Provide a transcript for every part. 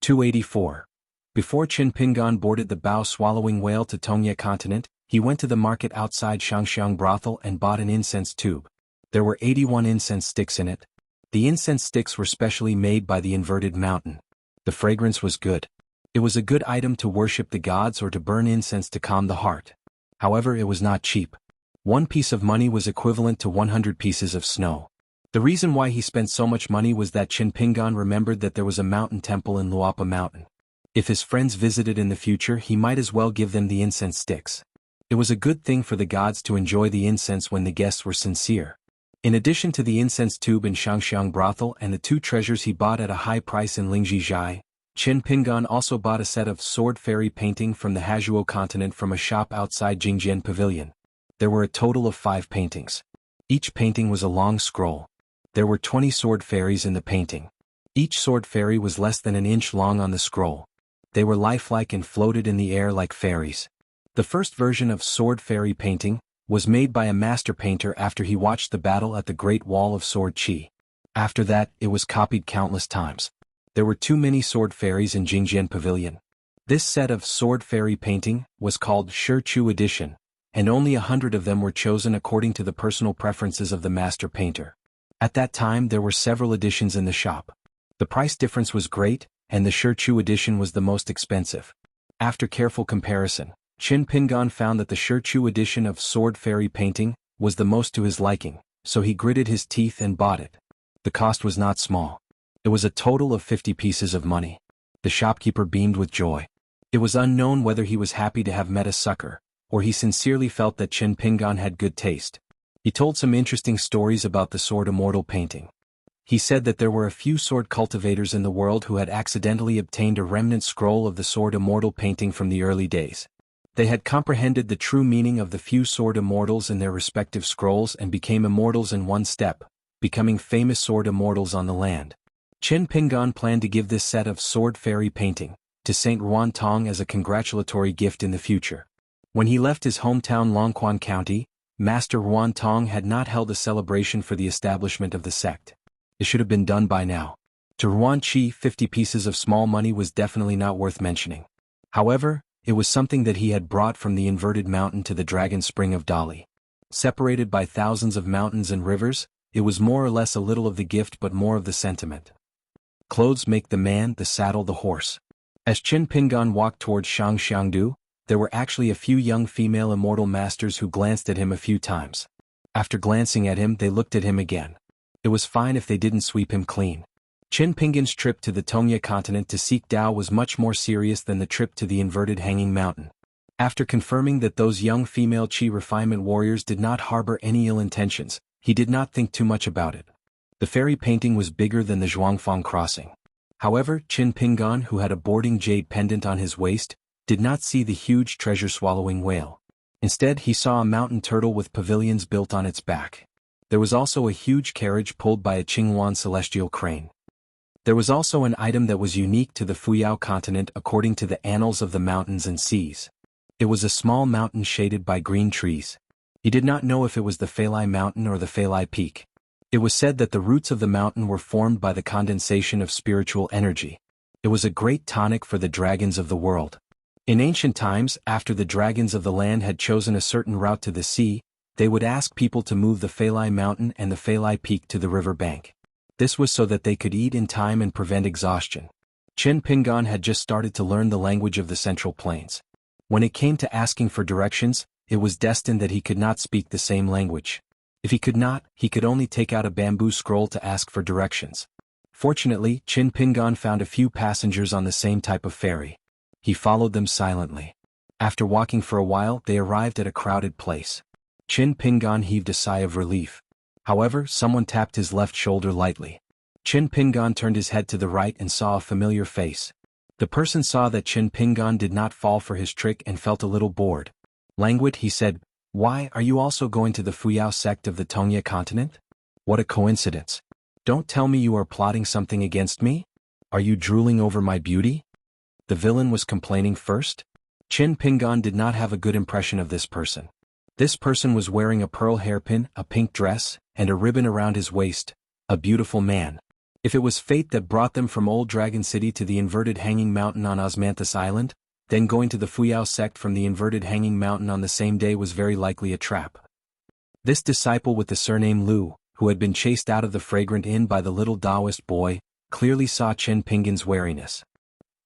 284. Before Qin Pingan boarded the bow-swallowing whale to Tongye continent, he went to the market outside Shangxiang brothel and bought an incense tube. There were 81 incense sticks in it. The incense sticks were specially made by the inverted mountain. The fragrance was good. It was a good item to worship the gods or to burn incense to calm the heart. However, it was not cheap. One piece of money was equivalent to 100 pieces of snow. The reason why he spent so much money was that Qin Pingan remembered that there was a mountain temple in Luapa Mountain. If his friends visited in the future, he might as well give them the incense sticks. It was a good thing for the gods to enjoy the incense when the guests were sincere. In addition to the incense tube in Shangxiang brothel and the 2 treasures he bought at a high price in Lingjizhai, Qin Pingan also bought a set of sword fairy painting from the Hazuo continent from a shop outside Jingjian Pavilion. There were a total of 5 paintings. Each painting was a long scroll. There were 20 sword fairies in the painting. Each sword fairy was less than an inch long on the scroll. They were lifelike and floated in the air like fairies. The first version of sword fairy painting was made by a master painter after he watched the battle at the Great Wall of Sword Qi. After that, it was copied countless times. There were too many sword fairies in Jingjian Pavilion. This set of sword fairy painting was called Shi Chu edition, and only 100 of them were chosen according to the personal preferences of the master painter. At that time there were several editions in the shop. The price difference was great, and the Shi Chu edition was the most expensive. After careful comparison, Qin Pingan found that the Shi Chu edition of sword fairy painting was the most to his liking, so he gritted his teeth and bought it. The cost was not small. It was a total of 50 pieces of money. The shopkeeper beamed with joy. It was unknown whether he was happy to have met a sucker, or he sincerely felt that Qin Pingan had good taste. He told some interesting stories about the sword immortal painting. He said that there were a few sword cultivators in the world who had accidentally obtained a remnant scroll of the sword immortal painting from the early days. They had comprehended the true meaning of the few sword immortals in their respective scrolls and became immortals in one step, becoming famous sword immortals on the land. Qin Pingan planned to give this set of sword fairy painting to Saint Ruan Tong as a congratulatory gift in the future. When he left his hometown Longquan County, Master Ruan Tong had not held a celebration for the establishment of the sect. It should have been done by now. To Ruan Qi, 50 pieces of small money was definitely not worth mentioning. However, it was something that he had brought from the inverted mountain to the dragon spring of Dali. Separated by thousands of mountains and rivers, it was more or less a little of the gift but more of the sentiment. Clothes make the man, the saddle the horse. As Qin Pingan walked towards Shangxiangdu, there were actually a few young female immortal masters who glanced at him a few times. After glancing at him, they looked at him again. It was fine if they didn't sweep him clean. Qin Pingan's trip to the Tongye continent to seek Tao was much more serious than the trip to the inverted hanging mountain. After confirming that those young female Qi refinement warriors did not harbor any ill intentions, he did not think too much about it. The fairy painting was bigger than the Zhuangfang crossing. However, Qin Pingan, who had a boarding jade pendant on his waist, did not see the huge treasure-swallowing whale. Instead, he saw a mountain turtle with pavilions built on its back. There was also a huge carriage pulled by a Qinghuan celestial crane. There was also an item that was unique to the Fuyao continent according to the annals of the mountains and seas. It was a small mountain shaded by green trees. He did not know if it was the Feilai Mountain or the Feilai Peak. It was said that the roots of the mountain were formed by the condensation of spiritual energy. It was a great tonic for the dragons of the world. In ancient times, after the dragons of the land had chosen a certain route to the sea, they would ask people to move the Feilai Mountain and the Feilai Peak to the river bank. This was so that they could eat in time and prevent exhaustion. Qin Pingan had just started to learn the language of the Central Plains. When it came to asking for directions, it was destined that he could not speak the same language. If he could not, he could only take out a bamboo scroll to ask for directions. Fortunately, Qin Pingan found a few passengers on the same type of ferry. He followed them silently. After walking for a while, they arrived at a crowded place. Qin Pingan heaved a sigh of relief. However, someone tapped his left shoulder lightly. Qin Pingan turned his head to the right and saw a familiar face. The person saw that Qin Pingan did not fall for his trick and felt a little bored. Languid, he said, "Why, are you also going to the Fuyao sect of the Tongye continent? What a coincidence. Don't tell me you are plotting something against me? Are you drooling over my beauty?" The villain was complaining first. Qin Pingan did not have a good impression of this person. This person was wearing a pearl hairpin, a pink dress, and a ribbon around his waist, a beautiful man. If it was fate that brought them from Old Dragon City to the inverted hanging mountain on Osmanthus Island, then going to the Fuyao sect from the inverted hanging mountain on the same day was very likely a trap. This disciple with the surname Lu, who had been chased out of the fragrant inn by the little Taoist boy, clearly saw Chen Pingan's wariness.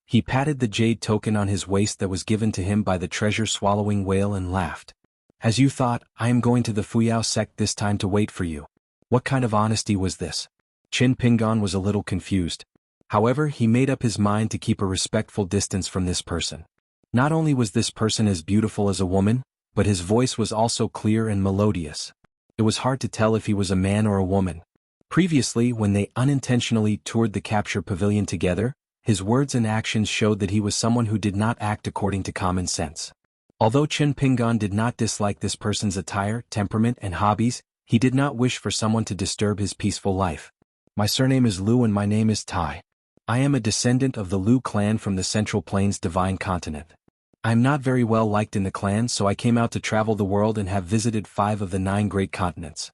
He patted the jade token on his waist that was given to him by the treasure-swallowing whale and laughed. As you thought, I am going to the Fuyao sect this time to wait for you. What kind of honesty was this? Chen Pingan was a little confused. However, he made up his mind to keep a respectful distance from this person. Not only was this person as beautiful as a woman, but his voice was also clear and melodious. It was hard to tell if he was a man or a woman. Previously, when they unintentionally toured the capture pavilion together, his words and actions showed that he was someone who did not act according to common sense. Although Chen Pingan did not dislike this person's attire, temperament, and hobbies, he did not wish for someone to disturb his peaceful life. My surname is Lu and my name is Tai. I am a descendant of the Lu clan from the Central Plains Divine Continent. I am not very well liked in the clan, so I came out to travel the world and have visited 5 of the 9 great continents.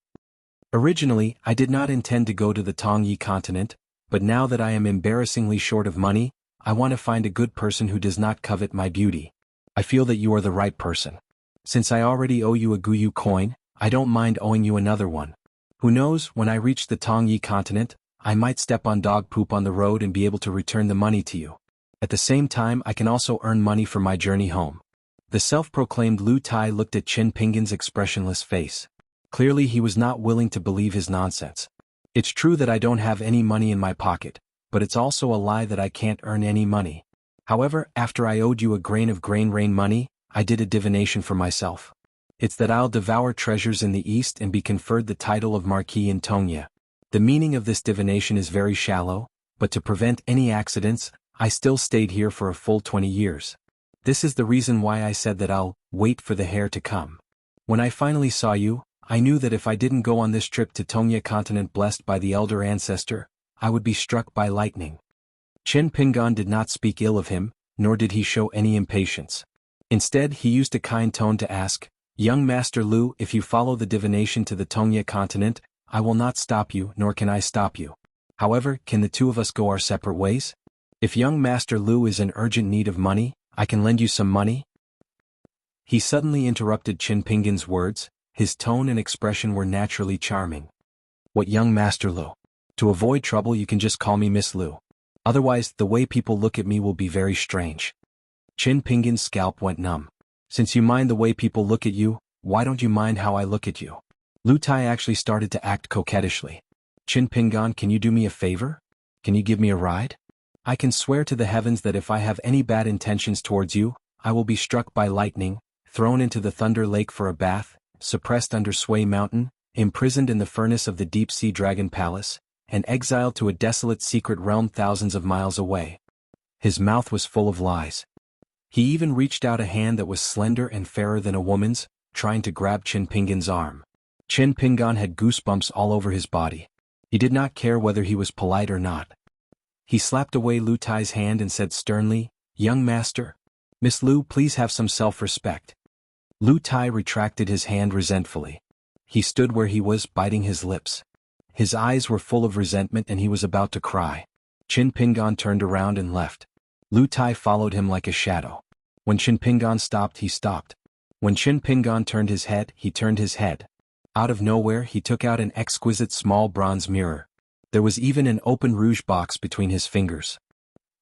Originally, I did not intend to go to the Tongyi continent, but now that I am embarrassingly short of money, I want to find a good person who does not covet my beauty. I feel that you are the right person. Since I already owe you a Guyu coin, I don't mind owing you another one. Who knows, when I reach the Tongyi continent, I might step on dog poop on the road and be able to return the money to you. At the same time, I can also earn money for my journey home. The self-proclaimed Lu Tai looked at Chen Pingan's expressionless face. Clearly he was not willing to believe his nonsense. It's true that I don't have any money in my pocket, but it's also a lie that I can't earn any money. However, after I owed you a grain of grain rain money, I did a divination for myself. It's that I'll devour treasures in the east and be conferred the title of Marquis in Tongya. The meaning of this divination is very shallow, but to prevent any accidents, I still stayed here for a full 20 years. This is the reason why I said that I'll wait for the heir to come. When I finally saw you, I knew that if I didn't go on this trip to Tongya continent blessed by the elder ancestor, I would be struck by lightning. Chen Pingan did not speak ill of him, nor did he show any impatience. Instead, he used a kind tone to ask, Young Master Lu, if you follow the divination to the Tongya continent, I will not stop you, nor can I stop you. However, can the two of us go our separate ways? If young Master Lu is in urgent need of money, I can lend you some money? He suddenly interrupted Chen Pingan's words. His tone and expression were naturally charming. What young Master Lu? To avoid trouble you can just call me Miss Lu. Otherwise, the way people look at me will be very strange. Chen Pingan's scalp went numb. Since you mind the way people look at you, why don't you mind how I look at you? Lu Tai actually started to act coquettishly. Chen Pingan, can you do me a favor? Can you give me a ride? I can swear to the heavens that if I have any bad intentions towards you, I will be struck by lightning, thrown into the Thunder Lake for a bath, suppressed under Sway Mountain, imprisoned in the furnace of the Deep-Sea Dragon Palace, and exiled to a desolate secret realm thousands of miles away. His mouth was full of lies. He even reached out a hand that was slender and fairer than a woman's, trying to grab Chen Pingan's arm. Chen Pingan had goosebumps all over his body. He did not care whether he was polite or not. He slapped away Lu Tai's hand and said sternly, Young master. Miss Lu, please have some self-respect. Lu Tai retracted his hand resentfully. He stood where he was, biting his lips. His eyes were full of resentment and he was about to cry. Chen Pingan turned around and left. Lu Tai followed him like a shadow. When Chen Pingan stopped, he stopped. When Chen Pingan turned his head, he turned his head. Out of nowhere, he took out an exquisite small bronze mirror. There was even an open rouge box between his fingers.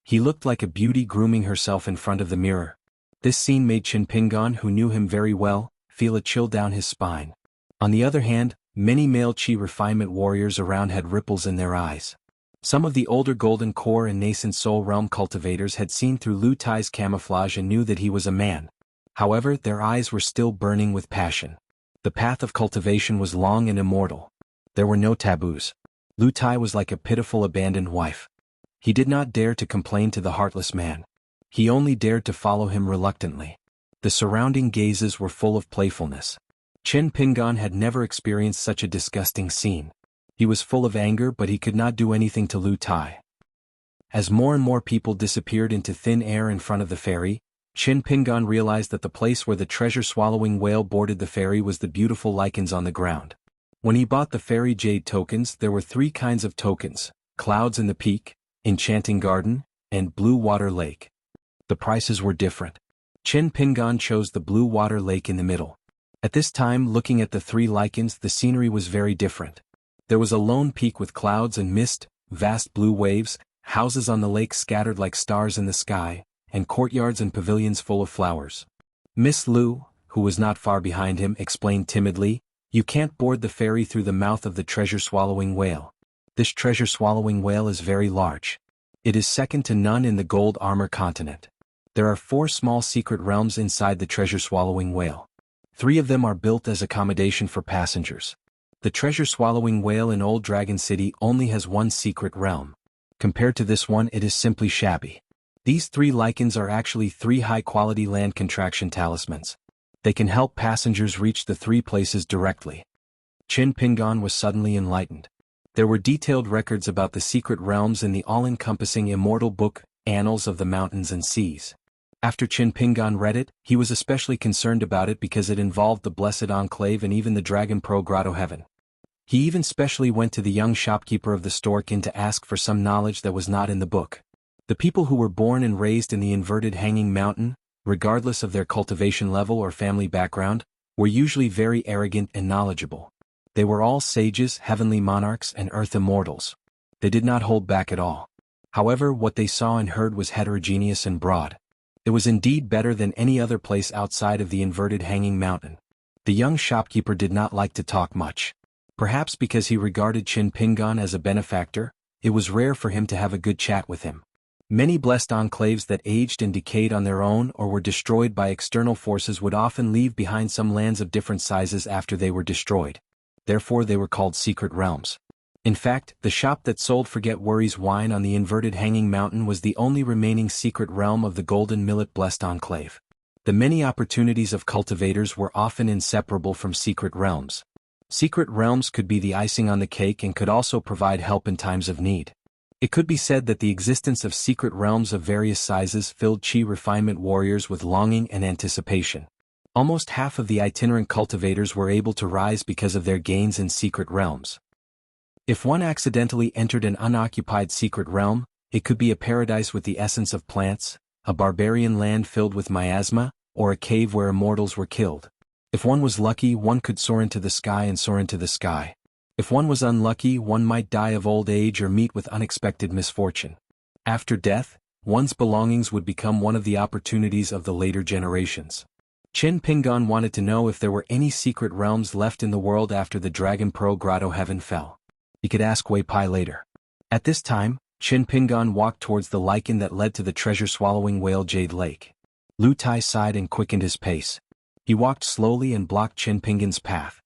He looked like a beauty grooming herself in front of the mirror. This scene made Chen Pingan, who knew him very well, feel a chill down his spine. On the other hand, many male Qi refinement warriors around had ripples in their eyes. Some of the older Golden Core and nascent Soul Realm cultivators had seen through Lu Tai's camouflage and knew that he was a man. However, their eyes were still burning with passion. The path of cultivation was long and immortal. There were no taboos. Lu Tai was like a pitiful abandoned wife. He did not dare to complain to the heartless man. He only dared to follow him reluctantly. The surrounding gazes were full of playfulness. Chen Pingan had never experienced such a disgusting scene. He was full of anger, but he could not do anything to Lu Tai. As more and more people disappeared into thin air in front of the ferry, Chen Pingan realized that the place where the treasure-swallowing whale boarded the ferry was the beautiful lichens on the ground. When he bought the ferry jade tokens, there were 3 kinds of tokens: Clouds in the Peak, Enchanting Garden, and Blue Water Lake. The prices were different. Chen Pingan chose the Blue Water Lake in the middle. At this time, looking at the three lichens, the scenery was very different. There was a lone peak with clouds and mist, vast blue waves, houses on the lake scattered like stars in the sky, and courtyards and pavilions full of flowers. Miss Lu, who was not far behind him, explained timidly, "You can't board the ferry through the mouth of the treasure-swallowing whale. This treasure-swallowing whale is very large. It is second to none in the gold armor continent. There are 4 small secret realms inside the treasure-swallowing whale. 3 of them are built as accommodation for passengers. The treasure-swallowing whale in Old Dragon City only has 1 secret realm. Compared to this one, it is simply shabby. These 3 lichens are actually 3 high-quality land contraction talismans. They can help passengers reach the 3 places directly." Chen Pingan was suddenly enlightened. There were detailed records about the secret realms in the all-encompassing immortal book, Annals of the Mountains and Seas. After Chen Pingan read it, he was especially concerned about it because it involved the Blessed Enclave and even the Dragon Pro Grotto Heaven. He even specially went to the young shopkeeper of the Stork Inn to ask for some knowledge that was not in the book. The people who were born and raised in the inverted hanging mountain, regardless of their cultivation level or family background, were usually very arrogant and knowledgeable. They were all sages, heavenly monarchs, and earth immortals. They did not hold back at all. However, what they saw and heard was heterogeneous and broad. It was indeed better than any other place outside of the inverted hanging mountain. The young shopkeeper did not like to talk much. Perhaps because he regarded Chen Pingan as a benefactor, it was rare for him to have a good chat with him. Many blessed enclaves that aged and decayed on their own or were destroyed by external forces would often leave behind some lands of different sizes after they were destroyed. Therefore they were called secret realms. In fact, the shop that sold Forget Worries wine on the inverted hanging mountain was the only remaining secret realm of the Golden Millet Blessed Enclave. The many opportunities of cultivators were often inseparable from secret realms. Secret realms could be the icing on the cake and could also provide help in times of need. It could be said that the existence of secret realms of various sizes filled Qi refinement warriors with longing and anticipation. Almost half of the itinerant cultivators were able to rise because of their gains in secret realms. If one accidentally entered an unoccupied secret realm, it could be a paradise with the essence of plants, a barbarian land filled with miasma, or a cave where immortals were killed. If one was lucky, one could soar into the sky and soar into the sky. If one was unlucky, one might die of old age or meet with unexpected misfortune. After death, one's belongings would become one of the opportunities of the later generations. Chen Pingan wanted to know if there were any secret realms left in the world after the Dragon Pro Grotto Heaven fell. He could ask Wei Pai later. At this time, Chen Pingan walked towards the lichen that led to the treasure-swallowing whale Jade Lake. Lu Tai sighed and quickened his pace. He walked slowly and blocked Chen Pingan's path.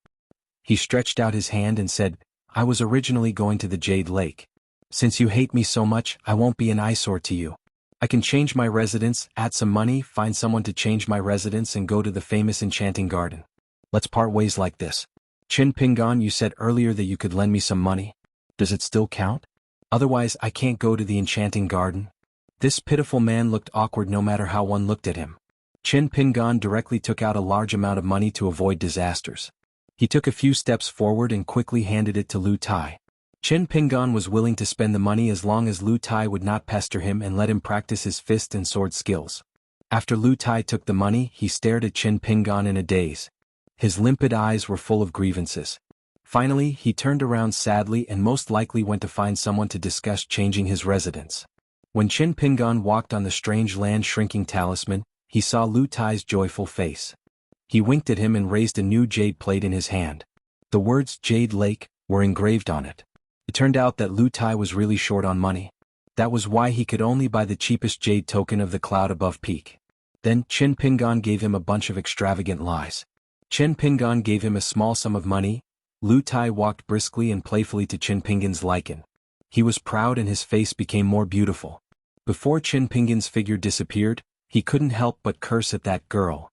He stretched out his hand and said, "I was originally going to the Jade Lake. Since you hate me so much, I won't be an eyesore to you. I can change my residence, add some money, find someone to change my residence and go to the famous Enchanting Garden. Let's part ways like this. Chen Pingan, you said earlier that you could lend me some money. Does it still count? Otherwise I can't go to the Enchanting Garden." This pitiful man looked awkward no matter how one looked at him. Chen Pingan directly took out a large amount of money to avoid disasters. He took a few steps forward and quickly handed it to Lu Tai. Chen Pingan was willing to spend the money as long as Lu Tai would not pester him and let him practice his fist and sword skills. After Lu Tai took the money, he stared at Chen Pingan in a daze. His limpid eyes were full of grievances. Finally, he turned around sadly and most likely went to find someone to discuss changing his residence. When Chen Pingan walked on the strange land shrinking talisman, he saw Lu Tai's joyful face. He winked at him and raised a new jade plate in his hand. The words Jade Lake were engraved on it. It turned out that Lu Tai was really short on money. That was why he could only buy the cheapest jade token of the cloud above peak. Then Chen Pingan gave him a bunch of extravagant lies. Chen Pingan gave him a small sum of money. Lu Tai walked briskly and playfully to Chen Pingan's lichen. He was proud and his face became more beautiful. Before Chen Pingan's figure disappeared, he couldn't help but curse at that girl.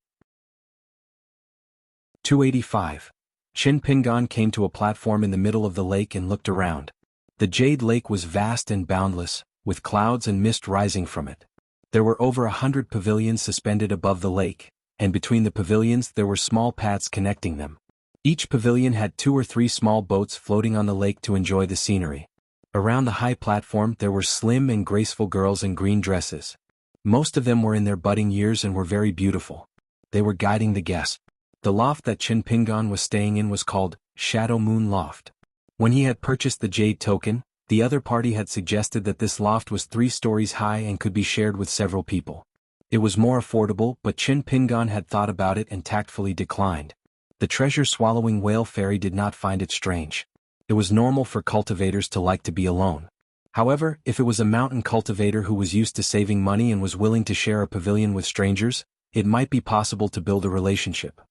285. Chen Pingan came to a platform in the middle of the lake and looked around. The Jade Lake was vast and boundless, with clouds and mist rising from it. There were over 100 pavilions suspended above the lake, and between the pavilions there were small paths connecting them. Each pavilion had 2 or 3 small boats floating on the lake to enjoy the scenery. Around the high platform there were slim and graceful girls in green dresses. Most of them were in their budding years and were very beautiful. They were guiding the guests. The loft that Chin Pingan was staying in was called Shadow Moon Loft. When he had purchased the jade token, the other party had suggested that this loft was 3 stories high and could be shared with several people. It was more affordable, but Chin Pingan had thought about it and tactfully declined. The treasure-swallowing whale fairy did not find it strange. It was normal for cultivators to like to be alone. However, if it was a mountain cultivator who was used to saving money and was willing to share a pavilion with strangers, it might be possible to build a relationship.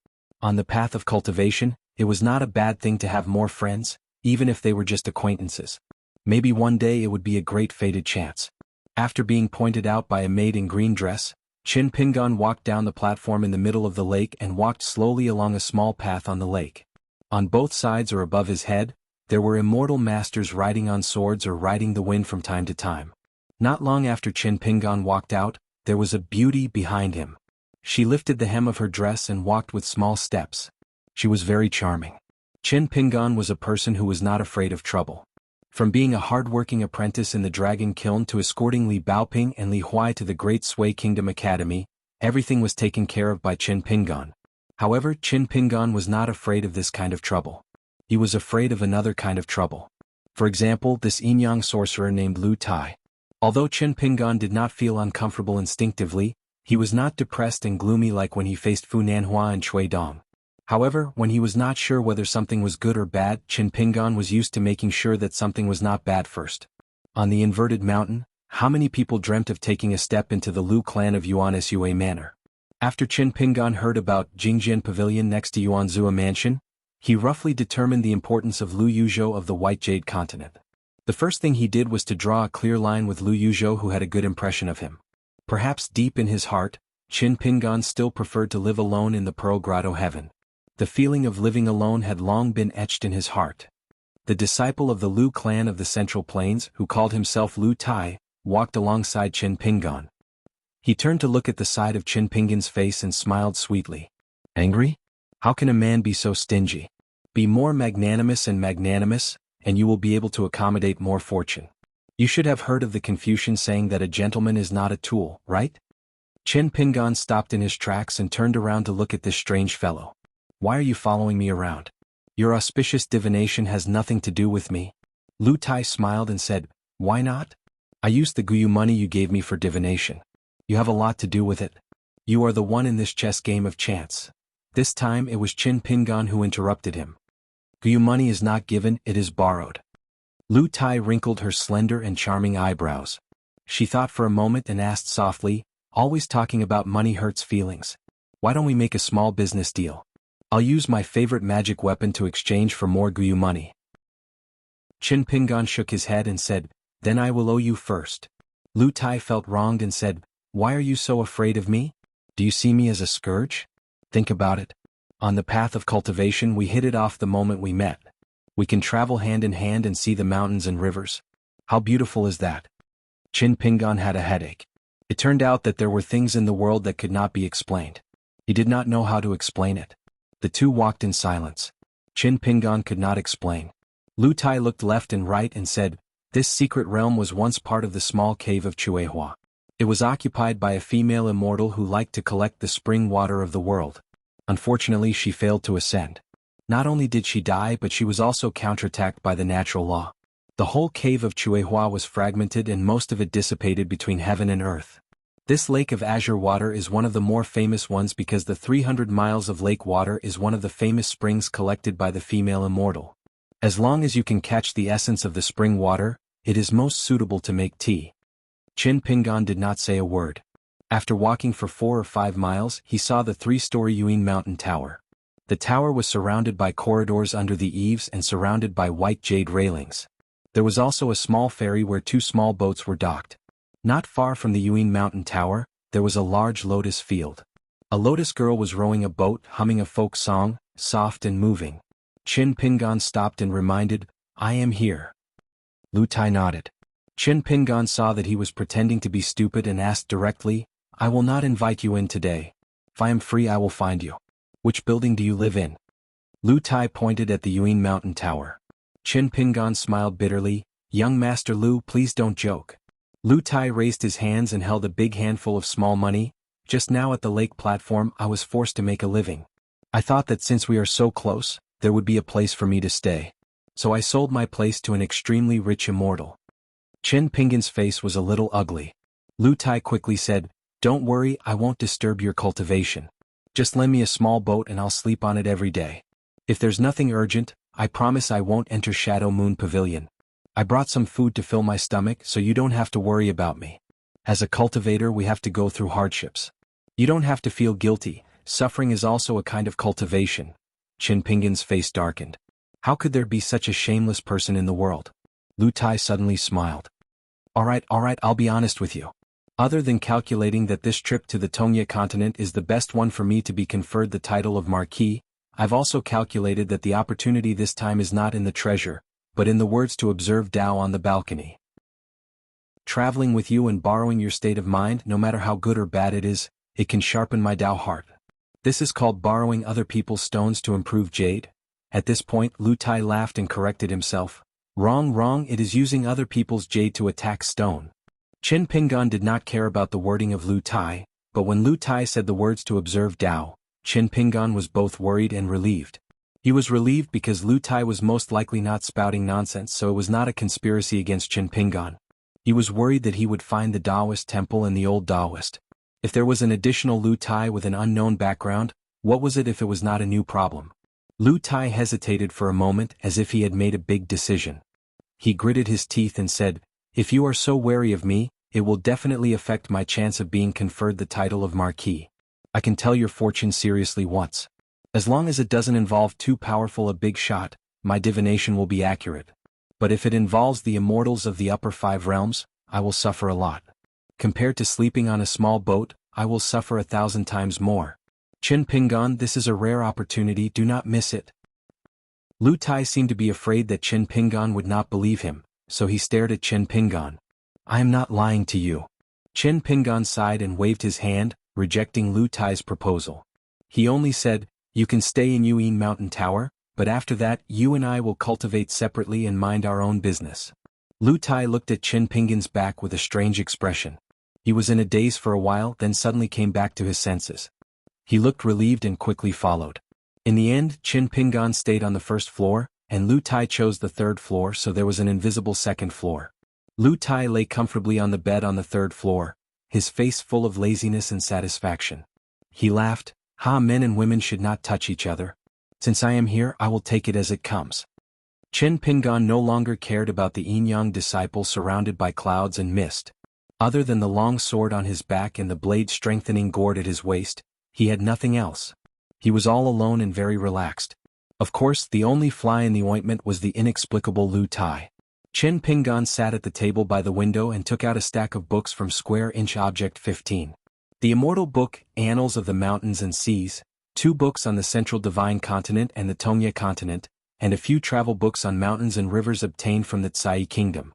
On the path of cultivation, it was not a bad thing to have more friends, even if they were just acquaintances. Maybe one day it would be a great fated chance. After being pointed out by a maid in green dress, Chin Pingan walked down the platform in the middle of the lake and walked slowly along a small path on the lake. On both sides or above his head, there were immortal masters riding on swords or riding the wind from time to time. Not long after Chin Pingan walked out, there was a beauty behind him. She lifted the hem of her dress and walked with small steps. She was very charming. Chin Pingan was a person who was not afraid of trouble. From being a hard-working apprentice in the Dragon Kiln to escorting Li Baoping and Li Huai to the Great Sui Kingdom Academy, everything was taken care of by Chin Pingan. However, Chin Pingan was not afraid of this kind of trouble. He was afraid of another kind of trouble. For example, this Yinyang sorcerer named Lu Tai. Although Chin Pingan did not feel uncomfortable instinctively, he was not depressed and gloomy like when he faced Fu Nanhua and Cui Dong. However, when he was not sure whether something was good or bad, Chin Pingan was used to making sure that something was not bad first. On the inverted mountain, how many people dreamt of taking a step into the Lu clan of Yuan Sua Manor? After Chin Pingan heard about Jingjian Pavilion next to Yuan Zua Mansion, he roughly determined the importance of Lu Yuzhou of the White Jade Continent. The first thing he did was to draw a clear line with Lu Yuzhou, who had a good impression of him. Perhaps deep in his heart, Chin Pingan still preferred to live alone in the Pearl Grotto heaven. The feeling of living alone had long been etched in his heart. The disciple of the Lu clan of the Central Plains, who called himself Lu Tai, walked alongside Chin Pingan. He turned to look at the side of Chin Pingan's face and smiled sweetly. Angry? How can a man be so stingy? Be more magnanimous, and you will be able to accommodate more fortune. You should have heard of the Confucian saying that a gentleman is not a tool, right? Chin Pingan stopped in his tracks and turned around to look at this strange fellow. Why are you following me around? Your auspicious divination has nothing to do with me. Lu Tai smiled and said, Why not? I used the Guyu money you gave me for divination. You have a lot to do with it. You are the one in this chess game of chance. This time it was Chin Pingan who interrupted him. Guyu money is not given, it is borrowed. Lu Tai wrinkled her slender and charming eyebrows. She thought for a moment and asked softly, always talking about money hurts feelings. Why don't we make a small business deal? I'll use my favorite magic weapon to exchange for more Guyu money. Chin Pingan shook his head and said, Then I will owe you first. Lu Tai felt wronged and said, Why are you so afraid of me? Do you see me as a scourge? Think about it. On the path of cultivation we hit it off the moment we met. We can travel hand in hand and see the mountains and rivers. How beautiful is that? Chin Pingan had a headache. It turned out that there were things in the world that could not be explained. He did not know how to explain it. The two walked in silence. Chin Pingan could not explain. Lu Tai looked left and right and said, This secret realm was once part of the small cave of Chuehua. It was occupied by a female immortal who liked to collect the spring water of the world. Unfortunately, she failed to ascend. Not only did she die, but she was also counterattacked by the natural law. The whole cave of Chuehua was fragmented and most of it dissipated between heaven and earth. This lake of azure water is one of the more famous ones because the 300 miles of lake water is one of the famous springs collected by the female immortal. As long as you can catch the essence of the spring water, it is most suitable to make tea. Chin Pingan did not say a word. After walking for 4 or 5 miles, he saw the 3-story Yuan Mountain Tower. The tower was surrounded by corridors under the eaves and surrounded by white jade railings. There was also a small ferry where 2 small boats were docked. Not far from the Yuan Mountain Tower, there was a large lotus field. A lotus girl was rowing a boat, humming a folk song, soft and moving. Chin Pingan stopped and reminded, I am here. Lu Tai nodded. Chin Pingan saw that he was pretending to be stupid and asked directly, I will not invite you in today. If I am free I will find you. Which building do you live in? Lu Tai pointed at the Yuan Mountain Tower. Chin Pingan smiled bitterly, Young Master Lu, please don't joke. Lu Tai raised his hands and held a big handful of small money. Just now at the lake platform I was forced to make a living. I thought that since we are so close, there would be a place for me to stay. So I sold my place to an extremely rich immortal. Chen Pingan's face was a little ugly. Lu Tai quickly said, "Don't worry, I won't disturb your cultivation. Just lend me a small boat and I'll sleep on it every day. If there's nothing urgent, I promise I won't enter Shadow Moon Pavilion. I brought some food to fill my stomach so you don't have to worry about me. As a cultivator we have to go through hardships. You don't have to feel guilty, suffering is also a kind of cultivation." Chen Pingan's face darkened. How could there be such a shameless person in the world? Lu Tai suddenly smiled. Alright, I'll be honest with you. Other than calculating that this trip to the Tongye continent is the best one for me to be conferred the title of Marquis, I've also calculated that the opportunity this time is not in the treasure, but in the words to observe Tao on the balcony. Traveling with you and borrowing your state of mind, no matter how good or bad it is, it can sharpen my Tao heart. This is called borrowing other people's stones to improve jade. At this point Lu Tai laughed and corrected himself. Wrong, it is using other people's jade to attack stone. Chen Pingan did not care about the wording of Lu Tai, but when Lu Tai said the words to observe Tao, Chen Pingan was both worried and relieved. He was relieved because Lu Tai was most likely not spouting nonsense, so it was not a conspiracy against Chen Pingan. He was worried that he would find the Taoist temple and the old Taoist. If there was an additional Lu Tai with an unknown background, what was it if it was not a new problem? Lu Tai hesitated for a moment as if he had made a big decision. He gritted his teeth and said, "If you are so wary of me, it will definitely affect my chance of being conferred the title of Marquis. I can tell your fortune seriously once. As long as it doesn't involve too powerful a big shot, my divination will be accurate. But if it involves the immortals of the upper 5 realms, I will suffer a lot. Compared to sleeping on a small boat, I will suffer 1,000 times more. Chen Pingan, this is a rare opportunity, do not miss it." Lu Tai seemed to be afraid that Chen Pingan would not believe him, so he stared at Chen Pingan. "I am not lying to you." Chen Pingan sighed and waved his hand, rejecting Lu Tai's proposal. He only said, "You can stay in Yuan Mountain Tower, but after that you and I will cultivate separately and mind our own business." Lu Tai looked at Chen Pingan's back with a strange expression. He was in a daze for a while, then suddenly came back to his senses. He looked relieved and quickly followed. In the end, Chen Pingan stayed on the first floor, and Lu Tai chose the 3rd floor, so there was an invisible 2nd floor. Lu Tai lay comfortably on the bed on the 3rd floor, his face full of laziness and satisfaction. He laughed, Men and women should not touch each other. Since I am here, I will take it as it comes." Chen Pingan no longer cared about the yin-yang disciple surrounded by clouds and mist. Other than the long sword on his back and the blade-strengthening gourd at his waist, he had nothing else. He was all alone and very relaxed. Of course, the only fly in the ointment was the inexplicable Lu Tai. Chen Pingan sat at the table by the window and took out a stack of books from Square Inch Object 15. The Immortal Book, Annals of the Mountains and Seas, 2 books on the Central Divine Continent and the Tongye Continent, and a few travel books on mountains and rivers obtained from the Tsai Kingdom.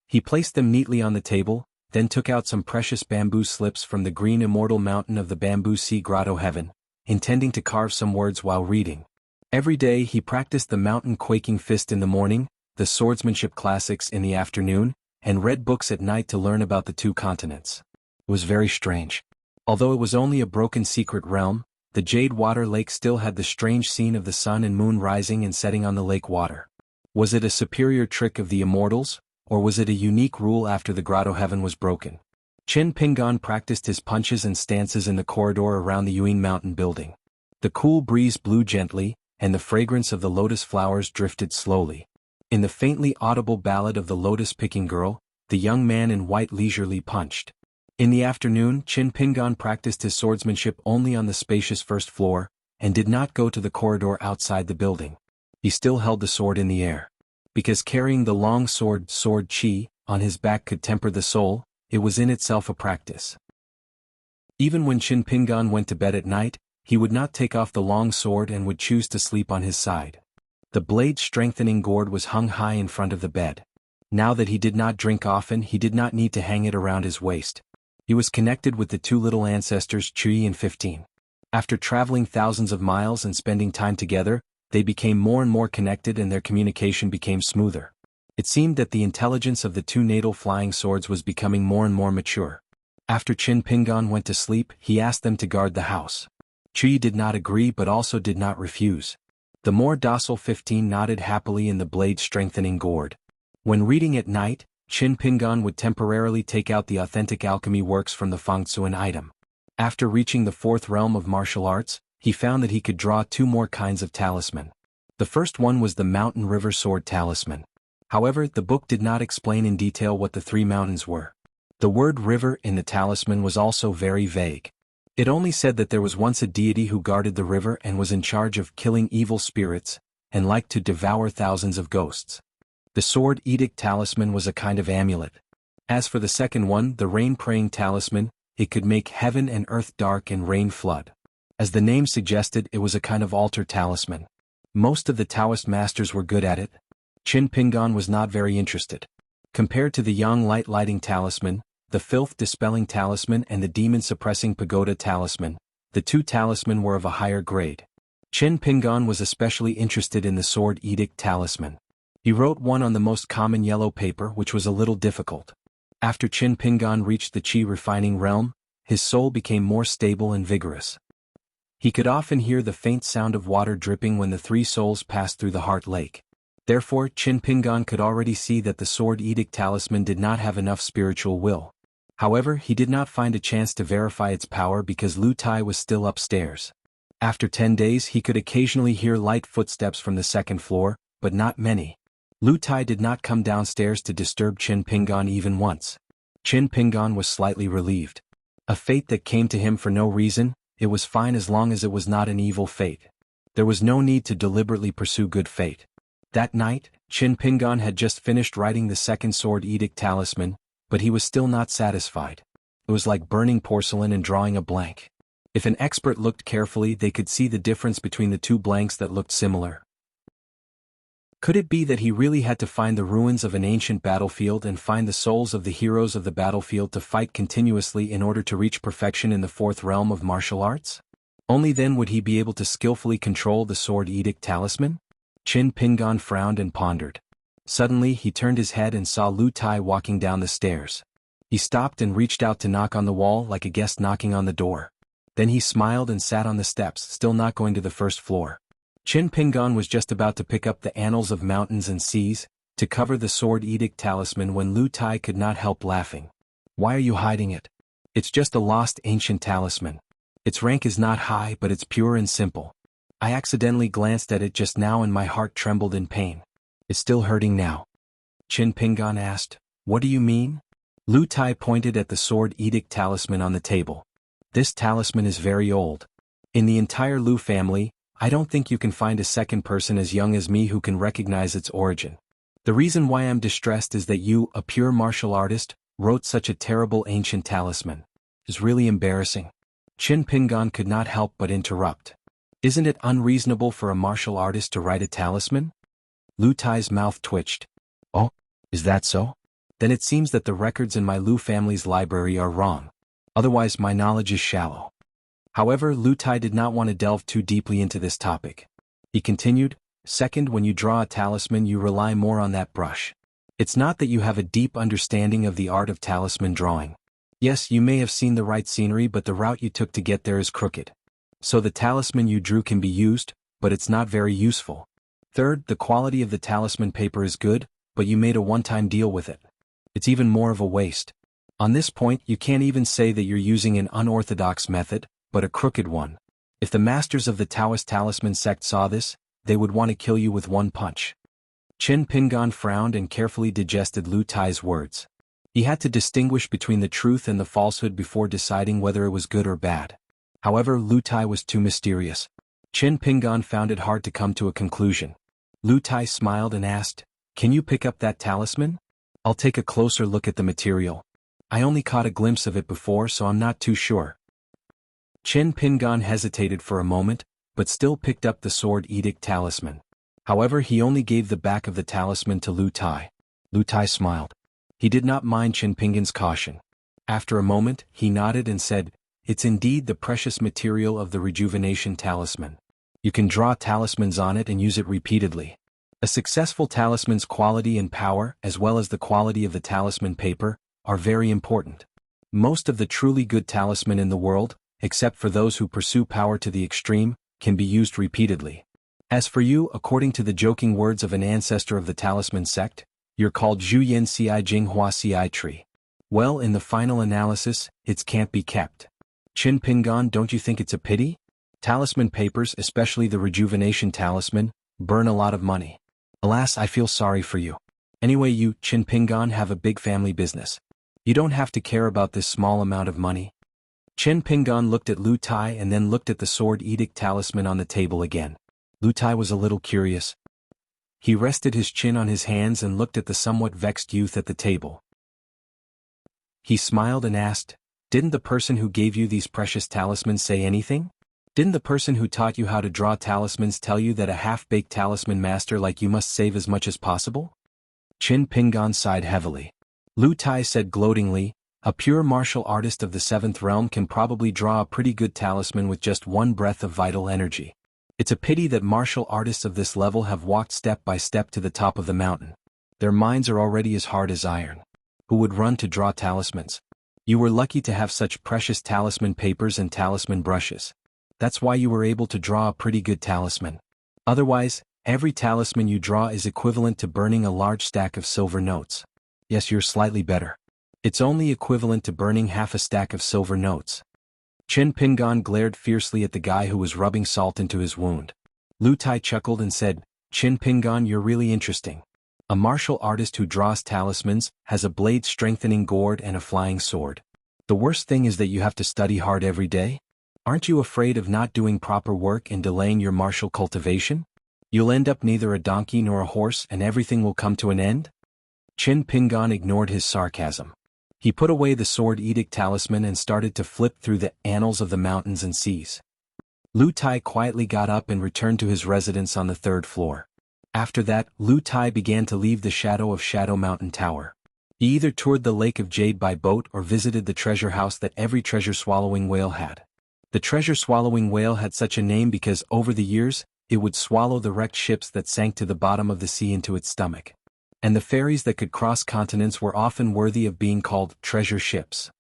He placed them neatly on the table, then took out some precious bamboo slips from the green immortal mountain of the Bamboo Sea Grotto Heaven, intending to carve some words while reading. Every day he practiced the mountain quaking fist in the morning, the swordsmanship classics in the afternoon, and read books at night to learn about the 2 continents. It was very strange. Although it was only a broken secret realm, the Jade Water Lake still had the strange scene of the sun and moon rising and setting on the lake water. Was it a superior trick of the immortals, or was it a unique rule after the Grotto Heaven was broken? Chen Pingan practiced his punches and stances in the corridor around the Yuan Mountain building. The cool breeze blew gently, and the fragrance of the lotus flowers drifted slowly. In the faintly audible ballad of the lotus-picking girl, the young man in white leisurely punched. In the afternoon, Chen Pingan practiced his swordsmanship only on the spacious 1st floor, and did not go to the corridor outside the building. He still held the sword in the air. Because carrying the long sword chi, on his back could temper the soul, it was in itself a practice. Even when Chen Pingan went to bed at night, he would not take off the long sword and would choose to sleep on his side. The blade-strengthening gourd was hung high in front of the bed. Now that he did not drink often, he did not need to hang it around his waist. He was connected with the 2 little ancestors Chui and 15. After traveling thousands of miles and spending time together, they became more and more connected and their communication became smoother. It seemed that the intelligence of the two natal flying swords was becoming more and more mature. After Qin Pingan went to sleep, he asked them to guard the house. Qi did not agree but also did not refuse. The more docile 15 nodded happily in the blade-strengthening gourd. When reading at night, Qin Pingan would temporarily take out the authentic alchemy works from the Fangzuan item. After reaching the fourth realm of martial arts, he found that he could draw two more kinds of talisman. The first one was the Mountain River Sword Talisman. However, the book did not explain in detail what the three mountains were. The word river in the talisman was also very vague. It only said that there was once a deity who guarded the river and was in charge of killing evil spirits, and liked to devour thousands of ghosts. The Sword Edict Talisman was a kind of amulet. As for the second one, the Rain-Praying Talisman, it could make heaven and earth dark and rain flood. As the name suggested, it was a kind of altar talisman. Most of the Taoist masters were good at it. Qin Pingan was not very interested. Compared to the Yang Light-Lighting Talisman, the Filth-Dispelling Talisman and the Demon-Suppressing Pagoda Talisman, the two talisman were of a higher grade. Qin Pingan was especially interested in the Sword Edict Talisman. He wrote one on the most common yellow paper, which was a little difficult. After Qin Pingan reached the Qi refining realm, his soul became more stable and vigorous. He could often hear the faint sound of water dripping when the three souls passed through the Heart Lake. Therefore, Qin Pingan could already see that the Sword Edict Talisman did not have enough spiritual will. However, he did not find a chance to verify its power because Lu Tai was still upstairs. After 10 days he could occasionally hear light footsteps from the second floor, but not many. Lu Tai did not come downstairs to disturb Qin Pingan even once. Qin Pingan was slightly relieved. A fate that came to him for no reason, it was fine as long as it was not an evil fate. There was no need to deliberately pursue good fate. That night, Qin Pingan had just finished writing the second Sword Edict Talisman, but he was still not satisfied. It was like burning porcelain and drawing a blank. If an expert looked carefully, they could see the difference between the two blanks that looked similar. Could it be that he really had to find the ruins of an ancient battlefield and find the souls of the heroes of the battlefield to fight continuously in order to reach perfection in the fourth realm of martial arts? Only then would he be able to skillfully control the Sword Edict Talisman? Qin Pingan frowned and pondered. Suddenly he turned his head and saw Lu Tai walking down the stairs. He stopped and reached out to knock on the wall like a guest knocking on the door. Then he smiled and sat on the steps, still not going to the first floor. Qin Pingan was just about to pick up the Annals of Mountains and Seas, to cover the Sword Edict Talisman when Lu Tai could not help laughing. "Why are you hiding it? It's just a lost ancient talisman. Its rank is not high but it's pure and simple. I accidentally glanced at it just now and my heart trembled in pain. It's still hurting now." Qin Pingan asked, "What do you mean?" Lu Tai pointed at the Sword Edict Talisman on the table. "This talisman is very old. In the entire Lu family, I don't think you can find a second person as young as me who can recognize its origin. The reason why I'm distressed is that you, a pure martial artist, wrote such a terrible ancient talisman. It's really embarrassing." Qin Pingan could not help but interrupt. "Isn't it unreasonable for a martial artist to write a talisman?" Lu Tai's mouth twitched. "Oh, is that so? Then it seems that the records in my Lu family's library are wrong. Otherwise my knowledge is shallow." However, Lu Tai did not want to delve too deeply into this topic. He continued, "Second, when you draw a talisman you rely more on that brush. It's not that you have a deep understanding of the art of talisman drawing. Yes, you may have seen the right scenery but the route you took to get there is crooked. So the talisman you drew can be used, but it's not very useful. Third, the quality of the talisman paper is good, but you made a one-time deal with it. It's even more of a waste. On this point you can't even say that you're using an unorthodox method, but a crooked one. If the masters of the Taoist talisman sect saw this, they would want to kill you with one punch." Qin Pingan frowned and carefully digested Lu Tai's words. He had to distinguish between the truth and the falsehood before deciding whether it was good or bad. However, Lu Tai was too mysterious. Qin Pingan found it hard to come to a conclusion. Lu Tai smiled and asked, "Can you pick up that talisman? I'll take a closer look at the material. I only caught a glimpse of it before so I'm not too sure." Qin Pingan hesitated for a moment, but still picked up the Sword Edict Talisman. However, he only gave the back of the talisman to Lu Tai. Lu Tai smiled. He did not mind Qin Pingan's caution. After a moment, he nodded and said, "It's indeed the precious material of the Rejuvenation Talisman. You can draw talismans on it and use it repeatedly. A successful talisman's quality and power, as well as the quality of the talisman paper, are very important. Most of the truly good talisman in the world, except for those who pursue power to the extreme, can be used repeatedly. As for you, according to the joking words of an ancestor of the talisman sect, you're called Zhu Yin Ci Jing Hua Ci Tree. Well, in the final analysis, it can't be kept. Qin Pingan, don't you think it's a pity? Talisman papers, especially the rejuvenation talisman, burn a lot of money. Alas, I feel sorry for you. Anyway, you, Qin Pingan, have a big family business. You don't have to care about this small amount of money. Qin Pingan looked at Lu Tai and then looked at the sword edict talisman on the table again. Lu Tai was a little curious. He rested his chin on his hands and looked at the somewhat vexed youth at the table. He smiled and asked, "Didn't the person who gave you these precious talismans say anything? Didn't the person who taught you how to draw talismans tell you that a half-baked talisman master like you must save as much as possible?" Qin Pingan sighed heavily. Lu Tai said gloatingly, "A pure martial artist of the 7th realm can probably draw a pretty good talisman with just one breath of vital energy. It's a pity that martial artists of this level have walked step by step to the top of the mountain. Their minds are already as hard as iron. Who would run to draw talismans? You were lucky to have such precious talisman papers and talisman brushes. That's why you were able to draw a pretty good talisman. Otherwise, every talisman you draw is equivalent to burning a large stack of silver notes. Yes, you're slightly better. It's only equivalent to burning half a stack of silver notes." Qin Pingan glared fiercely at the guy who was rubbing salt into his wound. Lu Tai chuckled and said, "Qin Pingan, you're really interesting. A martial artist who draws talismans has a blade-strengthening gourd and a flying sword. The worst thing is that you have to study hard every day? Aren't you afraid of not doing proper work and delaying your martial cultivation? You'll end up neither a donkey nor a horse and everything will come to an end?" Qin Pingan ignored his sarcasm. He put away the sword edict talisman and started to flip through the annals of the mountains and seas. Lu Tai quietly got up and returned to his residence on the 3rd floor. After that, Lu Tai began to leave the shadow of Shadow Mountain Tower. He either toured the Lake of Jade by boat or visited the treasure house that every treasure-swallowing whale had. The treasure-swallowing whale had such a name because, over the years, it would swallow the wrecked ships that sank to the bottom of the sea into its stomach. And the ferries that could cross continents were often worthy of being called treasure ships.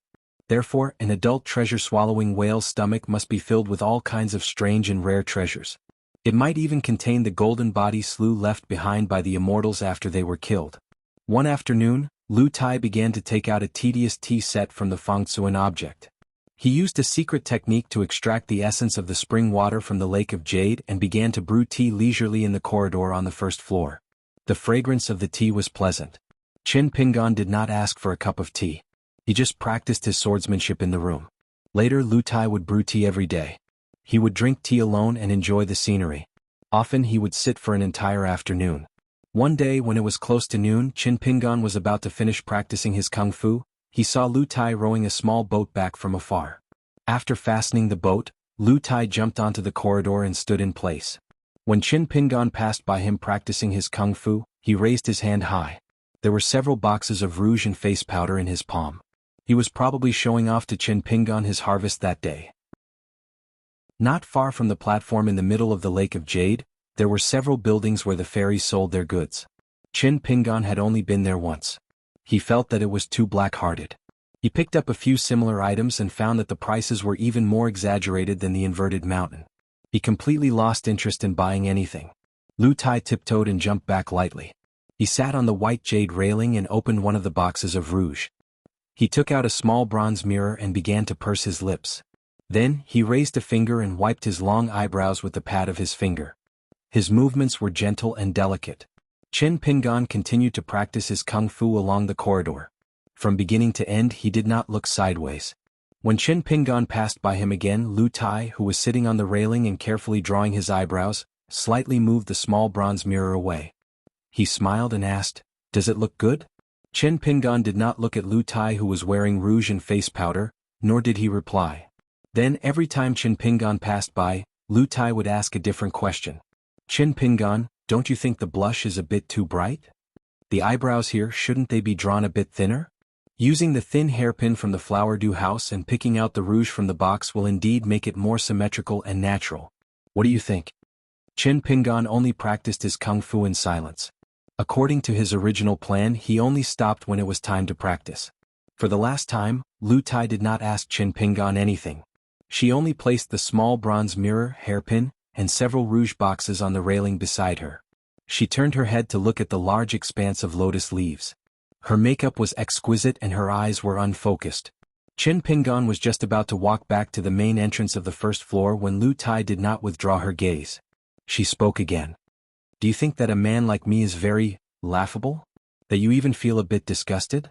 Therefore, an adult treasure-swallowing whale's stomach must be filled with all kinds of strange and rare treasures. It might even contain the golden body slew left behind by the immortals after they were killed. One afternoon, Lu Tai began to take out a tedious tea set from the Fangtsuan object. He used a secret technique to extract the essence of the spring water from the Lake of Jade and began to brew tea leisurely in the corridor on the 1st floor. The fragrance of the tea was pleasant. Qin Pingan did not ask for a cup of tea. He just practiced his swordsmanship in the room. Later, Lu Tai would brew tea every day. He would drink tea alone and enjoy the scenery. Often he would sit for an entire afternoon. One day when it was close to noon, Qin Pingan was about to finish practicing his kung fu. He saw Lu Tai rowing a small boat back from afar. After fastening the boat, Lu Tai jumped onto the corridor and stood in place. When Qin Pingan passed by him practicing his kung fu, he raised his hand high. There were several boxes of rouge and face powder in his palm. He was probably showing off to Qin Pingan his harvest that day. Not far from the platform in the middle of the Lake of Jade, there were several buildings where the ferries sold their goods. Qin Pingan had only been there once. He felt that it was too black-hearted. He picked up a few similar items and found that the prices were even more exaggerated than the inverted mountain. He completely lost interest in buying anything. Lu Tai tiptoed and jumped back lightly. He sat on the white jade railing and opened one of the boxes of rouge. He took out a small bronze mirror and began to purse his lips. Then, he raised a finger and wiped his long eyebrows with the pad of his finger. His movements were gentle and delicate. Qin Pingan continued to practice his kung fu along the corridor. From beginning to end he did not look sideways. When Qin Pingan passed by him again, Lu Tai, who was sitting on the railing and carefully drawing his eyebrows, slightly moved the small bronze mirror away. He smiled and asked, "Does it look good?" Qin Pingan did not look at Lu Tai, who was wearing rouge and face powder, nor did he reply. Then every time Qin Pingan passed by, Lu Tai would ask a different question. "Qin Pingan, don't you think the blush is a bit too bright? The eyebrows here, shouldn't they be drawn a bit thinner? Using the thin hairpin from the flower dew house and picking out the rouge from the box will indeed make it more symmetrical and natural. What do you think?" Qin Pingan only practiced his kung fu in silence. According to his original plan, he only stopped when it was time to practice. For the last time, Lu Tai did not ask Qin Pingan anything. She only placed the small bronze mirror, hairpin, and several rouge boxes on the railing beside her. She turned her head to look at the large expanse of lotus leaves. Her makeup was exquisite and her eyes were unfocused. Qin Pingan was just about to walk back to the main entrance of the first floor when Lu Tai did not withdraw her gaze. She spoke again. Do you think that a man like me is very laughable? That you even feel a bit disgusted?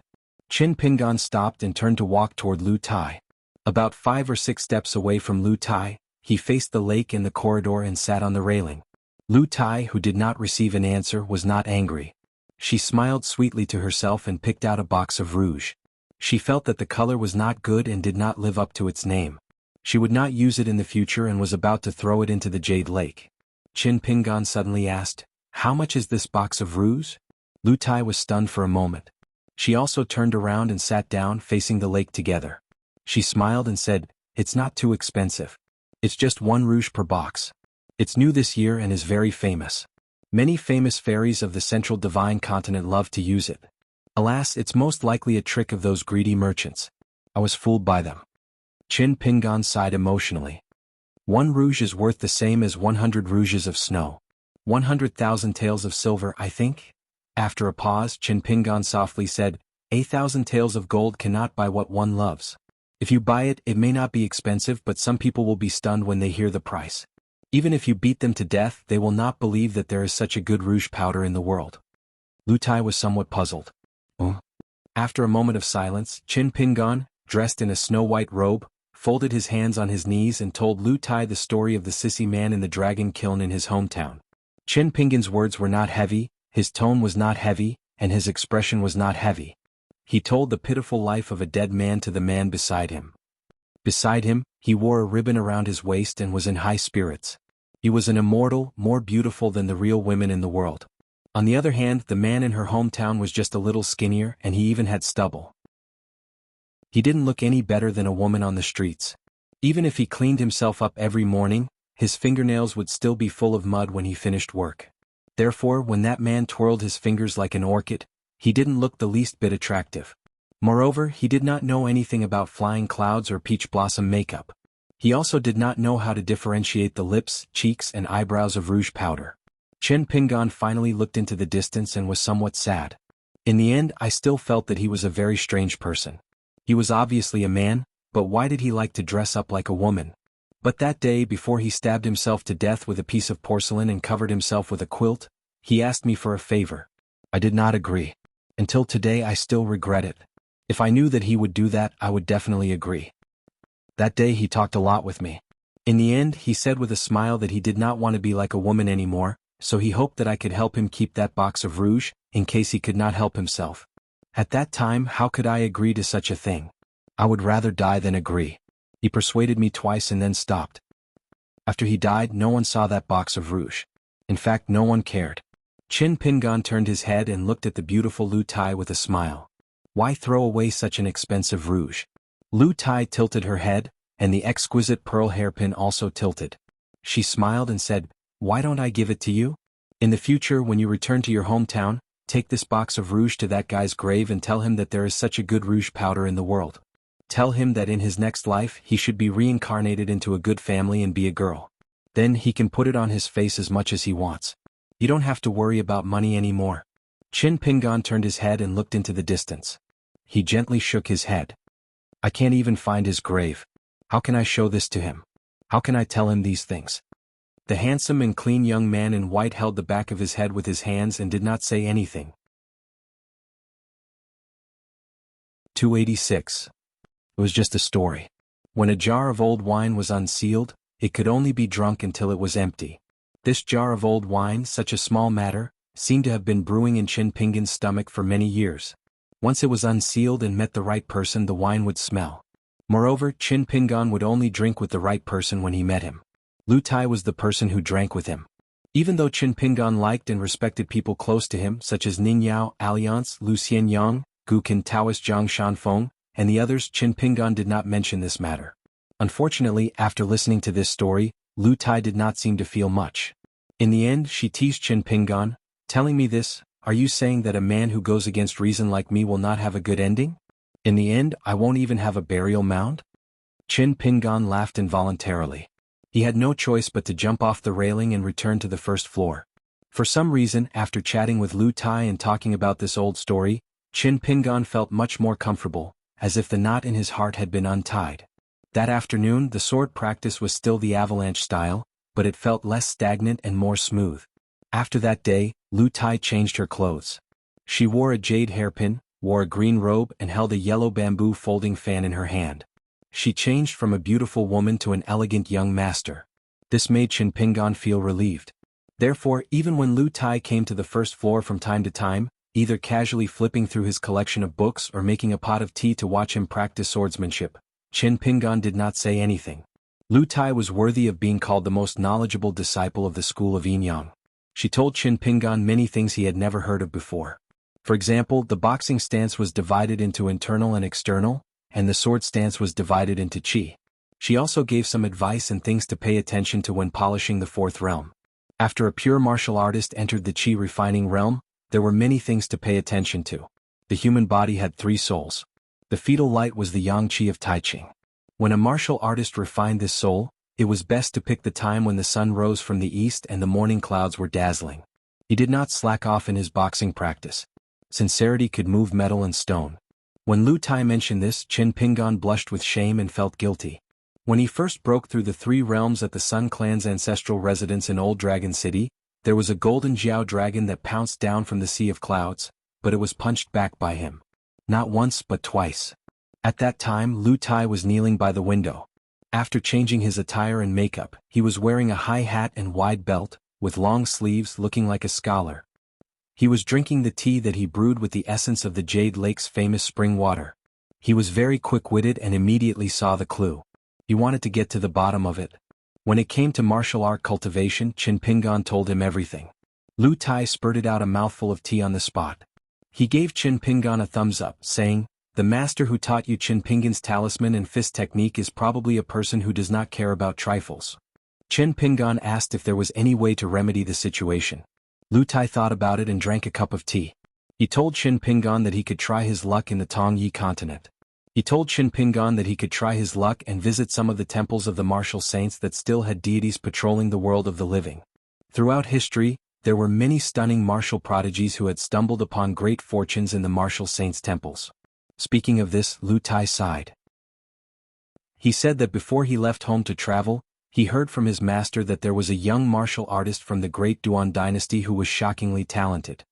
Qin Pingan stopped and turned to walk toward Lu Tai. About 5 or 6 steps away from Lu Tai, he faced the lake in the corridor and sat on the railing. Lu Tai, who did not receive an answer, was not angry. She smiled sweetly to herself and picked out a box of rouge. She felt that the color was not good and did not live up to its name. She would not use it in the future and was about to throw it into the jade lake. Qin Pingan suddenly asked, "How much is this box of rouge?" Lu Tai was stunned for a moment. She also turned around and sat down facing the lake together. She smiled and said, "It's not too expensive. It's just 1 rouge per box. It's new this year and is very famous. Many famous fairies of the central divine continent love to use it. Alas, it's most likely a trick of those greedy merchants. I was fooled by them." Qin Pingan sighed emotionally. 1 rouge is worth the same as 100 rouges of snow. 100,000 taels of silver, I think? After a pause, Qin Pingan softly said, 1,000 taels of gold cannot buy what one loves. If you buy it, it may not be expensive, but some people will be stunned when they hear the price. Even if you beat them to death, they will not believe that there is such a good rouge powder in the world. Lu Tai was somewhat puzzled. After a moment of silence, Qin Pingan, dressed in a snow-white robe, folded his hands on his knees and told Lu Tai the story of the sissy man in the dragon kiln in his hometown. Qin Pingan's words were not heavy, his tone was not heavy, and his expression was not heavy. He told the pitiful life of a dead man to the man beside him. Beside him, he wore a ribbon around his waist and was in high spirits. He was an immortal, more beautiful than the real women in the world. On the other hand, the man in her hometown was just a little skinnier and he even had stubble. He didn't look any better than a woman on the streets. Even if he cleaned himself up every morning, his fingernails would still be full of mud when he finished work. Therefore, when that man twirled his fingers like an orchid, he didn't look the least bit attractive. Moreover, he did not know anything about flying clouds or peach blossom makeup. He also did not know how to differentiate the lips, cheeks, and eyebrows of rouge powder. Qin Pingan finally looked into the distance and was somewhat sad. In the end, I still felt that he was a very strange person. He was obviously a man, but why did he like to dress up like a woman? But that day, before he stabbed himself to death with a piece of porcelain and covered himself with a quilt, he asked me for a favor. I did not agree. Until today I still regret it. If I knew that he would do that, I would definitely agree. That day he talked a lot with me. In the end, he said with a smile that he did not want to be like a woman anymore, so he hoped that I could help him keep that box of rouge, in case he could not help himself. At that time, how could I agree to such a thing? I would rather die than agree. He persuaded me twice and then stopped. After he died, no one saw that box of rouge. In fact, no one cared. Qin Pingan turned his head and looked at the beautiful Lu Tai with a smile. Why throw away such an expensive rouge? Lu Tai tilted her head, and the exquisite pearl hairpin also tilted. She smiled and said, "Why don't I give it to you? In the future, when you return to your hometown, take this box of rouge to that guy's grave and tell him that there is such a good rouge powder in the world. Tell him that in his next life he should be reincarnated into a good family and be a girl. Then he can put it on his face as much as he wants. You don't have to worry about money anymore." Qin Pingan turned his head and looked into the distance. He gently shook his head. "I can't even find his grave. How can I show this to him? How can I tell him these things?" The handsome and clean young man in white held the back of his head with his hands and did not say anything. 286. It was just a story. When a jar of old wine was unsealed, it could only be drunk until it was empty. This jar of old wine, such a small matter, seemed to have been brewing in Qin Pingan's stomach for many years. Once it was unsealed and met the right person, the wine would smell. Moreover, Qin Pingan would only drink with the right person when he met him. Lu Tai was the person who drank with him. Even though Qin Pingan liked and respected people close to him such as Ning Yao, Alliance, Lu Xianyang, Gu Qin Taoist Zhang Shanfeng, and the others, Qin Pingan did not mention this matter. Unfortunately, after listening to this story, Lu Tai did not seem to feel much. In the end she teased Qin Pingan, telling me this, "Are you saying that a man who goes against reason like me will not have a good ending? In the end I won't even have a burial mound?" Qin Pingan laughed involuntarily. He had no choice but to jump off the railing and return to the first floor. For some reason, after chatting with Lu Tai and talking about this old story, Qin Pingan felt much more comfortable, as if the knot in his heart had been untied. That afternoon the sword practice was still the avalanche style, but it felt less stagnant and more smooth. After that day, Lu Tai changed her clothes. She wore a jade hairpin, wore a green robe and held a yellow bamboo folding fan in her hand. She changed from a beautiful woman to an elegant young master. This made Qin Pingan feel relieved. Therefore, even when Lu Tai came to the first floor from time to time, either casually flipping through his collection of books or making a pot of tea to watch him practice swordsmanship, Qin Pingan did not say anything. Lu Tai was worthy of being called the most knowledgeable disciple of the school of Yin Yang. She told Qin Pingan many things he had never heard of before. For example, the boxing stance was divided into internal and external, and the sword stance was divided into qi. She also gave some advice and things to pay attention to when polishing the fourth realm. After a pure martial artist entered the qi refining realm, there were many things to pay attention to. The human body had 3 souls. The fetal light was the yang qi of Tai Ching. When a martial artist refined this soul, it was best to pick the time when the sun rose from the east and the morning clouds were dazzling. He did not slack off in his boxing practice. Sincerity could move metal and stone. When Lu Tai mentioned this, Qin Pingan blushed with shame and felt guilty. When he first broke through the 3 realms at the Sun Clan's ancestral residence in Old Dragon City, there was a golden Jiao dragon that pounced down from the sea of clouds, but it was punched back by him. Not once but twice. At that time Lu Tai was kneeling by the window. After changing his attire and makeup, he was wearing a high hat and wide belt, with long sleeves, looking like a scholar. He was drinking the tea that he brewed with the essence of the Jade Lake's famous spring water. He was very quick-witted and immediately saw the clue. He wanted to get to the bottom of it. When it came to martial art cultivation, Qin Pingan told him everything. Lu Tai spurted out a mouthful of tea on the spot. He gave Qin Pingan a thumbs up, saying, "The master who taught you Qin Pingan's talisman and fist technique is probably a person who does not care about trifles." Qin Pingan asked if there was any way to remedy the situation. Lu Tai thought about it and drank a cup of tea. He told Qin Pingan that he could try his luck in the Tongyi continent. He told Qin Pingan that he could try his luck and visit some of the temples of the martial saints that still had deities patrolling the world of the living. Throughout history, there were many stunning martial prodigies who had stumbled upon great fortunes in the martial saints' temples. Speaking of this, Lu Tai sighed. He said that before he left home to travel, he heard from his master that there was a young martial artist from the great Duan dynasty who was shockingly talented.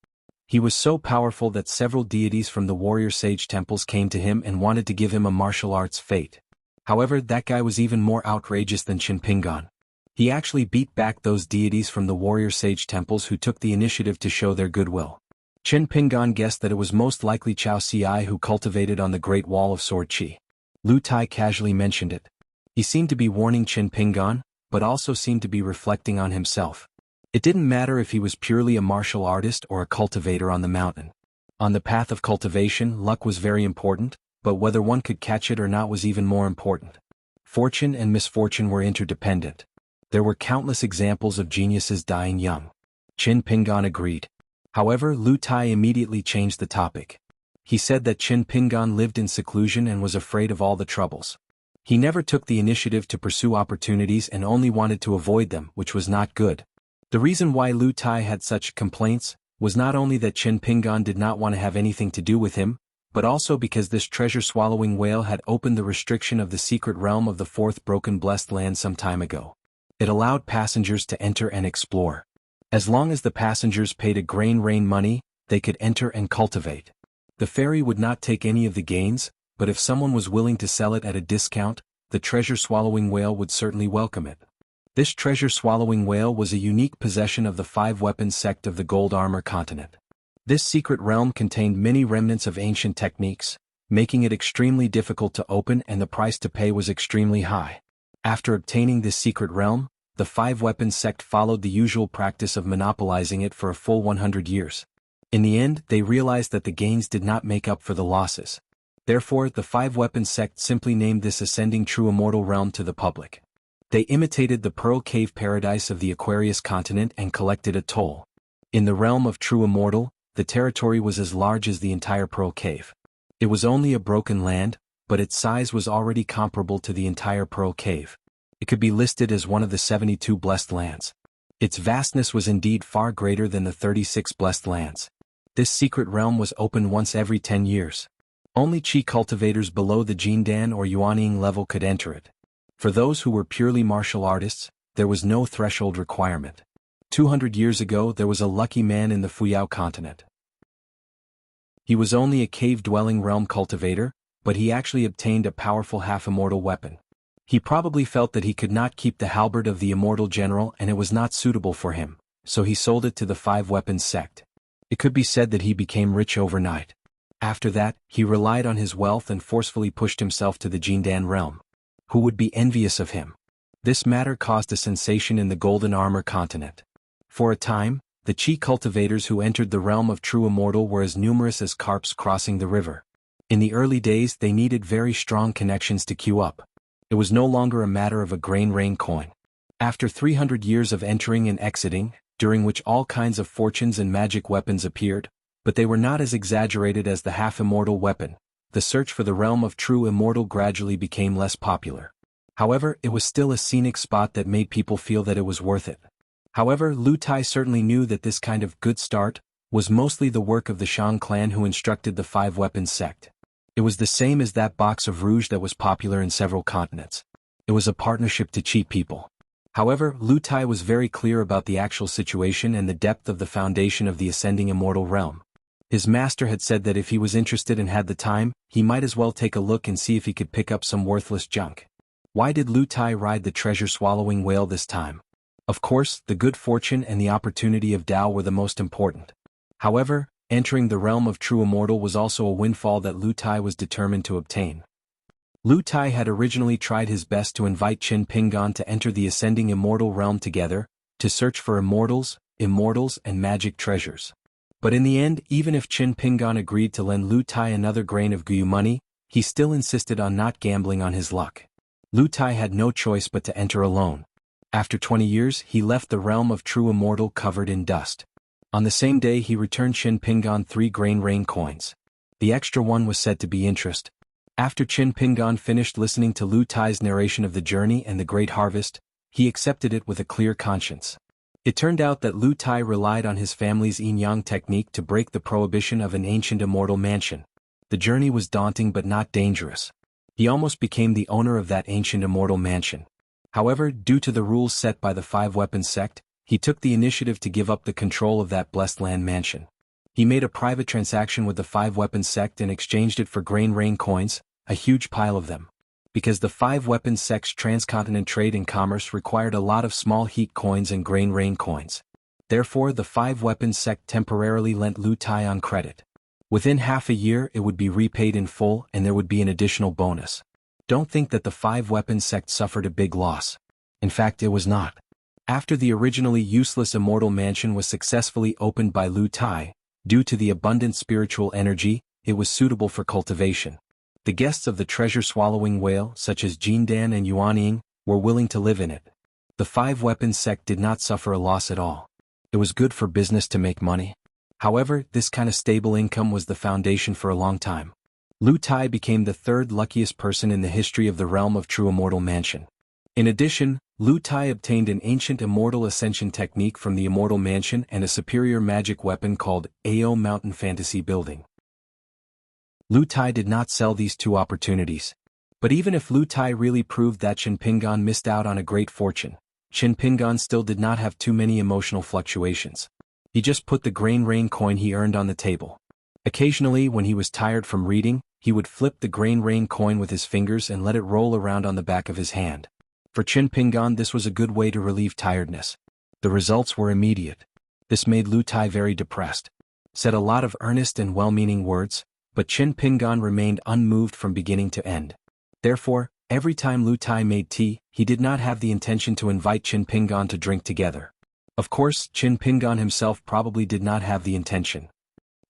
He was so powerful that several deities from the warrior sage temples came to him and wanted to give him a martial arts fate. However, that guy was even more outrageous than Qin Pingan. He actually beat back those deities from the warrior sage temples who took the initiative to show their goodwill. Qin Pingan guessed that it was most likely Chao Ci who cultivated on the Great Wall of Sword Qi. Lu Tai casually mentioned it. He seemed to be warning Qin Pingan, but also seemed to be reflecting on himself. It didn't matter if he was purely a martial artist or a cultivator on the mountain. On the path of cultivation, luck was very important, but whether one could catch it or not was even more important. Fortune and misfortune were interdependent. There were countless examples of geniuses dying young. Qin Pingan agreed. However, Lu Tai immediately changed the topic. He said that Qin Pingan lived in seclusion and was afraid of all the troubles. He never took the initiative to pursue opportunities and only wanted to avoid them, which was not good. The reason why Lu Tai had such complaints was not only that Qin Pingan did not want to have anything to do with him, but also because this treasure-swallowing whale had opened the restriction of the secret realm of the fourth broken blessed land some time ago. It allowed passengers to enter and explore. As long as the passengers paid a grain rain money, they could enter and cultivate. The ferry would not take any of the gains, but if someone was willing to sell it at a discount, the treasure-swallowing whale would certainly welcome it. This treasure-swallowing whale was a unique possession of the 5-weapons sect of the Gold Armor continent. This secret realm contained many remnants of ancient techniques, making it extremely difficult to open, and the price to pay was extremely high. After obtaining this secret realm, the 5-weapons sect followed the usual practice of monopolizing it for a full 100 years. In the end, they realized that the gains did not make up for the losses. Therefore, the 5-weapons sect simply named this ascending true immortal realm to the public. They imitated the Pearl Cave paradise of the Aquarius continent and collected a toll. In the realm of True Immortal, the territory was as large as the entire Pearl Cave. It was only a broken land, but its size was already comparable to the entire Pearl Cave. It could be listed as one of the 72 blessed lands. Its vastness was indeed far greater than the 36 blessed lands. This secret realm was open once every 10 years. Only Qi cultivators below the Jindan or Yuanying level could enter it. For those who were purely martial artists, there was no threshold requirement. 200 years ago there was a lucky man in the Fuyao continent. He was only a cave-dwelling realm cultivator, but he actually obtained a powerful half-immortal weapon. He probably felt that he could not keep the halberd of the immortal general and it was not suitable for him, so he sold it to the Five Weapons sect. It could be said that he became rich overnight. After that, he relied on his wealth and forcefully pushed himself to the Jindan realm. Who would be envious of him? This matter caused a sensation in the Golden Armor continent. For a time, the Qi cultivators who entered the realm of True Immortal were as numerous as carps crossing the river. In the early days they needed very strong connections to queue up. It was no longer a matter of a grain rain coin. After 300 years of entering and exiting, during which all kinds of fortunes and magic weapons appeared, but they were not as exaggerated as the half-immortal weapon, the search for the realm of True Immortal gradually became less popular. However, it was still a scenic spot that made people feel that it was worth it. However, Lu Tai certainly knew that this kind of good start was mostly the work of the Shang clan who instructed the Five Weapons sect. It was the same as that box of rouge that was popular in several continents. It was a partnership to cheat people. However, Lu Tai was very clear about the actual situation and the depth of the foundation of the ascending immortal realm. His master had said that if he was interested and had the time, he might as well take a look and see if he could pick up some worthless junk. Why did Lu Tai ride the treasure-swallowing whale this time? Of course, the good fortune and the opportunity of Tao were the most important. However, entering the realm of True Immortal was also a windfall that Lu Tai was determined to obtain. Lu Tai had originally tried his best to invite Qin Pingan to enter the ascending immortal realm together, to search for immortals, and magic treasures. But in the end, even if Qin Pingan agreed to lend Lu Tai another grain of Guyu money, he still insisted on not gambling on his luck. Lu Tai had no choice but to enter alone. After 20 years, he left the realm of True Immortal covered in dust. On the same day he returned Qin Pingan 3 grain rain coins. The extra one was said to be interest. After Qin Pingan finished listening to Lu Tai's narration of the journey and the great harvest, he accepted it with a clear conscience. It turned out that Lu Tai relied on his family's yin-yang technique to break the prohibition of an ancient immortal mansion. The journey was daunting but not dangerous. He almost became the owner of that ancient immortal mansion. However, due to the rules set by the Five Weapons sect, he took the initiative to give up the control of that blessed land mansion. He made a private transaction with the Five Weapons sect and exchanged it for grain rain coins, a huge pile of them. Because the Five Weapons sect's transcontinent trade and commerce required a lot of small heat coins and grain rain coins. Therefore the Five Weapons sect temporarily lent Lu Tai on credit. Within half a year it would be repaid in full and there would be an additional bonus. Don't think that the Five Weapons sect suffered a big loss. In fact, it was not. After the originally useless immortal mansion was successfully opened by Lu Tai, due to the abundant spiritual energy, it was suitable for cultivation. The guests of the treasure-swallowing whale, such as Jindan and Yuanying, were willing to live in it. The Five Weapons sect did not suffer a loss at all. It was good for business to make money. However, this kind of stable income was the foundation for a long time. Lu Tai became the third luckiest person in the history of the realm of True Immortal Mansion. In addition, Lu Tai obtained an ancient immortal ascension technique from the Immortal Mansion and a superior magic weapon called Ao Mountain Fantasy Building. Lu Tai did not sell these two opportunities. But even if Lu Tai really proved that Qin Pingan missed out on a great fortune, Qin Pingan still did not have too many emotional fluctuations. He just put the grain rain coin he earned on the table. Occasionally, when he was tired from reading, he would flip the grain rain coin with his fingers and let it roll around on the back of his hand. For Qin Pingan this was a good way to relieve tiredness. The results were immediate. This made Lu Tai very depressed. Said a lot of earnest and well-meaning words, but Qin Pingan remained unmoved from beginning to end. Therefore, every time Lu Tai made tea, he did not have the intention to invite Qin Pingan to drink together. Of course, Qin Pingan himself probably did not have the intention.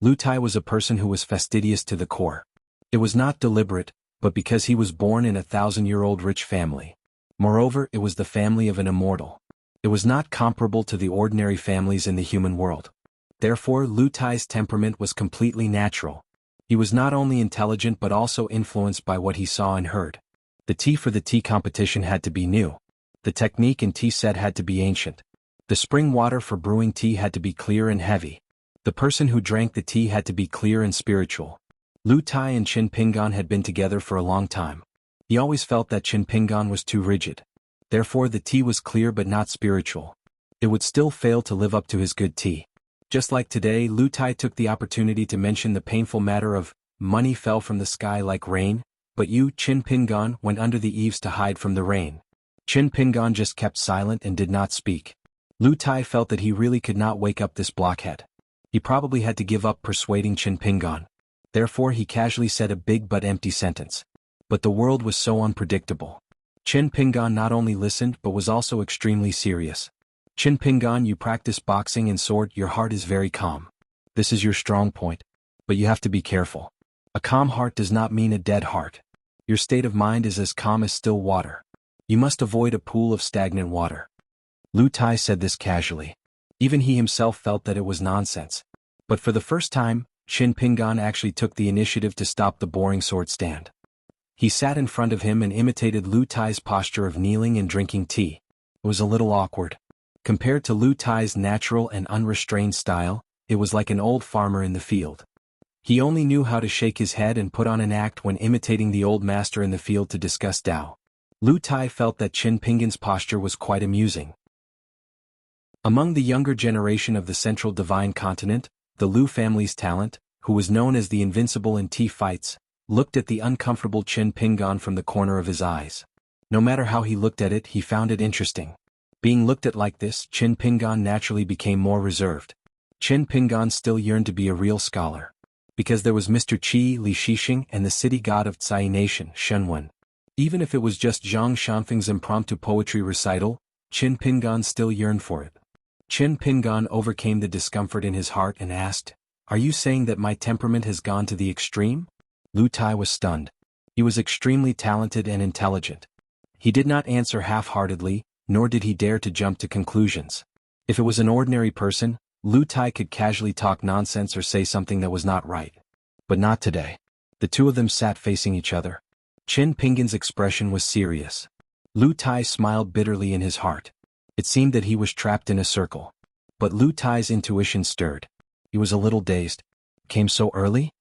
Lu Tai was a person who was fastidious to the core. It was not deliberate, but because he was born in a 1,000-year-old rich family. Moreover, it was the family of an immortal. It was not comparable to the ordinary families in the human world. Therefore, Lu Tai's temperament was completely natural. He was not only intelligent but also influenced by what he saw and heard. The tea for the tea competition had to be new. The technique in tea set had to be ancient. The spring water for brewing tea had to be clear and heavy. The person who drank the tea had to be clear and spiritual. Lu Tai and Qin Pingan had been together for a long time. He always felt that Qin Pingan was too rigid. Therefore the tea was clear but not spiritual. It would still fail to live up to his good tea. Just like today, Lu Tai took the opportunity to mention the painful matter of money fell from the sky like rain, but you, Qin Pingan, went under the eaves to hide from the rain. Qin Pingan just kept silent and did not speak. Lu Tai felt that he really could not wake up this blockhead. He probably had to give up persuading Qin Pingan. Therefore he casually said a big but empty sentence. But the world was so unpredictable. Qin Pingan not only listened but was also extremely serious. Qin Pingan, you practice boxing and sword, your heart is very calm. This is your strong point. But you have to be careful. A calm heart does not mean a dead heart. Your state of mind is as calm as still water. You must avoid a pool of stagnant water. Lu Tai said this casually. Even he himself felt that it was nonsense. But for the first time, Qin Pingan actually took the initiative to stop the boring sword stand. He sat in front of him and imitated Lu Tai's posture of kneeling and drinking tea. It was a little awkward. Compared to Lu Tai's natural and unrestrained style, it was like an old farmer in the field. He only knew how to shake his head and put on an act when imitating the old master in the field to discuss Tao. Lu Tai felt that Qin Pingan's posture was quite amusing. Among the younger generation of the central divine continent, the Lu family's talent, who was known as the invincible in tea fights, looked at the uncomfortable Qin Pingan from the corner of his eyes. No matter how he looked at it, he found it interesting. Being looked at like this, Qin Pingan naturally became more reserved. Qin Pingan still yearned to be a real scholar. Because there was Mr. Qi Li Shixing and the city god of Tsai Nation, Shenwen. Even if it was just Zhang Shanfeng's impromptu poetry recital, Qin Pingan still yearned for it. Qin Pingan overcame the discomfort in his heart and asked, "Are you saying that my temperament has gone to the extreme?" Lu Tai was stunned. He was extremely talented and intelligent. He did not answer half-heartedly, nor did he dare to jump to conclusions. If it was an ordinary person, Lu Tai could casually talk nonsense or say something that was not right. But not today. The two of them sat facing each other. Qin Pingan's expression was serious. Lu Tai smiled bitterly in his heart. It seemed that he was trapped in a circle. But Lu Tai's intuition stirred. He was a little dazed. Came so early?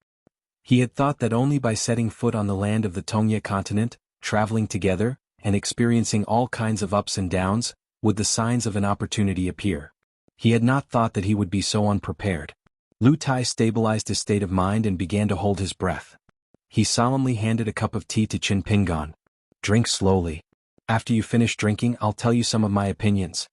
He had thought that only by setting foot on the land of the Tongye continent, traveling together, and experiencing all kinds of ups and downs, would the signs of an opportunity appear. He had not thought that he would be so unprepared. Lu Tai stabilized his state of mind and began to hold his breath. He solemnly handed a cup of tea to Qin Pingan. "Drink slowly. After you finish drinking, I'll tell you some of my opinions."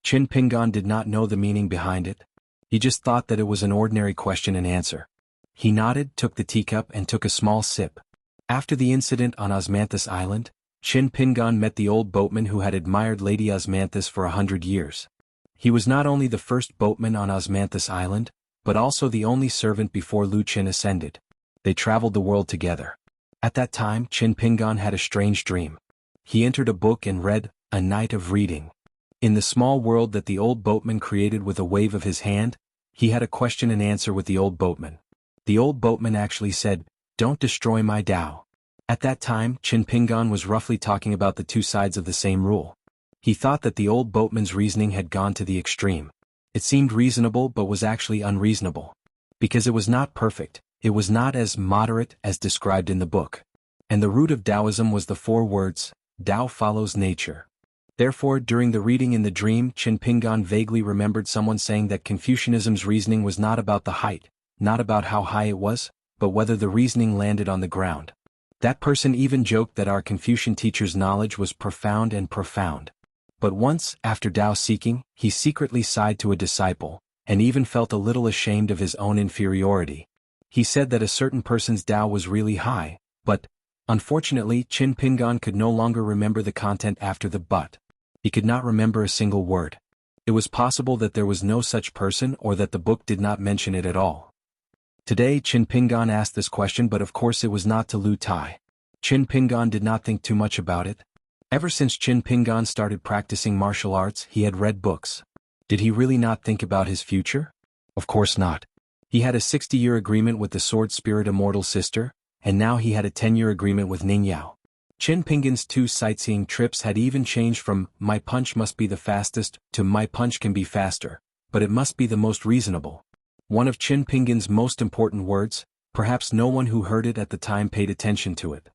Qin Pingan did not know the meaning behind it. He just thought that it was an ordinary question and answer. He nodded, took the teacup and took a small sip. After the incident on Osmanthus Island, Qin Pingan met the old boatman who had admired Lady Osmanthus for 100 years. He was not only the first boatman on Osmanthus Island, but also the only servant before Lu Qin ascended. They traveled the world together. At that time, Qin Pingan had a strange dream. He entered a book and read, A Night of Reading. In the small world that the old boatman created with a wave of his hand, he had a question and answer with the old boatman. The old boatman actually said, "Don't destroy my Tao." At that time, Qin Pingan was roughly talking about the two sides of the same rule. He thought that the old boatman's reasoning had gone to the extreme. It seemed reasonable but was actually unreasonable. Because it was not perfect, it was not as moderate as described in the book. And the root of Taoism was the four words, Tao follows nature. Therefore, during the reading in the dream, Qin Pingan vaguely remembered someone saying that Confucianism's reasoning was not about the height, not about how high it was, but whether the reasoning landed on the ground. That person even joked that our Confucian teacher's knowledge was profound and profound. But once, after Tao seeking, he secretly sighed to a disciple, and even felt a little ashamed of his own inferiority. He said that a certain person's Tao was really high, but, unfortunately, Qin Pingan could no longer remember the content after the but. He could not remember a single word. It was possible that there was no such person or that the book did not mention it at all. Today Qin Pingan asked this question, but of course it was not to Lu Tai. Qin Pingan did not think too much about it. Ever since Qin Pingan started practicing martial arts, he had read books. Did he really not think about his future? Of course not. He had a 60-year agreement with the sword spirit immortal sister, and now he had a 10-year agreement with Ning Yao. Qin Pingan's 2 sightseeing trips had even changed from "my punch must be the fastest" to "my punch can be faster, but it must be the most reasonable." One of Qin Pingan's most important words, perhaps no one who heard it at the time paid attention to it.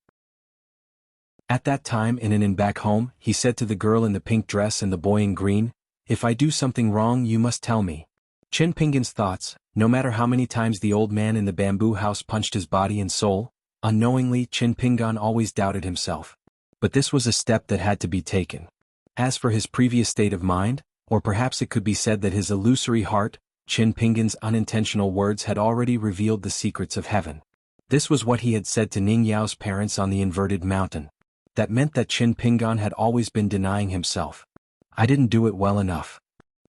At that time in an inn back home, he said to the girl in the pink dress and the boy in green, "If I do something wrong you must tell me." Qin Pingan's thoughts, no matter how many times the old man in the bamboo house punched his body and soul, unknowingly Qin Pingan always doubted himself. But this was a step that had to be taken. As for his previous state of mind, or perhaps it could be said that his illusory heart, Qin Pingan's unintentional words had already revealed the secrets of heaven. This was what he had said to Ning Yao's parents on the inverted mountain. That meant that Qin Pingan had always been denying himself. I didn't do it well enough.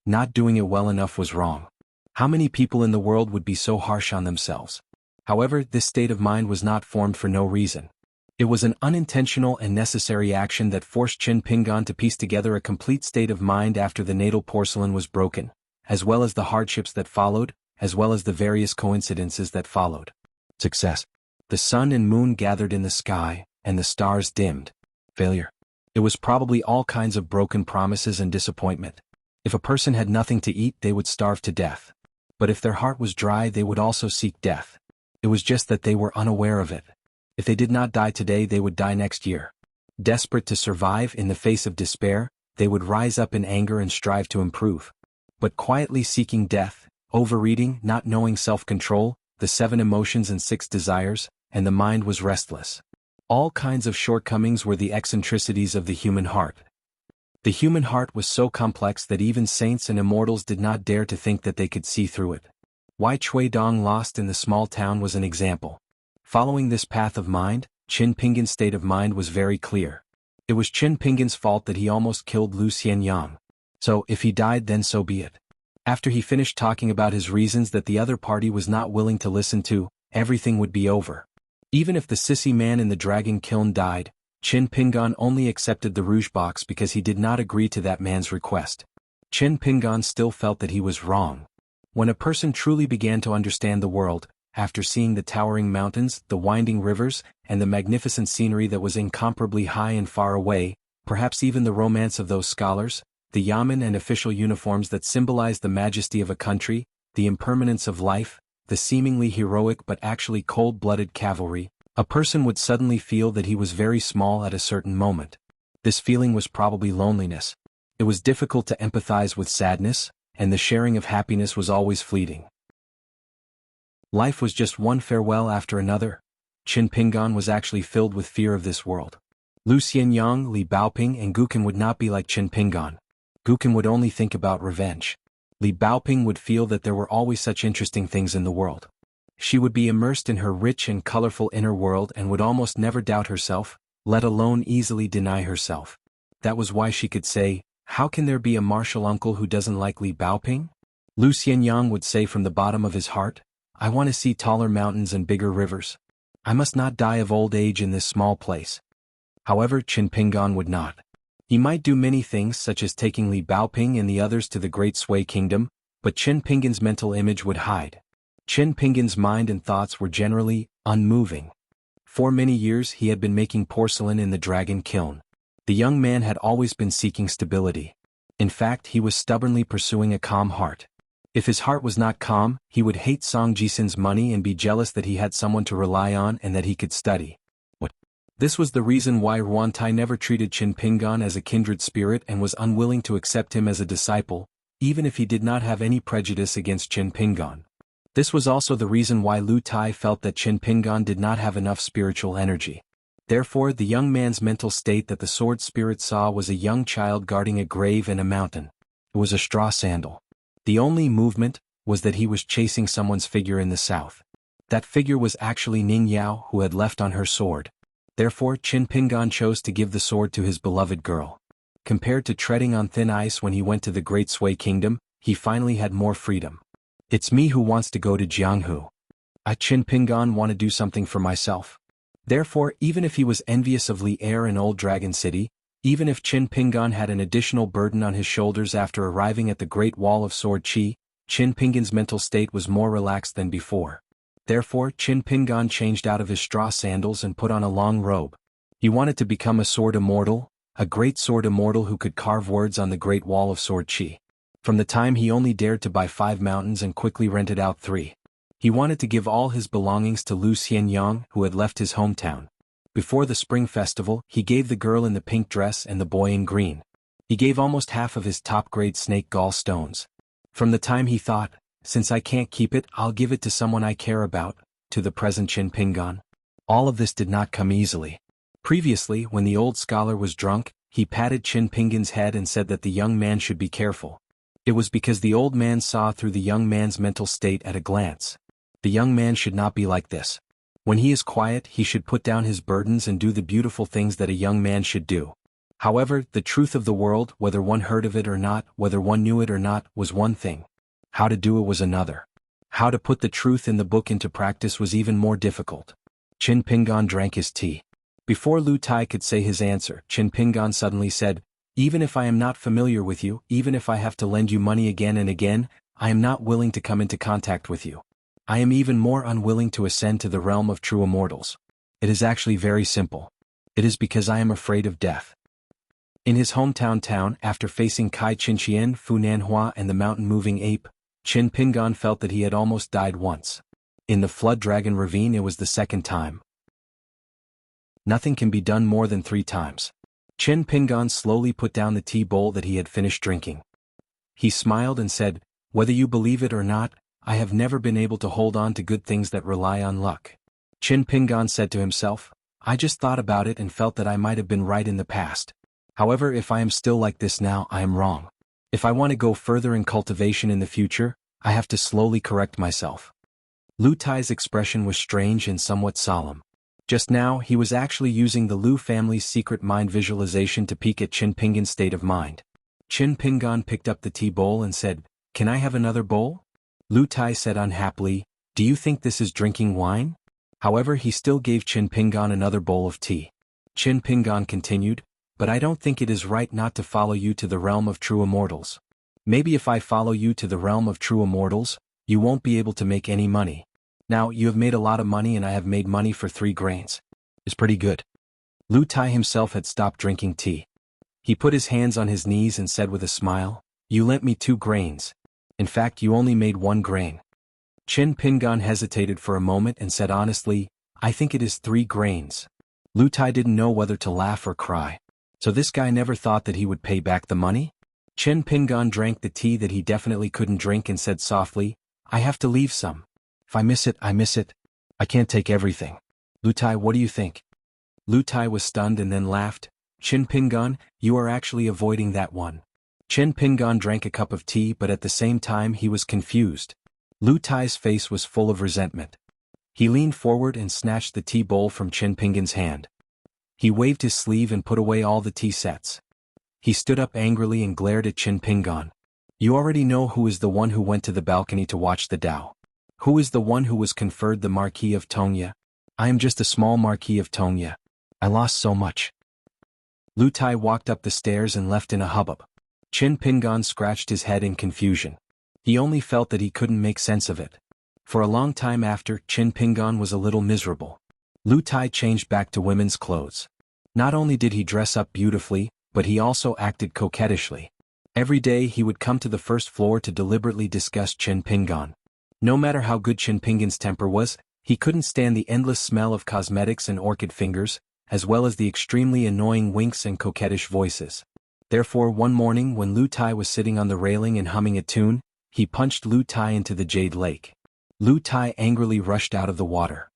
Not doing it well enough was wrong. How many people in the world would be so harsh on themselves? However, this state of mind was not formed for no reason. It was an unintentional and necessary action that forced Qin Pingan to piece together a complete state of mind after the natal porcelain was broken, as well as the hardships that followed, as well as the various coincidences that followed. Success. The sun and moon gathered in the sky, and the stars dimmed. Failure. It was probably all kinds of broken promises and disappointment. If a person had nothing to eat, they would starve to death. But if their heart was dry, they would also seek death. It was just that they were unaware of it. If they did not die today, they would die next year. Desperate to survive in the face of despair, they would rise up in anger and strive to improve. But quietly seeking death, overeating, not knowing self-control, the 7 emotions and 6 desires, and the mind was restless. All kinds of shortcomings were the eccentricities of the human heart. The human heart was so complex that even saints and immortals did not dare to think that they could see through it. Why Cui Dong lost in the small town was an example. Following this path of mind, Qin Pingan's state of mind was very clear. It was Qin Pingan's fault that he almost killed Lu Xianyang. So, if he died, then so be it. After he finished talking about his reasons that the other party was not willing to listen to, everything would be over. Even if the sissy man in the dragon kiln died, Qin Pingan only accepted the rouge box because he did not agree to that man's request. Qin Pingan still felt that he was wrong. When a person truly began to understand the world, after seeing the towering mountains, the winding rivers, and the magnificent scenery that was incomparably high and far away, perhaps even the romance of those scholars, the yamen and official uniforms that symbolized the majesty of a country, the impermanence of life, the seemingly heroic but actually cold-blooded cavalry, a person would suddenly feel that he was very small at a certain moment. This feeling was probably loneliness. It was difficult to empathize with sadness, and the sharing of happiness was always fleeting. Life was just one farewell after another. Qin Pingan was actually filled with fear of this world. Lu Xianyang, Li Baoping and Guqin would not be like Qin Pingan. Guqin would only think about revenge. Li Baoping would feel that there were always such interesting things in the world. She would be immersed in her rich and colorful inner world and would almost never doubt herself, let alone easily deny herself. That was why she could say, "How can there be a martial uncle who doesn't like Li Baoping?" Lu Xianyang would say from the bottom of his heart, "I want to see taller mountains and bigger rivers. I must not die of old age in this small place." However, Qin Pingan would not. He might do many things such as taking Li Baoping and the others to the Great Sui Kingdom, but Qin Pingan's mental image would hide. Qin Pingan's mind and thoughts were generally unmoving. For many years he had been making porcelain in the dragon kiln. The young man had always been seeking stability. In fact, he was stubbornly pursuing a calm heart. If his heart was not calm, he would hate Song Jisin's money and be jealous that he had someone to rely on and that he could study. This was the reason why Ruantai never treated Qin Pingan as a kindred spirit and was unwilling to accept him as a disciple, even if he did not have any prejudice against Qin Pingan. This was also the reason why Lu Tai felt that Qin Pingan did not have enough spiritual energy. Therefore, the young man's mental state that the sword spirit saw was a young child guarding a grave and a mountain. It was a straw sandal. The only movement was that he was chasing someone's figure in the south. That figure was actually Ning Yao, who had left on her sword. Therefore, Qin Pingan chose to give the sword to his beloved girl. Compared to treading on thin ice when he went to the Great Sui Kingdom, he finally had more freedom. It's me who wants to go to Jianghu. I, Qin Pingan, want to do something for myself. Therefore, even if he was envious of Li Air and Old Dragon City, Even if Qin Pingan had an additional burden on his shoulders after arriving at the Great Wall of Sword Qi, Qin Pingan's mental state was more relaxed than before. Therefore, Qin Pingan changed out of his straw sandals and put on a long robe. He wanted to become a sword immortal, a great sword immortal who could carve words on the Great Wall of Sword Qi. From the time he only dared to buy 5 mountains and quickly rented out 3. He wanted to give all his belongings to Lu Xianyang, who had left his hometown. Before the spring festival, he gave the girl in the pink dress and the boy in green. He gave almost half of his top-grade snake gall stones. From the time he thought, since I can't keep it, I'll give it to someone I care about, to the present Qin Pingan. All of this did not come easily. Previously, when the old scholar was drunk, he patted Qin Pingan's head and said that the young man should be careful. It was because the old man saw through the young man's mental state at a glance. The young man should not be like this. When he is quiet, he should put down his burdens and do the beautiful things that a young man should do. However, the truth of the world, whether one heard of it or not, whether one knew it or not, was one thing. How to do it was another. How to put the truth in the book into practice was even more difficult. Qin Pingan drank his tea. Before Lu Tai could say his answer, Qin Pingan suddenly said, "Even if I am not familiar with you, even if I have to lend you money again and again, I am not willing to come into contact with you. I am even more unwilling to ascend to the realm of true immortals. It is actually very simple. It is because I am afraid of death." In his hometown town, after facing Kai Qinqian, Fu Nanhua and the mountain-moving ape, Qin Pingan felt that he had almost died once. In the Flood Dragon Ravine it was the second time. Nothing can be done more than 3 times. Qin Pingan slowly put down the tea bowl that he had finished drinking. He smiled and said, "Whether you believe it or not, I have never been able to hold on to good things that rely on luck." Qin Pingan said to himself, "I just thought about it and felt that I might have been right in the past. However, if I am still like this now, I am wrong. If I want to go further in cultivation in the future, I have to slowly correct myself." Lu Tai's expression was strange and somewhat solemn. Just now, he was actually using the Lu family's secret mind visualization to peek at Qin Pingan's state of mind. Qin Pingan picked up the tea bowl and said, "Can I have another bowl?" Lu Tai said unhappily, "Do you think this is drinking wine?" However, he still gave Qin Pingan another bowl of tea. Qin Pingan continued, "But I don't think it is right not to follow you to the realm of true immortals. Maybe if I follow you to the realm of true immortals, you won't be able to make any money. Now, you have made a lot of money and I have made money for 3 grains. It's pretty good." Lu Tai himself had stopped drinking tea. He put his hands on his knees and said with a smile, "You lent me 2 grains. In fact, you only made 1 grain." Qin Pingan hesitated for a moment and said honestly, "I think it is 3 grains." Lu Tai didn't know whether to laugh or cry. So this guy never thought that he would pay back the money? Qin Pingan drank the tea that he definitely couldn't drink and said softly, "I have to leave some. If I miss it, I miss it. I can't take everything. Lu Tai, what do you think?" Lu Tai was stunned and then laughed. "Qin Pingan, you are actually avoiding that one." Qin Pingan drank a cup of tea, but at the same time he was confused. Lu Tai's face was full of resentment. He leaned forward and snatched the tea bowl from Qin Pingan's hand. He waved his sleeve and put away all the tea sets. He stood up angrily and glared at Qin Pingan. "You already know who is the one who went to the balcony to watch the Tao. Who is the one who was conferred the Marquis of Tongya? I am just a small Marquis of Tongya. I lost so much." Lu Tai walked up the stairs and left in a hubbub. Qin Pingan scratched his head in confusion. He only felt that he couldn't make sense of it. For a long time after, Qin Pingan was a little miserable. Lu Tai changed back to women's clothes. Not only did he dress up beautifully, but he also acted coquettishly. Every day he would come to the first floor to deliberately discuss Qin Pingan. No matter how good Qin Pingan's temper was, he couldn't stand the endless smell of cosmetics and orchid fingers, as well as the extremely annoying winks and coquettish voices. Therefore, one morning when Lu Tai was sitting on the railing and humming a tune, he punched Lu Tai into the Jade Lake. Lu Tai angrily rushed out of the water.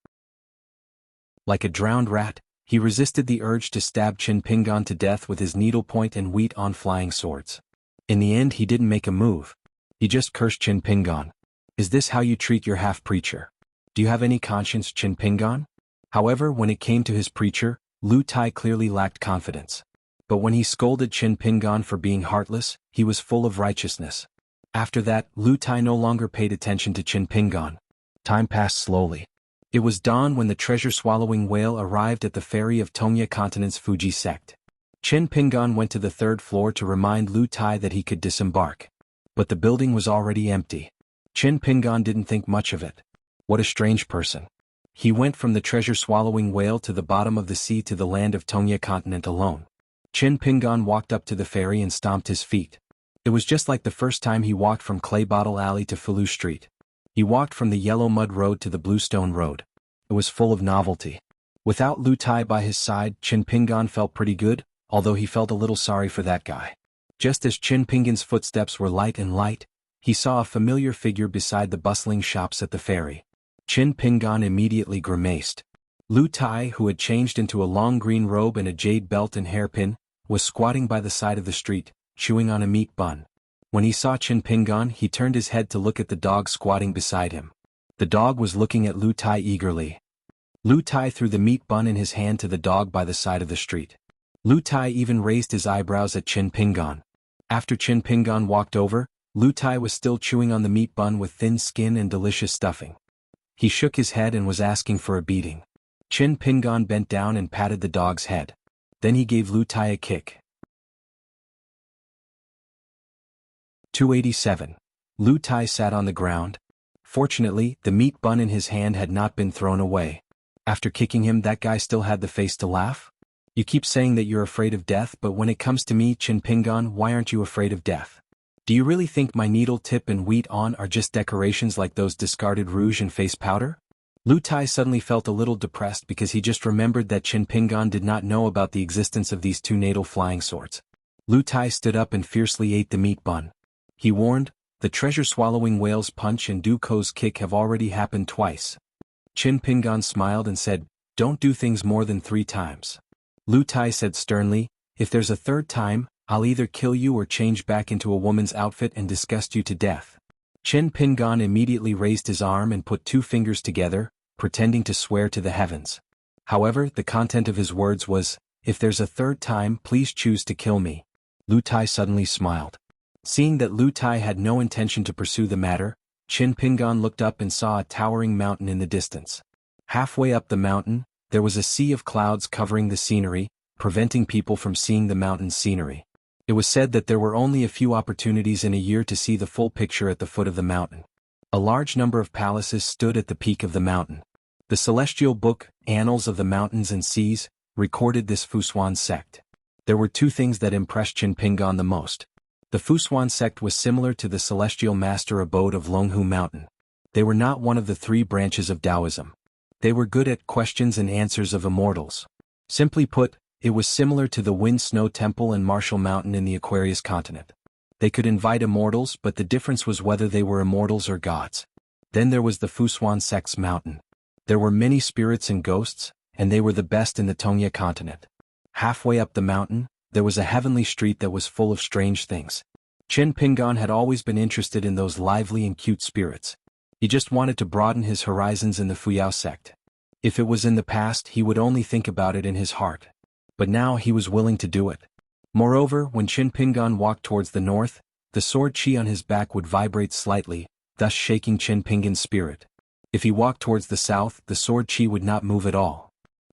Like a drowned rat, he resisted the urge to stab Qin Pingan to death with his needlepoint and wheat-on flying swords. In the end, he didn't make a move. He just cursed Qin Pingan. "Is this how you treat your half-preacher? Do you have any conscience, Qin Pingan?" However, when it came to his preacher, Lu Tai clearly lacked confidence. But when he scolded Qin Pingan for being heartless, he was full of righteousness. After that, Lu Tai no longer paid attention to Qin Pingan. Time passed slowly. It was dawn when the treasure-swallowing whale arrived at the ferry of Tongya Continent's Fuji sect. Qin Pingan went to the third floor to remind Lu Tai that he could disembark. But the building was already empty. Qin Pingan didn't think much of it. What a strange person. He went from the treasure-swallowing whale to the bottom of the sea to the land of Tongya continent alone. Qin Pingan walked up to the ferry and stomped his feet. It was just like the first time he walked from Clay Bottle Alley to Fulu Street. He walked from the yellow mud road to the bluestone road. It was full of novelty. Without Lu Tai by his side, Qin Pingan felt pretty good, although he felt a little sorry for that guy. Just as Qin Pingan's footsteps were light, he saw a familiar figure beside the bustling shops at the ferry. Qin Pingan immediately grimaced. Lu Tai, who had changed into a long green robe and a jade belt and hairpin, was squatting by the side of the street, chewing on a meat bun. When he saw Qin Pingan, he turned his head to look at the dog squatting beside him. The dog was looking at Lu Tai eagerly. Lu Tai threw the meat bun in his hand to the dog by the side of the street. Lu Tai even raised his eyebrows at Qin Pingan. After Qin Pingan walked over, Lu Tai was still chewing on the meat bun with thin skin and delicious stuffing. He shook his head and was asking for a beating. Qin Pingan bent down and patted the dog's head. Then he gave Lu Tai a kick. 287. Lu Tai sat on the ground. Fortunately, the meat bun in his hand had not been thrown away. After kicking him, that guy still had the face to laugh? You keep saying that you're afraid of death, but when it comes to me, Qin Pingan, why aren't you afraid of death? Do you really think my needle tip and wheat on are just decorations like those discarded rouge and face powder? Lu Tai suddenly felt a little depressed because he just remembered that Qin Pingan did not know about the existence of these two natal flying swords. Lu Tai stood up and fiercely ate the meat bun. He warned, the treasure-swallowing whale's punch and Duko's kick have already happened twice. Qin Pingan smiled and said, don't do things more than 3 times. Lu Tai said sternly, if there's a third time, I'll either kill you or change back into a woman's outfit and disgust you to death. Qin Pingan immediately raised his arm and put 2 fingers together, pretending to swear to the heavens. However, the content of his words was, if there's a third time, please choose to kill me. Lu Tai suddenly smiled. Seeing that Lu Tai had no intention to pursue the matter, Qin Pingan looked up and saw a towering mountain in the distance. Halfway up the mountain, there was a sea of clouds covering the scenery, preventing people from seeing the mountain's scenery. It was said that there were only a few opportunities in a year to see the full picture at the foot of the mountain. A large number of palaces stood at the peak of the mountain. The celestial book, Annals of the Mountains and Seas, recorded this Fuswan sect. There were 2 things that impressed Qin Pingan the most. The Fuswan sect was similar to the celestial master abode of Longhu Mountain. They were not one of the 3 branches of Taoism. They were good at questions and answers of immortals. Simply put, it was similar to the Wind Snow Temple and Marshall Mountain in the Aquarius continent. They could invite immortals, but the difference was whether they were immortals or gods. Then there was the Fuswan sect's mountain. There were many spirits and ghosts, and they were the best in the Tongya continent. Halfway up the mountain, there was a heavenly street that was full of strange things. Qin Pingan had always been interested in those lively and cute spirits. He just wanted to broaden his horizons in the Fuyao sect. If it was in the past, he would only think about it in his heart. But now he was willing to do it. Moreover, when Qin Pingan walked towards the north, the sword chi on his back would vibrate slightly, thus shaking Qin Pingan's spirit. If he walked towards the south, the sword chi would not move at all.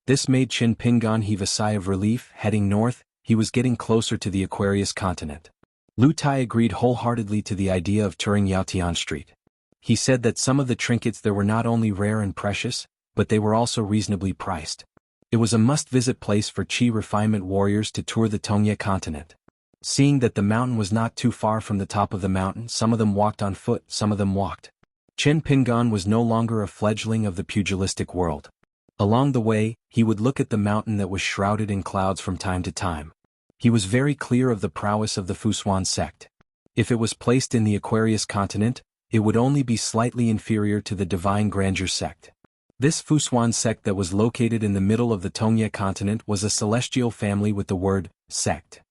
This made Qin Pingan heave a sigh of relief. Heading north, he was getting closer to the Aquarius continent. Lu Tai agreed wholeheartedly to the idea of touring Yaotian Street. He said that some of the trinkets there were not only rare and precious, but they were also reasonably priced. It was a must-visit place for chi refinement warriors to tour the Tongya continent. Seeing that the mountain was not too far from the top of the mountain, some of them walked on foot, some of them walked. Qin Pingan was no longer a fledgling of the pugilistic world. Along the way, he would look at the mountain that was shrouded in clouds from time to time. He was very clear of the prowess of the Fuswan sect. If it was placed in the Aquarius continent, it would only be slightly inferior to the Divine Grandeur sect. This Fuswan sect that was located in the middle of the Tongya continent was a celestial family with the word sect.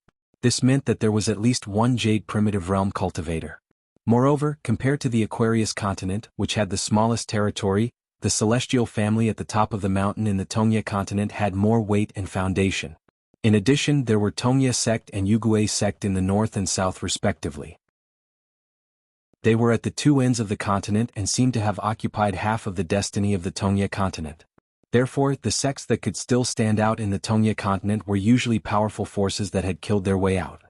This meant that there was at least one jade primitive realm cultivator. Moreover, compared to the Aquarius continent, which had the smallest territory, the celestial family at the top of the mountain in the Tongya continent had more weight and foundation. In addition, there were Tongya sect and Yugue sect in the north and south respectively. They were at the 2 ends of the continent and seemed to have occupied half of the destiny of the Tongya continent. Therefore, the sects that could still stand out in the Tongya continent were usually powerful forces that had killed their way out.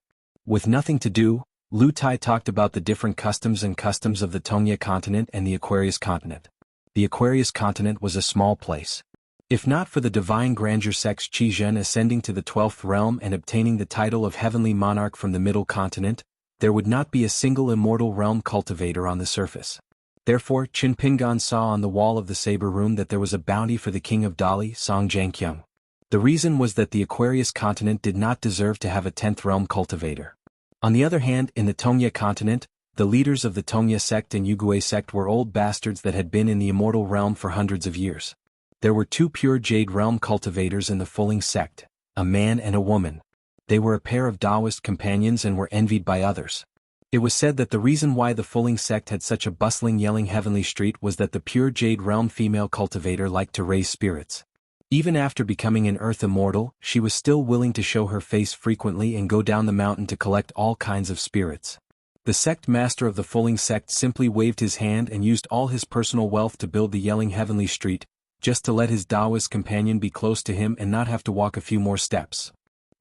With nothing to do, Lu Tai talked about the different customs of the Tongya continent and the Aquarius continent. The Aquarius continent was a small place. If not for the divine grandeur sects Qi Zhen ascending to the 12th realm and obtaining the title of heavenly monarch from the middle continent, there would not be a single immortal realm cultivator on the surface. Therefore, Qin Pingan saw on the wall of the saber room that there was a bounty for the king of Dali, Song Jianqiang. The reason was that the Aquarius continent did not deserve to have a 10th realm cultivator. On the other hand, in the Tongya continent, the leaders of the Tongya sect and Yugui sect were old bastards that had been in the immortal realm for hundreds of years. There were 2 pure jade realm cultivators in the Fuling sect, a man and a woman. They were a pair of Taoist companions and were envied by others. It was said that the reason why the Fuling sect had such a bustling yelling heavenly street was that the pure jade realm female cultivator liked to raise spirits. Even after becoming an earth immortal, she was still willing to show her face frequently and go down the mountain to collect all kinds of spirits. The sect master of the Fuling sect simply waved his hand and used all his personal wealth to build the yelling heavenly street, just to let his Taoist companion be close to him and not have to walk a few more steps.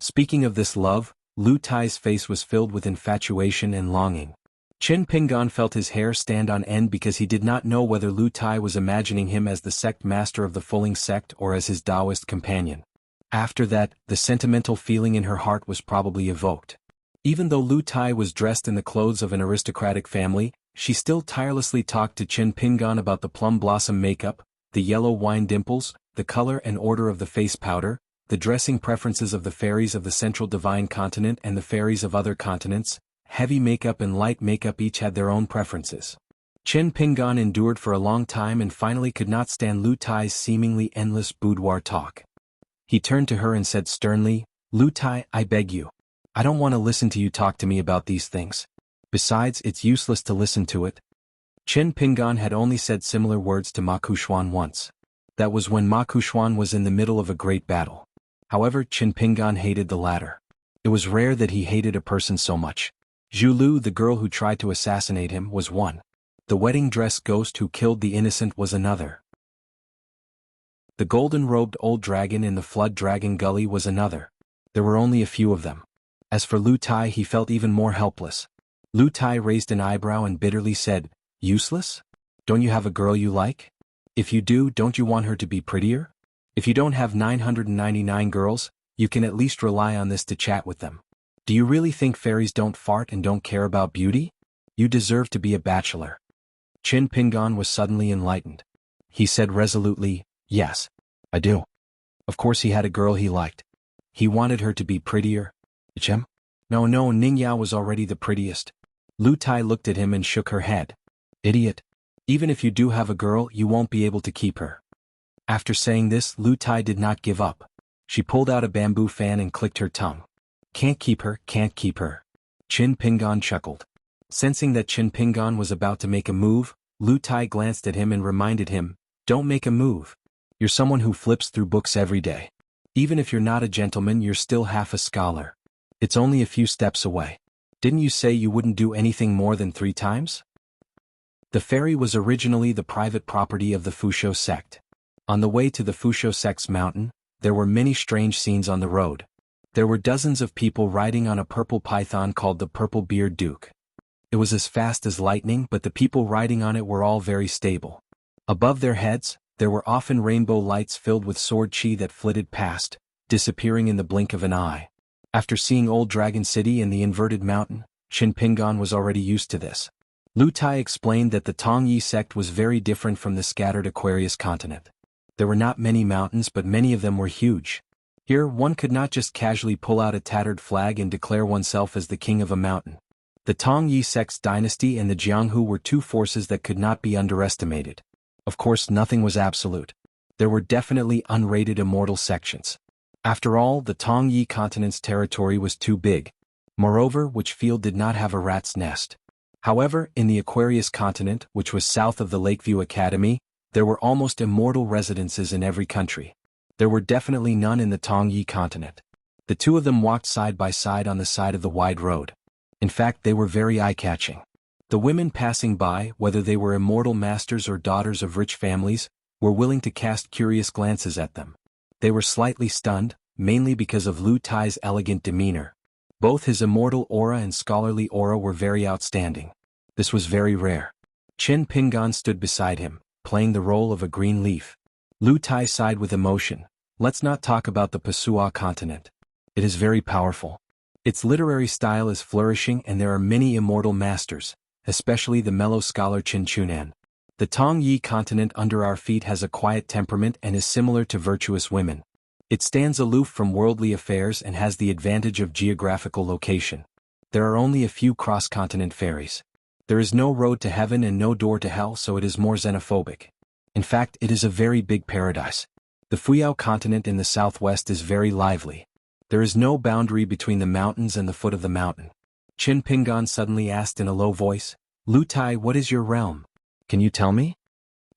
Speaking of this love, Lu Tai's face was filled with infatuation and longing. Qin Pingan felt his hair stand on end because he did not know whether Lu Tai was imagining him as the sect master of the Fuling sect or as his Taoist companion. After that, the sentimental feeling in her heart was probably evoked. Even though Lu Tai was dressed in the clothes of an aristocratic family, she still tirelessly talked to Qin Pingan about the plum blossom makeup, the yellow wine dimples, the color and order of the face powder, the dressing preferences of the fairies of the central divine continent and the fairies of other continents. Heavy makeup and light makeup each had their own preferences. Qin Pingan endured for a long time and finally could not stand Lu Tai's seemingly endless boudoir talk. He turned to her and said sternly, "Lu Tai, I beg you. I don't want to listen to you talk to me about these things. Besides, it's useless to listen to it." Qin Pingan had only said similar words to Ma Kushuan once. That was when Ma Kushuan was in the middle of a great battle. However, Qin Pingan hated the latter. It was rare that he hated a person so much. Zhu Lu, the girl who tried to assassinate him, was one. The wedding dress ghost who killed the innocent was another. The golden-robed old dragon in the Flood Dragon Gully was another. There were only a few of them. As for Lu Tai, he felt even more helpless. Lu Tai raised an eyebrow and bitterly said, "Useless? Don't you have a girl you like? If you do, don't you want her to be prettier? If you don't have 999 girls, you can at least rely on this to chat with them. Do you really think fairies don't fart and don't care about beauty? You deserve to be a bachelor." Qin Pingan was suddenly enlightened. He said resolutely, "Yes, I do." Of course he had a girl he liked. He wanted her to be prettier. Chem? No, Ningyao was already the prettiest. Lu Tai looked at him and shook her head. "Idiot. Even if you do have a girl, you won't be able to keep her." After saying this, Lu Tai did not give up. She pulled out a bamboo fan and clicked her tongue. Can't keep her. Qin Pingan chuckled. Sensing that Qin Pingan was about to make a move, Lu Tai glanced at him and reminded him, "Don't make a move. You're someone who flips through books every day. Even if you're not a gentleman, you're still half a scholar. It's only a few steps away. Didn't you say you wouldn't do anything more than 3 times?" The ferry was originally the private property of the Fusho sect. On the way to the Fusho sect's mountain, there were many strange scenes on the road. There were dozens of people riding on a purple python called the Purple-Beard Duke. It was as fast as lightning, but the people riding on it were all very stable. Above their heads, there were often rainbow lights filled with sword chi that flitted past, disappearing in the blink of an eye. After seeing Old Dragon City and the inverted mountain, Qin Pingan was already used to this. Lu Tai explained that the Tongyi sect was very different from the scattered Aquarius continent. There were not many mountains, but many of them were huge. Here, one could not just casually pull out a tattered flag and declare oneself as the king of a mountain. The Tongyi sect's dynasty and the Jianghu were 2 forces that could not be underestimated. Of course, nothing was absolute. There were definitely unrated immortal sections. After all, the Tongyi continent's territory was too big. Moreover, which field did not have a rat's nest. However, in the Aquarius continent, which was south of the Lakeview Academy, there were almost immortal residences in every country. There were definitely none in the Tongyi continent. The 2 of them walked side by side on the side of the wide road. In fact, they were very eye-catching. The women passing by, whether they were immortal masters or daughters of rich families, were willing to cast curious glances at them. They were slightly stunned, mainly because of Lu Tai's elegant demeanor. Both his immortal aura and scholarly aura were very outstanding. This was very rare. Chen Pingan stood beside him, playing the role of a green leaf. Lu Tai sighed with emotion. Let's not talk about the Pasua continent. It is very powerful. Its literary style is flourishing and there are many immortal masters, especially the mellow scholar Qin Chunan. The Tong Yi continent under our feet has a quiet temperament and is similar to virtuous women. It stands aloof from worldly affairs and has the advantage of geographical location. There are only a few cross-continent ferries. There is no road to heaven and no door to hell, so it is more xenophobic. In fact, it is a very big paradise. The Fuyao continent in the southwest is very lively. There is no boundary between the mountains and the foot of the mountain. Qin Pingan suddenly asked in a low voice, Lu Tai, what is your realm? Can you tell me?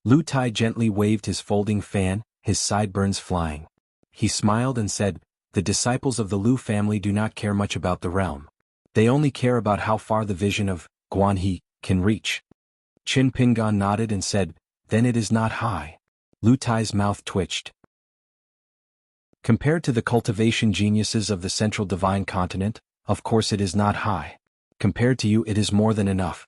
Lu Tai gently waved his folding fan, his sideburns flying. He smiled and said, the disciples of the Lu family do not care much about the realm. They only care about how far the vision of Guanhe can reach. Qin Pingan nodded and said, then it is not high. Lu Tai's mouth twitched. Compared to the cultivation geniuses of the central divine continent, of course it is not high. Compared to you it is more than enough.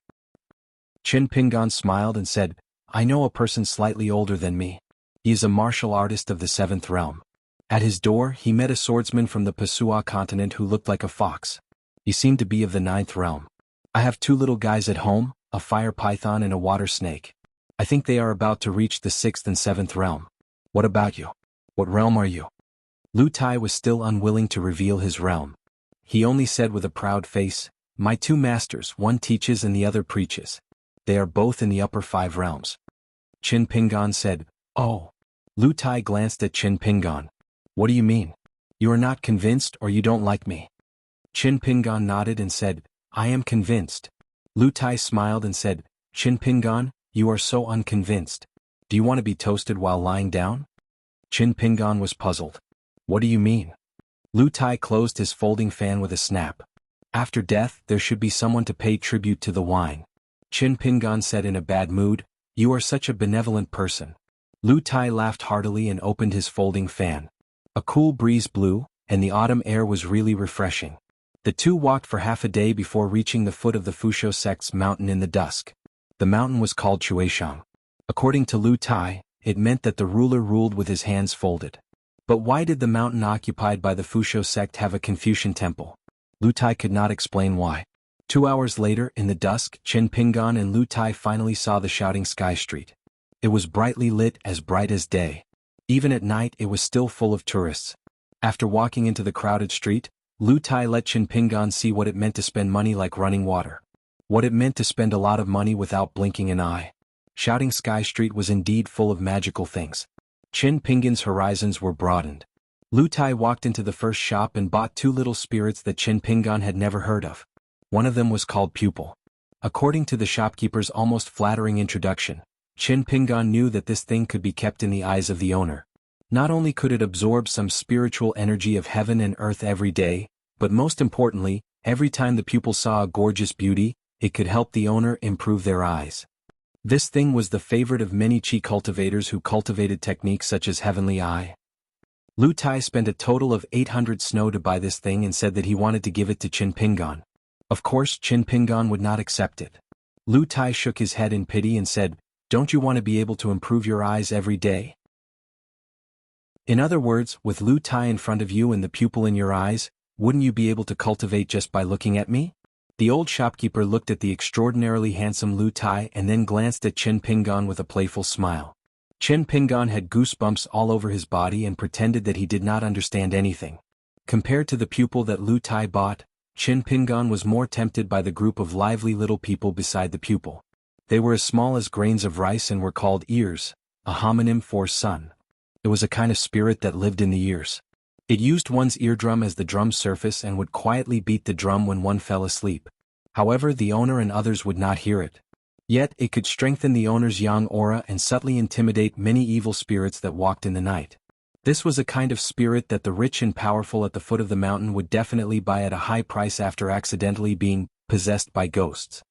Qin Pingan smiled and said, I know a person slightly older than me. He is a martial artist of the seventh realm. At his door he met a swordsman from the Pasua continent who looked like a fox. He seemed to be of the ninth realm. I have two little guys at home, a fire python and a water snake. I think they are about to reach the sixth and seventh realm. What about you? What realm are you? Lu Tai was still unwilling to reveal his realm. He only said with a proud face, my two masters, one teaches and the other preaches. They are both in the upper five realms. Qin Pingan said, oh. Lu Tai glanced at Qin Pingan. What do you mean? You are not convinced or you don't like me? Qin Pingan nodded and said, I am convinced. Lu Tai smiled and said, Qin Pingan, you are so unconvinced. Do you want to be toasted while lying down? Qin Pingan was puzzled. What do you mean? Lu Tai closed his folding fan with a snap. After death, there should be someone to pay tribute to the wine. Qin Pingan said in a bad mood, you are such a benevolent person. Lu Tai laughed heartily and opened his folding fan. A cool breeze blew, and the autumn air was really refreshing. The two walked for half a day before reaching the foot of the Fusho sect's mountain in the dusk. The mountain was called Chueshang. According to Lu Tai, it meant that the ruler ruled with his hands folded. But why did the mountain occupied by the Fusho sect have a Confucian temple? Lu Tai could not explain why. 2 hours later, in the dusk, Qin Pingan and Lu Tai finally saw the shouting sky street. It was brightly lit, as bright as day. Even at night it was still full of tourists. After walking into the crowded street, Lu Tai let Qin Pingan see what it meant to spend money like running water. What it meant to spend a lot of money without blinking an eye. Shouting Sky Street was indeed full of magical things. Qin Pingan's horizons were broadened. Lu Tai walked into the first shop and bought two little spirits that Qin Pingan had never heard of. One of them was called Pupil. According to the shopkeeper's almost flattering introduction, Qin Pingan knew that this thing could be kept in the eyes of the owner. Not only could it absorb some spiritual energy of heaven and earth every day, but most importantly, every time the pupil saw a gorgeous beauty, it could help the owner improve their eyes. This thing was the favorite of many Qi cultivators who cultivated techniques such as Heavenly Eye. Lu Tai spent a total of 800 snow to buy this thing and said that he wanted to give it to Qin Pingan. Of course, Qin Pingan would not accept it. Lu Tai shook his head in pity and said, don't you want to be able to improve your eyes every day? In other words, with Lu Tai in front of you and the pupil in your eyes, wouldn't you be able to cultivate just by looking at me? The old shopkeeper looked at the extraordinarily handsome Lu Tai and then glanced at Qin Pingan with a playful smile. Qin Pingan had goosebumps all over his body and pretended that he did not understand anything. Compared to the pupil that Lu Tai bought, Qin Pingan was more tempted by the group of lively little people beside the pupil. They were as small as grains of rice and were called ears, a homonym for sun. It was a kind of spirit that lived in the ears. It used one's eardrum as the drum's surface and would quietly beat the drum when one fell asleep. However, the owner and others would not hear it. Yet, it could strengthen the owner's yang aura and subtly intimidate many evil spirits that walked in the night. This was a kind of spirit that the rich and powerful at the foot of the mountain would definitely buy at a high price after accidentally being possessed by ghosts.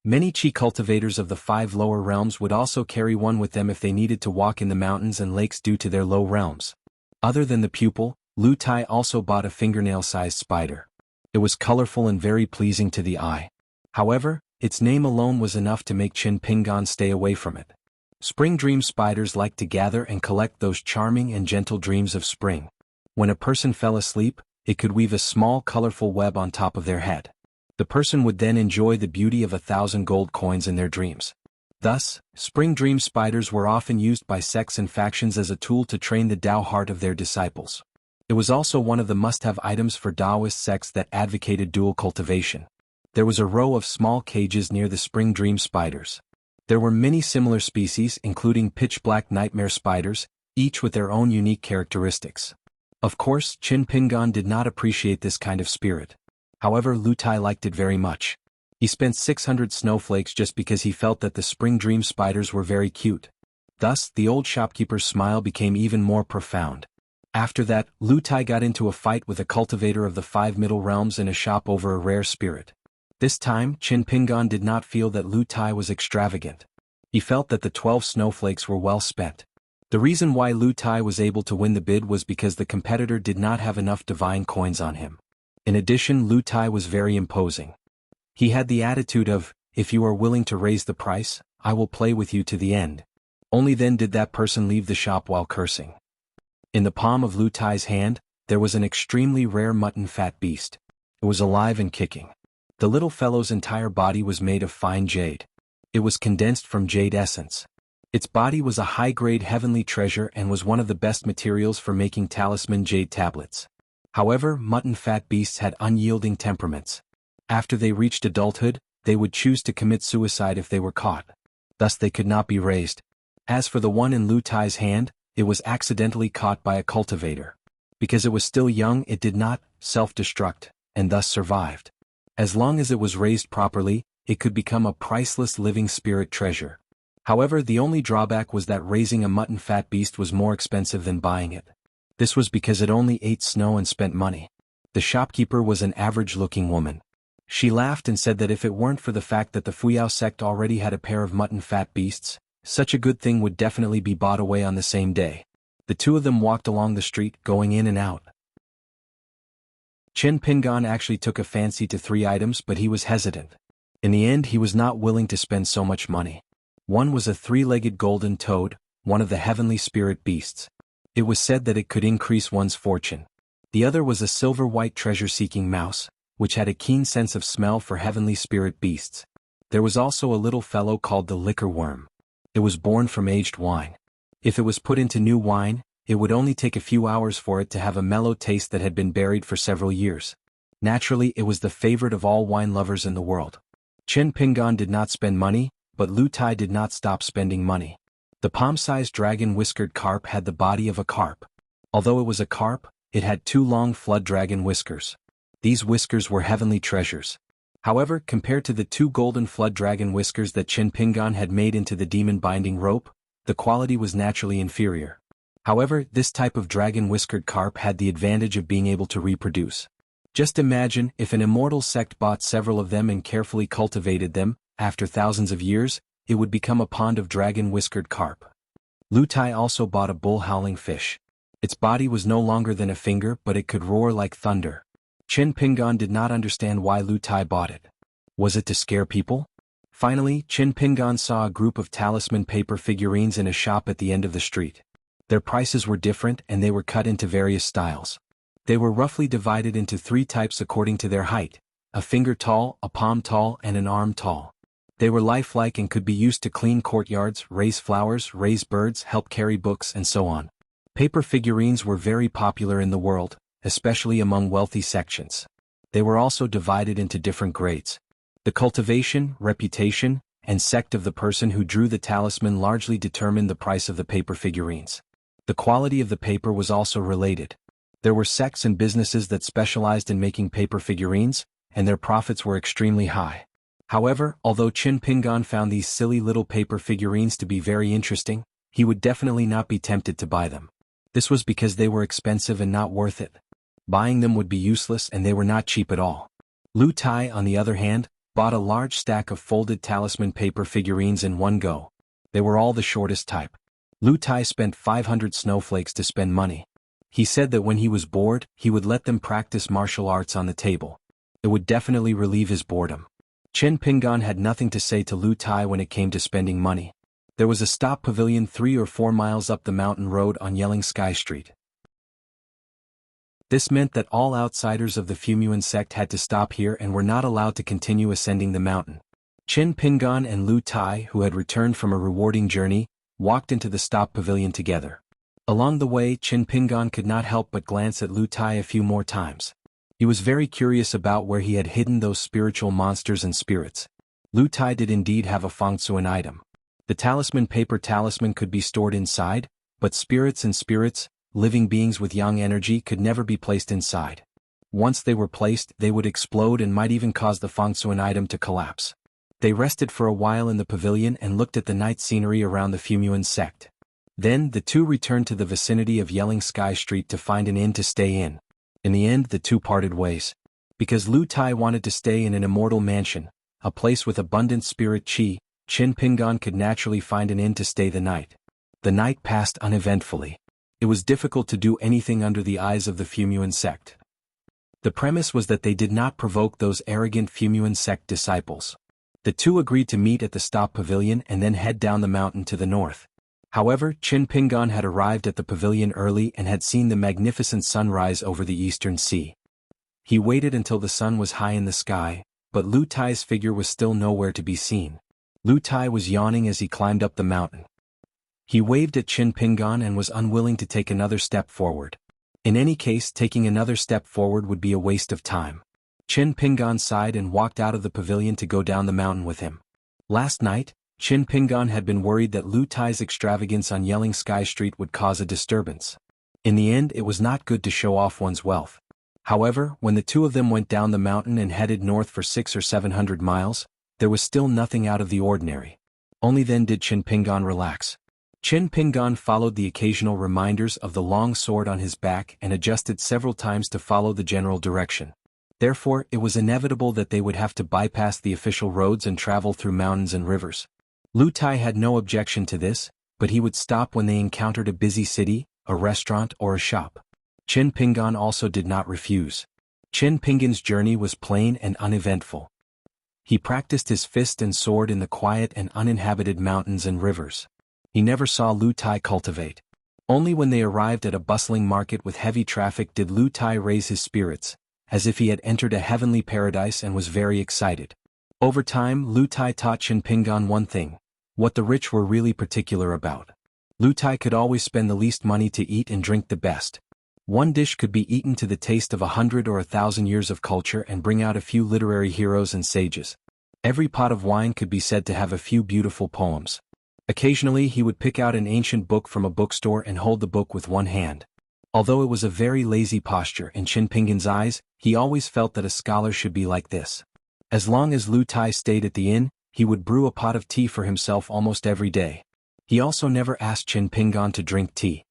Many Qi cultivators of the 5 lower realms would also carry one with them if they needed to walk in the mountains and lakes due to their low realms. Other than the pupil, Lu Tai also bought a fingernail-sized spider. It was colorful and very pleasing to the eye. However, its name alone was enough to make Qin Pingan stay away from it. Spring dream spiders like to gather and collect those charming and gentle dreams of spring. When a person fell asleep, it could weave a small colorful web on top of their head. The person would then enjoy the beauty of 1,000 gold coins in their dreams. Thus, spring dream spiders were often used by sects and factions as a tool to train the Tao heart of their disciples. It was also one of the must-have items for Taoist sects that advocated dual cultivation. There was a row of small cages near the spring dream spiders. There were many similar species, including pitch-black nightmare spiders, each with their own unique characteristics. Of course, Qin Pingan did not appreciate this kind of spirit. However, Lu Tai liked it very much. He spent 600 snowflakes just because he felt that the spring dream spiders were very cute. Thus, the old shopkeeper's smile became even more profound. After that, Lu Tai got into a fight with a cultivator of the 5 middle realms in a shop over a rare spirit. This time, Qin Pingan did not feel that Lu Tai was extravagant. He felt that the 12 snowflakes were well spent. The reason why Lu Tai was able to win the bid was because the competitor did not have enough divine coins on him. In addition, Lu Tai was very imposing. He had the attitude of, if you are willing to raise the price, I will play with you to the end. Only then did that person leave the shop while cursing. In the palm of Lu Tai's hand, there was an extremely rare mutton fat beast. It was alive and kicking. The little fellow's entire body was made of fine jade. It was condensed from jade essence. Its body was a high-grade heavenly treasure and was one of the best materials for making talisman jade tablets. However, mutton fat beasts had unyielding temperaments. After they reached adulthood, they would choose to commit suicide if they were caught. Thus they could not be raised. As for the one in Lu Tai's hand, it was accidentally caught by a cultivator. Because it was still young, it did not self-destruct, and thus survived. As long as it was raised properly, it could become a priceless living spirit treasure. However, the only drawback was that raising a mutton fat beast was more expensive than buying it. This was because it only ate snow and spent money. The shopkeeper was an average-looking woman. She laughed and said that if it weren't for the fact that the Fuyao sect already had a pair of mutton fat beasts, such a good thing would definitely be bought away on the same day. The two of them walked along the street, going in and out. Qin Pingan actually took a fancy to 3 items, but he was hesitant. In the end, he was not willing to spend so much money. One was a 3-legged golden toad, one of the heavenly spirit beasts. It was said that it could increase one's fortune. The other was a silver-white treasure-seeking mouse, which had a keen sense of smell for heavenly spirit beasts. There was also a little fellow called the liquor worm. It was born from aged wine. If it was put into new wine, it would only take a few hours for it to have a mellow taste that had been buried for several years. Naturally, it was the favorite of all wine lovers in the world. Qin Pingan did not spend money, but Lu Tai did not stop spending money. The palm-sized dragon-whiskered carp had the body of a carp. Although it was a carp, it had 2 long flood dragon whiskers. These whiskers were heavenly treasures. However, compared to the 2 golden flood dragon whiskers that Qin Pingan had made into the demon binding rope, the quality was naturally inferior. However, this type of dragon-whiskered carp had the advantage of being able to reproduce. Just imagine if an immortal sect bought several of them and carefully cultivated them, after thousands of years, it would become a pond of dragon-whiskered carp. Lu Tai also bought a bull-howling fish. Its body was no longer than a finger, but it could roar like thunder. Qin Pingan did not understand why Lu Tai bought it. Was it to scare people? Finally, Qin Pingan saw a group of talisman paper figurines in a shop at the end of the street. Their prices were different and they were cut into various styles. They were roughly divided into 3 types according to their height: a finger tall, a palm tall, and an arm tall. They were lifelike and could be used to clean courtyards, raise flowers, raise birds, help carry books, and so on. Paper figurines were very popular in the world, especially among wealthy sections. They were also divided into different grades. The cultivation, reputation, and sect of the person who drew the talisman largely determined the price of the paper figurines. The quality of the paper was also related. There were sects and businesses that specialized in making paper figurines, and their profits were extremely high. However, although Qin Pingan found these silly little paper figurines to be very interesting, he would definitely not be tempted to buy them. This was because they were expensive and not worth it. Buying them would be useless and they were not cheap at all. Lu Tai, on the other hand, bought a large stack of folded talisman paper figurines in one go. They were all the shortest type. Lu Tai spent 500 snowflakes to spend money. He said that when he was bored, he would let them practice martial arts on the table. It would definitely relieve his boredom. Chen Pingan had nothing to say to Lu Tai when it came to spending money. There was a stop pavilion 3 or 4 miles up the mountain road on Yelling Sky Street. This meant that all outsiders of the Fumuan sect had to stop here and were not allowed to continue ascending the mountain. Chen Pingan and Lu Tai, who had returned from a rewarding journey, walked into the stop pavilion together. Along the way, Chen Pingan could not help but glance at Lu Tai a few more times. He was very curious about where he had hidden those spiritual monsters and spirits. Lu Tai did indeed have a Fengsuan item. The talisman paper talisman could be stored inside, but spirits and spirits, living beings with yang energy, could never be placed inside. Once they were placed, they would explode and might even cause the Fengsuan item to collapse. They rested for a while in the pavilion and looked at the night scenery around the Fumuan sect. Then the two returned to the vicinity of Yelling Sky Street to find an inn to stay in. In the end, the two parted ways. Because Lu Tai wanted to stay in an immortal mansion, a place with abundant spirit chi, Chen Pingan could naturally find an inn to stay the night. The night passed uneventfully. It was difficult to do anything under the eyes of the Fumuan sect. The premise was that they did not provoke those arrogant Fumuan sect disciples. The two agreed to meet at the stop pavilion and then head down the mountain to the north. However, Chen Pingan had arrived at the pavilion early and had seen the magnificent sunrise over the eastern sea. He waited until the sun was high in the sky, but Lu Tai's figure was still nowhere to be seen. Lu Tai was yawning as he climbed up the mountain. He waved at Chen Pingan and was unwilling to take another step forward. In any case, taking another step forward would be a waste of time. Chen Pingan sighed and walked out of the pavilion to go down the mountain with him. Last night, Chen Pingan had been worried that Lu Tai's extravagance on Yelling Sky Street would cause a disturbance. In the end, it was not good to show off one's wealth. However, when the two of them went down the mountain and headed north for 600 or 700 miles, there was still nothing out of the ordinary. Only then did Chen Pingan relax. Chen Pingan followed the occasional reminders of the long sword on his back and adjusted several times to follow the general direction. Therefore, it was inevitable that they would have to bypass the official roads and travel through mountains and rivers. Lu Tai had no objection to this, but he would stop when they encountered a busy city, a restaurant or a shop. Chen Pingan also did not refuse. Chen Pingan's journey was plain and uneventful. He practiced his fist and sword in the quiet and uninhabited mountains and rivers. He never saw Lu Tai cultivate. Only when they arrived at a bustling market with heavy traffic did Lu Tai raise his spirits, as if he had entered a heavenly paradise and was very excited. Over time, Lu Tai taught Chen Pingan one thing: what the rich were really particular about. Lu Tai could always spend the least money to eat and drink the best. One dish could be eaten to the taste of 100 or 1,000 years of culture and bring out a few literary heroes and sages. Every pot of wine could be said to have a few beautiful poems. Occasionally he would pick out an ancient book from a bookstore and hold the book with one hand. Although it was a very lazy posture in Chen Pingan's eyes, he always felt that a scholar should be like this. As long as Lu Tai stayed at the inn, he would brew a pot of tea for himself almost every day. He also never asked Chen Pingan to drink tea.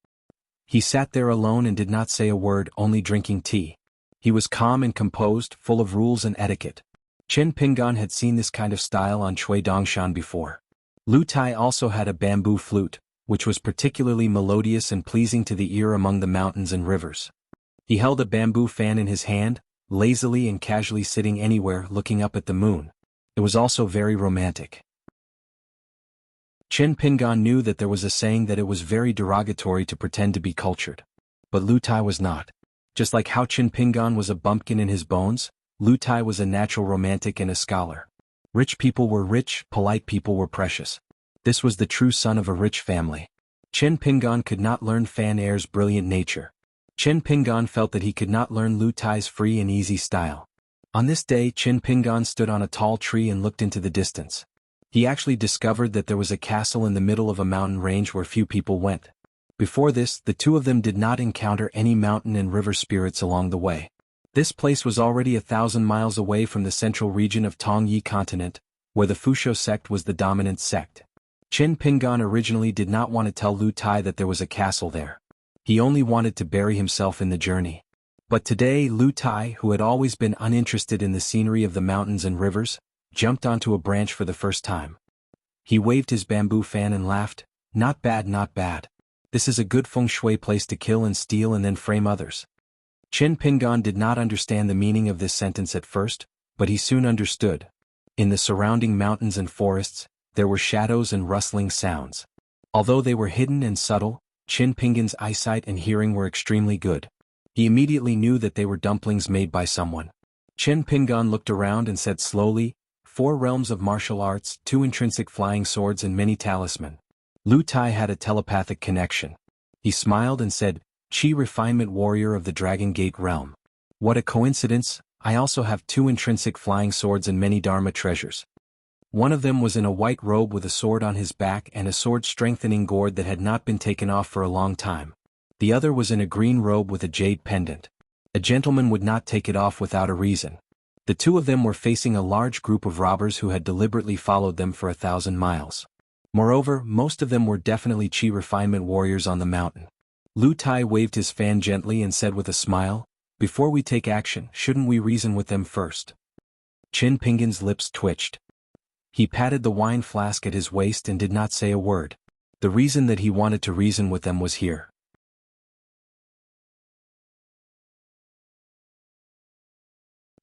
He sat there alone and did not say a word, only drinking tea. He was calm and composed, full of rules and etiquette. Chen Pingan had seen this kind of style on Chui Dongshan before. Lu Tai also had a bamboo flute, which was particularly melodious and pleasing to the ear among the mountains and rivers. He held a bamboo fan in his hand, lazily and casually sitting anywhere looking up at the moon. It was also very romantic. Chen Pingan knew that there was a saying that it was very derogatory to pretend to be cultured. But Lu Tai was not. Just like how Chen Pingan was a bumpkin in his bones, Lu Tai was a natural romantic and a scholar. Rich people were rich, polite people were precious. This was the true son of a rich family. Chen Pingan could not learn Fan Er's brilliant nature. Chen Pingan felt that he could not learn Lu Tai's free and easy style. On this day, Chen Pingan stood on a tall tree and looked into the distance. He actually discovered that there was a castle in the middle of a mountain range where few people went. Before this, the two of them did not encounter any mountain and river spirits along the way. This place was already 1,000 miles away from the central region of Tongyi continent, where the Fusho sect was the dominant sect. Chen Pingan originally did not want to tell Lu Tai that there was a castle there. He only wanted to bury himself in the journey. But today Lu Tai, who had always been uninterested in the scenery of the mountains and rivers, jumped onto a branch for the first time. He waved his bamboo fan and laughed, "Not bad, not bad. This is a good feng shui place to kill and steal and then frame others." Qin Pingan did not understand the meaning of this sentence at first, but he soon understood. In the surrounding mountains and forests, there were shadows and rustling sounds. Although they were hidden and subtle, Qin Pingan's eyesight and hearing were extremely good. He immediately knew that they were dumplings made by someone. Qin Pingan looked around and said slowly, "4 realms of martial arts, 2 intrinsic flying swords and many talisman." Lu Tai had a telepathic connection. He smiled and said, "Chi refinement warrior of the Dragon Gate realm. What a coincidence, I also have 2 intrinsic flying swords and many Dharma treasures." One of them was in a white robe with a sword on his back and a sword-strengthening gourd that had not been taken off for a long time. The other was in a green robe with a jade pendant. A gentleman would not take it off without a reason. The 2 of them were facing a large group of robbers who had deliberately followed them for 1,000 miles. Moreover, most of them were definitely Chi refinement warriors on the mountain. Lu Tai waved his fan gently and said with a smile, "Before we take action, shouldn't we reason with them first?" Qin Pingan's lips twitched. He patted the wine flask at his waist and did not say a word. The reason that he wanted to reason with them was here.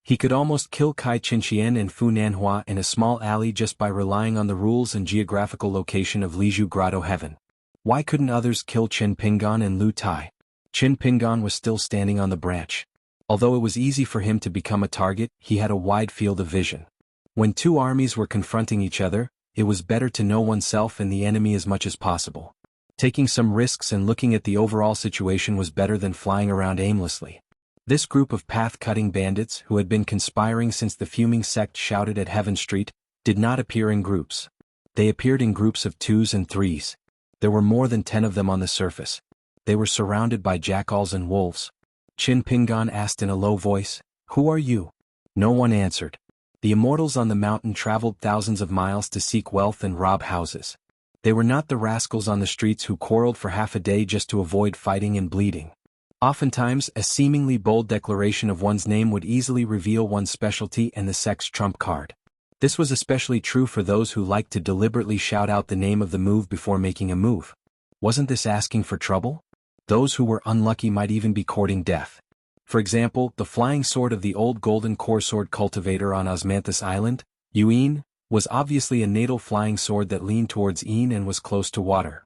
He could almost kill Kai Qinqian and Fu Nanhua in a small alley just by relying on the rules and geographical location of Liju Grotto Heaven. Why couldn't others kill Qin Pingan and Lu Tai? Qin Pingan was still standing on the branch. Although it was easy for him to become a target, he had a wide field of vision. When 2 armies were confronting each other, it was better to know oneself and the enemy as much as possible. Taking some risks and looking at the overall situation was better than flying around aimlessly. This group of path-cutting bandits who had been conspiring since the fuming sect shouted at Heaven Street did not appear in groups. They appeared in groups of 2s and 3s. There were more than 10 of them on the surface. They were surrounded by jackals and wolves. Qin Pingan asked in a low voice, "Who are you?" No one answered. The immortals on the mountain traveled thousands of miles to seek wealth and rob houses. They were not the rascals on the streets who quarreled for half a day just to avoid fighting and bleeding. Oftentimes, a seemingly bold declaration of one's name would easily reveal one's specialty and the sect's trump card. This was especially true for those who liked to deliberately shout out the name of the move before making a move. Wasn't this asking for trouble? Those who were unlucky might even be courting death. For example, the flying sword of the old golden core sword cultivator on Osmanthus Island, Yuin, was obviously a natal flying sword that leaned towards Yin and was close to water.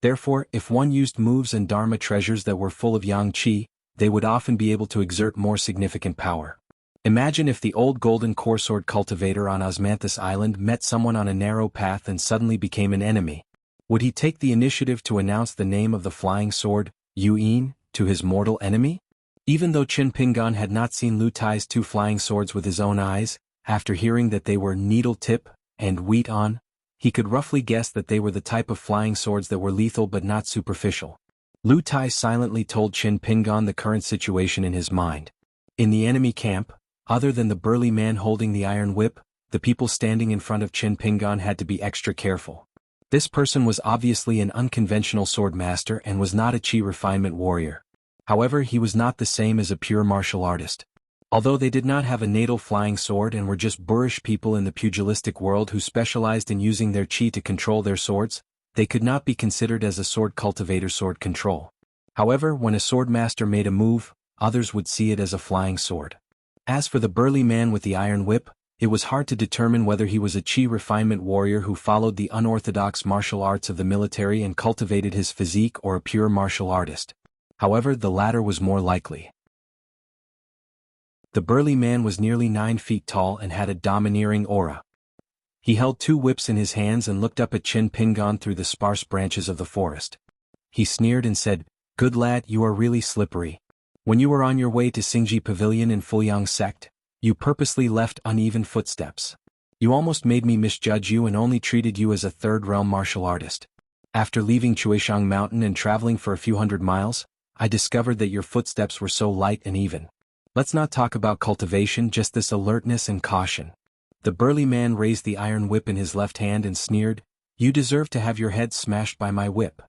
Therefore, if one used moves and Dharma treasures that were full of Yang Qi, they would often be able to exert more significant power. Imagine if the old golden core sword cultivator on Osmanthus Island met someone on a narrow path and suddenly became an enemy. Would he take the initiative to announce the name of the flying sword, Yuin, to his mortal enemy? Even though Qin Pingan had not seen Lu Tai's 2 flying swords with his own eyes, after hearing that they were needle tip and wheat on, he could roughly guess that they were the type of flying swords that were lethal but not superficial. Lu Tai silently told Qin Pingan the current situation in his mind. In the enemy camp, other than the burly man holding the iron whip, the people standing in front of Qin Pingan had to be extra careful. This person was obviously an unconventional sword master and was not a Chi refinement warrior. However, he was not the same as a pure martial artist. Although they did not have a natal flying sword and were just boorish people in the pugilistic world who specialized in using their chi to control their swords, they could not be considered as a sword cultivator sword control. However, when a sword master made a move, others would see it as a flying sword. As for the burly man with the iron whip, it was hard to determine whether he was a chi refinement warrior who followed the unorthodox martial arts of the military and cultivated his physique or a pure martial artist. However, the latter was more likely. The burly man was nearly 9 feet tall and had a domineering aura. He held 2 whips in his hands and looked up at Qin Pingan through the sparse branches of the forest. He sneered and said, "Good lad, you are really slippery. When you were on your way to Xingji Pavilion in Fuyang sect, you purposely left uneven footsteps. You almost made me misjudge you and only treated you as a third-realm martial artist. After leaving Chuishang Mountain and traveling for a few hundred miles, I discovered that your footsteps were so light and even. Let's not talk about cultivation, just this alertness and caution." The burly man raised the iron whip in his left hand and sneered, "You deserve to have your head smashed by my whip."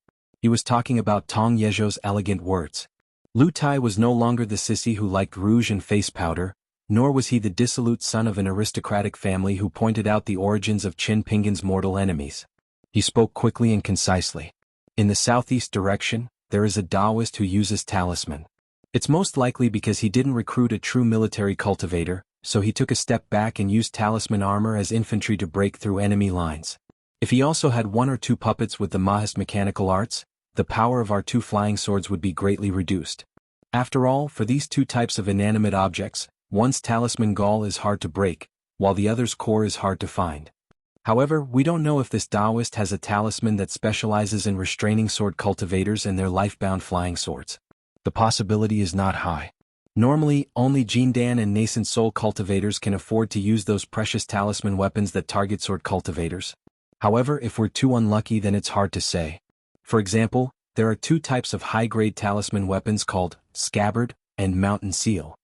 He was talking about Tong Yezhou's elegant words. Lu Tai was no longer the sissy who liked rouge and face powder, Nor was he the dissolute son of an aristocratic family who pointed out the origins of Qin Pingan's mortal enemies. He spoke quickly and concisely. In the southeast direction, there is a Taoist who uses talisman. It's most likely because he didn't recruit a true military cultivator, so he took a step back and used talisman armor as infantry to break through enemy lines. If he also had one or two puppets with the Mahist mechanical arts, the power of our two flying swords would be greatly reduced. After all, for these two types of inanimate objects, one's talisman gall is hard to break, while the other's core is hard to find. However, we don't know if this Taoist has a talisman that specializes in restraining sword cultivators and their life-bound flying swords. The possibility is not high. Normally, only Jindan and nascent soul cultivators can afford to use those precious talisman weapons that target sword cultivators. However, if we're too unlucky, then it's hard to say. For example, there are two types of high-grade talisman weapons called scabbard and mountain seal.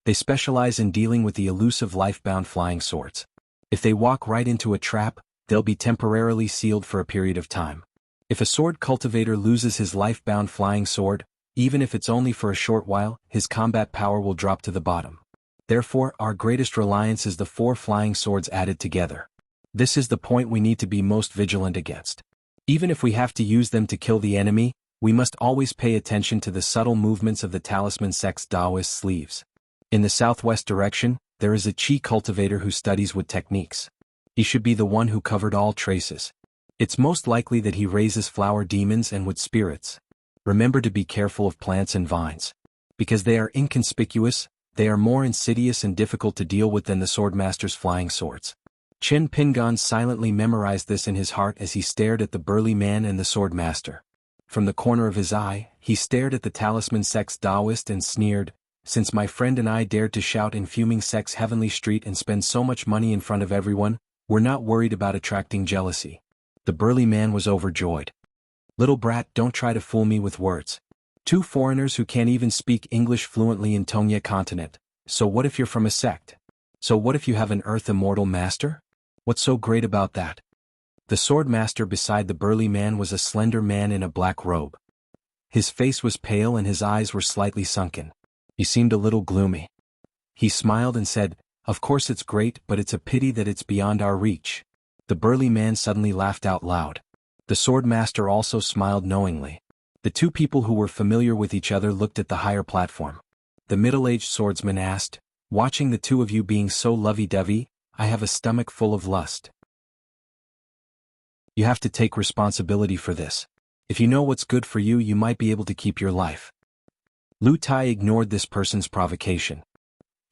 They specialize in dealing with the elusive life-bound flying swords. If they walk right into a trap, they'll be temporarily sealed for a period of time. If a sword cultivator loses his life-bound flying sword, even if it's only for a short while, his combat power will drop to the bottom. Therefore, our greatest reliance is the 4 flying swords added together. This is the point we need to be most vigilant against. Even if we have to use them to kill the enemy, we must always pay attention to the subtle movements of the talisman sect's Taoist sleeves. In the southwest direction, there is a Qi cultivator who studies wood techniques. He should be the one who covered all traces. It's most likely that he raises flower demons and wood spirits. Remember to be careful of plants and vines. Because they are inconspicuous, they are more insidious and difficult to deal with than the swordmaster's flying swords. Qin Pingan silently memorized this in his heart as he stared at the burly man and the swordmaster. From the corner of his eye, he stared at the talisman sect's Taoist and sneered, "Since my friend and I dared to shout in fuming sect's heavenly street and spend so much money in front of everyone, we're not worried about attracting jealousy." The burly man was overjoyed. "Little brat, don't try to fool me with words. 2 foreigners who can't even speak English fluently in Tongye continent. So what if you're from a sect? So what if you have an earth immortal master? What's so great about that?" The sword master beside the burly man was a slender man in a black robe. His face was pale and his eyes were slightly sunken. He seemed a little gloomy. He smiled and said, "Of course it's great, but it's a pity that it's beyond our reach." The burly man suddenly laughed out loud. The sword master also smiled knowingly. The 2 people who were familiar with each other looked at the higher platform. The middle-aged swordsman asked, "Watching the 2 of you being so lovey-dovey, I have a stomach full of lust. You have to take responsibility for this. If you know what's good for you, you might be able to keep your life." Lu Tai ignored this person's provocation.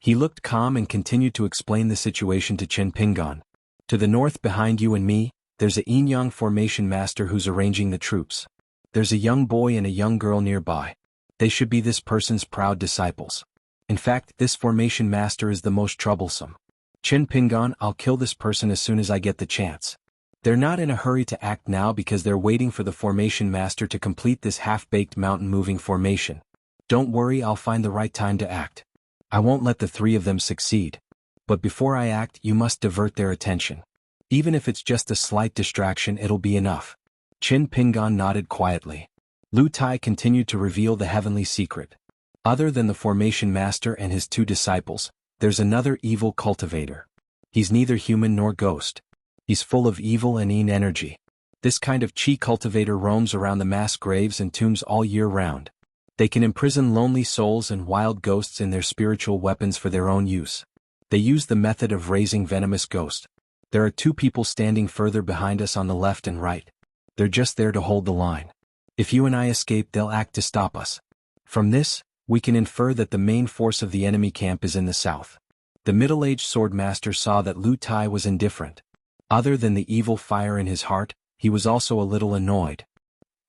He looked calm and continued to explain the situation to Qin Pingan. "To the north behind you and me, there's a yin-yang formation master who's arranging the troops. There's a young boy and a young girl nearby. They should be this person's proud disciples. In fact, this formation master is the most troublesome. Qin Pingan, I'll kill this person as soon as I get the chance. They're not in a hurry to act now because they're waiting for the formation master to complete this half-baked mountain-moving formation. Don't worry, I'll find the right time to act. I won't let the 3 of them succeed. But before I act, you must divert their attention. Even if it's just a slight distraction, it'll be enough." Qin Pingan nodded quietly. Lu Tai continued to reveal the heavenly secret. Other than the formation master and his 2 disciples, there's another evil cultivator. He's neither human nor ghost. He's full of evil and yin energy. This kind of Qi cultivator roams around the mass graves and tombs all year round. They can imprison lonely souls and wild ghosts in their spiritual weapons for their own use. They use the method of raising venomous ghosts. There are 2 people standing further behind us on the left and right. They're just there to hold the line. If you and I escape, they'll act to stop us. From this, we can infer that the main force of the enemy camp is in the south. The middle-aged swordmaster saw that Lu Tai was indifferent. Other than the evil fire in his heart, he was also a little annoyed.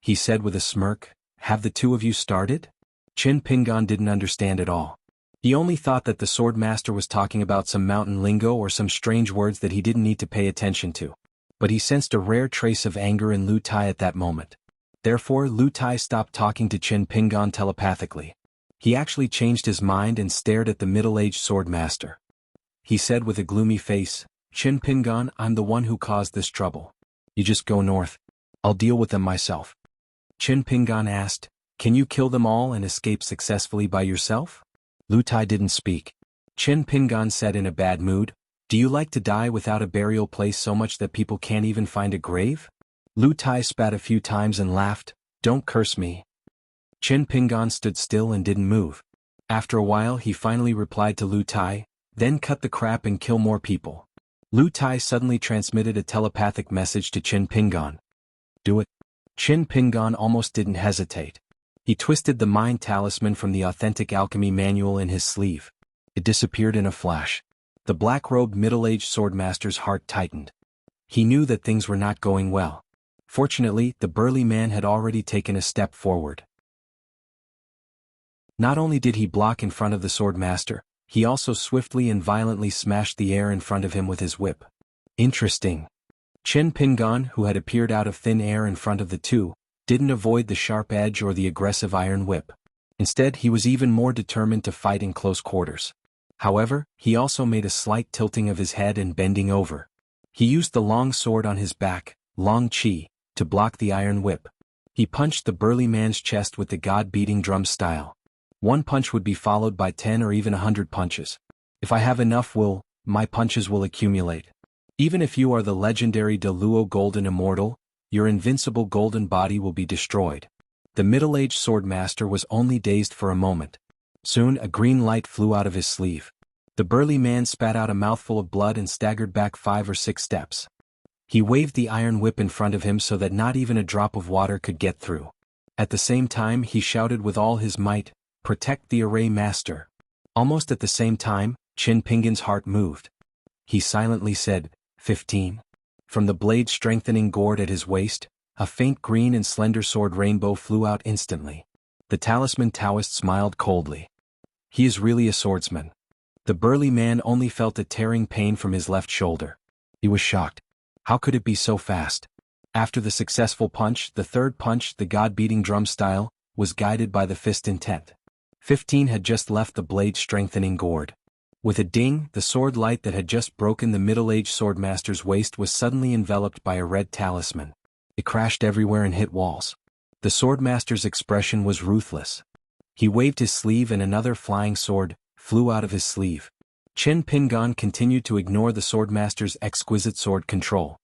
He said with a smirk, "Have the 2 of you started?" Qin Pingan didn't understand at all. He only thought that the swordmaster was talking about some mountain lingo or some strange words that he didn't need to pay attention to. But he sensed a rare trace of anger in Lu Tai at that moment. Therefore, Lu Tai stopped talking to Qin Pingan telepathically. He actually changed his mind and stared at the middle-aged swordmaster. He said with a gloomy face, "Qin Pingan, I'm the one who caused this trouble. You just go north. I'll deal with them myself." Qin Pingan asked, "Can you kill them all and escape successfully by yourself?" Lu Tai didn't speak. Qin Pingan said in a bad mood. Do you like to die without a burial place so much that people can't even find a grave? Lu Tai spat a few times and laughed. Don't curse me. Qin Pingan stood still and didn't move. After a while he finally replied to Lu Tai, then cut the crap and kill more people. Lu Tai suddenly transmitted a telepathic message to Qin Pingan. Do it. Qin Pingan almost didn't hesitate. He twisted the mind talisman from the authentic alchemy manual in his sleeve. It disappeared in a flash. The black-robed middle-aged swordmaster's heart tightened. He knew that things were not going well. Fortunately, the burly man had already taken a step forward. Not only did he block in front of the swordmaster, he also swiftly and violently smashed the air in front of him with his whip. Interesting. Qin Pingan, who had appeared out of thin air in front of the two, didn't avoid the sharp edge or the aggressive iron whip. Instead, he was even more determined to fight in close quarters. However, he also made a slight tilting of his head and bending over. He used the long sword on his back, Long Chi, to block the iron whip. He punched the burly man's chest with the god-beating drum style. One punch would be followed by 10 or even 100 punches. If I have enough my punches will accumulate. Even if you are the legendary De Luo Golden Immortal, your invincible golden body will be destroyed. The middle-aged swordmaster was only dazed for a moment. Soon a green light flew out of his sleeve. The burly man spat out a mouthful of blood and staggered back 5 or 6 steps. He waved the iron whip in front of him so that not even a drop of water could get through. At the same time he shouted with all his might, "Protect the array master." Almost at the same time, Qin Pingan's heart moved. He silently said, 15. From the blade-strengthening gourd at his waist, a faint green and slender sword rainbow flew out instantly. The talisman Taoist smiled coldly. He is really a swordsman. The burly man only felt a tearing pain from his left shoulder. He was shocked. How could it be so fast? After the successful punch, the third punch, the god-beating drum style, was guided by the fist intent. 15 had just left the blade-strengthening gourd. With a ding, the sword light that had just broken the middle-aged swordmaster's waist was suddenly enveloped by a red talisman. It crashed everywhere and hit walls. The swordmaster's expression was ruthless. He waved his sleeve and another flying sword flew out of his sleeve. Qin Pingan continued to ignore the swordmaster's exquisite sword control.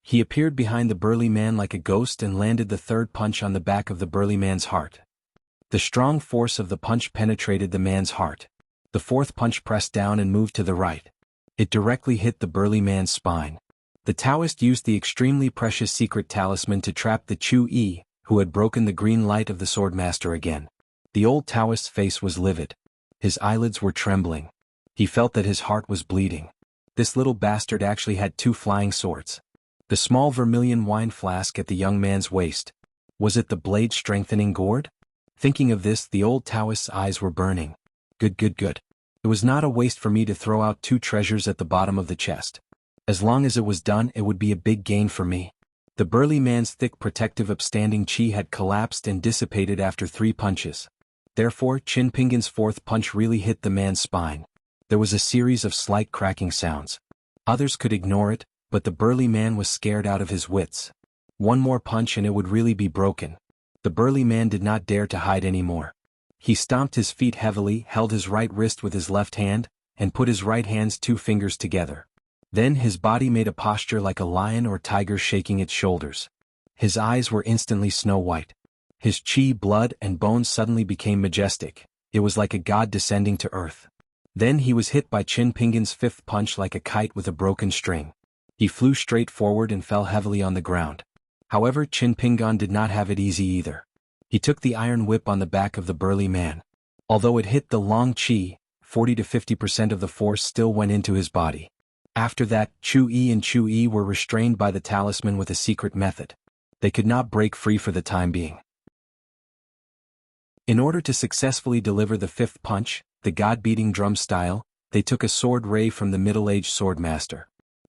He appeared behind the burly man like a ghost and landed the third punch on the back of the burly man's heart. The strong force of the punch penetrated the man's heart. The fourth punch pressed down and moved to the right. It directly hit the burly man's spine. The Taoist used the extremely precious secret talisman to trap the Chu Yi, who had broken the green light of the swordmaster again. The old Taoist's face was livid. His eyelids were trembling. He felt that his heart was bleeding. This little bastard actually had 2 flying swords. The small vermilion wine flask at the young man's waist. Was it the blade-strengthening gourd? Thinking of this, the old Taoist's eyes were burning. Good. It was not a waste for me to throw out 2 treasures at the bottom of the chest. As long as it was done, it would be a big gain for me. The burly man's thick protective upstanding chi had collapsed and dissipated after 3 punches. Therefore, Qin Pingan's fourth punch really hit the man's spine. There was a series of slight cracking sounds. Others could ignore it, but the burly man was scared out of his wits. One more punch and it would really be broken. The burly man did not dare to hide anymore. He stomped his feet heavily, held his right wrist with his left hand, and put his right hand's 2 fingers together. Then his body made a posture like a lion or tiger shaking its shoulders. His eyes were instantly snow white. His chi, blood, and bones suddenly became majestic. It was like a god descending to earth. Then he was hit by Qin Pingan's 5th punch like a kite with a broken string. He flew straight forward and fell heavily on the ground. However, Qin Pingan did not have it easy either. He took the iron whip on the back of the burly man. Although it hit the long chi, 40 to 50% of the force still went into his body. After that, Chu Yi and Chu Yi were restrained by the talisman with a secret method. They could not break free for the time being. In order to successfully deliver the 5th punch, the god-beating drum style, they took a sword ray from the middle-aged swordmaster.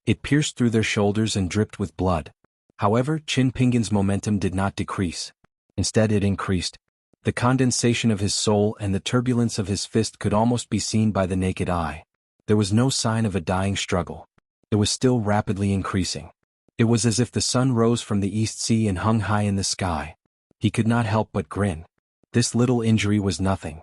It pierced through their shoulders and dripped with blood. However, Qin Pingan's momentum did not decrease. Instead it increased. The condensation of his soul and the turbulence of his fist could almost be seen by the naked eye. There was no sign of a dying struggle. It was still rapidly increasing. It was as if the sun rose from the East Sea and hung high in the sky. He could not help but grin. This little injury was nothing.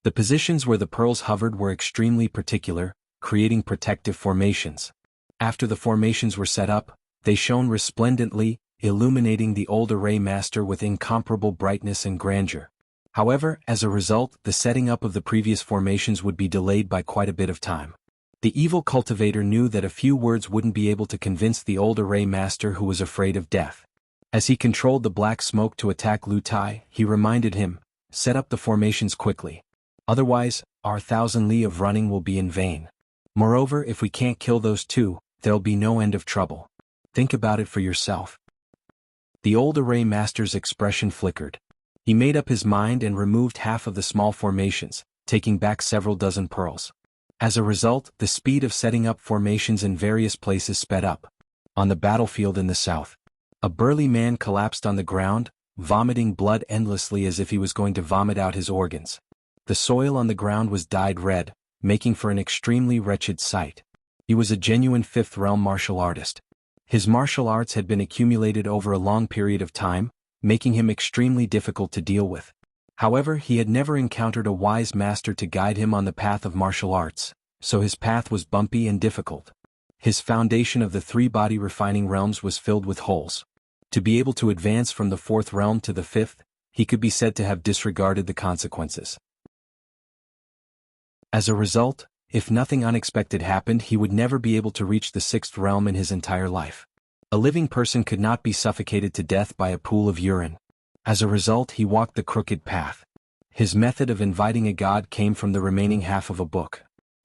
The positions where the pearls hovered were extremely particular, creating protective formations. After the formations were set up, they shone resplendently, illuminating the old array master with incomparable brightness and grandeur. However, as a result, the setting up of the previous formations would be delayed by quite a bit of time. The evil cultivator knew that a few words wouldn't be able to convince the old array master, who was afraid of death. As he controlled the black smoke to attack Lu Tai, he reminded him, "Set up the formations quickly. Otherwise, our 1,000 li of running will be in vain. Moreover, if we can't kill those two, there'll be no end of trouble. Think about it for yourself." The old array master's expression flickered. He made up his mind and removed half of the small formations, taking back several dozen pearls. As a result, the speed of setting up formations in various places sped up. On the battlefield in the south, a burly man collapsed on the ground, vomiting blood endlessly as if he was going to vomit out his organs. The soil on the ground was dyed red, making for an extremely wretched sight. He was a genuine fifth realm martial artist. His martial arts had been accumulated over a long period of time, making him extremely difficult to deal with. However, he had never encountered a wise master to guide him on the path of martial arts, so his path was bumpy and difficult. His foundation of the three body refining realms was filled with holes. To be able to advance from the fourth realm to the fifth, he could be said to have disregarded the consequences. As a result, if nothing unexpected happened, he would never be able to reach the sixth realm in his entire life. A living person could not be suffocated to death by a pool of urine. As a result, he walked the crooked path. His method of inviting a god came from the remaining half of a book.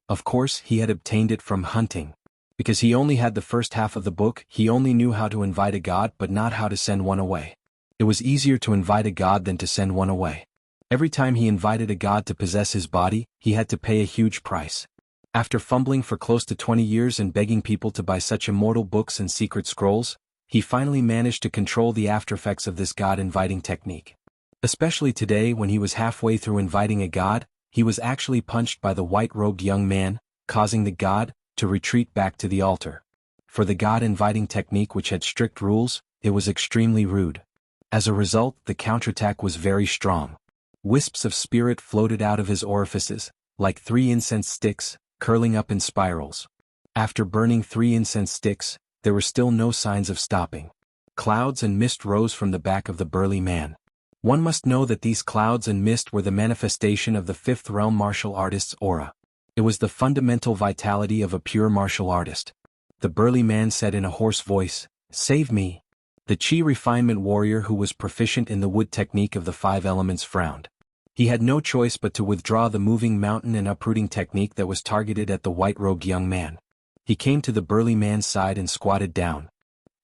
Of course, he had obtained it from hunting. Because he only had the first half of the book, he only knew how to invite a god but not how to send one away. It was easier to invite a god than to send one away. Every time he invited a god to possess his body, he had to pay a huge price. After fumbling for close to 20 years and begging people to buy such immortal books and secret scrolls, he finally managed to control the aftereffects of this god-inviting technique. Especially today, when he was halfway through inviting a god, he was actually punched by the white-robed young man, causing the god to retreat back to the altar. For the god-inviting technique, which had strict rules, it was extremely rude. As a result, the counterattack was very strong. Wisps of spirit floated out of his orifices, like 3 incense sticks, curling up in spirals. After burning 3 incense sticks, there were still no signs of stopping. Clouds and mist rose from the back of the burly man. One must know that these clouds and mist were the manifestation of the fifth realm martial artist's aura. It was the fundamental vitality of a pure martial artist. The burly man said in a hoarse voice, "Save me." The chi refinement warrior, who was proficient in the wood technique of the 5 elements, frowned. He had no choice but to withdraw the moving mountain and uprooting technique that was targeted at the white-robed young man. He came to the burly man's side and squatted down.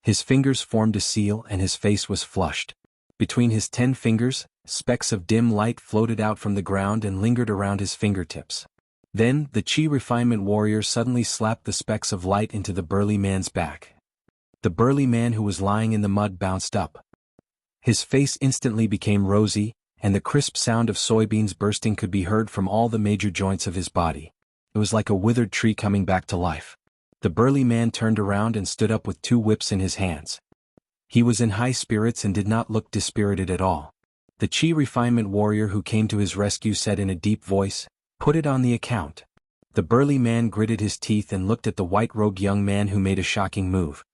His fingers formed a seal and his face was flushed. Between his 10 fingers, specks of dim light floated out from the ground and lingered around his fingertips. Then, the chi refinement warrior suddenly slapped the specks of light into the burly man's back. The burly man, who was lying in the mud, bounced up. His face instantly became rosy, and the crisp sound of soybeans bursting could be heard from all the major joints of his body. It was like a withered tree coming back to life. The burly man turned around and stood up with 2 whips in his hands. He was in high spirits and did not look dispirited at all. The chi refinement warrior who came to his rescue said in a deep voice, "Put it on the account." The burly man gritted his teeth and looked at the white-robed young man, who made a shocking move.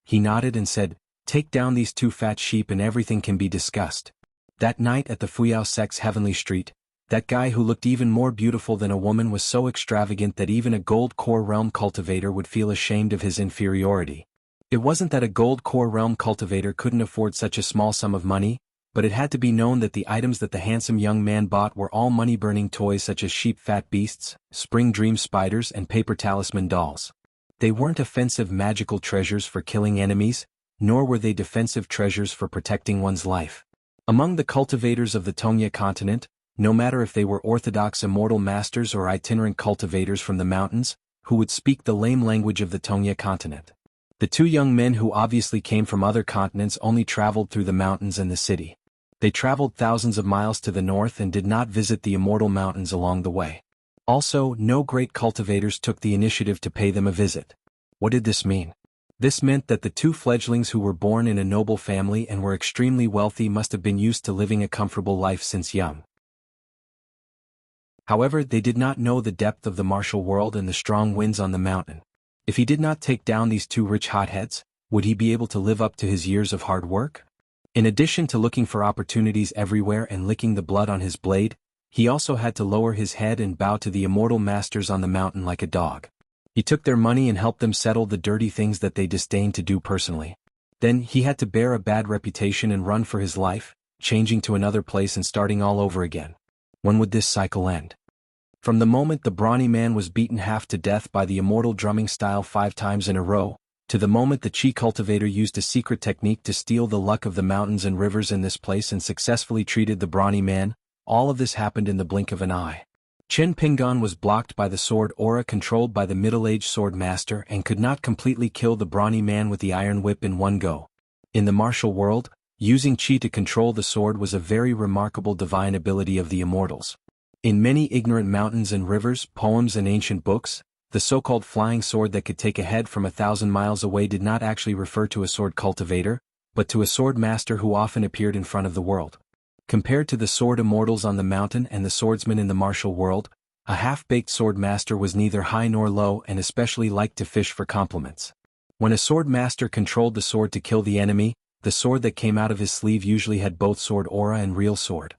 He nodded and said, "Take down these 2 fat sheep and everything can be discussed." That night at the Fuyao sect's Heavenly Street, that guy who looked even more beautiful than a woman was so extravagant that even a gold core realm cultivator would feel ashamed of his inferiority. It wasn't that a gold core realm cultivator couldn't afford such a small sum of money, but it had to be known that the items that the handsome young man bought were all money-burning toys such as sheep fat beasts, spring dream spiders and paper talisman dolls. They weren't offensive magical treasures for killing enemies, nor were they defensive treasures for protecting one's life. Among the cultivators of the Tongya continent, no matter if they were orthodox immortal masters or itinerant cultivators from the mountains, who would speak the lame language of the Tongya continent. The 2 young men, who obviously came from other continents, only traveled through the mountains and the city. They traveled thousands of miles to the north and did not visit the immortal mountains along the way. Also, no great cultivators took the initiative to pay them a visit. What did this mean? This meant that the 2 fledglings who were born in a noble family and were extremely wealthy must have been used to living a comfortable life since young. However, they did not know the depth of the martial world and the strong winds on the mountain. If he did not take down these two rich hotheads, would he be able to live up to his years of hard work? In addition to looking for opportunities everywhere and licking the blood on his blade, he also had to lower his head and bow to the immortal masters on the mountain like a dog. He took their money and helped them settle the dirty things that they disdained to do personally. Then he had to bear a bad reputation and run for his life, changing to another place and starting all over again. When would this cycle end? From the moment the brawny man was beaten half to death by the immortal drumming style 5 times in a row, to the moment the chi cultivator used a secret technique to steal the luck of the mountains and rivers in this place and successfully treated the brawny man, all of this happened in the blink of an eye. Chen Pingan was blocked by the sword aura controlled by the middle-aged sword master and could not completely kill the brawny man with the iron whip in one go. In the martial world, using chi to control the sword was a very remarkable divine ability of the immortals. In many ignorant mountains and rivers, poems and ancient books, the so-called flying sword that could take a head from 1,000 miles away did not actually refer to a sword cultivator, but to a sword master who often appeared in front of the world. Compared to the sword immortals on the mountain and the swordsmen in the martial world, a half-baked sword master was neither high nor low and especially liked to fish for compliments. When a sword master controlled the sword to kill the enemy, the sword that came out of his sleeve usually had both sword aura and real sword.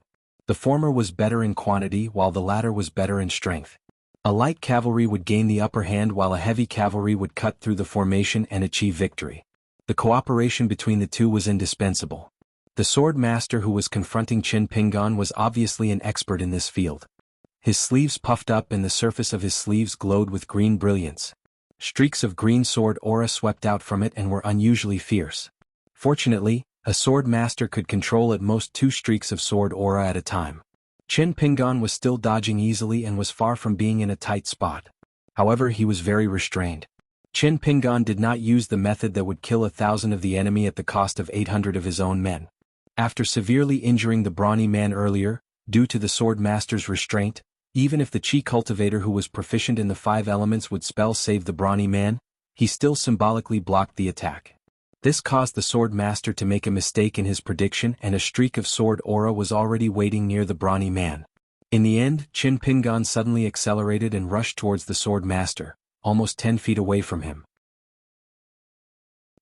The former was better in quantity while the latter was better in strength. A light cavalry would gain the upper hand while a heavy cavalry would cut through the formation and achieve victory. The cooperation between the two was indispensable. The sword master who was confronting Chen Pingan was obviously an expert in this field. His sleeves puffed up and the surface of his sleeves glowed with green brilliance. Streaks of green sword aura swept out from it and were unusually fierce. Fortunately, a sword master could control at most 2 streaks of sword aura at a time. Chen Pingan was still dodging easily and was far from being in a tight spot. However, he was very restrained. Chen Pingan did not use the method that would kill 1,000 of the enemy at the cost of 800 of his own men. After severely injuring the brawny man earlier, due to the sword master's restraint, even if the chi cultivator who was proficient in the 5 elements would spell save the brawny man, he still symbolically blocked the attack. This caused the sword master to make a mistake in his prediction and a streak of sword aura was already waiting near the brawny man. In the end, Chen Pingan suddenly accelerated and rushed towards the sword master, almost 10 feet away from him.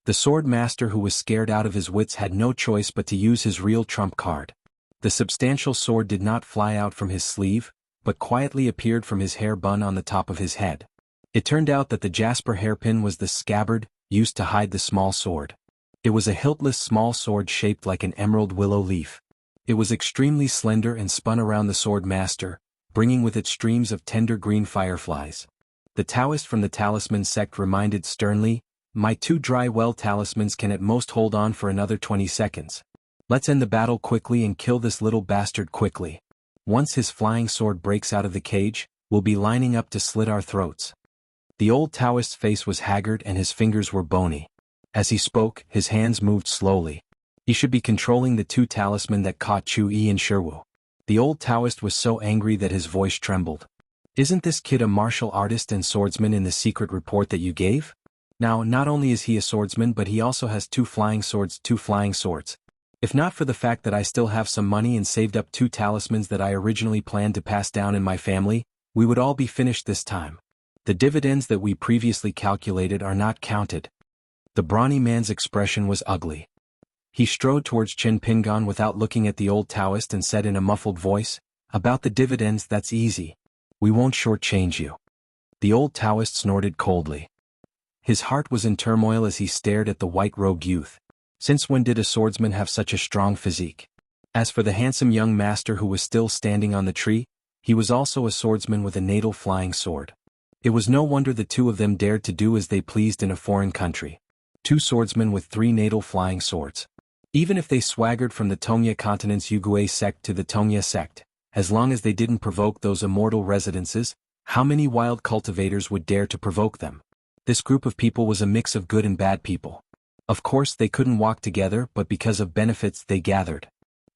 The sword master who was scared out of his wits had no choice but to use his real trump card. The substantial sword did not fly out from his sleeve, but quietly appeared from his hair bun on the top of his head. It turned out that the jasper hairpin was the scabbard, used to hide the small sword. It was a hiltless small sword shaped like an emerald willow leaf. It was extremely slender and spun around the sword master, bringing with it streams of tender green fireflies. The Taoist from the talisman sect reminded sternly, "My 2 dry well talismans can at most hold on for another 20 seconds. Let's end the battle quickly and kill this little bastard quickly. Once his flying sword breaks out of the cage, we'll be lining up to slit our throats." The old Taoist's face was haggard and his fingers were bony. As he spoke, his hands moved slowly. He should be controlling the 2 talisman that caught Chu Yi and Sherwu. The old Taoist was so angry that his voice trembled. "Isn't this kid a martial artist and swordsman in the secret report that you gave? Now, not only is he a swordsman but he also has 2 flying swords, 2 flying swords. If not for the fact that I still have some money and saved up 2 talismans that I originally planned to pass down in my family, we would all be finished this time. The dividends that we previously calculated are not counted." The brawny man's expression was ugly. He strode towards Chen Pingan without looking at the old Taoist and said in a muffled voice, "About the dividends, that's easy. We won't shortchange you." The old Taoist snorted coldly. His heart was in turmoil as he stared at the white-robed youth. Since when did a swordsman have such a strong physique? As for the handsome young master who was still standing on the tree, he was also a swordsman with a natal flying sword. It was no wonder the 2 of them dared to do as they pleased in a foreign country. 2 swordsmen with 3 natal flying swords. Even if they swaggered from the Tongya continent's Yugui sect to the Tongya sect, as long as they didn't provoke those immortal residences, how many wild cultivators would dare to provoke them? This group of people was a mix of good and bad people. Of course they couldn't walk together but because of benefits they gathered.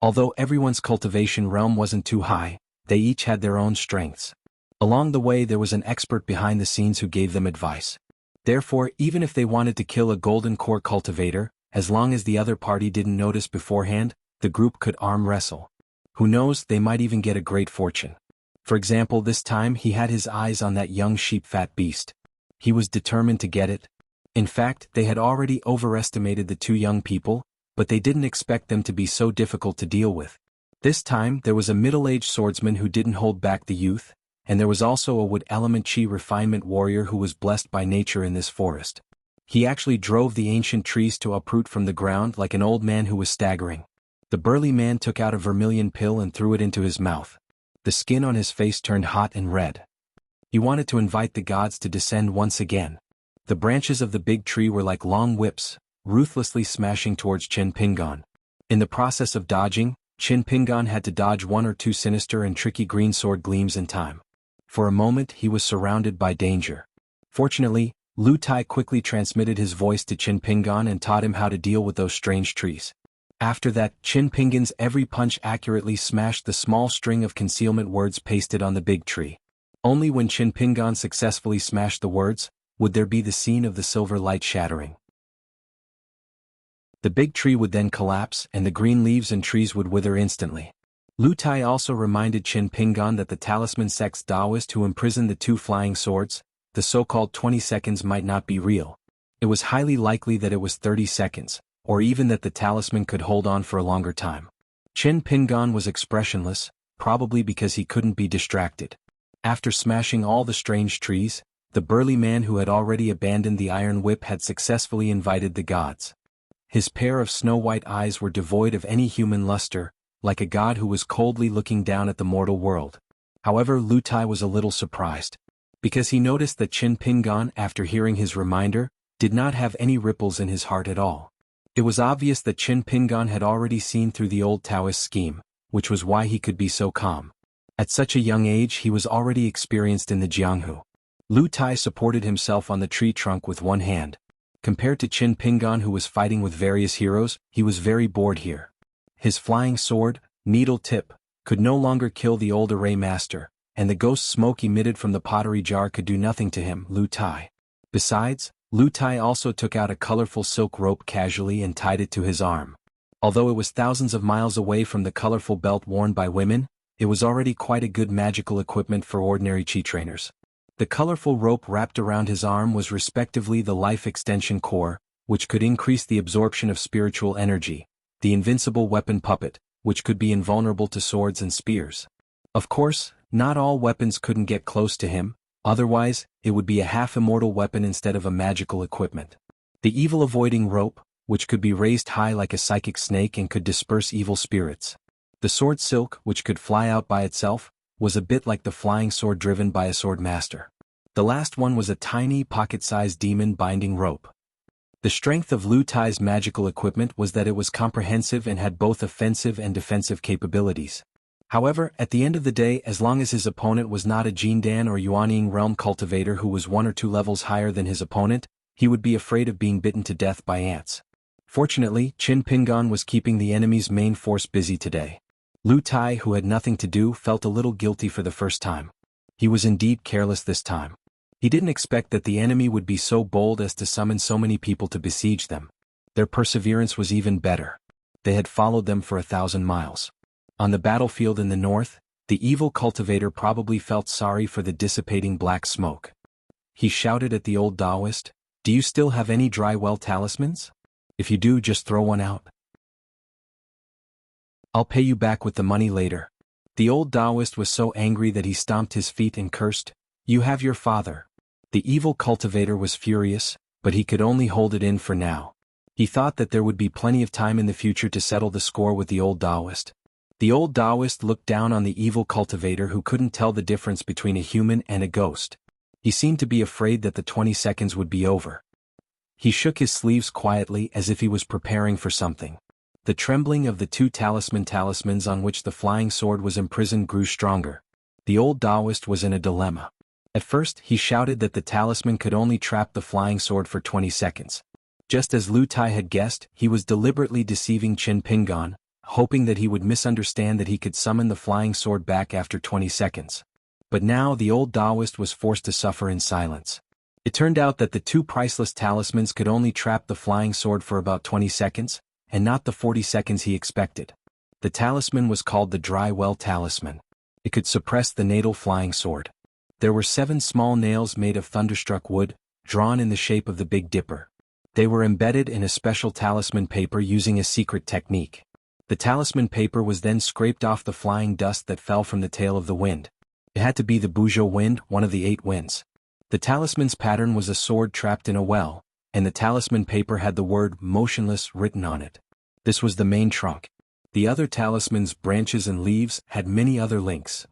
Although everyone's cultivation realm wasn't too high, they each had their own strengths. Along the way there was an expert behind the scenes who gave them advice. Therefore, even if they wanted to kill a golden core cultivator, as long as the other party didn't notice beforehand, the group could arm wrestle. Who knows, they might even get a great fortune. For example, this time he had his eyes on that young sheep-fat beast. He was determined to get it. In fact, they had already overestimated the two young people, but they didn't expect them to be so difficult to deal with. This time there was a middle-aged swordsman who didn't hold back the youth, and there was also a wood element chi refinement warrior who was blessed by nature in this forest. He actually drove the ancient trees to uproot from the ground like an old man who was staggering. The burly man took out a vermilion pill and threw it into his mouth. The skin on his face turned hot and red. He wanted to invite the gods to descend once again. The branches of the big tree were like long whips, ruthlessly smashing towards Qin Pingan. In the process of dodging, Qin Pingan had to dodge one or two sinister and tricky green sword gleams in time. For a moment he was surrounded by danger. Fortunately, Lu Tai quickly transmitted his voice to Qin Pingan and taught him how to deal with those strange trees. After that, Qin Pingan's every punch accurately smashed the small string of concealment words pasted on the big tree. Only when Qin Pingan successfully smashed the words, would there be the scene of the silver light shattering. The big tree would then collapse and the green leaves and trees would wither instantly. Lu Tai also reminded Qin Pingan that the talisman sect's Taoist who imprisoned the two flying swords, the so-called 20 seconds might not be real. It was highly likely that it was 30 seconds, or even that the talisman could hold on for a longer time. Qin Pingan was expressionless, probably because he couldn't be distracted. After smashing all the strange trees, the burly man who had already abandoned the iron whip had successfully invited the gods. His pair of snow-white eyes were devoid of any human luster, like a god who was coldly looking down at the mortal world. However, Lu Tai was a little surprised, because he noticed that Qin Pingan, after hearing his reminder, did not have any ripples in his heart at all. It was obvious that Qin Pingan had already seen through the old Taoist scheme, which was why he could be so calm. At such a young age he was already experienced in the Jianghu. Lu Tai supported himself on the tree trunk with one hand. Compared to Qin Pingan who was fighting with various heroes, he was very bored here. His flying sword, needle tip, could no longer kill the old array master, and the ghost smoke emitted from the pottery jar could do nothing to him, Lu Tai. Besides, Lu Tai also took out a colorful silk rope casually and tied it to his arm. Although it was thousands of miles away from the colorful belt worn by women, it was already quite a good magical equipment for ordinary chi trainers. The colorful rope wrapped around his arm was respectively the life extension core, which could increase the absorption of spiritual energy, the invincible weapon puppet, which could be invulnerable to swords and spears. Of course, not all weapons couldn't get close to him, otherwise, it would be a half-immortal weapon instead of a magical equipment. The evil-avoiding rope, which could be raised high like a psychic snake and could disperse evil spirits. The sword silk, which could fly out by itself, was a bit like the flying sword driven by a sword master. The last one was a tiny pocket-sized demon binding rope. The strength of Lu Tai's magical equipment was that it was comprehensive and had both offensive and defensive capabilities. However, at the end of the day, as long as his opponent was not a Jindan or Yuanying realm cultivator who was 1 or 2 levels higher than his opponent, he would be afraid of being bitten to death by ants. Fortunately, Qin Pingan was keeping the enemy's main force busy today. Lu Tai, who had nothing to do, felt a little guilty for the first time. He was indeed careless this time. He didn't expect that the enemy would be so bold as to summon so many people to besiege them. Their perseverance was even better. They had followed them for 1,000 miles. On the battlefield in the north, the evil cultivator probably felt sorry for the dissipating black smoke. He shouted at the old Taoist, "Do you still have any dry well talismans? If you do, just throw one out. I'll pay you back with the money later." The old Taoist was so angry that he stomped his feet and cursed, "You have your father." The evil cultivator was furious, but he could only hold it in for now. He thought that there would be plenty of time in the future to settle the score with the old Taoist. The old Taoist looked down on the evil cultivator who couldn't tell the difference between a human and a ghost. He seemed to be afraid that the 20 seconds would be over. He shook his sleeves quietly as if he was preparing for something. The trembling of the 2 talismans on which the flying sword was imprisoned grew stronger. The old Taoist was in a dilemma. At first, he shouted that the talisman could only trap the flying sword for 20 seconds. Just as Lu Tai had guessed, he was deliberately deceiving Qin Pingan, hoping that he would misunderstand that he could summon the flying sword back after 20 seconds. But now the old Taoist was forced to suffer in silence. It turned out that the 2 priceless talismans could only trap the flying sword for about 20 seconds, and not the 40 seconds he expected. The talisman was called the Dry Well Talisman. It could suppress the natal flying sword. There were 7 small nails made of thunderstruck wood, drawn in the shape of the Big Dipper. They were embedded in a special talisman paper using a secret technique. The talisman paper was then scraped off the flying dust that fell from the tail of the wind. It had to be the Buzhou wind, one of the 8 winds. The talisman's pattern was a sword trapped in a well, and the talisman paper had the word motionless written on it. This was the main trunk. The other talisman's branches and leaves had many other links.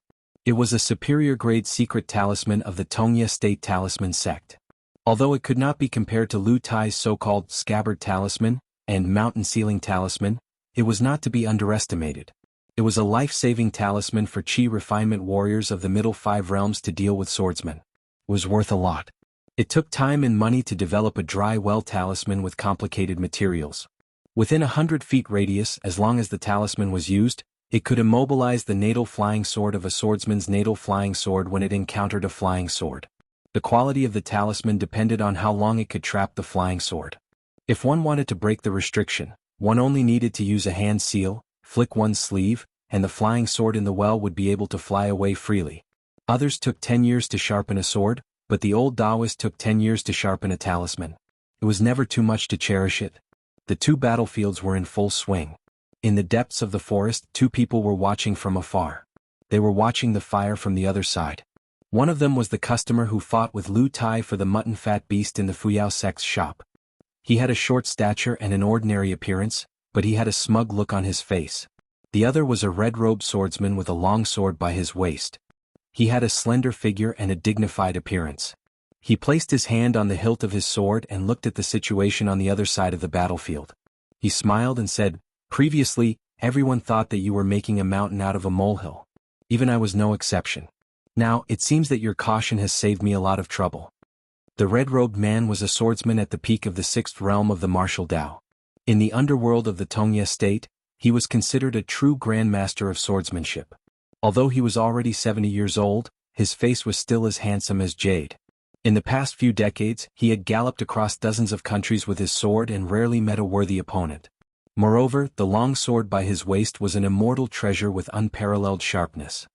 It was a superior-grade secret talisman of the Tongya State Talisman sect. Although it could not be compared to Lu Tai's so-called scabbard talisman and mountain ceiling talisman, it was not to be underestimated. It was a life-saving talisman for chi refinement warriors of the middle 5 realms to deal with swordsmen. It was worth a lot. It took time and money to develop a dry well talisman with complicated materials. Within 100 feet radius, as long as the talisman was used, it could immobilize the natal flying sword of a swordsman's natal flying sword when it encountered a flying sword. The quality of the talisman depended on how long it could trap the flying sword. If one wanted to break the restriction, one only needed to use a hand seal, flick one's sleeve, and the flying sword in the well would be able to fly away freely. Others took 10 years to sharpen a sword, but the old Taoist took 10 years to sharpen a talisman. It was never too much to cherish it. The 2 battlefields were in full swing. In the depths of the forest, 2 people were watching from afar. They were watching the fire from the other side. One of them was the customer who fought with Lu Tai for the mutton fat beast in the Fuyao sect's shop. He had a short stature and an ordinary appearance, but he had a smug look on his face. The other was a red-robed swordsman with a long sword by his waist. He had a slender figure and a dignified appearance. He placed his hand on the hilt of his sword and looked at the situation on the other side of the battlefield. He smiled and said, "Previously, everyone thought that you were making a mountain out of a molehill. Even I was no exception. Now, it seems that your caution has saved me a lot of trouble." The red-robed man was a swordsman at the peak of the 6th realm of the martial Dao. In the underworld of the Tongya state, he was considered a true grandmaster of swordsmanship. Although he was already 70 years old, his face was still as handsome as jade. In the past few decades, he had galloped across dozens of countries with his sword and rarely met a worthy opponent. Moreover, the long sword by his waist was an immortal treasure with unparalleled sharpness.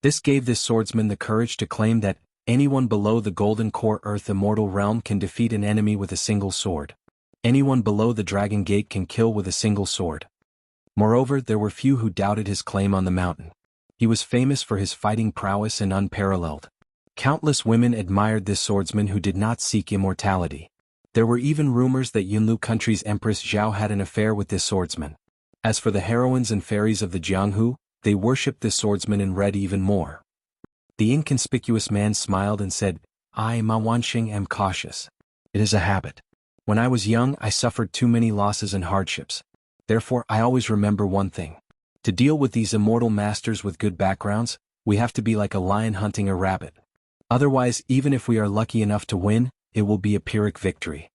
This gave this swordsman the courage to claim that anyone below the Golden Core Earth Immortal Realm can defeat an enemy with a single sword. Anyone below the Dragon Gate can kill with a single sword. Moreover, there were few who doubted his claim on the mountain. He was famous for his fighting prowess and unparalleled. Countless women admired this swordsman who did not seek immortality. There were even rumors that Yunlu country's Empress Zhao had an affair with this swordsman. As for the heroines and fairies of the Jianghu, they worshipped this swordsman and read even more. The inconspicuous man smiled and said, "I, Ma Wanxing, am cautious. It is a habit. When I was young, I suffered too many losses and hardships. Therefore, I always remember one thing. To deal with these immortal masters with good backgrounds, we have to be like a lion hunting a rabbit. Otherwise, even if we are lucky enough to win, it will be a Pyrrhic victory."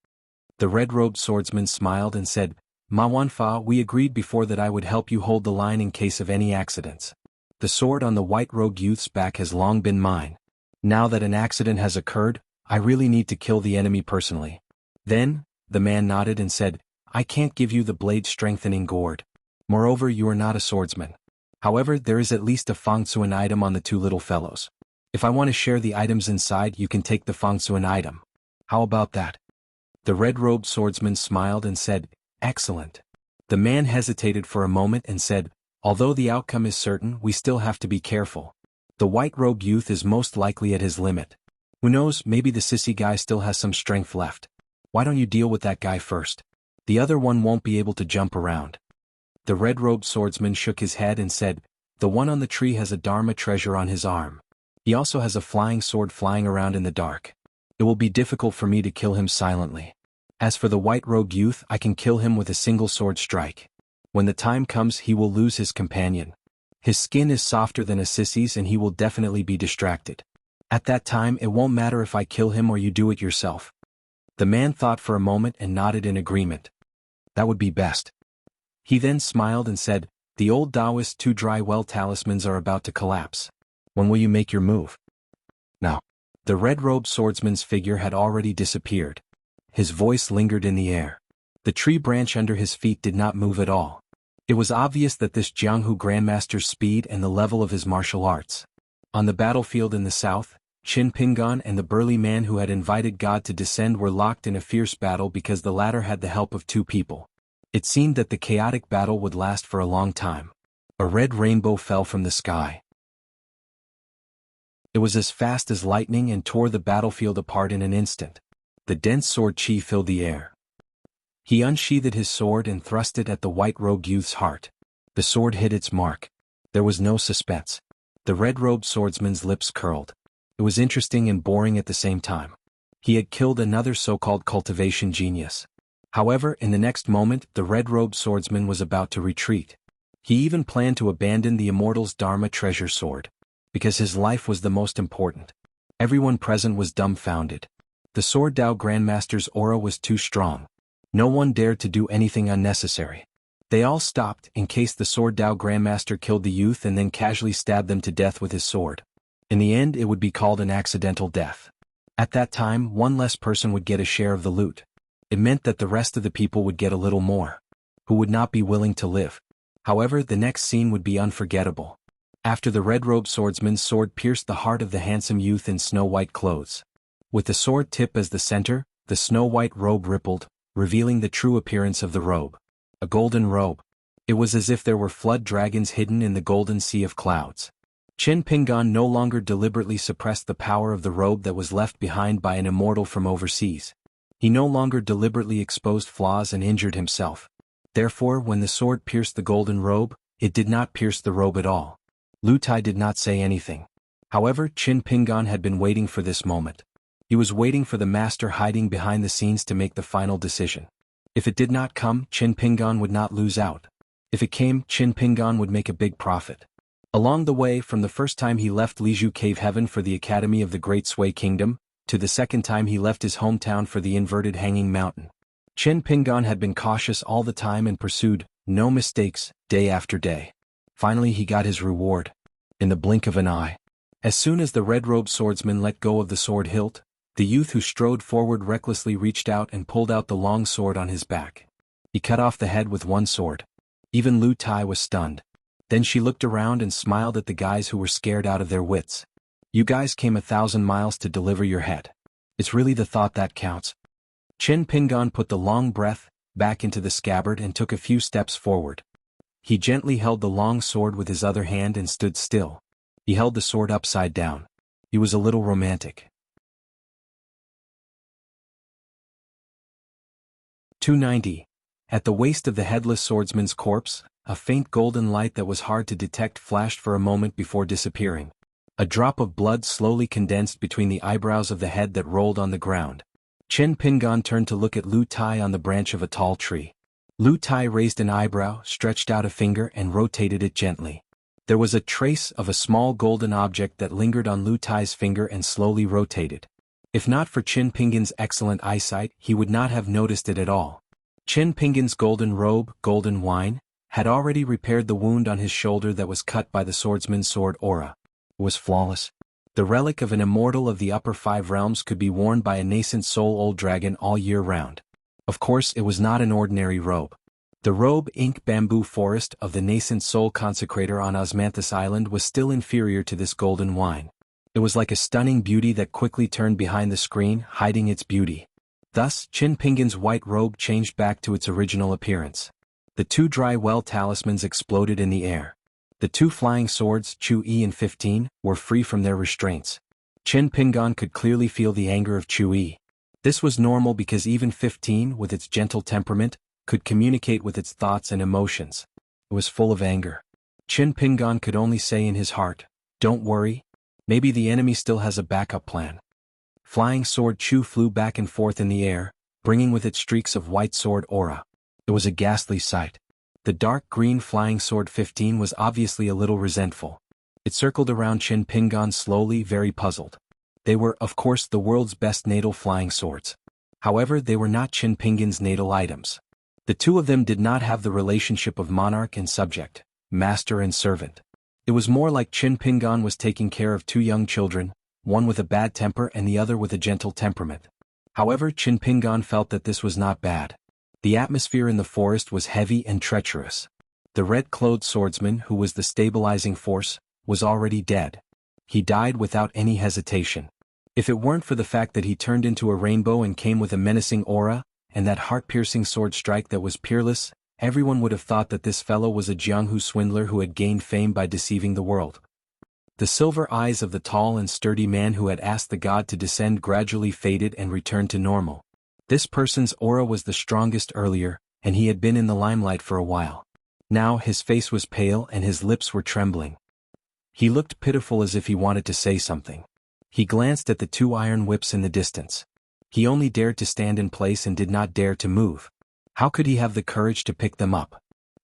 The red-robed swordsman smiled and said, "Ma Wanfa, we agreed before that I would help you hold the line in case of any accidents. The sword on the white-robed youth's back has long been mine. Now that an accident has occurred, I really need to kill the enemy personally." Then, the man nodded and said, "I can't give you the blade-strengthening gourd. Moreover, you are not a swordsman. However, there is at least a Fangsuan item on the 2 little fellows. If I want to share the items inside, you can take the Fangsuan item. How about that?" The red-robed swordsman smiled and said, "Excellent." The man hesitated for a moment and said, "Although the outcome is certain, we still have to be careful. The white-robed youth is most likely at his limit. Who knows, maybe the sissy guy still has some strength left. Why don't you deal with that guy first? The other one won't be able to jump around." The red-robed swordsman shook his head and said, "The one on the tree has a Dharma treasure on his arm. He also has a flying sword flying around in the dark. It will be difficult for me to kill him silently. As for the white-robed youth, I can kill him with a single sword strike. When the time comes, he will lose his companion. His skin is softer than a sissy's and he will definitely be distracted. At that time, it won't matter if I kill him or you do it yourself." The man thought for a moment and nodded in agreement. "That would be best." He then smiled and said, "The old Taoist 2 dry well talismans are about to collapse. When will you make your move?" Now, the red-robed swordsman's figure had already disappeared. His voice lingered in the air. The tree branch under his feet did not move at all. It was obvious that this Jianghu Grandmaster's speed and the level of his martial arts. On the battlefield in the south, Qin Pingan and the burly man who had invited God to descend were locked in a fierce battle because the latter had the help of two people. It seemed that the chaotic battle would last for a long time. A red rainbow fell from the sky. It was as fast as lightning and tore the battlefield apart in an instant. The dense sword chi filled the air. He unsheathed his sword and thrust it at the white-robed youth's heart. The sword hit its mark. There was no suspense. The red-robed swordsman's lips curled. It was interesting and boring at the same time. He had killed another so-called cultivation genius. However, in the next moment, the red-robed swordsman was about to retreat. He even planned to abandon the immortal's Dharma treasure sword. Because his life was the most important. Everyone present was dumbfounded. The Sword Dao Grandmaster's aura was too strong. No one dared to do anything unnecessary. They all stopped in case the Sword Dao Grandmaster killed the youth and then casually stabbed them to death with his sword. In the end, it would be called an accidental death. At that time, one less person would get a share of the loot. It meant that the rest of the people would get a little more, who would not be willing to live. However, the next scene would be unforgettable. After the red-robed swordsman's sword pierced the heart of the handsome youth in snow-white clothes. With the sword tip as the center, the snow-white robe rippled, revealing the true appearance of the robe. A golden robe. It was as if there were flood dragons hidden in the golden sea of clouds. Qin Pingan no longer deliberately suppressed the power of the robe that was left behind by an immortal from overseas. He no longer deliberately exposed flaws and injured himself. Therefore, when the sword pierced the golden robe, it did not pierce the robe at all. Lu Tai did not say anything. However, Qin Pingan had been waiting for this moment. He was waiting for the master hiding behind the scenes to make the final decision. If it did not come, Qin Pingan would not lose out. If it came, Qin Pingan would make a big profit. Along the way, from the first time he left Liju Cave Heaven for the Academy of the Great Sui Kingdom, to the second time he left his hometown for the inverted hanging mountain, Qin Pingan had been cautious all the time and pursued, no mistakes, day after day. Finally he got his reward. In the blink of an eye. As soon as the red-robed swordsman let go of the sword hilt, the youth who strode forward recklessly reached out and pulled out the long sword on his back. He cut off the head with one sword. Even Lu Tai was stunned. Then she looked around and smiled at the guys who were scared out of their wits. You guys came 1,000 miles to deliver your head. It's really the thought that counts. Qin Pingan put the long breath back into the scabbard and took a few steps forward. He gently held the long sword with his other hand and stood still. He held the sword upside down. He was a little romantic. 290. At the waist of the headless swordsman's corpse, a faint golden light that was hard to detect flashed for a moment before disappearing. A drop of blood slowly condensed between the eyebrows of the head that rolled on the ground. Qin Pingan turned to look at Lu Tai on the branch of a tall tree. Lu Tai raised an eyebrow, stretched out a finger and rotated it gently. There was a trace of a small golden object that lingered on Lu Tai's finger and slowly rotated. If not for Qin Pingan's excellent eyesight, he would not have noticed it at all. Qin Pingan's golden robe, golden wine, had already repaired the wound on his shoulder that was cut by the swordsman's sword aura. It was flawless. The relic of an immortal of the upper 5 realms could be worn by a nascent soul-old dragon all year round. Of course, it was not an ordinary robe. The robe ink bamboo forest of the nascent soul consecrator on Osmanthus Island was still inferior to this golden wine. It was like a stunning beauty that quickly turned behind the screen, hiding its beauty. Thus, Qin Pingan's white robe changed back to its original appearance. The 2 dry well talismans exploded in the air. The 2 flying swords, Chu Yi and 15, were free from their restraints. Qin Pingan could clearly feel the anger of Chu Yi. This was normal because even 15, with its gentle temperament, could communicate with its thoughts and emotions. It was full of anger. Qin Pingan could only say in his heart, "Don't worry. Maybe the enemy still has a backup plan." Flying sword Chu flew back and forth in the air, bringing with it streaks of white sword aura. It was a ghastly sight. The dark green flying sword 15 was obviously a little resentful. It circled around Qin Pingan slowly, very puzzled. They were, of course, the world's best natal flying swords. However, they were not Qin Pingan's natal items. The 2 of them did not have the relationship of monarch and subject, master and servant. It was more like Qin Pingan was taking care of 2 young children, one with a bad temper and the other with a gentle temperament. However, Qin Pingan felt that this was not bad. The atmosphere in the forest was heavy and treacherous. The red-clothed swordsman, who was the stabilizing force, was already dead. He died without any hesitation. If it weren't for the fact that he turned into a rainbow and came with a menacing aura, and that heart-piercing sword strike that was peerless, everyone would have thought that this fellow was a Jianghu swindler who had gained fame by deceiving the world. The silver eyes of the tall and sturdy man who had asked the god to descend gradually faded and returned to normal. This person's aura was the strongest earlier, and he had been in the limelight for a while. Now his face was pale and his lips were trembling. He looked pitiful, as if he wanted to say something. He glanced at the two iron whips in the distance. He only dared to stand in place and did not dare to move. How could he have the courage to pick them up?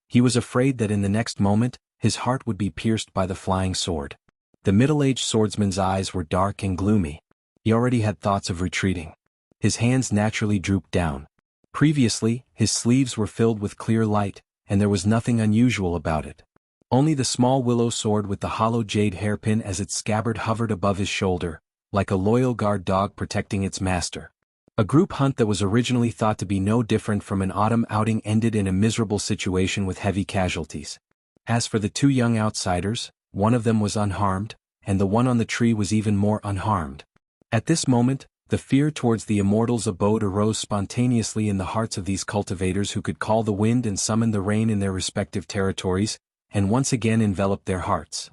He was afraid that in the next moment, his heart would be pierced by the flying sword. The middle-aged swordsman's eyes were dark and gloomy. He already had thoughts of retreating. His hands naturally drooped down. Previously, his sleeves were filled with clear light, and there was nothing unusual about it. Only the small willow sword with the hollow jade hairpin as its scabbard hovered above his shoulder, like a loyal guard dog protecting its master. A group hunt that was originally thought to be no different from an autumn outing ended in a miserable situation with heavy casualties. As for the two young outsiders, one of them was unharmed, and the one on the tree was even more unharmed. At this moment, the fear towards the immortal's abode arose spontaneously in the hearts of these cultivators who could call the wind and summon the rain in their respective territories, and once again enveloped their hearts.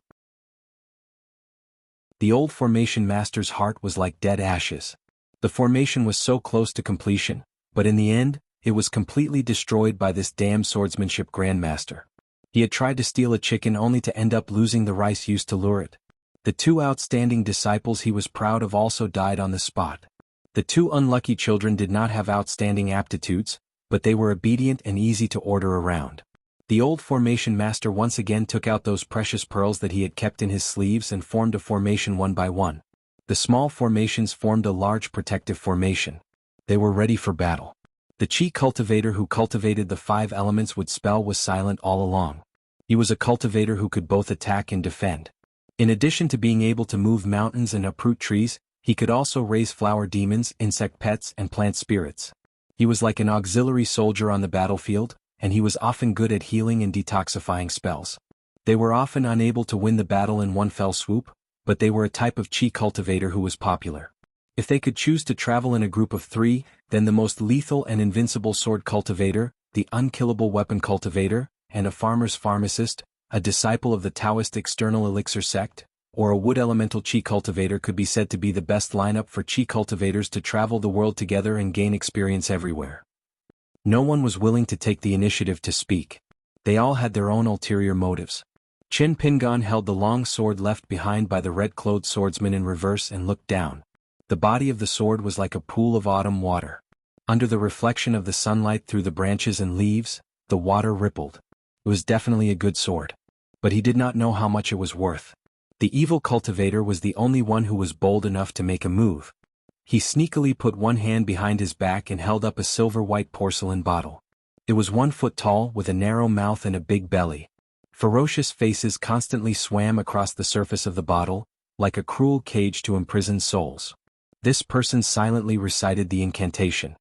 The old formation master's heart was like dead ashes. The formation was so close to completion, but in the end, it was completely destroyed by this damned swordsmanship grandmaster. He had tried to steal a chicken only to end up losing the rice used to lure it. The two outstanding disciples he was proud of also died on the spot. The two unlucky children did not have outstanding aptitudes, but they were obedient and easy to order around. The old formation master once again took out those precious pearls that he had kept in his sleeves and formed a formation one by one. The small formations formed a large protective formation. They were ready for battle. The chi cultivator who cultivated the 5 elements with spell was silent all along. He was a cultivator who could both attack and defend. In addition to being able to move mountains and uproot trees, he could also raise flower demons, insect pets, and plant spirits. He was like an auxiliary soldier on the battlefield, and he was often good at healing and detoxifying spells. They were often unable to win the battle in one fell swoop, but they were a type of chi cultivator who was popular. If they could choose to travel in a group of 3, then the most lethal and invincible sword cultivator, the unkillable weapon cultivator, and a farmer's pharmacist, a disciple of the Taoist external elixir sect, or a wood elemental chi cultivator could be said to be the best lineup for chi cultivators to travel the world together and gain experience everywhere. No one was willing to take the initiative to speak. They all had their own ulterior motives. Qin Pingan held the long sword left behind by the red-clothed swordsman in reverse and looked down. The body of the sword was like a pool of autumn water. Under the reflection of the sunlight through the branches and leaves, the water rippled. It was definitely a good sword. But he did not know how much it was worth. The evil cultivator was the only one who was bold enough to make a move. He sneakily put one hand behind his back and held up a silver-white porcelain bottle. It was 1 foot tall with a narrow mouth and a big belly. Ferocious faces constantly swam across the surface of the bottle, like a cruel cage to imprison souls. This person silently recited the incantation.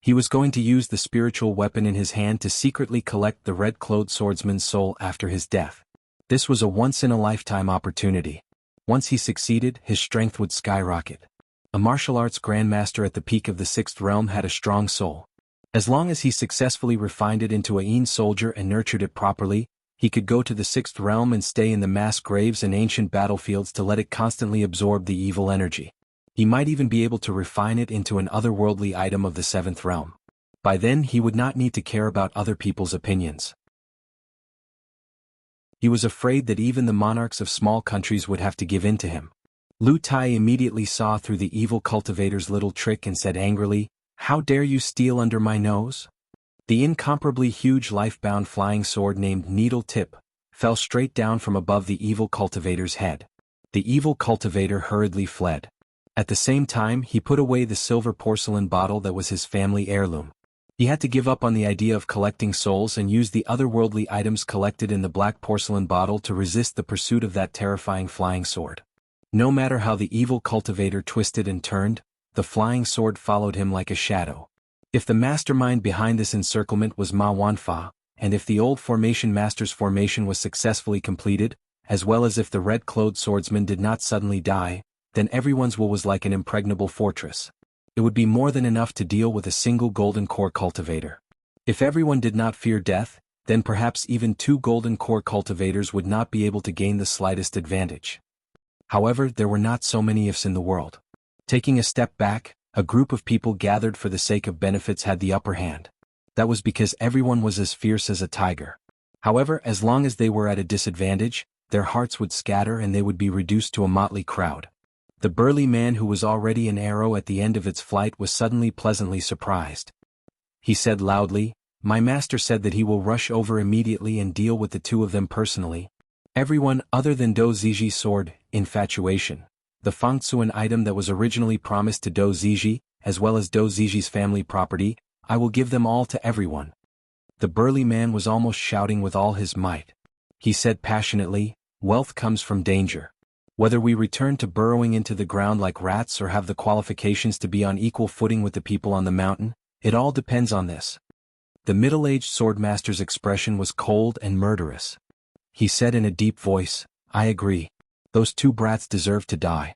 He was going to use the spiritual weapon in his hand to secretly collect the red-clothed swordsman's soul after his death. This was a once-in-a-lifetime opportunity. Once he succeeded, his strength would skyrocket. A martial arts grandmaster at the peak of the 6th realm had a strong soul. As long as he successfully refined it into a Yin soldier and nurtured it properly, he could go to the 6th realm and stay in the mass graves and ancient battlefields to let it constantly absorb the evil energy. He might even be able to refine it into an otherworldly item of the 7th realm. By then he would not need to care about other people's opinions. He was afraid that even the monarchs of small countries would have to give in to him. Lu Tai immediately saw through the evil cultivator's little trick and said angrily, "How dare you steal under my nose?" The incomparably huge life-bound flying sword named Needle Tip fell straight down from above the evil cultivator's head. The evil cultivator hurriedly fled. At the same time, he put away the silver porcelain bottle that was his family heirloom. He had to give up on the idea of collecting souls and use the otherworldly items collected in the black porcelain bottle to resist the pursuit of that terrifying flying sword. No matter how the evil cultivator twisted and turned, the flying sword followed him like a shadow. If the mastermind behind this encirclement was Ma Wanfa, and if the old formation master's formation was successfully completed, as well as if the red-clothed swordsman did not suddenly die, then everyone's will was like an impregnable fortress. It would be more than enough to deal with a single golden core cultivator. If everyone did not fear death, then perhaps even 2 golden core cultivators would not be able to gain the slightest advantage. However, there were not so many ifs in the world. Taking a step back, a group of people gathered for the sake of benefits had the upper hand. That was because everyone was as fierce as a tiger. However, as long as they were at a disadvantage, their hearts would scatter and they would be reduced to a motley crowd. The burly man who was already an arrow at the end of its flight was suddenly pleasantly surprised. He said loudly, "My master said that he will rush over immediately and deal with the 2 of them personally. Everyone other than Do Ziji's sword, infatuation, the Fangtsuan item that was originally promised to Do Ziji, as well as Do Ziji's family property, I will give them all to everyone." The burly man was almost shouting with all his might. He said passionately, "Wealth comes from danger. Whether we return to burrowing into the ground like rats or have the qualifications to be on equal footing with the people on the mountain, it all depends on this." The middle-aged swordmaster's expression was cold and murderous. He said in a deep voice, "I agree. Those 2 brats deserve to die."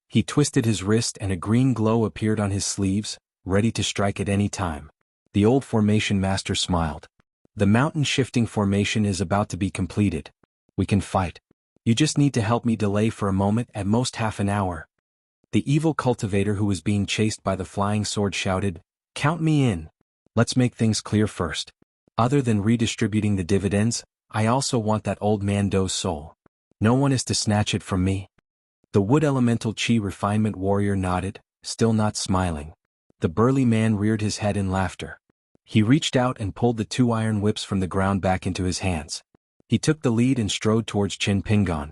He twisted his wrist and a green glow appeared on his sleeves, ready to strike at any time. The old formation master smiled. "The mountain-shifting formation is about to be completed. We can fight. You just need to help me delay for a moment, at most half an hour." The evil cultivator who was being chased by the flying sword shouted, "Count me in. Let's make things clear first. Other than redistributing the dividends, I also want that old man Do's soul. No one is to snatch it from me." The wood elemental chi refinement warrior nodded, still not smiling. The burly man reared his head in laughter. He reached out and pulled the 2 iron whips from the ground back into his hands. He took the lead and strode towards Qin Pingan.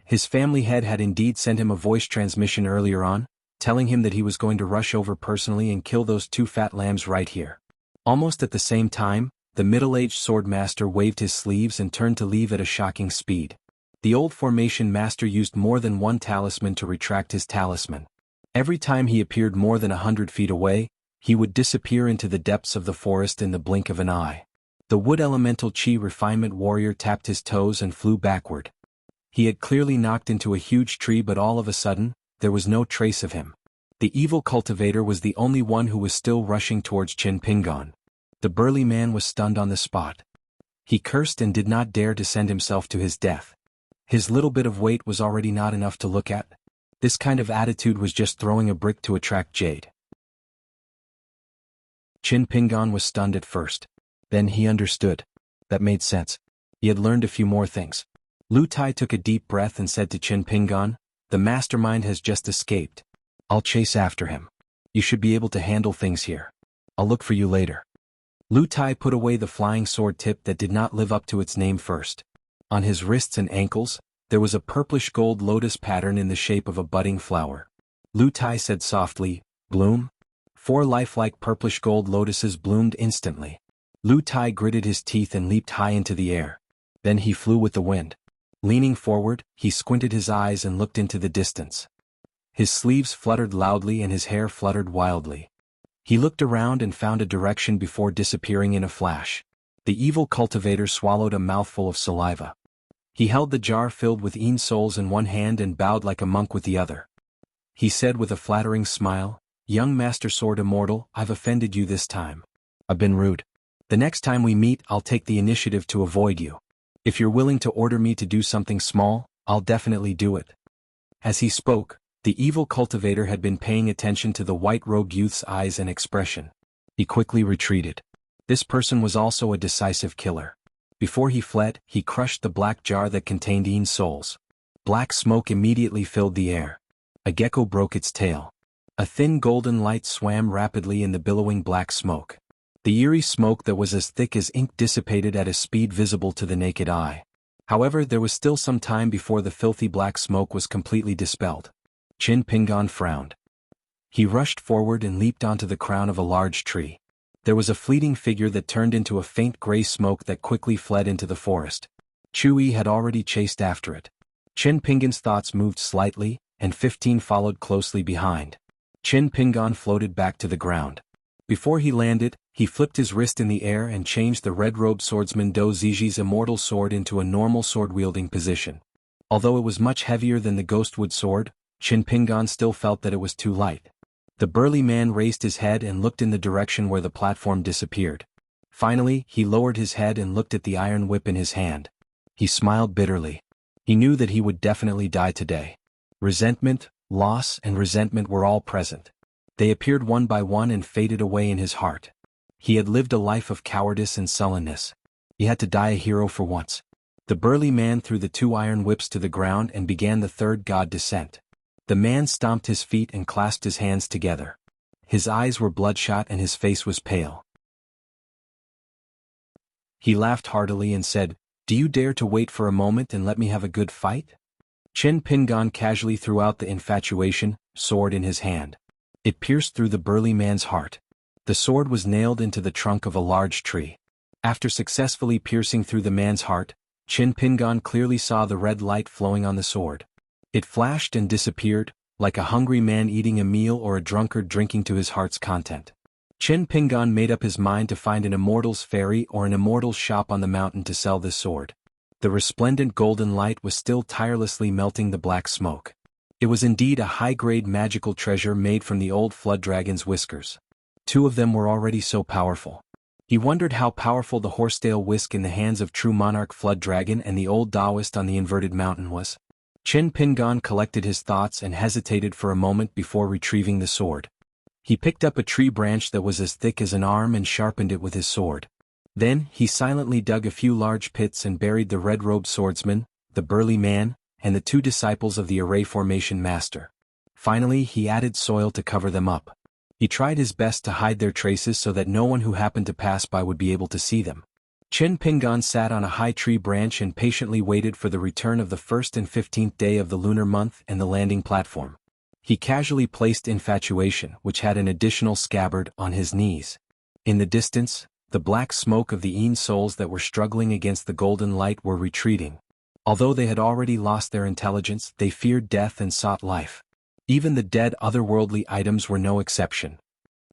His family head had indeed sent him a voice transmission earlier on, telling him that he was going to rush over personally and kill those 2 fat lambs right here. Almost at the same time, the middle-aged swordmaster waved his sleeves and turned to leave at a shocking speed. The old formation master used more than 1 talisman to retract his talisman. Every time he appeared more than 100 feet away, he would disappear into the depths of the forest in the blink of an eye. The wood elemental chi refinement warrior tapped his toes and flew backward. He had clearly knocked into a huge tree, but all of a sudden, there was no trace of him. The evil cultivator was the only one who was still rushing towards Qin Pingan. The burly man was stunned on the spot. He cursed and did not dare to send himself to his death. His little bit of weight was already not enough to look at. This kind of attitude was just throwing a brick to attract jade. Qin Pingan was stunned at first. Then he understood. That made sense. He had learned a few more things. Lu Tai took a deep breath and said to Qin Pingan, "The mastermind has just escaped. I'll chase after him. You should be able to handle things here. I'll look for you later." Lu Tai put away the flying sword tip that did not live up to its name first. On his wrists and ankles, there was a purplish gold lotus pattern in the shape of a budding flower. Lu Tai said softly, "Bloom?" 4 lifelike purplish gold lotuses bloomed instantly. Lu Tai gritted his teeth and leaped high into the air. Then he flew with the wind. Leaning forward, he squinted his eyes and looked into the distance. His sleeves fluttered loudly and his hair fluttered wildly. He looked around and found a direction before disappearing in a flash. The evil cultivator swallowed a mouthful of saliva. He held the jar filled with Een souls in one hand and bowed like a monk with the other. He said with a flattering smile, "Young Master Sword Immortal, I've offended you this time. I've been rude. The next time we meet, I'll take the initiative to avoid you. If you're willing to order me to do something small, I'll definitely do it." As he spoke, the evil cultivator had been paying attention to the white-robed youth's eyes and expression. He quickly retreated. This person was also a decisive killer. Before he fled, he crushed the black jar that contained Een souls. Black smoke immediately filled the air. A gecko broke its tail. A thin golden light swam rapidly in the billowing black smoke. The eerie smoke that was as thick as ink dissipated at a speed visible to the naked eye. However, there was still some time before the filthy black smoke was completely dispelled. Qin Pingan frowned. He rushed forward and leaped onto the crown of a large tree. There was a fleeting figure that turned into a faint gray smoke that quickly fled into the forest. Chui had already chased after it. Qin Pingan's thoughts moved slightly, and 15 followed closely behind. Qin Pingan floated back to the ground. Before he landed, he flipped his wrist in the air and changed the red-robed swordsman Do Ziji's immortal sword into a normal sword-wielding position. Although it was much heavier than the ghostwood sword, Qin Pingan still felt that it was too light. The burly man raised his head and looked in the direction where the platform disappeared. Finally, he lowered his head and looked at the iron whip in his hand. He smiled bitterly. He knew that he would definitely die today. Resentment, loss, and resentment were all present. They appeared one by one and faded away in his heart. He had lived a life of cowardice and sullenness. He had to die a hero for once. The burly man threw the 2 iron whips to the ground and began the third god descent. The man stomped his feet and clasped his hands together. His eyes were bloodshot and his face was pale. He laughed heartily and said, "Do you dare to wait for a moment and let me have a good fight?" Qin Pingan casually threw out the infatuation sword in his hand. It pierced through the burly man's heart. The sword was nailed into the trunk of a large tree. After successfully piercing through the man's heart, Qin Pingan clearly saw the red light flowing on the sword. It flashed and disappeared, like a hungry man eating a meal or a drunkard drinking to his heart's content. Qin Pingan made up his mind to find an immortal's ferry or an immortal's shop on the mountain to sell this sword. The resplendent golden light was still tirelessly melting the black smoke. It was indeed a high-grade magical treasure made from the old flood dragon's whiskers. 2 of them were already so powerful. He wondered how powerful the horsetail whisk in the hands of true monarch flood dragon and the old Taoist on the inverted mountain was. Qin Pingan collected his thoughts and hesitated for a moment before retrieving the sword. He picked up a tree branch that was as thick as an arm and sharpened it with his sword. Then, he silently dug a few large pits and buried the red-robed swordsman, the burly man, and the 2 disciples of the array formation master. Finally, he added soil to cover them up. He tried his best to hide their traces so that no one who happened to pass by would be able to see them. Qin Pingan sat on a high tree branch and patiently waited for the return of the 1st and 15th day of the lunar month and the landing platform. He casually placed Infatuation, which had an additional scabbard, on his knees. In the distance, the black smoke of the Een souls that were struggling against the golden light were retreating. Although they had already lost their intelligence, they feared death and sought life. Even the dead otherworldly items were no exception.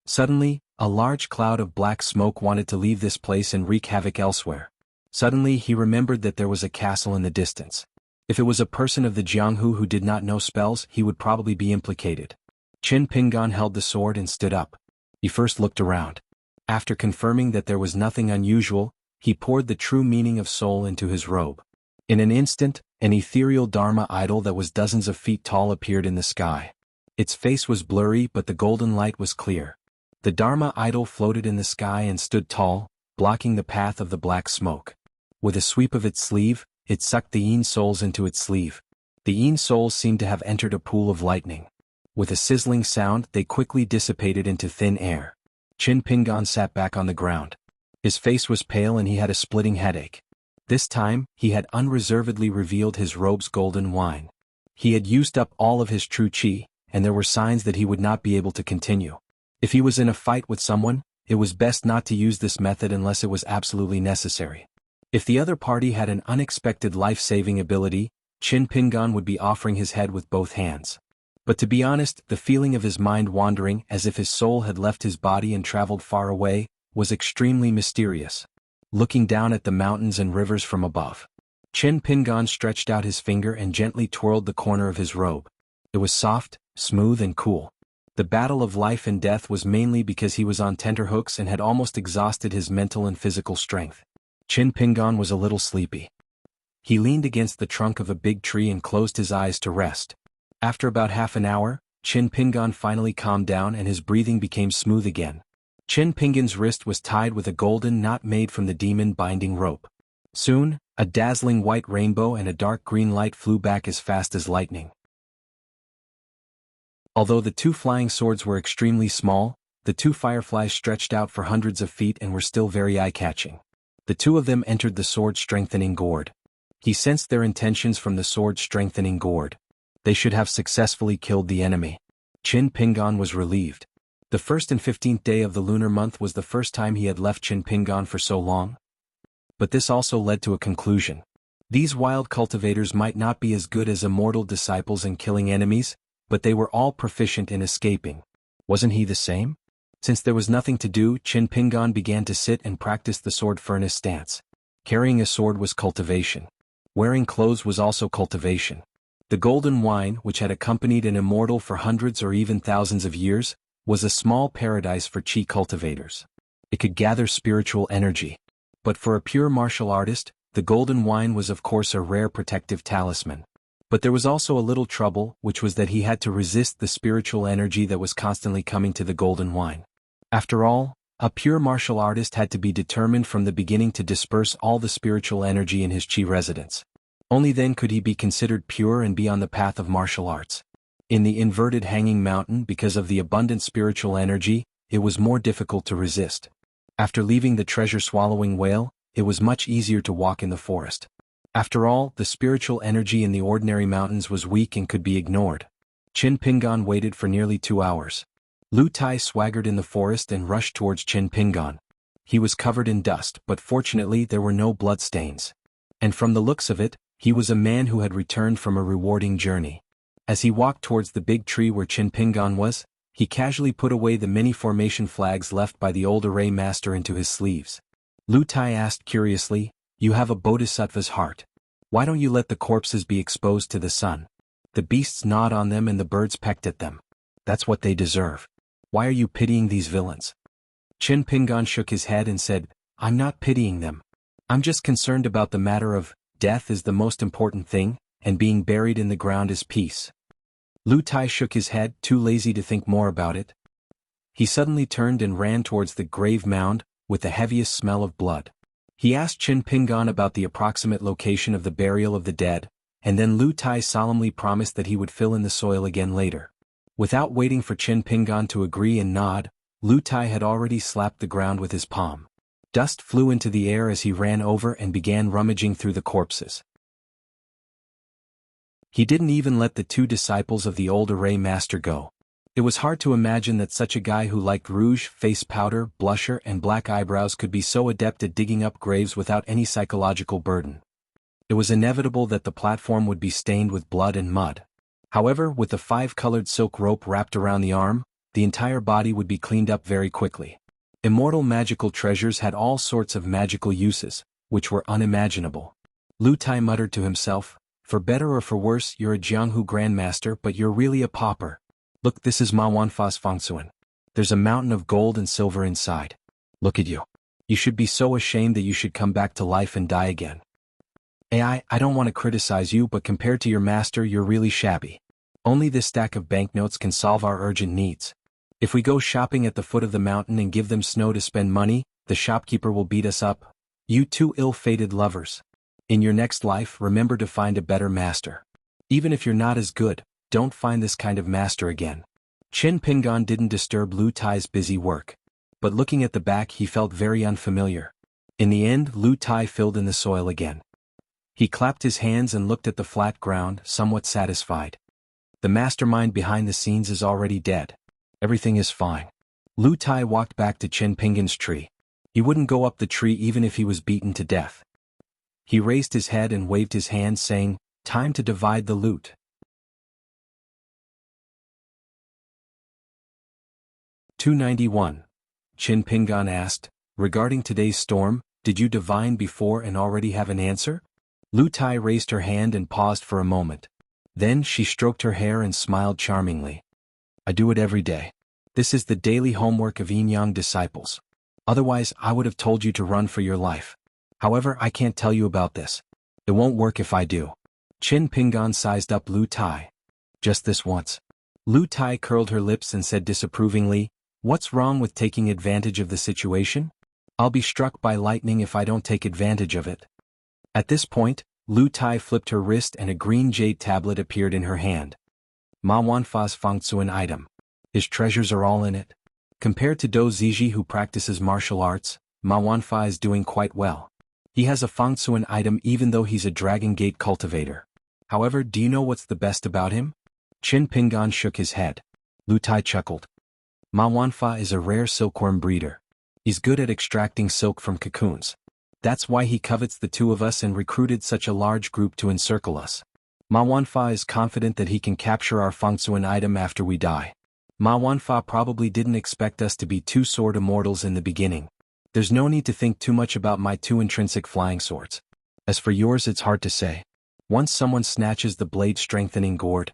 Suddenly, a large cloud of black smoke wanted to leave this place and wreak havoc elsewhere. Suddenly he remembered that there was a castle in the distance. If it was a person of the Jianghu who did not know spells, he would probably be implicated. Qin Pingan held the sword and stood up. He first looked around. After confirming that there was nothing unusual, he poured the true meaning of soul into his robe. In an instant, an ethereal Dharma idol that was dozens of feet tall appeared in the sky. Its face was blurry but the golden light was clear. The Dharma idol floated in the sky and stood tall, blocking the path of the black smoke. With a sweep of its sleeve, it sucked the Een souls into its sleeve. The Een souls seemed to have entered a pool of lightning. With a sizzling sound, they quickly dissipated into thin air. Qin Pingan sat back on the ground. His face was pale and he had a splitting headache. This time, he had unreservedly revealed his robe's golden wine. He had used up all of his true qi, and there were signs that he would not be able to continue. If he was in a fight with someone, it was best not to use this method unless it was absolutely necessary. If the other party had an unexpected life-saving ability, Qin Pingan would be offering his head with both hands. But to be honest, the feeling of his mind wandering as if his soul had left his body and traveled far away, was extremely mysterious. Looking down at the mountains and rivers from above, Qin Pingan stretched out his finger and gently twirled the corner of his robe. It was soft, smooth and cool. The battle of life and death was mainly because he was on tenterhooks and had almost exhausted his mental and physical strength. Qin Pingan was a little sleepy. He leaned against the trunk of a big tree and closed his eyes to rest. After about half an hour, Qin Pingan finally calmed down and his breathing became smooth again. Qin Pingan's wrist was tied with a golden knot made from the demon binding rope. Soon, a dazzling white rainbow and a dark green light flew back as fast as lightning. Although the 2 flying swords were extremely small, the 2 fireflies stretched out for hundreds of feet and were still very eye-catching. The 2 of them entered the sword-strengthening gourd. He sensed their intentions from the sword-strengthening gourd. They should have successfully killed the enemy. Qin Pingan was relieved. The 1st and 15th day of the lunar month was the first time he had left Qin Pingan for so long. But this also led to a conclusion. These wild cultivators might not be as good as immortal disciples in killing enemies, but they were all proficient in escaping. Wasn't he the same? Since there was nothing to do, Qin Pingan began to sit and practice the sword furnace stance. Carrying a sword was cultivation. Wearing clothes was also cultivation. The golden wine, which had accompanied an immortal for hundreds or even thousands of years, was a small paradise for qi cultivators. It could gather spiritual energy. But for a pure martial artist, the golden wine was of course a rare protective talisman. But there was also a little trouble, which was that he had to resist the spiritual energy that was constantly coming to the golden wine. After all, a pure martial artist had to be determined from the beginning to disperse all the spiritual energy in his qi residence. Only then could he be considered pure and be on the path of martial arts. In the inverted hanging mountain, because of the abundant spiritual energy, it was more difficult to resist. After leaving the treasure-swallowing whale, it was much easier to walk in the forest. After all, the spiritual energy in the ordinary mountains was weak and could be ignored. Qin Pingan waited for nearly 2 hours. Lu Tai swaggered in the forest and rushed towards Qin Pingan. He was covered in dust, but fortunately there were no bloodstains. And from the looks of it, he was a man who had returned from a rewarding journey. As he walked towards the big tree where Qin Pingan was, he casually put away the many formation flags left by the old array master into his sleeves. Lu Tai asked curiously, "You have a bodhisattva's heart. Why don't you let the corpses be exposed to the sun? The beasts gnawed on them and the birds pecked at them. That's what they deserve. Why are you pitying these villains?" Qin Pingan shook his head and said, "I'm not pitying them. I'm just concerned about the matter of, death is the most important thing, and being buried in the ground is peace." Lu Tai shook his head, too lazy to think more about it. He suddenly turned and ran towards the grave mound, with the heaviest smell of blood. He asked Qin Pingan about the approximate location of the burial of the dead, and then Lu Tai solemnly promised that he would fill in the soil again later. Without waiting for Qin Pingan to agree and nod, Lu Tai had already slapped the ground with his palm. Dust flew into the air as he ran over and began rummaging through the corpses. He didn't even let the 2 disciples of the old array master go. It was hard to imagine that such a guy who liked rouge, face powder, blusher and black eyebrows could be so adept at digging up graves without any psychological burden. It was inevitable that the platform would be stained with blood and mud. However, with the 5-colored silk rope wrapped around the arm, the entire body would be cleaned up very quickly. Immortal magical treasures had all sorts of magical uses, which were unimaginable. Lu Tai muttered to himself, "For better or for worse, you're a Jianghu grandmaster, but you're really a pauper. Look, this is Ma Wanfa's Fangsuan. There's a mountain of gold and silver inside. Look at you. You should be so ashamed that you should come back to life and die again. I don't want to criticize you, but compared to your master, you're really shabby. Only this stack of banknotes can solve our urgent needs. If we go shopping at the foot of the mountain and give them snow to spend money, the shopkeeper will beat us up. You 2 ill-fated lovers. In your next life, remember to find a better master. Even if you're not as good, don't find this kind of master again." Qin Pingan didn't disturb Lu Tai's busy work. But looking at the back, he felt very unfamiliar. In the end, Lu Tai filled in the soil again. He clapped his hands and looked at the flat ground, somewhat satisfied. The mastermind behind the scenes is already dead. Everything is fine. Lu Tai walked back to Qin Pingan's tree. He wouldn't go up the tree even if he was beaten to death. He raised his head and waved his hand, saying, "Time to divide the loot." 291. Qin Pingan asked, "Regarding today's storm, did you divine before and already have an answer?" Lu Tai raised her hand and paused for a moment. Then she stroked her hair and smiled charmingly. "I do it every day. This is the daily homework of yin-yang disciples. Otherwise, I would have told you to run for your life. However, I can't tell you about this. It won't work if I do." Qin Pingan sized up Lu Tai. "Just this once." Lu Tai curled her lips and said disapprovingly, "What's wrong with taking advantage of the situation? I'll be struck by lightning if I don't take advantage of it." At this point, Lu Tai flipped her wrist and a green jade tablet appeared in her hand. Ma Wanfa's Fangsuan item. His treasures are all in it. Compared to Do Ziji who practices martial arts, Ma Wanfa is doing quite well. He has a Fangsuan item even though he's a Dragon Gate cultivator. However, do you know what's the best about him? Qin Pingan shook his head. Lu Tai chuckled. Ma Wanfa is a rare silkworm breeder. He's good at extracting silk from cocoons. That's why he covets the 2 of us and recruited such a large group to encircle us. Ma Wanfa is confident that he can capture our Fangsuan item after we die. Ma Wanfa probably didn't expect us to be two sword immortals in the beginning. There's no need to think too much about my two intrinsic flying swords. As for yours, it's hard to say. Once someone snatches the blade-strengthening gourd,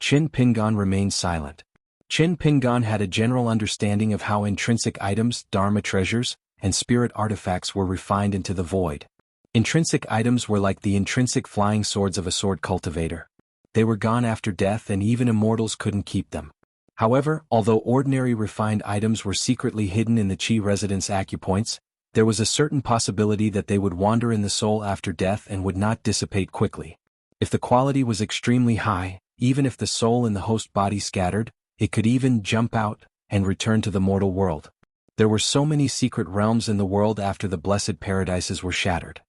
Qin Pingan remained silent. Qin Pingan had a general understanding of how intrinsic items, dharma treasures, and spirit artifacts were refined into the void. Intrinsic items were like the intrinsic flying swords of a sword cultivator. They were gone after death and even immortals couldn't keep them. However, although ordinary refined items were secretly hidden in the Qi residence acupoints, there was a certain possibility that they would wander in the soul after death and would not dissipate quickly. If the quality was extremely high, even if the soul in the host body scattered, it could even jump out and return to the mortal world. There were so many secret realms in the world after the blessed paradises were shattered.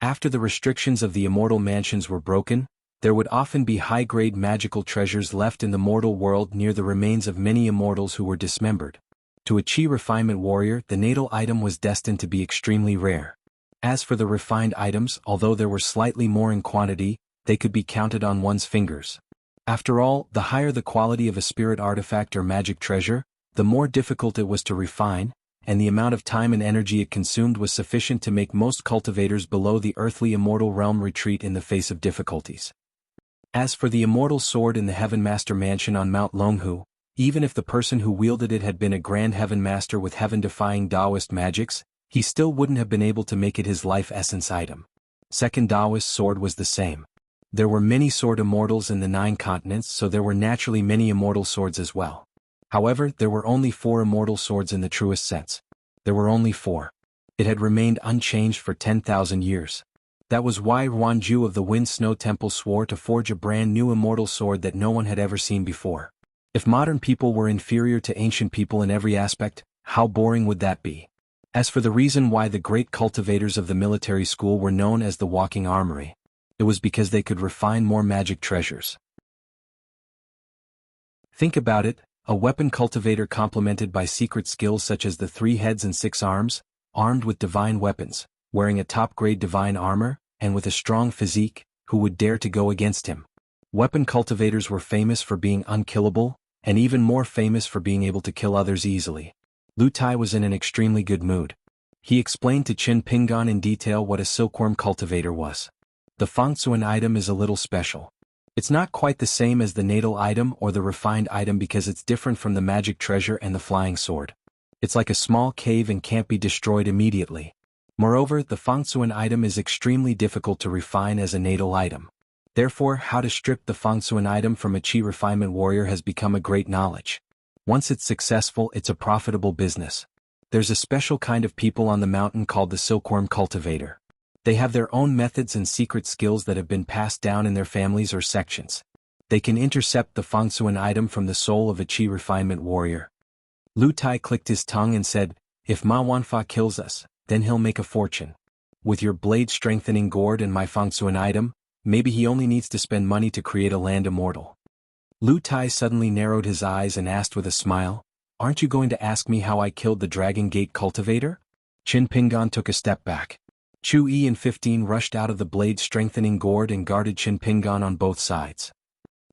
After the restrictions of the immortal mansions were broken, there would often be high-grade magical treasures left in the mortal world near the remains of many immortals who were dismembered. To a Qi refinement warrior, the natal item was destined to be extremely rare. As for the refined items, although there were slightly more in quantity, they could be counted on one's fingers. After all, the higher the quality of a spirit artifact or magic treasure, the more difficult it was to refine, and the amount of time and energy it consumed was sufficient to make most cultivators below the earthly immortal realm retreat in the face of difficulties. As for the immortal sword in the Heaven Master Mansion on Mount Longhu, even if the person who wielded it had been a grand Heaven Master with heaven-defying Taoist magics, he still wouldn't have been able to make it his life essence item. Second Taoist sword was the same. There were many sword immortals in the 9 continents, so there were naturally many immortal swords as well. However, there were only 4 immortal swords in the truest sense. There were only 4. It had remained unchanged for 10,000 years. That was why Ruanju of the Wind Snow Temple swore to forge a brand new immortal sword that no one had ever seen before. If modern people were inferior to ancient people in every aspect, how boring would that be? As for the reason why the great cultivators of the military school were known as the Walking Armory, it was because they could refine more magic treasures. Think about it, a weapon cultivator complemented by secret skills such as the 3 heads and 6 arms, armed with divine weapons, wearing a top-grade divine armor, and with a strong physique, who would dare to go against him? Weapon cultivators were famous for being unkillable, and even more famous for being able to kill others easily. Lu Tai was in an extremely good mood. He explained to Qin Pingan in detail what a silkworm cultivator was. The Fangsuan item is a little special. It's not quite the same as the natal item or the refined item because it's different from the magic treasure and the flying sword. It's like a small cave and can't be destroyed immediately. Moreover, the Fangsuan item is extremely difficult to refine as a natal item. Therefore, how to strip the Fangsuan item from a Qi refinement warrior has become a great knowledge. Once it's successful, it's a profitable business. There's a special kind of people on the mountain called the silkworm cultivator. They have their own methods and secret skills that have been passed down in their families or sections. They can intercept the Fangsuan item from the soul of a Qi refinement warrior. Lu Tai clicked his tongue and said, "If Ma Wanfa kills us, then he'll make a fortune. With your blade-strengthening gourd and my Fangsuan item, maybe he only needs to spend money to create a land immortal." Lu Tai suddenly narrowed his eyes and asked with a smile, "Aren't you going to ask me how I killed the Dragon Gate cultivator?" Qin Pingan took a step back. Chu Yi and 15 rushed out of the blade-strengthening gourd and guarded Qin Pingan on both sides.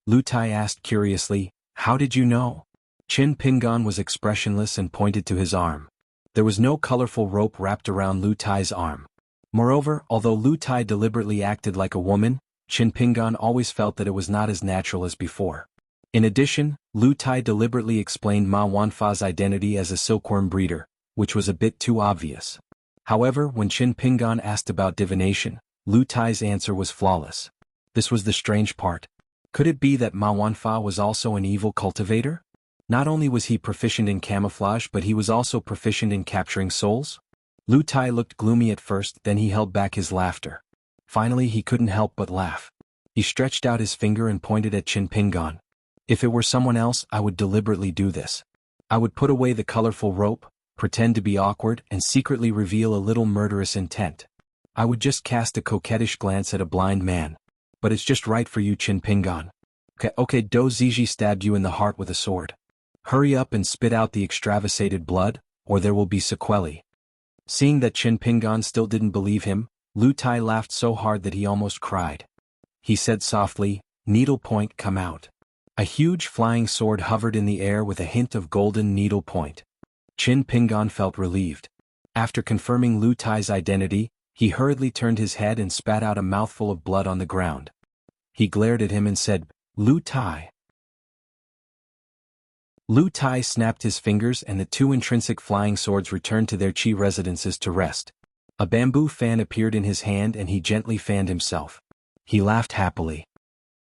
Lu Tai asked curiously, "How did you know?" Qin Pingan was expressionless and pointed to his arm. There was no colorful rope wrapped around Lu Tai's arm. Moreover, although Lu Tai deliberately acted like a woman, Qin Pingan always felt that it was not as natural as before. In addition, Lu Tai deliberately explained Ma Wanfa's identity as a silkworm breeder, which was a bit too obvious. However, when Qin Pingan asked about divination, Lu Tai's answer was flawless. This was the strange part. Could it be that Ma Wanfa was also an evil cultivator? Not only was he proficient in camouflage but he was also proficient in capturing souls? Lu Tai looked gloomy at first, then he held back his laughter. Finally he couldn't help but laugh. He stretched out his finger and pointed at Qin Pingan. "If it were someone else, I would deliberately do this. I would put away the colorful rope, pretend to be awkward, and secretly reveal a little murderous intent. I would just cast a coquettish glance at a blind man. But it's just right for you, Qin Pingan. Okay, Do Ziji stabbed you in the heart with a sword. Hurry up and spit out the extravasated blood, or there will be sequelae." Seeing that Qin Pingan still didn't believe him, Lu Tai laughed so hard that he almost cried. He said softly, "Needle point, come out." A huge flying sword hovered in the air with a hint of golden needle point. Qin Pingan felt relieved. After confirming Lu Tai's identity, he hurriedly turned his head and spat out a mouthful of blood on the ground. He glared at him and said, "Lu Tai." Lu Tai snapped his fingers and the two intrinsic flying swords returned to their chi residences to rest. A bamboo fan appeared in his hand and he gently fanned himself. He laughed happily.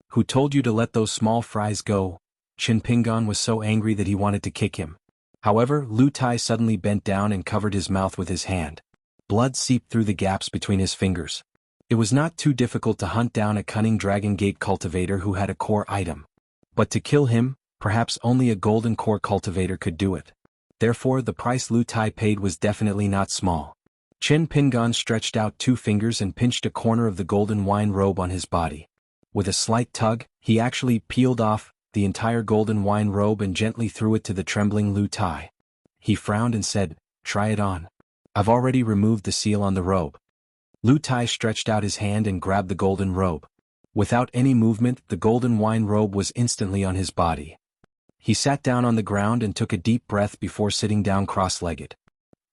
"Who told you to let those small fries go?" Qin Pingan was so angry that he wanted to kick him. However, Lu Tai suddenly bent down and covered his mouth with his hand. Blood seeped through the gaps between his fingers. It was not too difficult to hunt down a cunning Dragon Gate cultivator who had a core item. But to kill him, perhaps only a golden core cultivator could do it. Therefore the price Lu Tai paid was definitely not small. Qin Pingan stretched out two fingers and pinched a corner of the golden wine robe on his body. With a slight tug, he actually peeled off the entire golden wine robe and gently threw it to the trembling Lu Tai. He frowned and said, "Try it on. I've already removed the seal on the robe." Lu Tai stretched out his hand and grabbed the golden robe. Without any movement, the golden wine robe was instantly on his body. He sat down on the ground and took a deep breath before sitting down cross-legged.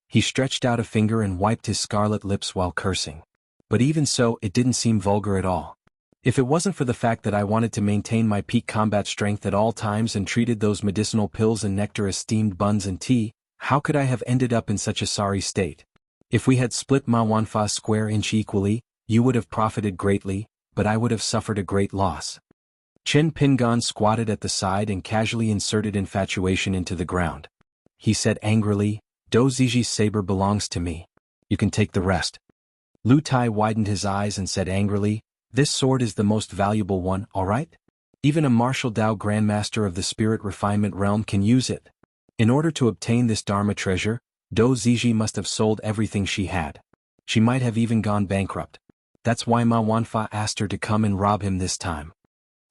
He stretched out a finger and wiped his scarlet lips while cursing. But even so, it didn't seem vulgar at all. If it wasn't for the fact that I wanted to maintain my peak combat strength at all times and treated those medicinal pills and nectar as steamed buns and tea, how could I have ended up in such a sorry state? If we had split Ma Wanfa's square inch equally, you would have profited greatly, but I would have suffered a great loss. Qin Pingan squatted at the side and casually inserted infatuation into the ground. He said angrily, "Do Ziji's saber belongs to me. You can take the rest." Lu Tai widened his eyes and said angrily, "This sword is the most valuable one, all right? Even a martial Dao Grandmaster of the Spirit Refinement realm can use it. In order to obtain this Dharma treasure, Do Ziji must have sold everything she had. She might have even gone bankrupt. That's why Ma Wanfa asked her to come and rob him this time."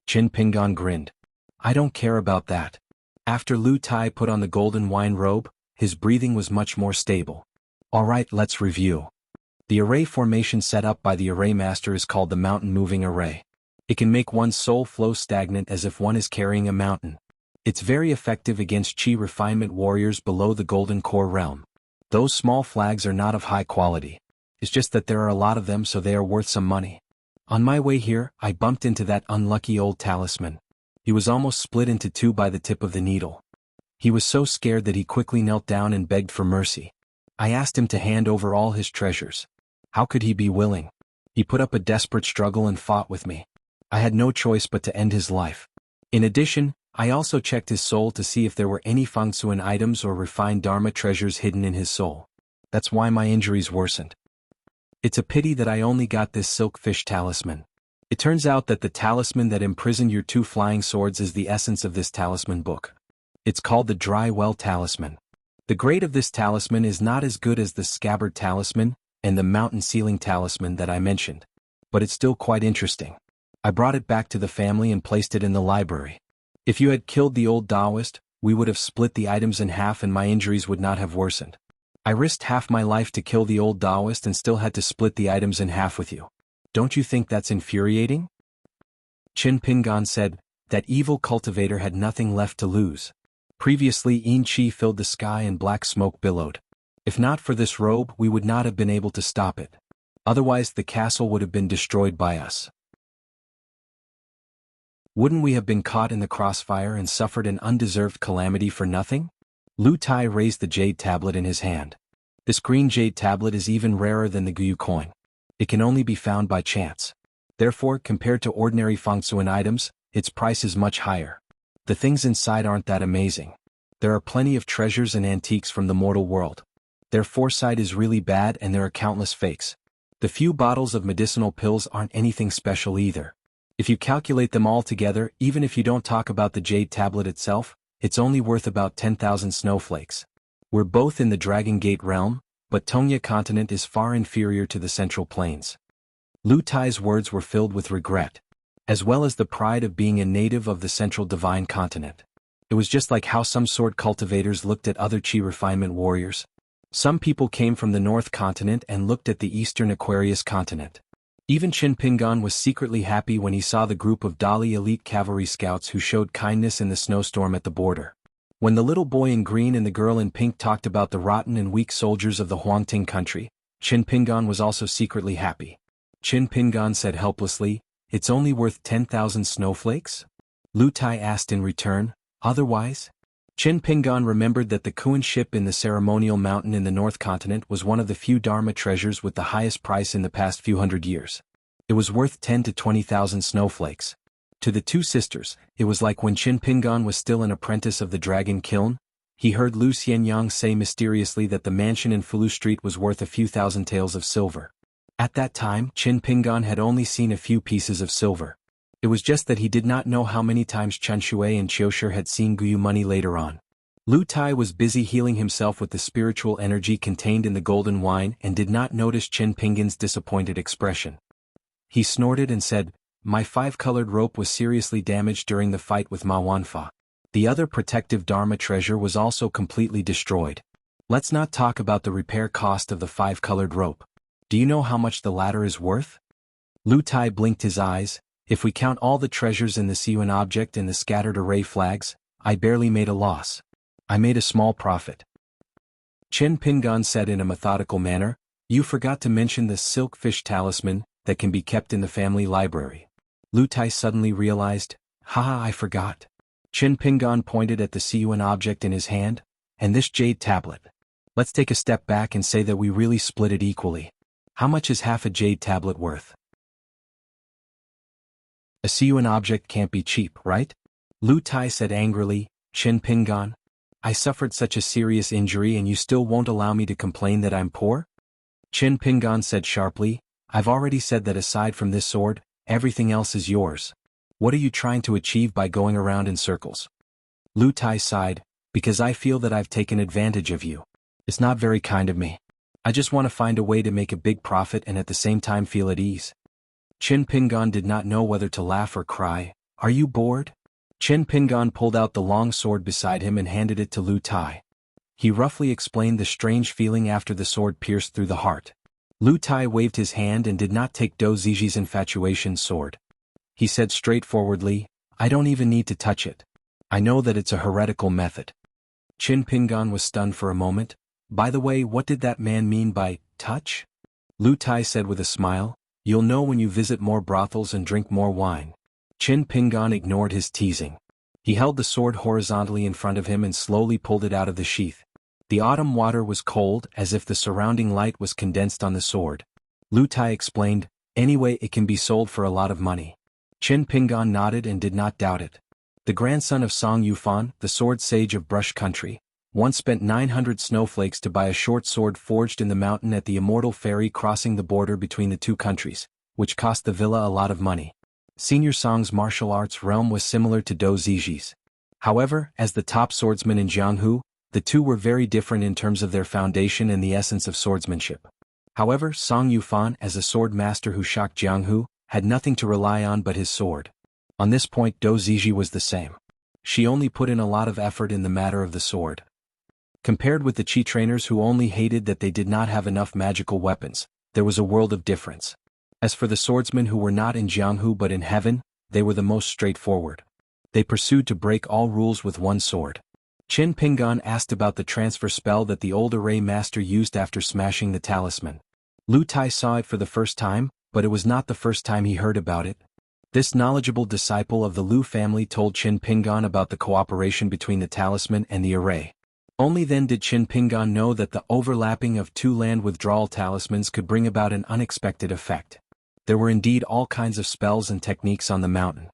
Qin Pingan grinned. "I don't care about that." After Lu Tai put on the golden wine robe, his breathing was much more stable. "All right, let's review. The array formation set up by the array master is called the mountain moving array. It can make one's soul flow stagnant as if one is carrying a mountain. It's very effective against chi refinement warriors below the golden core realm. Those small flags are not of high quality. It's just that there are a lot of them, so they are worth some money. On my way here, I bumped into that unlucky old talisman. He was almost split into two by the tip of the needle. He was so scared that he quickly knelt down and begged for mercy. I asked him to hand over all his treasures. How could he be willing? He put up a desperate struggle and fought with me. I had no choice but to end his life. In addition, I also checked his soul to see if there were any Fengsuan items or refined Dharma treasures hidden in his soul. That's why my injuries worsened. It's a pity that I only got this silkfish talisman. It turns out that the talisman that imprisoned your two flying swords is the essence of this talisman book. It's called the Dry Well Talisman. The grade of this talisman is not as good as the Scabbard Talisman and the Mountain Ceiling Talisman that I mentioned, but it's still quite interesting. I brought it back to the family and placed it in the library. If you had killed the old Taoist, we would have split the items in half and my injuries would not have worsened. I risked half my life to kill the old Taoist and still had to split the items in half with you. Don't you think that's infuriating?" Qin Pingan said, "That evil cultivator had nothing left to lose. Previously Yin Qi filled the sky and black smoke billowed. If not for this robe, we would not have been able to stop it. Otherwise the castle would have been destroyed by us. Wouldn't we have been caught in the crossfire and suffered an undeserved calamity for nothing?" Lu Tai raised the jade tablet in his hand. This green jade tablet is even rarer than the Guyu coin. It can only be found by chance. Therefore, compared to ordinary Fengsuan items, its price is much higher. The things inside aren't that amazing. There are plenty of treasures and antiques from the mortal world. Their foresight is really bad and there are countless fakes. The few bottles of medicinal pills aren't anything special either. If you calculate them all together, even if you don't talk about the jade tablet itself, it's only worth about 10,000 snowflakes. We're both in the Dragon Gate realm, but Tongya continent is far inferior to the Central Plains. Lu Tai's words were filled with regret, as well as the pride of being a native of the Central Divine Continent. It was just like how some sword cultivators looked at other chi refinement warriors. Some people came from the North Continent and looked at the Eastern Aquarius continent. Even Chin Pingan was secretly happy when he saw the group of Dali elite cavalry scouts who showed kindness in the snowstorm at the border. When the little boy in green and the girl in pink talked about the rotten and weak soldiers of the Huangting country, Chin Pingan was also secretly happy. Chin Pingan said helplessly, "It's only worth 10,000 snowflakes?" Lu Tai asked in return, "Otherwise?" Chin Pingan remembered that the Kuan ship in the ceremonial mountain in the North Continent was one of the few Dharma treasures with the highest price in the past few hundred years. It was worth 10 to 20,000 snowflakes. To the two sisters, it was like when Chin Pingan was still an apprentice of the Dragon Kiln. He heard Lu Xianyang say mysteriously that the mansion in Fulu Street was worth a few thousand taels of silver. At that time, Chin Pingan had only seen a few pieces of silver. It was just that he did not know how many times Chen Shui and Qiushi had seen Guyu money later on. Lu Tai was busy healing himself with the spiritual energy contained in the golden wine and did not notice Chin Pingan's disappointed expression. He snorted and said, "My 5-colored rope was seriously damaged during the fight with Ma Wanfa. The other protective Dharma treasure was also completely destroyed. Let's not talk about the repair cost of the 5-colored rope. Do you know how much the latter is worth?" Lu Tai blinked his eyes. "If we count all the treasures in the Siuan object and the scattered array flags, I barely made a loss. I made a small profit." Chin Pingan said in a methodical manner, "You forgot to mention the silk-fish talisman that can be kept in the family library." Lu Tai suddenly realized, "Haha, I forgot." Chin Pingan pointed at the Siuan object in his hand, "And this jade tablet. Let's take a step back and say that we really split it equally. How much is half a jade tablet worth?" "A Siuan object can't be cheap, right?" Lu Tai said angrily. "Chin Pingan, I suffered such a serious injury and you still won't allow me to complain that I'm poor?" Chin Pingan said sharply, "I've already said that aside from this sword, everything else is yours. What are you trying to achieve by going around in circles?" Lu Tai sighed, "Because I feel that I've taken advantage of you. It's not very kind of me. I just want to find a way to make a big profit and at the same time feel at ease." Chin Pingan did not know whether to laugh or cry. "Are you bored?" Chin Pingan pulled out the long sword beside him and handed it to Lu Tai. He roughly explained the strange feeling after the sword pierced through the heart. Lu Tai waved his hand and did not take Do Ziji's infatuation sword. He said straightforwardly, "I don't even need to touch it. I know that it's a heretical method." Chin Pingan was stunned for a moment. "By the way, what did that man mean by touch?" Lu Tai said with a smile, "You'll know when you visit more brothels and drink more wine." Chin Pingan ignored his teasing. He held the sword horizontally in front of him and slowly pulled it out of the sheath. The autumn water was cold, as if the surrounding light was condensed on the sword. Lu Tai explained, "Anyway, it can be sold for a lot of money." Chin Pingan nodded and did not doubt it. The grandson of Song Yufan, the sword sage of Brush Country, once spent 900 snowflakes to buy a short sword forged in the mountain at the immortal ferry crossing the border between the two countries, which cost the villa a lot of money. Senior Song's martial arts realm was similar to Do Ziji's. However, as the top swordsman in Jianghu, the two were very different in terms of their foundation and the essence of swordsmanship. However, Song Yufan, as a sword master who shocked Jianghu, had nothing to rely on but his sword. On this point, Do Ziji was the same. She only put in a lot of effort in the matter of the sword. Compared with the Qi trainers who only hated that they did not have enough magical weapons, there was a world of difference. As for the swordsmen who were not in Jianghu but in heaven, they were the most straightforward. They pursued to break all rules with one sword. Chin Pingan asked about the transfer spell that the old array master used after smashing the talisman. Lu Tai saw it for the first time, but it was not the first time he heard about it. This knowledgeable disciple of the Lu family told Chin Pingan about the cooperation between the talisman and the array. Only then did Chin Pingan know that the overlapping of two land withdrawal talismans could bring about an unexpected effect. There were indeed all kinds of spells and techniques on the mountain.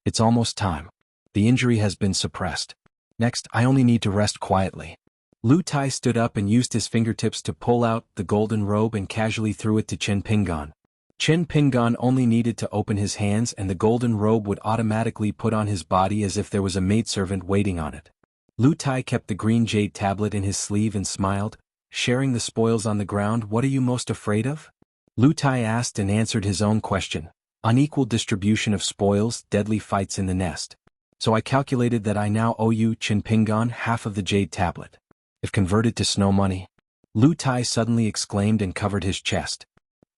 "It's almost time. The injury has been suppressed. Next, I only need to rest quietly." Lu Tai stood up and used his fingertips to pull out the golden robe and casually threw it to Chin Pingan. Chin Pingan only needed to open his hands and the golden robe would automatically put on his body as if there was a maidservant waiting on it. Lu Tai kept the green jade tablet in his sleeve and smiled, "Sharing the spoils on the ground, what are you most afraid of?" Lu Tai asked and answered his own question. "Unequal distribution of spoils, deadly fights in the nest. So I calculated that I now owe you, Chin Pingan, half of the jade tablet. If converted to snow money." Lu Tai suddenly exclaimed and covered his chest.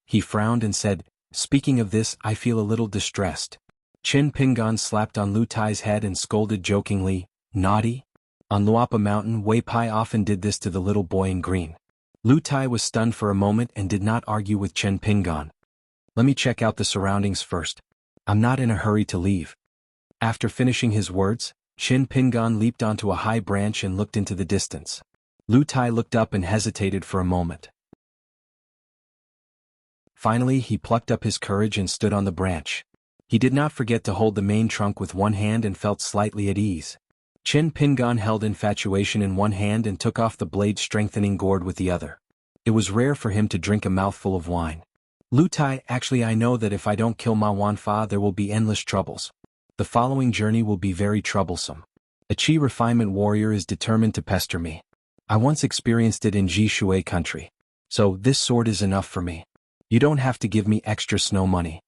He frowned and said, Speaking of this, I feel a little distressed. Qin Pingan slapped on Lu Tai's head and scolded jokingly, naughty? On Luapa Mountain, Wei Pai often did this to the little boy in green. Lu Tai was stunned for a moment and did not argue with Qin Pingan. Let me check out the surroundings first. I'm not in a hurry to leave. After finishing his words, Qin Pingan leaped onto a high branch and looked into the distance. Lu Tai looked up and hesitated for a moment. Finally, he plucked up his courage and stood on the branch. He did not forget to hold the main trunk with one hand and felt slightly at ease. Qin Pingan held infatuation in one hand and took off the blade-strengthening gourd with the other. It was rare for him to drink a mouthful of wine. Lu Tai, actually I know that if I don't kill Ma Wanfa there will be endless troubles. The following journey will be very troublesome. A Qi refinement warrior is determined to pester me. I once experienced it in Ji Shui country. So this sword is enough for me. You don't have to give me extra snow money.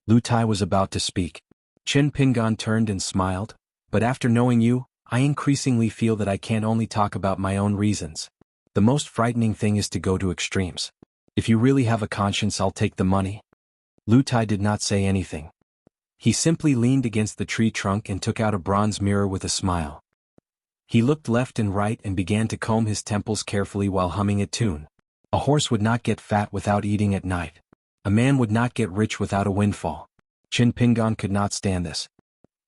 Lu Tai was about to speak. Qin Pingan turned and smiled, but after knowing you, I increasingly feel that I can't only talk about my own reasons. The most frightening thing is to go to extremes. If you really have a conscience, I'll take the money. Lu Tai did not say anything. He simply leaned against the tree trunk and took out a bronze mirror with a smile. He looked left and right and began to comb his temples carefully while humming a tune. A horse would not get fat without eating at night. A man would not get rich without a windfall. Qin Pingan could not stand this.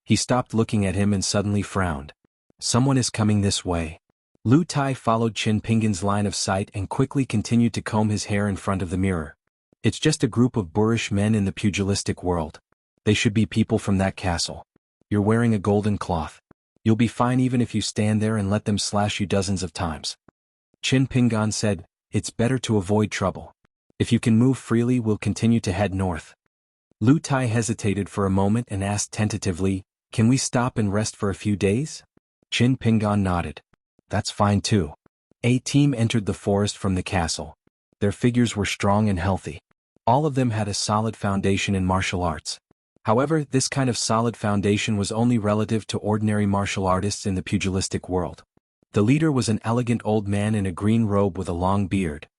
He stopped looking at him and suddenly frowned. Someone is coming this way. Lu Tai followed Qin Pingan's line of sight and quickly continued to comb his hair in front of the mirror. It's just a group of boorish men in the pugilistic world. They should be people from that castle. You're wearing a golden cloth. You'll be fine even if you stand there and let them slash you dozens of times. Qin Pingan said, it's better to avoid trouble. If you can move freely, we'll continue to head north. Lu Tai hesitated for a moment and asked tentatively, can we stop and rest for a few days? Qin Pingan nodded. That's fine too. A team entered the forest from the castle. Their figures were strong and healthy. All of them had a solid foundation in martial arts. However, this kind of solid foundation was only relative to ordinary martial artists in the pugilistic world. The leader was an elegant old man in a green robe with a long beard.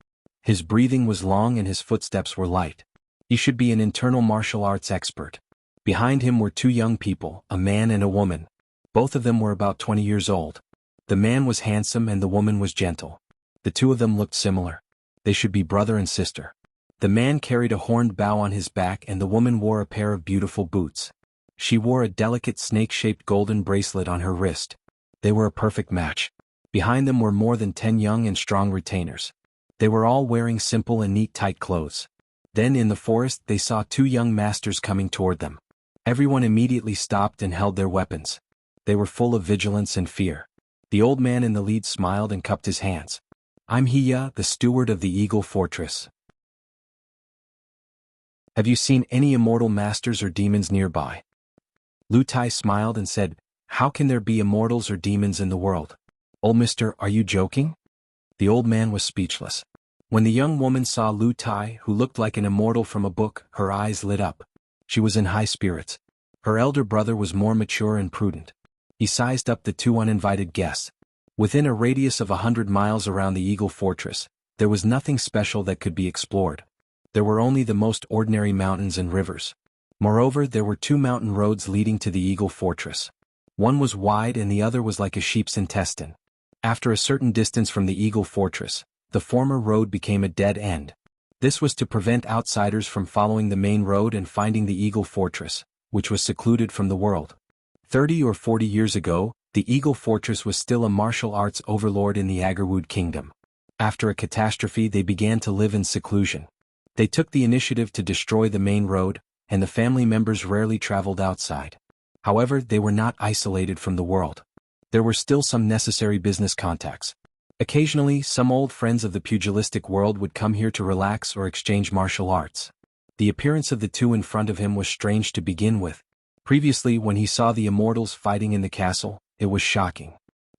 His breathing was long and his footsteps were light. He should be an internal martial arts expert. Behind him were two young people, a man and a woman. Both of them were about 20 years old. The man was handsome and the woman was gentle. The two of them looked similar. They should be brother and sister. The man carried a horned bow on his back and the woman wore a pair of beautiful boots. She wore a delicate snake-shaped golden bracelet on her wrist. They were a perfect match. Behind them were more than 10 young and strong retainers. They were all wearing simple and neat tight clothes. Then in the forest they saw two young masters coming toward them. Everyone immediately stopped and held their weapons. They were full of vigilance and fear. The old man in the lead smiled and cupped his hands. I'm Hiya, the steward of the Eagle Fortress. Have you seen any immortal masters or demons nearby? Lu Tai smiled and said, how can there be immortals or demons in the world? Old mister, are you joking? The old man was speechless. When the young woman saw Lu Tai, who looked like an immortal from a book, her eyes lit up. She was in high spirits. Her elder brother was more mature and prudent. He sized up the two uninvited guests. Within a radius of 100 miles around the Eagle Fortress, there was nothing special that could be explored. There were only the most ordinary mountains and rivers. Moreover, there were two mountain roads leading to the Eagle Fortress. One was wide and the other was like a sheep's intestine. After a certain distance from the Eagle Fortress, the former road became a dead end. This was to prevent outsiders from following the main road and finding the Eagle Fortress, which was secluded from the world. 30 or 40 years ago, the Eagle Fortress was still a martial arts overlord in the Agarwood Kingdom. After a catastrophe, they began to live in seclusion. They took the initiative to destroy the main road, and the family members rarely traveled outside. However, they were not isolated from the world. There were still some necessary business contacts. Occasionally, some old friends of the pugilistic world would come here to relax or exchange martial arts. The appearance of the two in front of him was strange to begin with. Previously, when he saw the immortals fighting in the castle, it was shocking.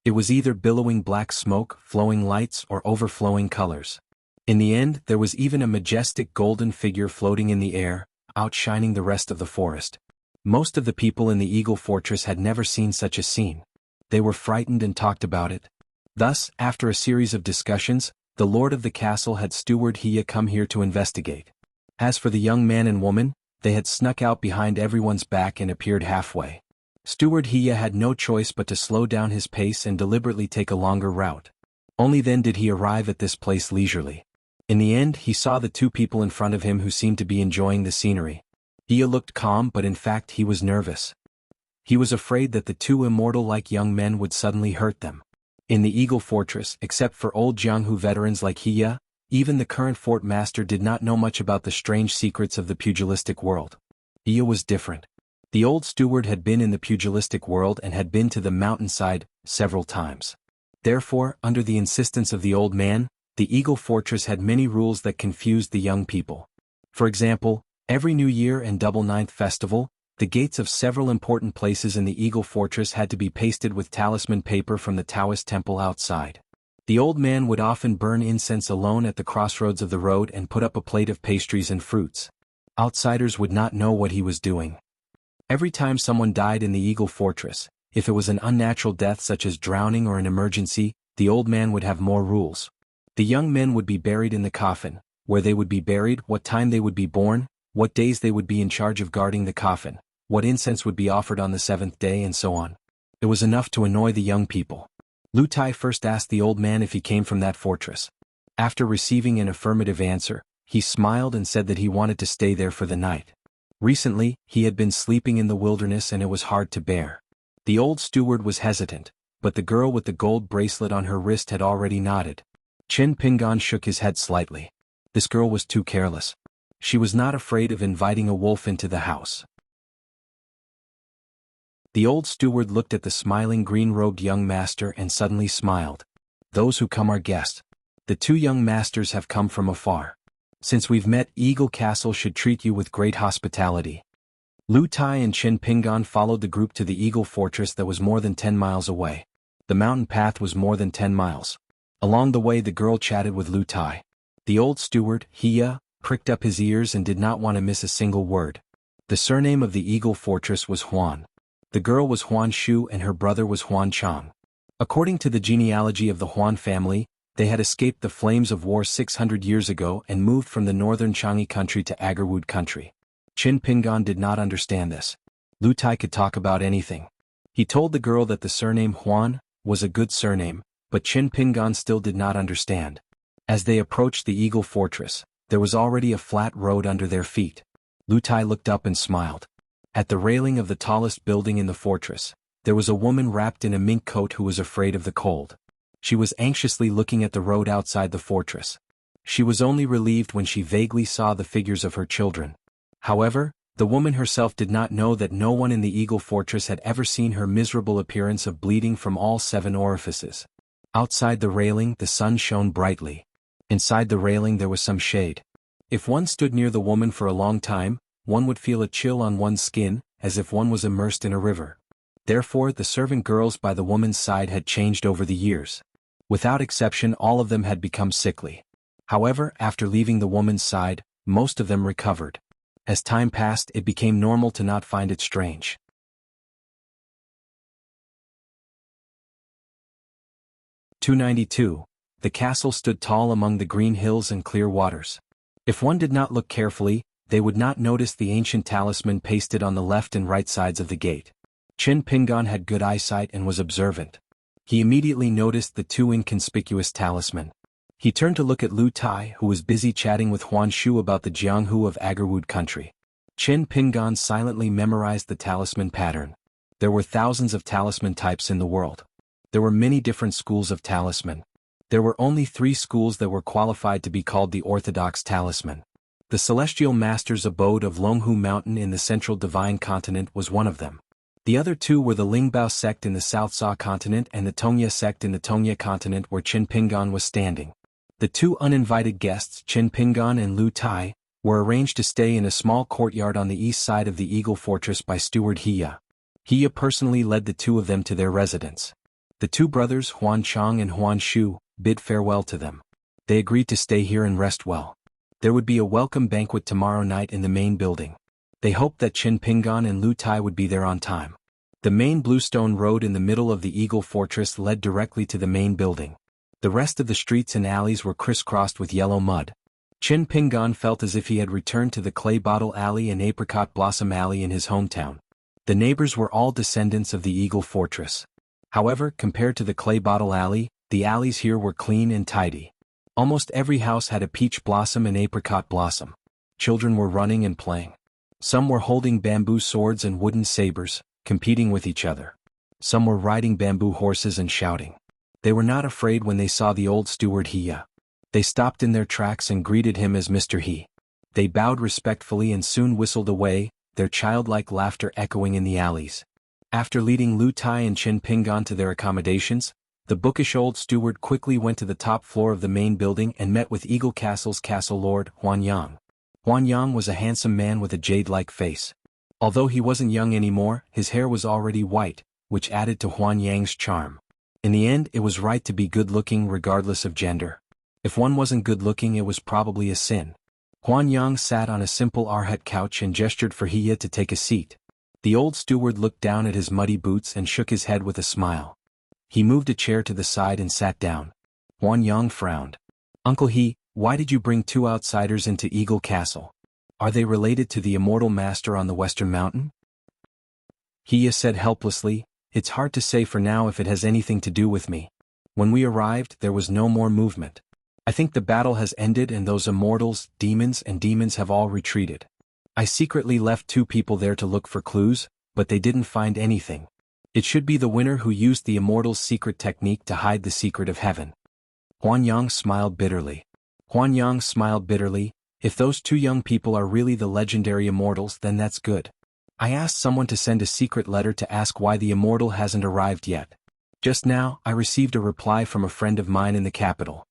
It was either billowing black smoke, flowing lights, or overflowing colors. In the end, there was even a majestic golden figure floating in the air, outshining the rest of the forest. Most of the people in the Eagle Fortress had never seen such a scene. They were frightened and talked about it. Thus, after a series of discussions, the lord of the castle had steward Hiya come here to investigate. As for the young man and woman, they had snuck out behind everyone's back and appeared halfway. Steward Hiya had no choice but to slow down his pace and deliberately take a longer route. Only then did he arrive at this place leisurely. In the end, he saw the two people in front of him who seemed to be enjoying the scenery. Hiya looked calm, but in fact he was nervous. He was afraid that the two immortal-like young men would suddenly hurt them. In the Eagle Fortress, except for old Jianghu veterans like Hiya, even the current fort master did not know much about the strange secrets of the pugilistic world. Hiya was different. The old steward had been in the pugilistic world and had been to the mountainside several times. Therefore, under the insistence of the old man, the Eagle Fortress had many rules that confused the young people. For example, every New Year and Double Ninth Festival, the gates of several important places in the Eagle Fortress had to be pasted with talisman paper from the Taoist temple outside. The old man would often burn incense alone at the crossroads of the road and put up a plate of pastries and fruits. Outsiders would not know what he was doing. Every time someone died in the Eagle Fortress, if it was an unnatural death such as drowning or an emergency, the old man would have more rules. The young men would be buried in the coffin, where they would be buried, what time they would be born, what days they would be in charge of guarding the coffin, what incense would be offered on the seventh day, and so on. It was enough to annoy the young people. Lu Tai first asked the old man if he came from that fortress. After receiving an affirmative answer, he smiled and said that he wanted to stay there for the night. Recently, he had been sleeping in the wilderness and it was hard to bear. The old steward was hesitant, but the girl with the gold bracelet on her wrist had already nodded. Chen Pingan shook his head slightly. This girl was too careless. She was not afraid of inviting a wolf into the house. The old steward looked at the smiling green-robed young master and suddenly smiled. Those who come are guests. The two young masters have come from afar. Since we've met, Eagle Castle should treat you with great hospitality. Lu Tai and Chen Pingan followed the group to the Eagle Fortress that was more than 10 miles away. The mountain path was more than 10 miles. Along the way the girl chatted with Lu Tai. The old steward, Hiya, pricked up his ears and did not want to miss a single word. The surname of the Eagle Fortress was Huan. The girl was Huan Shu and her brother was Huan Chang. According to the genealogy of the Huan family, they had escaped the flames of war 600 years ago and moved from the northern Changi country to Agarwood country. Chen Pingan did not understand this. Lu Tai could talk about anything. He told the girl that the surname Huan was a good surname, but Chen Pingan still did not understand. As they approached the Eagle Fortress, there was already a flat road under their feet. Lu Tai looked up and smiled. At the railing of the tallest building in the fortress, there was a woman wrapped in a mink coat who was afraid of the cold. She was anxiously looking at the road outside the fortress. She was only relieved when she vaguely saw the figures of her children. However, the woman herself did not know that no one in the Eagle Fortress had ever seen her miserable appearance of bleeding from all 7 orifices. Outside the railing, the sun shone brightly. Inside the railing there was some shade. If one stood near the woman for a long time, one would feel a chill on one's skin, as if one was immersed in a river. Therefore, the servant girls by the woman's side had changed over the years. Without exception, all of them had become sickly. However, after leaving the woman's side, most of them recovered. As time passed, it became normal to not find it strange. "292. The castle stood tall among the green hills and clear waters. If one did not look carefully, they would not notice the ancient talisman pasted on the left and right sides of the gate. Chen Pingan had good eyesight and was observant. He immediately noticed the 2 inconspicuous talisman. He turned to look at Lu Tai, who was busy chatting with Huan Shu about the Jianghu of Agarwood country. Chen Pingan silently memorized the talisman pattern. There were thousands of talisman types in the world. There were many different schools of talisman. There were only 3 schools that were qualified to be called the orthodox talisman. The celestial master's abode of Longhu Mountain in the central divine continent was one of them. The other 2 were the Lingbao sect in the South Sa continent and the Tongya sect in the Tongya continent where Chen Pingan was standing. The 2 uninvited guests, Chen Pingan and Lu Tai, were arranged to stay in a small courtyard on the east side of the Eagle Fortress by Steward Hiya. Hiya personally led the 2 of them to their residence. The 2 brothers, Huan Chang and Huan Shu, bid farewell to them. They agreed to stay here and rest well. There would be a welcome banquet tomorrow night in the main building. They hoped that Chen Pingan and Lu Tai would be there on time. The main bluestone road in the middle of the Eagle Fortress led directly to the main building. The rest of the streets and alleys were crisscrossed with yellow mud. Chin Pingan felt as if he had returned to the Clay Bottle Alley and Apricot Blossom Alley in his hometown. The neighbors were all descendants of the Eagle Fortress. However, compared to the Clay Bottle Alley, the alleys here were clean and tidy. Almost every house had a peach blossom and apricot blossom. Children were running and playing. Some were holding bamboo swords and wooden sabers, competing with each other. Some were riding bamboo horses and shouting. They were not afraid when they saw the old steward Hiya. They stopped in their tracks and greeted him as Mr. He. They bowed respectfully and soon whistled away, their childlike laughter echoing in the alleys. After leading Lu Tai and Chin Pingan to their accommodations, the bookish old steward quickly went to the top floor of the main building and met with Eagle Castle's castle lord, Huan Yang. Huan Yang was a handsome man with a jade-like face. Although he wasn't young anymore, his hair was already white, which added to Huan Yang's charm. In the end, it was right to be good-looking regardless of gender. If one wasn't good-looking, it was probably a sin. Huan Yang sat on a simple arhat couch and gestured for Hiya to take a seat. The old steward looked down at his muddy boots and shook his head with a smile. He moved a chair to the side and sat down. Huan Yang frowned. Uncle He, why did you bring two outsiders into Eagle Castle? Are they related to the immortal master on the Western Mountain? Hiya said helplessly, it's hard to say for now if it has anything to do with me. When we arrived, there was no more movement. I think the battle has ended and those immortals, demons have all retreated. I secretly left two people there to look for clues, but they didn't find anything. It should be the winner who used the immortal's secret technique to hide the secret of heaven. Huan Yang smiled bitterly. If those two young people are really the legendary immortals, then that's good. I asked someone to send a secret letter to ask why the immortal hasn't arrived yet. Just now, I received a reply from a friend of mine in the capital.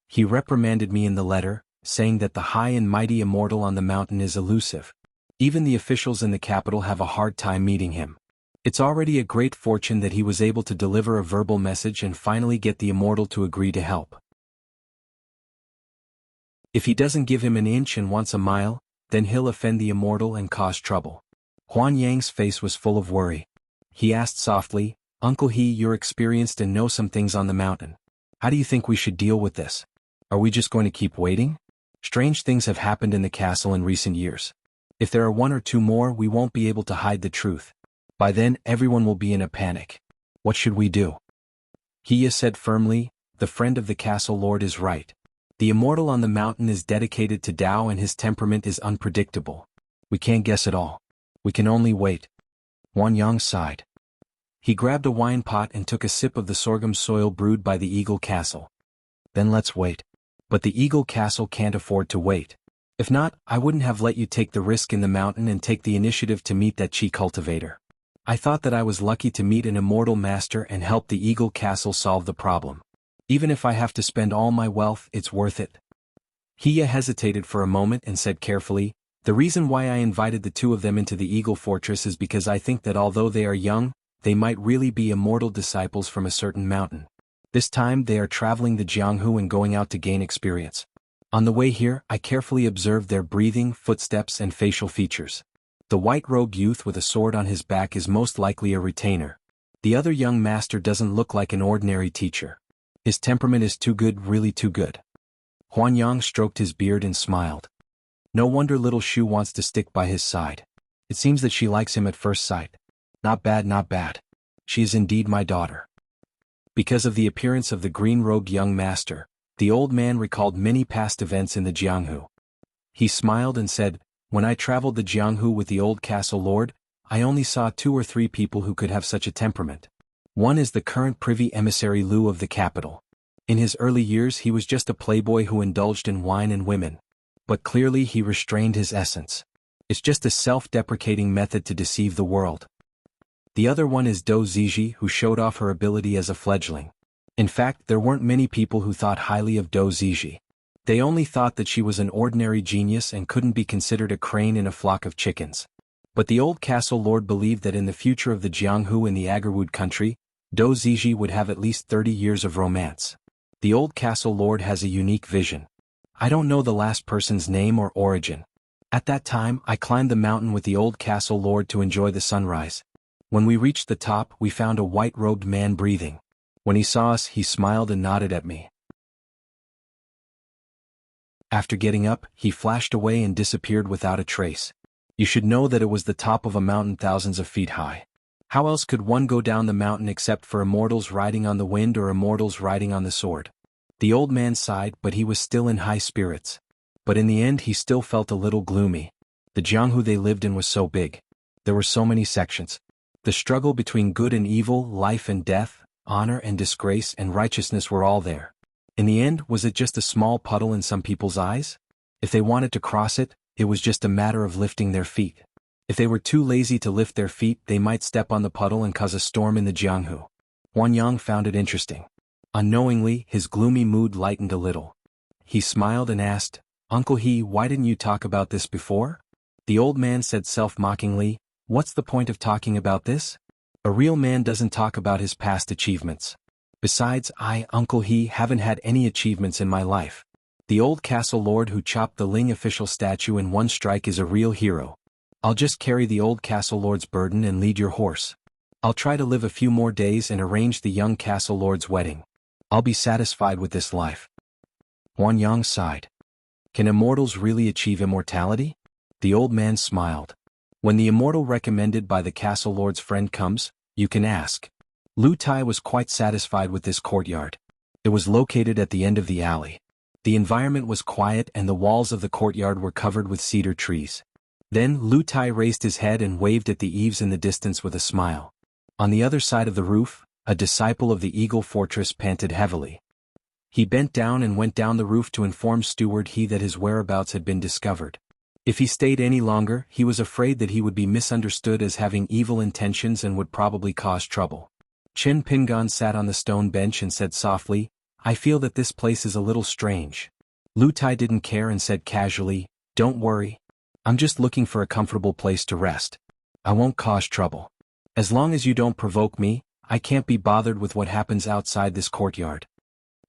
He reprimanded me in the letter, saying that the high and mighty immortal on the mountain is elusive. Even the officials in the capital have a hard time meeting him. It's already a great fortune that he was able to deliver a verbal message and finally get the immortal to agree to help. If he doesn't give him an inch and wants a mile, then he'll offend the immortal and cause trouble. Huan Yang's face was full of worry. He asked softly, Uncle He, you're experienced and know some things on the mountain. How do you think we should deal with this? Are we just going to keep waiting? Strange things have happened in the castle in recent years. If there are one or two more, we won't be able to hide the truth. By then, everyone will be in a panic. What should we do? Hiya said firmly, the friend of the castle lord is right. The immortal on the mountain is dedicated to Tao and his temperament is unpredictable. We can't guess at all. We can only wait. Huan Yang sighed. He grabbed a wine pot and took a sip of the sorghum soil brewed by the Eagle Castle. Then let's wait. But the Eagle Castle can't afford to wait. If not, I wouldn't have let you take the risk in the mountain and take the initiative to meet that chi cultivator. I thought that I was lucky to meet an immortal master and help the Eagle Castle solve the problem. Even if I have to spend all my wealth, it's worth it. Hiya hesitated for a moment and said carefully, the reason why I invited the two of them into the Eagle Fortress is because I think that although they are young, they might really be immortal disciples from a certain mountain. This time they are traveling the Jianghu and going out to gain experience. On the way here, I carefully observed their breathing, footsteps and facial features. The white-robed youth with a sword on his back is most likely a retainer. The other young master doesn't look like an ordinary teacher. His temperament is too good, really too good. Huan Yang stroked his beard and smiled. No wonder little Shu wants to stick by his side. It seems that she likes him at first sight. Not bad, not bad. She is indeed my daughter. Because of the appearance of the green-robed young master, the old man recalled many past events in the Jianghu. He smiled and said, when I traveled the Jianghu with the old castle lord, I only saw 2 or 3 people who could have such a temperament. One is the current privy emissary Lu of the capital. In his early years he was just a playboy who indulged in wine and women. But clearly he restrained his essence. It's just a self-deprecating method to deceive the world. The other one is Do Ziji, who showed off her ability as a fledgling. In fact, there weren't many people who thought highly of Do Ziji. They only thought that she was an ordinary genius and couldn't be considered a crane in a flock of chickens. But the old castle lord believed that in the future of the Jianghu in the Agarwood country, Do Ziji would have at least 30 years of romance. The old castle lord has a unique vision. I don't know the last person's name or origin. At that time, I climbed the mountain with the old castle lord to enjoy the sunrise. When we reached the top, we found a white-robed man breathing. When he saw us, he smiled and nodded at me. After getting up, he flashed away and disappeared without a trace. You should know that it was the top of a mountain thousands of feet high. How else could one go down the mountain except for immortals riding on the wind or immortals riding on the sword? The old man sighed, but he was still in high spirits. But in the end he still felt a little gloomy. The Jianghu they lived in was so big. There were so many sections. The struggle between good and evil, life and death, honor and disgrace and righteousness were all there. In the end, was it just a small puddle in some people's eyes? If they wanted to cross it, it was just a matter of lifting their feet. If they were too lazy to lift their feet, they might step on the puddle and cause a storm in the Jianghu. Huan Yang found it interesting. Unknowingly, his gloomy mood lightened a little. He smiled and asked, "Uncle He, why didn't you talk about this before?" The old man said self-mockingly, "What's the point of talking about this? A real man doesn't talk about his past achievements. Besides, I, Uncle He, haven't had any achievements in my life. The old castle lord who chopped the Ling official statue in one strike is a real hero. I'll just carry the old castle lord's burden and lead your horse. I'll try to live a few more days and arrange the young castle lord's wedding. I'll be satisfied with this life." Huan Yang sighed. Can immortals really achieve immortality? The old man smiled. When the immortal recommended by the castle lord's friend comes, you can ask. Lu Tai was quite satisfied with this courtyard. It was located at the end of the alley. The environment was quiet and the walls of the courtyard were covered with cedar trees. Then Lu Tai raised his head and waved at the eaves in the distance with a smile. On the other side of the roof, a disciple of the Eagle Fortress panted heavily. He bent down and went down the roof to inform Steward He that his whereabouts had been discovered. If he stayed any longer, he was afraid that he would be misunderstood as having evil intentions and would probably cause trouble. Chen Pingan sat on the stone bench and said softly, "I feel that this place is a little strange." Lu Tai didn't care and said casually, "Don't worry. I'm just looking for a comfortable place to rest. I won't cause trouble. As long as you don't provoke me, I can't be bothered with what happens outside this courtyard."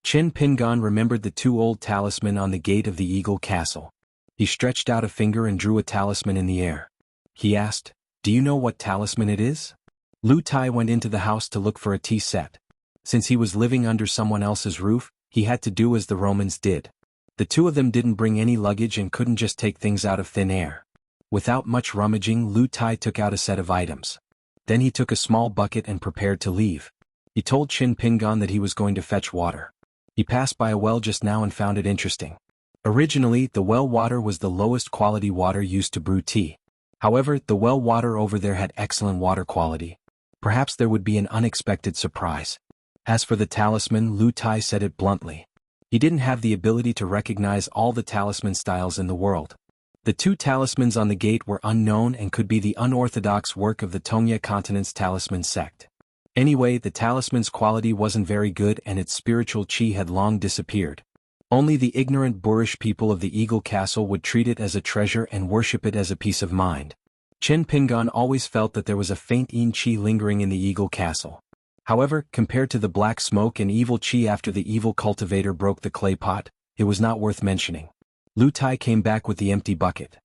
Chen Pingan remembered the two old talisman on the gate of the Eagle Castle. He stretched out a finger and drew a talisman in the air. He asked, "Do you know what talisman it is?" Lu Tai went into the house to look for a tea set. Since he was living under someone else's roof, he had to do as the Romans did. The two of them didn't bring any luggage and couldn't just take things out of thin air. Without much rummaging, Lu Tai took out a set of items. Then he took a small bucket and prepared to leave. He told Chen Pingan that he was going to fetch water. He passed by a well just now and found it interesting. Originally, the well water was the lowest quality water used to brew tea. However, the well water over there had excellent water quality. Perhaps there would be an unexpected surprise. As for the talisman, Lu Tai said it bluntly. He didn't have the ability to recognize all the talisman styles in the world. The two talismans on the gate were unknown and could be the unorthodox work of the Tongye continent's talisman sect. Anyway, the talisman's quality wasn't very good and its spiritual chi had long disappeared. Only the ignorant boorish people of the Eagle Castle would treat it as a treasure and worship it as a peace of mind. Chen Pingan always felt that there was a faint yin chi lingering in the Eagle Castle. However, compared to the black smoke and evil chi after the evil cultivator broke the clay pot, it was not worth mentioning. Lu Tai came back with the empty bucket.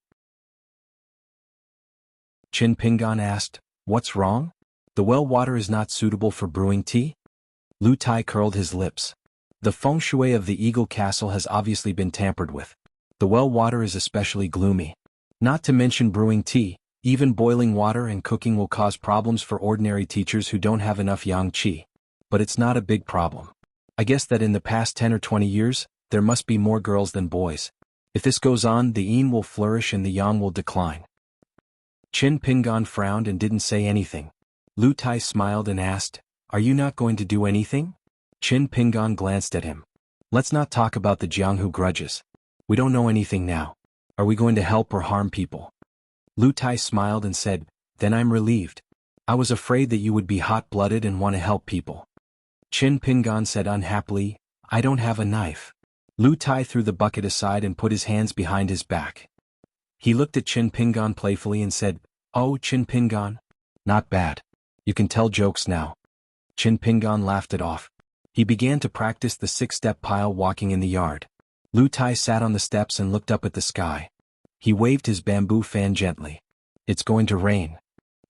Chen Pingan asked, "What's wrong? The well water is not suitable for brewing tea?" Lu Tai curled his lips. The feng shui of the Eagle Castle has obviously been tampered with. The well water is especially gloomy. Not to mention brewing tea, even boiling water and cooking will cause problems for ordinary teachers who don't have enough yang qi. But it's not a big problem. I guess that in the past 10 or 20 years, there must be more girls than boys. If this goes on, the yin will flourish and the yang will decline. Chen Pingan frowned and didn't say anything. Lu Tai smiled and asked, "Are you not going to do anything?" Chen Pingan glanced at him. "Let's not talk about the Jianghu grudges. We don't know anything now. Are we going to help or harm people?" Lu Tai smiled and said, "Then I'm relieved. I was afraid that you would be hot-blooded and want to help people." Chen Pingan said unhappily, "I don't have a knife." Lu Tai threw the bucket aside and put his hands behind his back. He looked at Chen Pingan playfully and said, "Oh, Chen Pingan. Not bad. You can tell jokes now." Chen Pingan laughed it off. He began to practice the 6-step pile walking in the yard. Lu Tai sat on the steps and looked up at the sky. He waved his bamboo fan gently. "It's going to rain."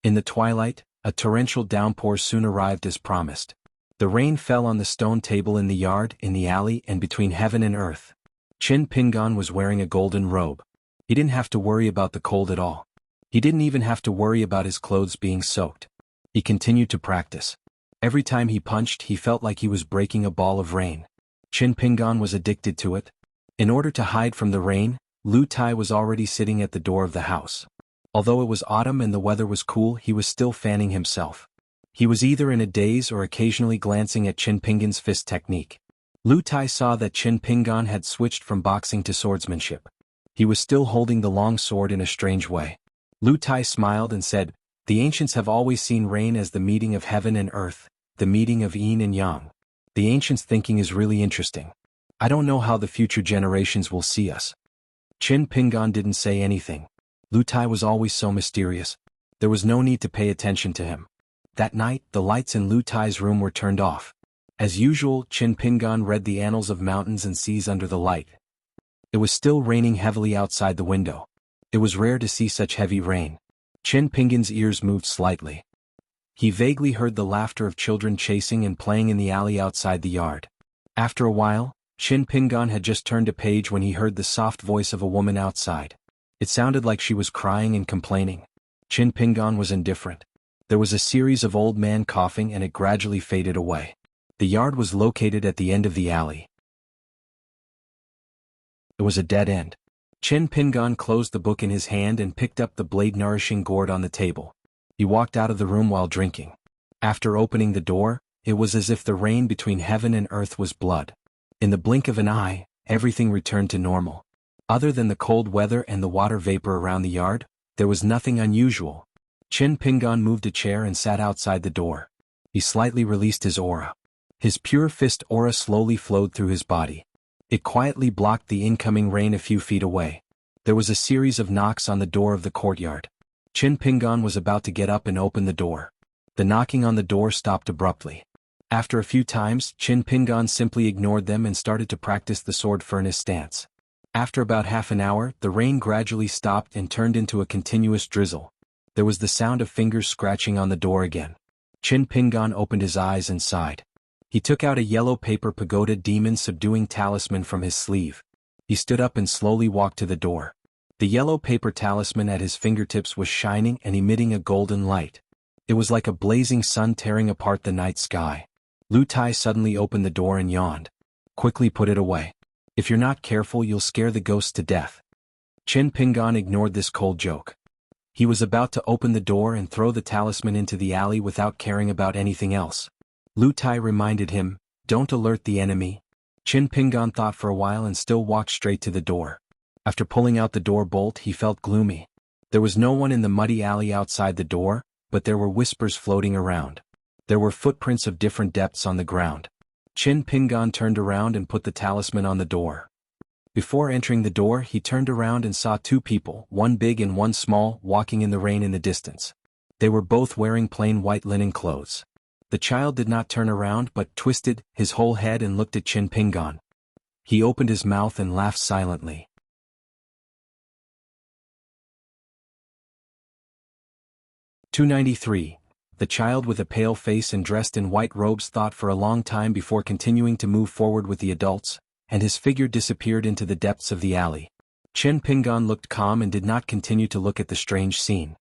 In the twilight, a torrential downpour soon arrived as promised. The rain fell on the stone table in the yard, in the alley, and between heaven and earth. Qin Pingan was wearing a golden robe. He didn't have to worry about the cold at all. He didn't even have to worry about his clothes being soaked. He continued to practice. Every time he punched, he felt like he was breaking a ball of rain. Qin Pingan was addicted to it. In order to hide from the rain, Lu Tai was already sitting at the door of the house. Although it was autumn and the weather was cool, he was still fanning himself. He was either in a daze or occasionally glancing at Qin Pingan's fist technique. Lu Tai saw that Qin Pingan had switched from boxing to swordsmanship. He was still holding the long sword in a strange way. Lu Tai smiled and said, "The ancients have always seen rain as the meeting of heaven and earth, the meeting of yin and yang. The ancients' thinking is really interesting. I don't know how the future generations will see us." Qin Pingan didn't say anything. Lu Tai was always so mysterious. There was no need to pay attention to him. That night, the lights in Lu Tai's room were turned off. As usual, Qin Pingan read the annals of mountains and seas under the light. It was still raining heavily outside the window. It was rare to see such heavy rain. Qin Pingan's ears moved slightly. He vaguely heard the laughter of children chasing and playing in the alley outside the yard. After a while, Qin Pingan had just turned a page when he heard the soft voice of a woman outside. It sounded like she was crying and complaining. Qin Pingan was indifferent. There was a series of old men coughing and it gradually faded away. The yard was located at the end of the alley. It was a dead end. Qin Pingan closed the book in his hand and picked up the blade-nourishing gourd on the table. He walked out of the room while drinking. After opening the door, it was as if the rain between heaven and earth was blood. In the blink of an eye, everything returned to normal. Other than the cold weather and the water vapor around the yard, there was nothing unusual. Qin Pingan moved a chair and sat outside the door. He slightly released his aura. His pure fist aura slowly flowed through his body. It quietly blocked the incoming rain a few feet away. There was a series of knocks on the door of the courtyard. Qin Pingan was about to get up and open the door. The knocking on the door stopped abruptly. After a few times, Qin Pingan simply ignored them and started to practice the sword furnace stance. After about half an hour, the rain gradually stopped and turned into a continuous drizzle. There was the sound of fingers scratching on the door again. Qin Pingan opened his eyes and sighed. He took out a yellow paper pagoda demon subduing talisman from his sleeve. He stood up and slowly walked to the door. The yellow paper talisman at his fingertips was shining and emitting a golden light. It was like a blazing sun tearing apart the night sky. Lu Tai suddenly opened the door and yawned. "Quickly put it away. If you're not careful, you'll scare the ghosts to death." Qin Pingan ignored this cold joke. He was about to open the door and throw the talisman into the alley without caring about anything else. Lu Tai reminded him, "Don't alert the enemy." Qin Pingan thought for a while and still walked straight to the door. After pulling out the door bolt, he felt gloomy. There was no one in the muddy alley outside the door, but there were whispers floating around. There were footprints of different depths on the ground. Qin Pingan turned around and put the talisman on the door. Before entering the door, he turned around and saw two people, one big and one small, walking in the rain in the distance. They were both wearing plain white linen clothes. The child did not turn around but twisted his whole head and looked at Qin Pingan. He opened his mouth and laughed silently. 293. The child with a pale face and dressed in white robes thought for a long time before continuing to move forward with the adults, and his figure disappeared into the depths of the alley. Qin Pingan looked calm and did not continue to look at the strange scene.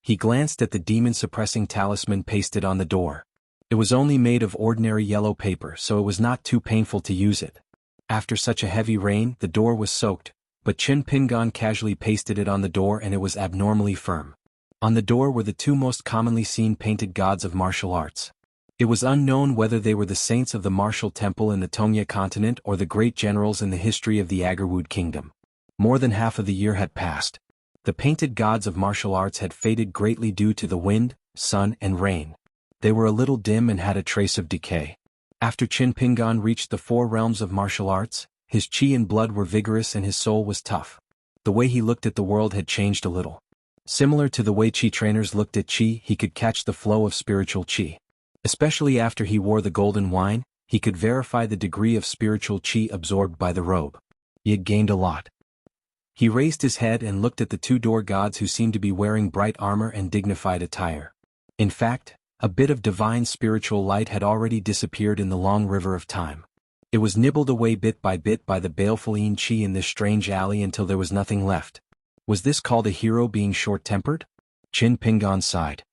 He glanced at the demon-suppressing talisman pasted on the door. It was only made of ordinary yellow paper, so it was not too painful to use it. After such a heavy rain, the door was soaked, but Qin Pingan casually pasted it on the door and it was abnormally firm. On the door were the two most commonly seen painted gods of martial arts. It was unknown whether they were the saints of the martial temple in the Tongya continent or the great generals in the history of the Agarwood kingdom. More than half of the year had passed. The painted gods of martial arts had faded greatly due to the wind, sun, and rain. They were a little dim and had a trace of decay. After Qin Pingan reached the four realms of martial arts, his chi and blood were vigorous and his soul was tough. The way he looked at the world had changed a little. Similar to the way chi trainers looked at chi, he could catch the flow of spiritual chi. Especially after he wore the golden wine, he could verify the degree of spiritual chi absorbed by the robe. He had gained a lot. He raised his head and looked at the two door gods who seemed to be wearing bright armor and dignified attire. In fact, a bit of divine spiritual light had already disappeared in the long river of time. It was nibbled away bit by the baleful Yin Chi in this strange alley until there was nothing left. Was this called a hero being short-tempered? Qin Pingan sighed.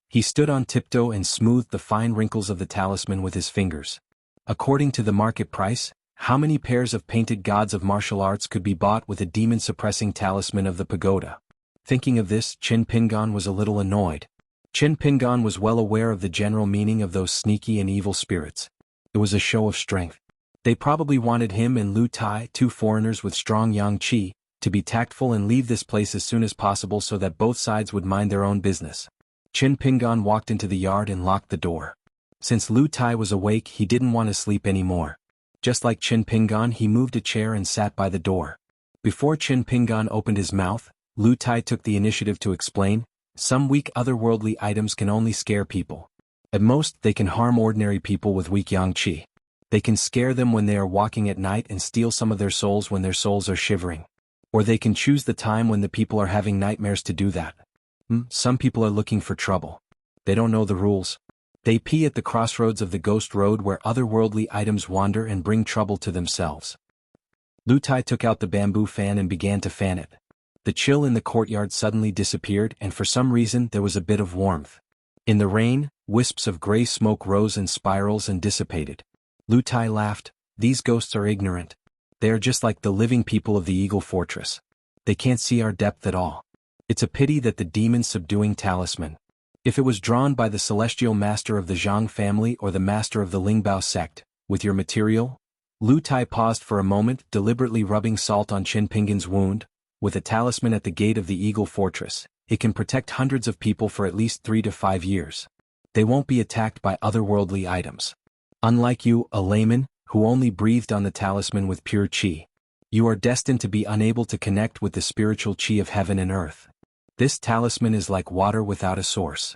He stood on tiptoe and smoothed the fine wrinkles of the talisman with his fingers. According to the market price, how many pairs of painted gods of martial arts could be bought with a demon-suppressing talisman of the pagoda? Thinking of this, Qin Pingan was a little annoyed. Qin Pingan was well aware of the general meaning of those sneaky and evil spirits. It was a show of strength. They probably wanted him and Lu Tai, two foreigners with strong yang qi, to be tactful and leave this place as soon as possible so that both sides would mind their own business. Qin Pingan walked into the yard and locked the door. Since Lu Tai was awake, he didn't want to sleep anymore. Just like Qin Pingan, he moved a chair and sat by the door. Before Qin Pingan opened his mouth, Lu Tai took the initiative to explain, some weak otherworldly items can only scare people. At most, they can harm ordinary people with weak yang qi. They can scare them when they are walking at night and steal some of their souls when their souls are shivering. Or they can choose the time when the people are having nightmares to do that. Some people are looking for trouble. They don't know the rules. They pee at the crossroads of the ghost road where otherworldly items wander and bring trouble to themselves. Lu Tai took out the bamboo fan and began to fan it. The chill in the courtyard suddenly disappeared and for some reason there was a bit of warmth. In the rain, wisps of gray smoke rose in spirals and dissipated. Lu Tai laughed. These ghosts are ignorant. They are just like the living people of the Eagle Fortress. They can't see our depth at all. It's a pity that the demon-subduing talisman, if it was drawn by the celestial master of the Zhang family or the master of the Lingbao sect, with your material? Lu Tai paused for a moment, deliberately rubbing salt on Qin Pingan's wound. With a talisman at the gate of the Eagle Fortress, it can protect hundreds of people for at least 3 to 5 years. They won't be attacked by otherworldly items. Unlike you, a layman, who only breathed on the talisman with pure qi. You are destined to be unable to connect with the spiritual qi of heaven and earth. This talisman is like water without a source.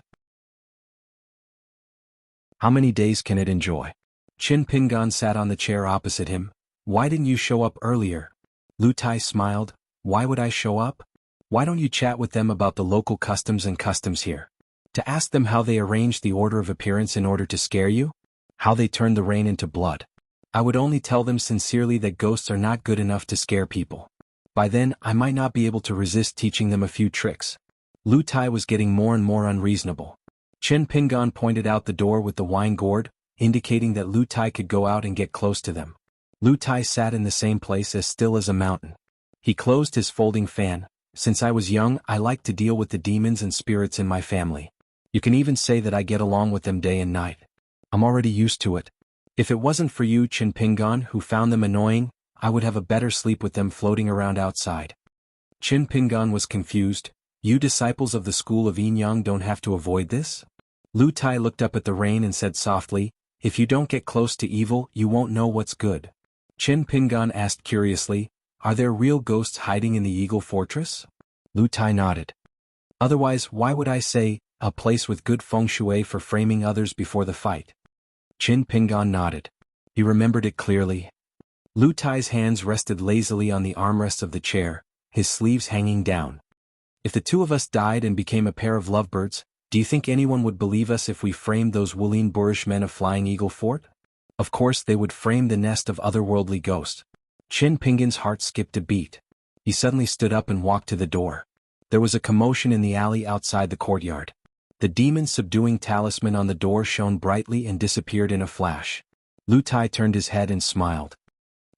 How many days can it enjoy? Qin Pingan sat on the chair opposite him. Why didn't you show up earlier? Lu Tai smiled. Why would I show up? Why don't you chat with them about the local customs and customs here? To ask them how they arranged the order of appearance in order to scare you? How they turned the rain into blood? I would only tell them sincerely that ghosts are not good enough to scare people. By then, I might not be able to resist teaching them a few tricks. Lu Tai was getting more and more unreasonable. Qin Pingan pointed out the door with the wine gourd, indicating that Lu Tai could go out and get close to them. Lu Tai sat in the same place as still as a mountain. He closed his folding fan. Since I was young, I liked to deal with the demons and spirits in my family. You can even say that I get along with them day and night. I'm already used to it. If it wasn't for you, Qin Pingan, who found them annoying, I would have a better sleep with them floating around outside. Qin Pingan was confused. You disciples of the school of Yin Yang don't have to avoid this? Lu Tai looked up at the rain and said softly, if you don't get close to evil, you won't know what's good. Qin Pingan asked curiously, are there real ghosts hiding in the Eagle Fortress? Lu Tai nodded. Otherwise, why would I say, a place with good feng shui for framing others before the fight? Qin Pingan nodded. He remembered it clearly. Lu Tai's hands rested lazily on the armrests of the chair, his sleeves hanging down. If the two of us died and became a pair of lovebirds, do you think anyone would believe us if we framed those Wulin boorish men of Flying Eagle Fort? Of course they would frame the nest of otherworldly ghosts. Qin Pingan's heart skipped a beat. He suddenly stood up and walked to the door. There was a commotion in the alley outside the courtyard. The demon-subduing talisman on the door shone brightly and disappeared in a flash. Lu Tai turned his head and smiled.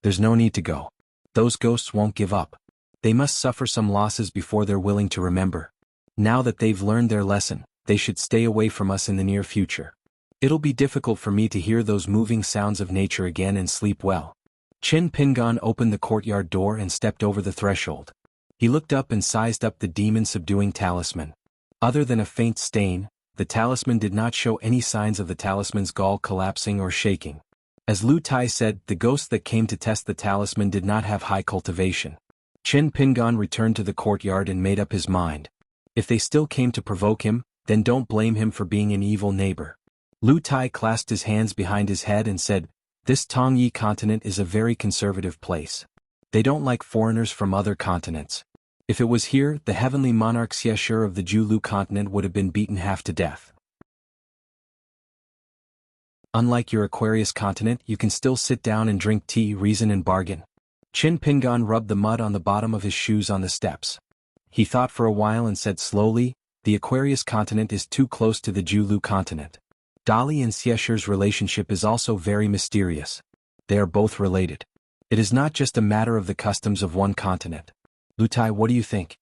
There's no need to go. Those ghosts won't give up. They must suffer some losses before they're willing to remember. Now that they've learned their lesson, they should stay away from us in the near future. It'll be difficult for me to hear those moving sounds of nature again and sleep well. Qin Pingan opened the courtyard door and stepped over the threshold. He looked up and sized up the demon-subduing talisman. Other than a faint stain, the talisman did not show any signs of the talisman's gall collapsing or shaking. As Lu Tai said, the ghosts that came to test the talisman did not have high cultivation. Qin Pingan returned to the courtyard and made up his mind. If they still came to provoke him, then don't blame him for being an evil neighbor. Lu Tai clasped his hands behind his head and said, this Tongyi continent is a very conservative place. They don't like foreigners from other continents. If it was here, the heavenly monarch Xieshur of the Julu continent would have been beaten half to death. Unlike your Aquarius continent, you can still sit down and drink tea, reason and bargain. Qin Pingan rubbed the mud on the bottom of his shoes on the steps. He thought for a while and said slowly, the Aquarius continent is too close to the Julu continent. Dali and Xieshir's relationship is also very mysterious. They are both related. It is not just a matter of the customs of one continent. Lu Tai, what do you think?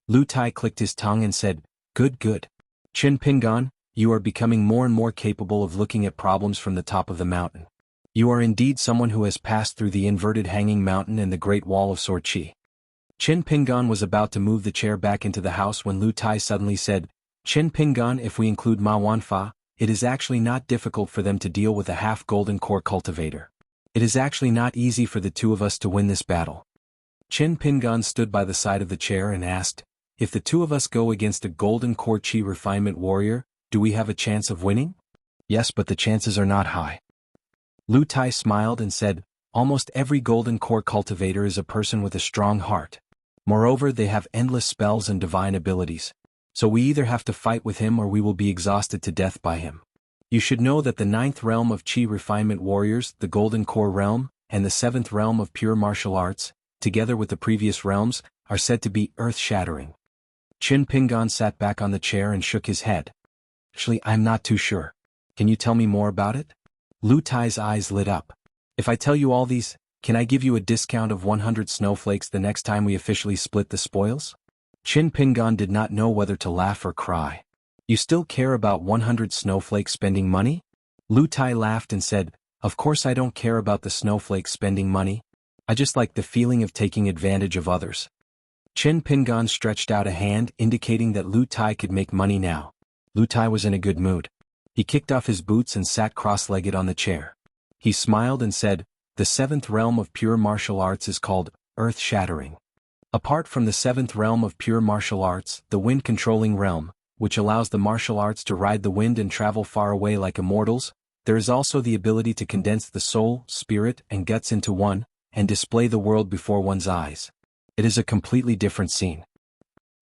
Lu Tai clicked his tongue and said, good, good. Qin Pingan, you are becoming more and more capable of looking at problems from the top of the mountain. You are indeed someone who has passed through the inverted hanging mountain and the Great Wall of Sorchi. Qin Pingan was about to move the chair back into the house when Lu Tai suddenly said, Qin Pingan, if we include Ma Wanfa, it is actually not difficult for them to deal with a half-golden core cultivator. It is actually not easy for the two of us to win this battle. Qin Pingan stood by the side of the chair and asked, if the two of us go against a golden core chi refinement warrior, do we have a chance of winning? Yes, but the chances are not high. Lu Tai smiled and said, almost every golden core cultivator is a person with a strong heart. Moreover, they have endless spells and divine abilities. So we either have to fight with him or we will be exhausted to death by him. You should know that the 9th realm of Chi refinement warriors, the golden core realm, and the 7th realm of pure martial arts, together with the previous realms, are said to be earth-shattering. Qin Pingan sat back on the chair and shook his head. Actually, I'm not too sure. Can you tell me more about it? Lu Tai's eyes lit up. If I tell you all these, can I give you a discount of 100 snowflakes the next time we officially split the spoils? Qin Pingan did not know whether to laugh or cry. You still care about 100 snowflakes spending money? Lu Tai laughed and said, of course I don't care about the snowflakes spending money. I just like the feeling of taking advantage of others. Qin Pingan stretched out a hand indicating that Lu Tai could make money now. Lu Tai was in a good mood. He kicked off his boots and sat cross-legged on the chair. He smiled and said, the 7th realm of pure martial arts is called earth-shattering. Apart from the 7th realm of pure martial arts, the wind-controlling realm, which allows the martial arts to ride the wind and travel far away like immortals, there is also the ability to condense the soul, spirit, and guts into one, and display the world before one's eyes. It is a completely different scene.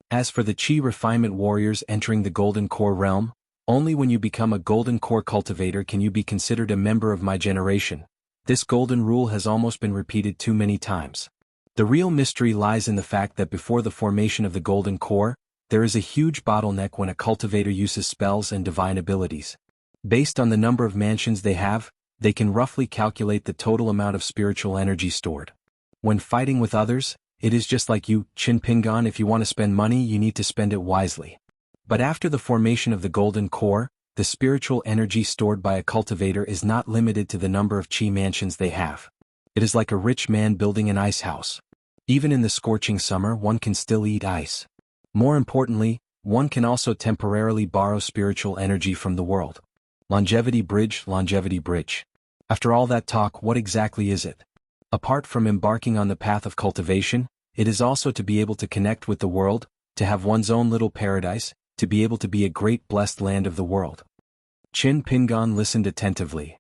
As for the Chi refinement warriors entering the golden core realm, only when you become a golden core cultivator can you be considered a member of my generation. This golden rule has almost been repeated too many times. The real mystery lies in the fact that before the formation of the golden core, there is a huge bottleneck when a cultivator uses spells and divine abilities. Based on the number of mansions they have, they can roughly calculate the total amount of spiritual energy stored. When fighting with others, it is just like you, Qin Pingan, if you want to spend money you need to spend it wisely. But after the formation of the golden core, the spiritual energy stored by a cultivator is not limited to the number of chi mansions they have. It is like a rich man building an ice house. Even in the scorching summer one can still eat ice. More importantly, one can also temporarily borrow spiritual energy from the world. Longevity bridge, longevity bridge. After all that talk, what exactly is it? Apart from embarking on the path of cultivation, it is also to be able to connect with the world, to have one's own little paradise, to be able to be a great blessed land of the world. Qin Pingan listened attentively.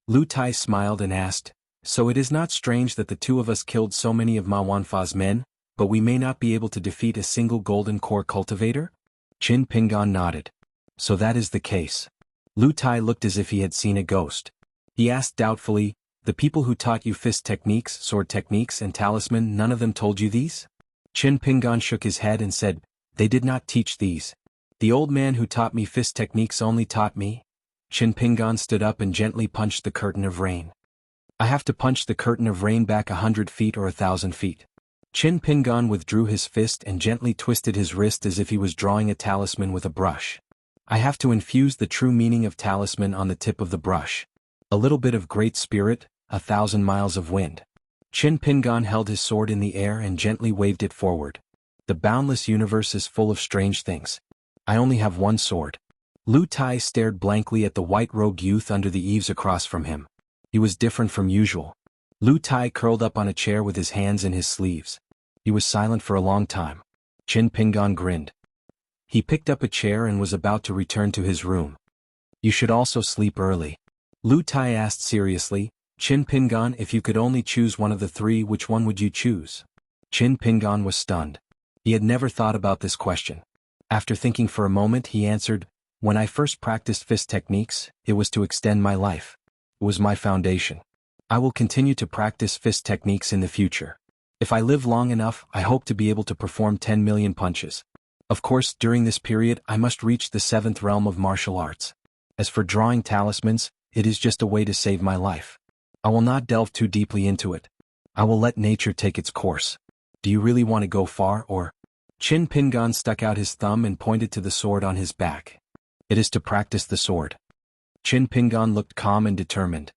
Lu Tai smiled and asked, so it is not strange that the two of us killed so many of Ma Wanfa's men, but we may not be able to defeat a single golden core cultivator? Qin Pingan nodded. So that is the case. Lu Tai looked as if he had seen a ghost. He asked doubtfully, the people who taught you fist techniques, sword techniques and talisman, none of them told you these? Qin Pingan shook his head and said, they did not teach these. The old man who taught me fist techniques only taught me. Qin Pingan stood up and gently punched the curtain of rain. I have to punch the curtain of rain back 100 feet or 1,000 feet. Qin Pingan withdrew his fist and gently twisted his wrist as if he was drawing a talisman with a brush. I have to infuse the true meaning of talisman on the tip of the brush. A little bit of great spirit, 1,000 miles of wind. Qin Pingan held his sword in the air and gently waved it forward. The boundless universe is full of strange things. I only have one sword. Lu Tai stared blankly at the white-robed youth under the eaves across from him. He was different from usual. Lu Tai curled up on a chair with his hands in his sleeves. He was silent for a long time. Qin Pingan grinned. He picked up a chair and was about to return to his room. You should also sleep early. Lu Tai asked seriously, Qin Pingan, if you could only choose one of the three, which one would you choose? Qin Pingan was stunned. He had never thought about this question. After thinking for a moment he answered, When I first practiced fist techniques, it was to extend my life. It was my foundation. I will continue to practice fist techniques in the future. If I live long enough, I hope to be able to perform 10 million punches. Of course, during this period, I must reach the 7th realm of martial arts. As for drawing talismans, it is just a way to save my life. I will not delve too deeply into it. I will let nature take its course. Do you really want to go far, or? Chin Pingan stuck out his thumb and pointed to the sword on his back. It is to practice the sword. Chin Pingan looked calm and determined.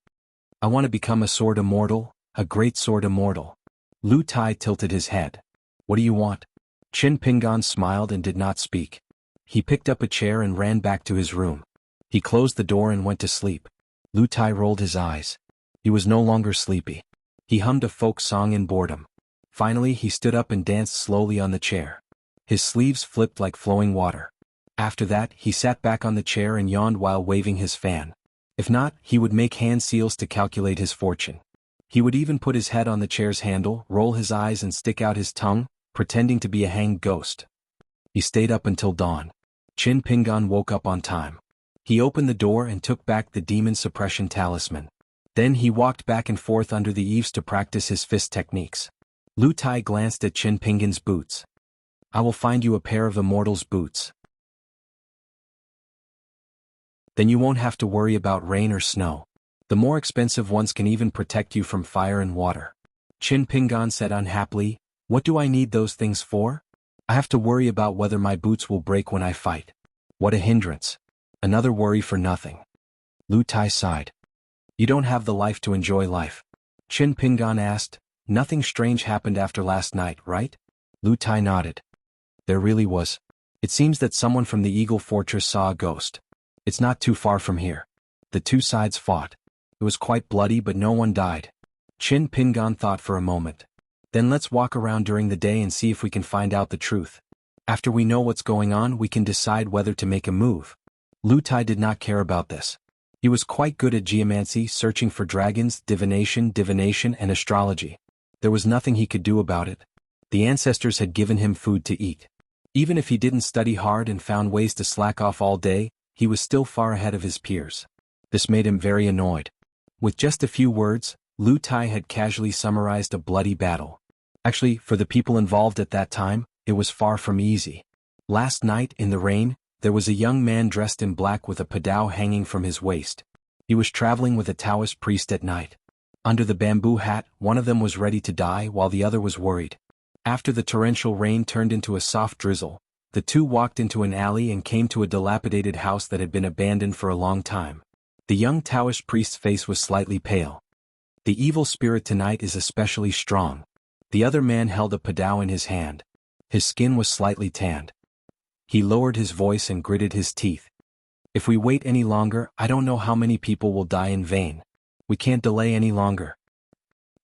I want to become a sword immortal, a great sword immortal. Lu Tai tilted his head. What do you want? Chin Pingan smiled and did not speak. He picked up a chair and ran back to his room. He closed the door and went to sleep. Lu Tai rolled his eyes. He was no longer sleepy. He hummed a folk song in boredom. Finally, he stood up and danced slowly on the chair. His sleeves flipped like flowing water. After that, he sat back on the chair and yawned while waving his fan. If not, he would make hand seals to calculate his fortune. He would even put his head on the chair's handle, roll his eyes and stick out his tongue, pretending to be a hanged ghost. He stayed up until dawn. Chin Pingan woke up on time. He opened the door and took back the demon suppression talisman. Then he walked back and forth under the eaves to practice his fist techniques. Lu Tai glanced at Chin Pingan's boots. I will find you a pair of immortal's boots. Then you won't have to worry about rain or snow. The more expensive ones can even protect you from fire and water. Chin Pingan said unhappily, what do I need those things for? I have to worry about whether my boots will break when I fight. What a hindrance. Another worry for nothing. Lu Tai sighed. You don't have the life to enjoy life. Chin Pingan asked, nothing strange happened after last night, right? Lu Tai nodded. There really was. It seems that someone from the Eagle Fortress saw a ghost. It's not too far from here. The two sides fought. It was quite bloody but no one died. Chin Pingan thought for a moment. Then let's walk around during the day and see if we can find out the truth. After we know what's going on, we can decide whether to make a move. Lu Tai did not care about this. He was quite good at geomancy, searching for dragons, divination, and astrology. There was nothing he could do about it. The ancestors had given him food to eat. Even if he didn't study hard and found ways to slack off all day, he was still far ahead of his peers. This made him very annoyed. With just a few words, Lu Tai had casually summarized a bloody battle. Actually, for the people involved at that time, it was far from easy. Last night, in the rain, there was a young man dressed in black with a padao hanging from his waist. He was traveling with a Taoist priest at night. Under the bamboo hat, one of them was ready to die while the other was worried. After the torrential rain turned into a soft drizzle, the two walked into an alley and came to a dilapidated house that had been abandoned for a long time. The young Taoist priest's face was slightly pale. The evil spirit tonight is especially strong. The other man held a padao in his hand. His skin was slightly tanned. He lowered his voice and gritted his teeth. If we wait any longer, I don't know how many people will die in vain. We can't delay any longer.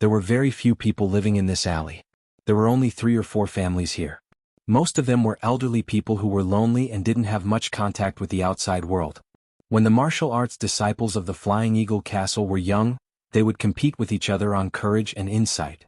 There were very few people living in this alley. There were only 3 or 4 families here. Most of them were elderly people who were lonely and didn't have much contact with the outside world. When the martial arts disciples of the Flying Eagle Castle were young, they would compete with each other on courage and insight.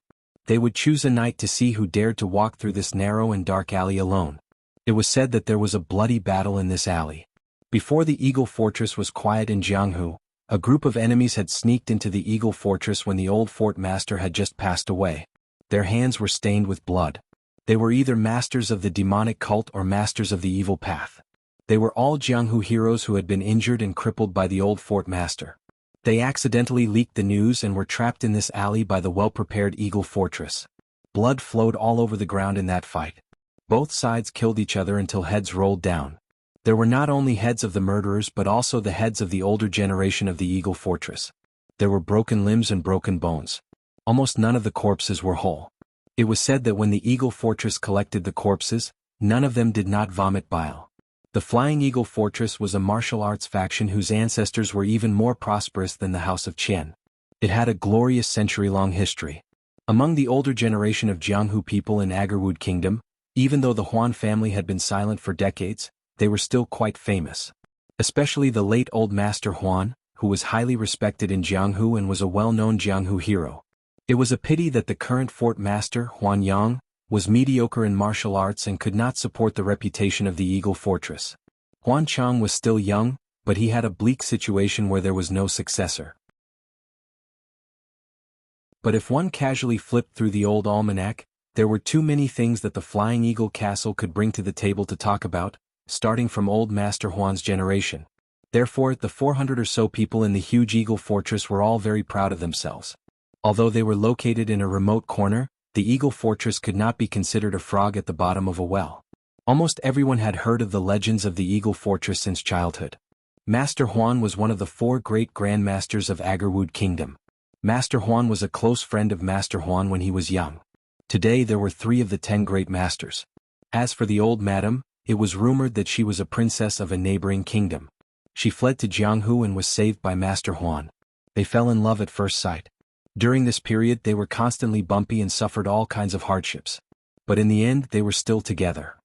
They would choose a night to see who dared to walk through this narrow and dark alley alone. It was said that there was a bloody battle in this alley. Before the Eagle Fortress was quiet in Jianghu, a group of enemies had sneaked into the Eagle Fortress when the old fort master had just passed away. Their hands were stained with blood. They were either masters of the demonic cult or masters of the evil path. They were all Jianghu heroes who had been injured and crippled by the old fort master. They accidentally leaked the news and were trapped in this alley by the well-prepared Eagle Fortress. Blood flowed all over the ground in that fight. Both sides killed each other until heads rolled down. There were not only heads of the murderers but also the heads of the older generation of the Eagle Fortress. There were broken limbs and broken bones. Almost none of the corpses were whole. It was said that when the Eagle Fortress collected the corpses, none of them did not vomit bile. The Flying Eagle Fortress was a martial arts faction whose ancestors were even more prosperous than the House of Qian. It had a glorious century-long history. Among the older generation of Jianghu people in Agarwood Kingdom, even though the Huan family had been silent for decades, they were still quite famous. Especially the late old master Huan, who was highly respected in Jianghu and was a well-known Jianghu hero. It was a pity that the current fort master, Huan Yang, was mediocre in martial arts and could not support the reputation of the Eagle Fortress. Huan Chang was still young, but he had a bleak situation where there was no successor. But if one casually flipped through the old almanac, there were too many things that the Flying Eagle Castle could bring to the table to talk about, starting from old Master Huan's generation. Therefore, the 400 or so people in the huge Eagle Fortress were all very proud of themselves. Although they were located in a remote corner, the Eagle Fortress could not be considered a frog at the bottom of a well. Almost everyone had heard of the legends of the Eagle Fortress since childhood. Master Huan was one of the 4 great grandmasters of Agarwood Kingdom. Master Huan was a close friend of Master Huan when he was young. Today there were 3 of the 10 great masters. As for the old madam, it was rumored that she was a princess of a neighboring kingdom. She fled to Jianghu and was saved by Master Huan. They fell in love at first sight. During this period they were constantly bumpy and suffered all kinds of hardships. But in the end they were still together.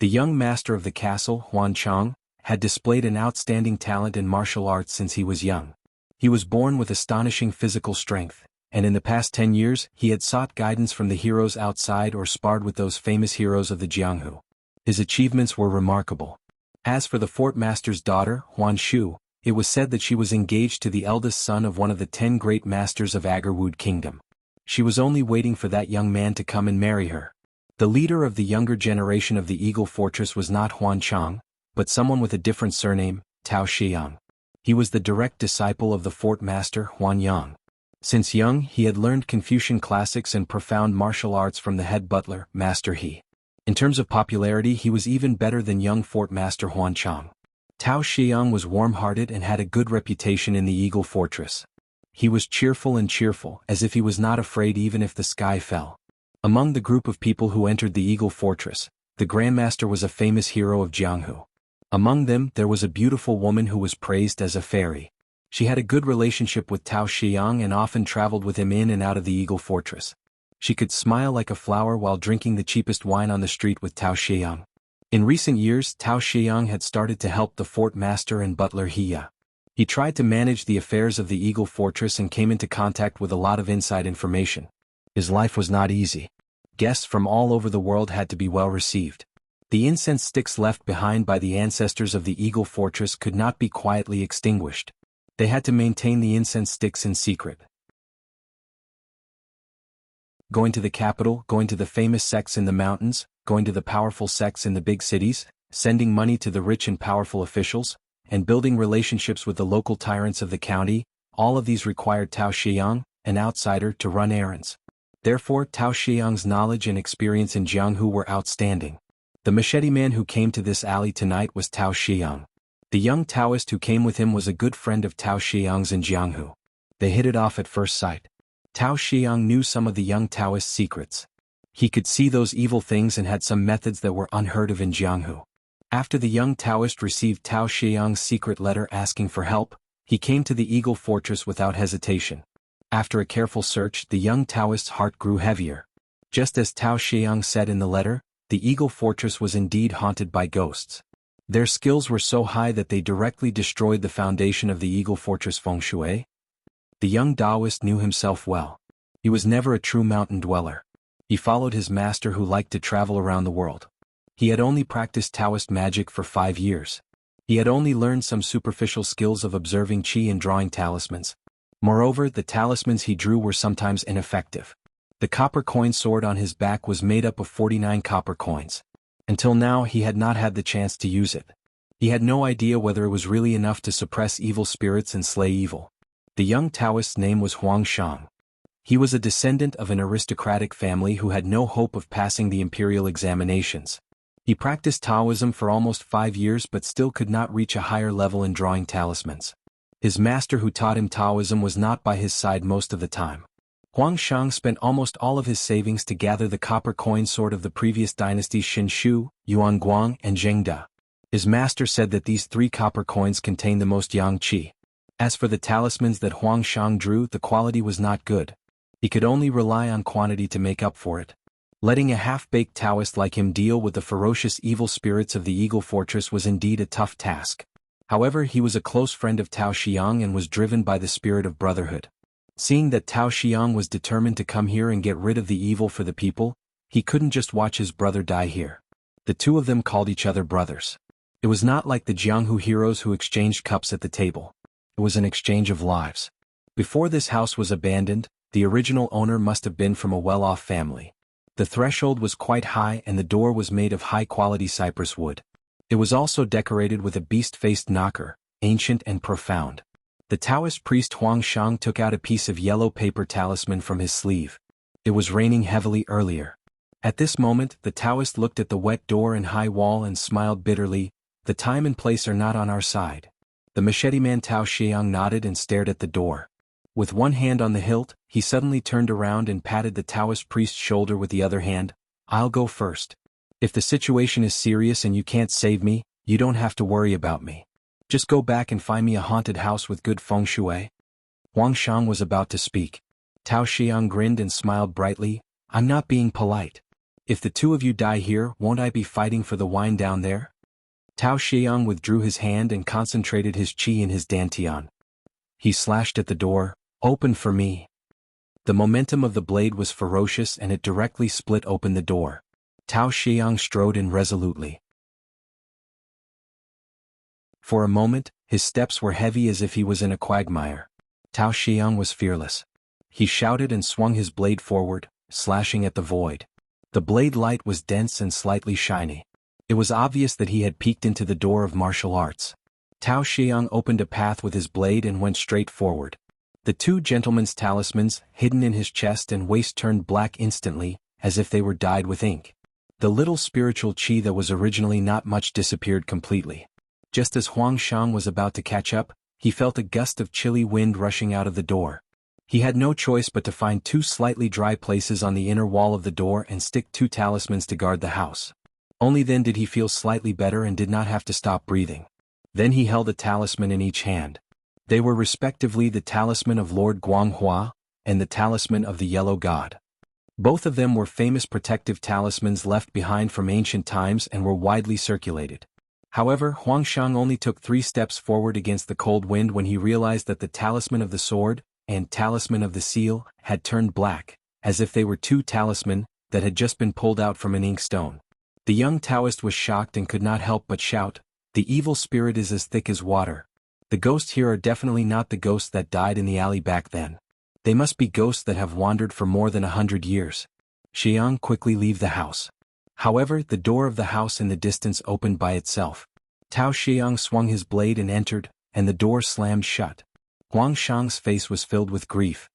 The young master of the castle, Huan Chang, had displayed an outstanding talent in martial arts since he was young. He was born with astonishing physical strength, and in the past 10 years he had sought guidance from the heroes outside or sparred with those famous heroes of the Jianghu. His achievements were remarkable. As for the fort master's daughter, Huan Shu, it was said that she was engaged to the eldest son of one of the 10 great masters of Agarwood Kingdom. She was only waiting for that young man to come and marry her. The leader of the younger generation of the Eagle Fortress was not Huan Chang, but someone with a different surname, Tao Xiang. He was the direct disciple of the fort master, Huan Yang. Since young, he had learned Confucian classics and profound martial arts from the head butler, Master He. In terms of popularity, he was even better than young fort master Huan Chang. Tao Xiang was warm-hearted and had a good reputation in the Eagle Fortress. He was cheerful, as if he was not afraid even if the sky fell. Among the group of people who entered the Eagle Fortress, the Grandmaster was a famous hero of Jianghu. Among them there was a beautiful woman who was praised as a fairy. She had a good relationship with Tao Xiang and often traveled with him in and out of the Eagle Fortress. She could smile like a flower while drinking the cheapest wine on the street with Tao Xiang. In recent years, Tao Xiang had started to help the fort master and butler Hiya. He tried to manage the affairs of the Eagle Fortress and came into contact with a lot of inside information. His life was not easy. Guests from all over the world had to be well received. The incense sticks left behind by the ancestors of the Eagle Fortress could not be quietly extinguished. They had to maintain the incense sticks in secret. Going to the capital, going to the famous sects in the mountains, going to the powerful sects in the big cities, sending money to the rich and powerful officials, and building relationships with the local tyrants of the county, all of these required Tao Xiang, an outsider, to run errands. Therefore, Tao Xiang's knowledge and experience in Jianghu were outstanding. The machete man who came to this alley tonight was Tao Xiang. The young Taoist who came with him was a good friend of Tao Xiang's in Jianghu. They hit it off at first sight. Tao Xiang knew some of the young Taoist's secrets. He could see those evil things and had some methods that were unheard of in Jianghu. After the young Taoist received Tao Xiang's secret letter asking for help, he came to the Eagle Fortress without hesitation. After a careful search, the young Taoist's heart grew heavier. Just as Tao Xiang said in the letter, the Eagle Fortress was indeed haunted by ghosts. Their skills were so high that they directly destroyed the foundation of the Eagle Fortress feng shui. The young Taoist knew himself well. He was never a true mountain dweller. He followed his master who liked to travel around the world. He had only practiced Taoist magic for 5 years. He had only learned some superficial skills of observing qi and drawing talismans. Moreover, the talismans he drew were sometimes ineffective. The copper coin sword on his back was made up of 49 copper coins. Until now he had not had the chance to use it. He had no idea whether it was really enough to suppress evil spirits and slay evil. The young Taoist's name was Huang Shang. He was a descendant of an aristocratic family who had no hope of passing the imperial examinations. He practiced Taoism for almost 5 years but still could not reach a higher level in drawing talismans. His master who taught him Taoism was not by his side most of the time. Huang Shang spent almost all of his savings to gather the copper coin sword of the previous dynasties Xin Shu, Yuan Guang, and Zheng De. His master said that these 3 copper coins contained the most yang qi. As for the talismans that Huang Shang drew, the quality was not good. He could only rely on quantity to make up for it. Letting a half-baked Taoist like him deal with the ferocious evil spirits of the Eagle Fortress was indeed a tough task. However, he was a close friend of Tao Xiang and was driven by the spirit of brotherhood. Seeing that Tao Xiang was determined to come here and get rid of the evil for the people, he couldn't just watch his brother die here. The two of them called each other brothers. It was not like the Jianghu heroes who exchanged cups at the table. It was an exchange of lives. Before this house was abandoned, the original owner must have been from a well-off family. The threshold was quite high and the door was made of high-quality cypress wood. It was also decorated with a beast-faced knocker, ancient and profound. The Taoist priest Huang Shang took out a piece of yellow paper talisman from his sleeve. It was raining heavily earlier. At this moment, the Taoist looked at the wet door and high wall and smiled bitterly. The time and place are not on our side. The machete man Tao Xiang nodded and stared at the door. With one hand on the hilt, he suddenly turned around and patted the Taoist priest's shoulder with the other hand. I'll go first. If the situation is serious and you can't save me, you don't have to worry about me. Just go back and find me a haunted house with good feng shui. Huang Shang was about to speak. Tao Xiang grinned and smiled brightly. I'm not being polite. If the two of you die here, won't I be fighting for the wine down there? Tao Xiang withdrew his hand and concentrated his qi in his dantian. He slashed at the door. Open for me. The momentum of the blade was ferocious and it directly split open the door. Tao Xiang strode in resolutely. For a moment, his steps were heavy as if he was in a quagmire. Tao Xiang was fearless. He shouted and swung his blade forward, slashing at the void. The blade light was dense and slightly shiny. It was obvious that he had peeked into the door of martial arts. Tao Xiang opened a path with his blade and went straight forward. The two gentlemen's talismans, hidden in his chest and waist, turned black instantly, as if they were dyed with ink. The little spiritual qi that was originally not much disappeared completely. Just as Huang Shang was about to catch up, he felt a gust of chilly wind rushing out of the door. He had no choice but to find two slightly dry places on the inner wall of the door and stick two talismans to guard the house. Only then did he feel slightly better and did not have to stop breathing. Then he held a talisman in each hand. They were respectively the talisman of Lord Guanghua and the talisman of the Yellow God. Both of them were famous protective talismans left behind from ancient times and were widely circulated. However, Huang Shang only took 3 steps forward against the cold wind when he realized that the talisman of the sword and talisman of the seal had turned black, as if they were 2 talisman that had just been pulled out from an inkstone. The young Taoist was shocked and could not help but shout, "The evil spirit is as thick as water. The ghosts here are definitely not the ghosts that died in the alley back then. They must be ghosts that have wandered for more than 100 years. Xiang, quickly leave the house." However, the door of the house in the distance opened by itself. Tao Xiang swung his blade and entered, and the door slammed shut. Huang Shang's face was filled with grief.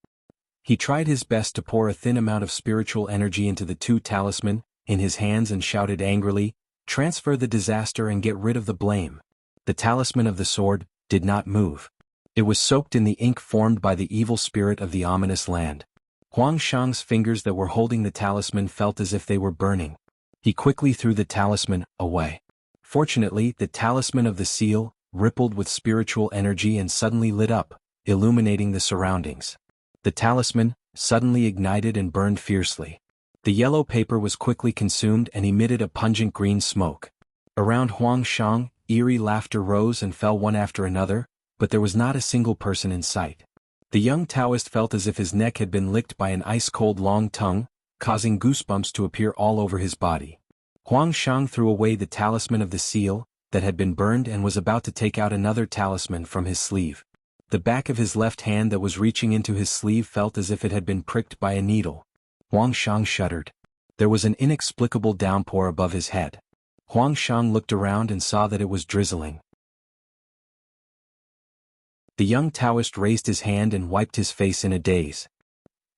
He tried his best to pour a thin amount of spiritual energy into the 2 talisman in his hands and shouted angrily, "Transfer the disaster and get rid of the blame." The talisman of the sword did not move. It was soaked in the ink formed by the evil spirit of the ominous land. Huang Shang's fingers that were holding the talisman felt as if they were burning. He quickly threw the talisman away. Fortunately, the talisman of the seal rippled with spiritual energy and suddenly lit up, illuminating the surroundings. The talisman suddenly ignited and burned fiercely. The yellow paper was quickly consumed and emitted a pungent green smoke. Around Huang Shang, eerie laughter rose and fell one after another, but there was not a single person in sight. The young Taoist felt as if his neck had been licked by an ice-cold long tongue, causing goosebumps to appear all over his body. Huang Shang threw away the talisman of the seal that had been burned and was about to take out another talisman from his sleeve. The back of his left hand that was reaching into his sleeve felt as if it had been pricked by a needle. Huang Shang shuddered. There was an inexplicable downpour above his head. Huang Shang looked around and saw that it was drizzling. The young Taoist raised his hand and wiped his face in a daze.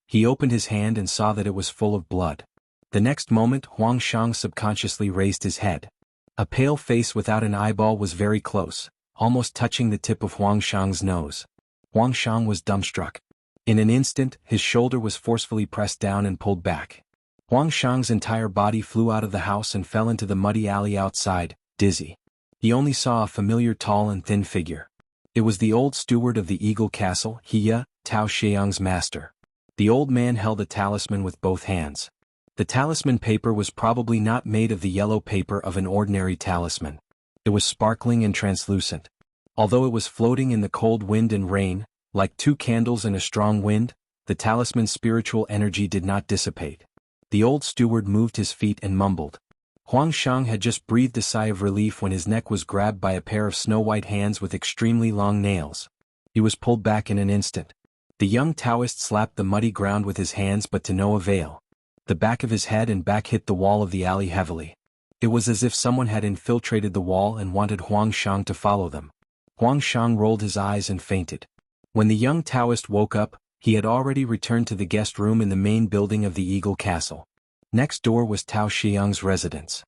He opened his hand and saw that it was full of blood. The next moment Huang Shang subconsciously raised his head. A pale face without an eyeball was very close, almost touching the tip of Huang Shang's nose. Huang Shang was dumbstruck. In an instant, his shoulder was forcefully pressed down and pulled back. Huang Shang's entire body flew out of the house and fell into the muddy alley outside, dizzy. He only saw a familiar tall and thin figure. It was the old steward of the Eagle Castle, Hiya, Tao Xiang's master. The old man held a talisman with both hands. The talisman paper was probably not made of the yellow paper of an ordinary talisman. It was sparkling and translucent. Although it was floating in the cold wind and rain, like 2 candles in a strong wind, the talisman's spiritual energy did not dissipate. The old steward moved his feet and mumbled, Huang Shang had just breathed a sigh of relief when his neck was grabbed by a pair of snow-white hands with extremely long nails. He was pulled back in an instant. The young Taoist slapped the muddy ground with his hands but to no avail. The back of his head and back hit the wall of the alley heavily. It was as if someone had infiltrated the wall and wanted Huang Shang to follow them. Huang Shang rolled his eyes and fainted. When the young Taoist woke up, he had already returned to the guest room in the main building of the Eagle Castle. Next door was Tao Xiang's residence.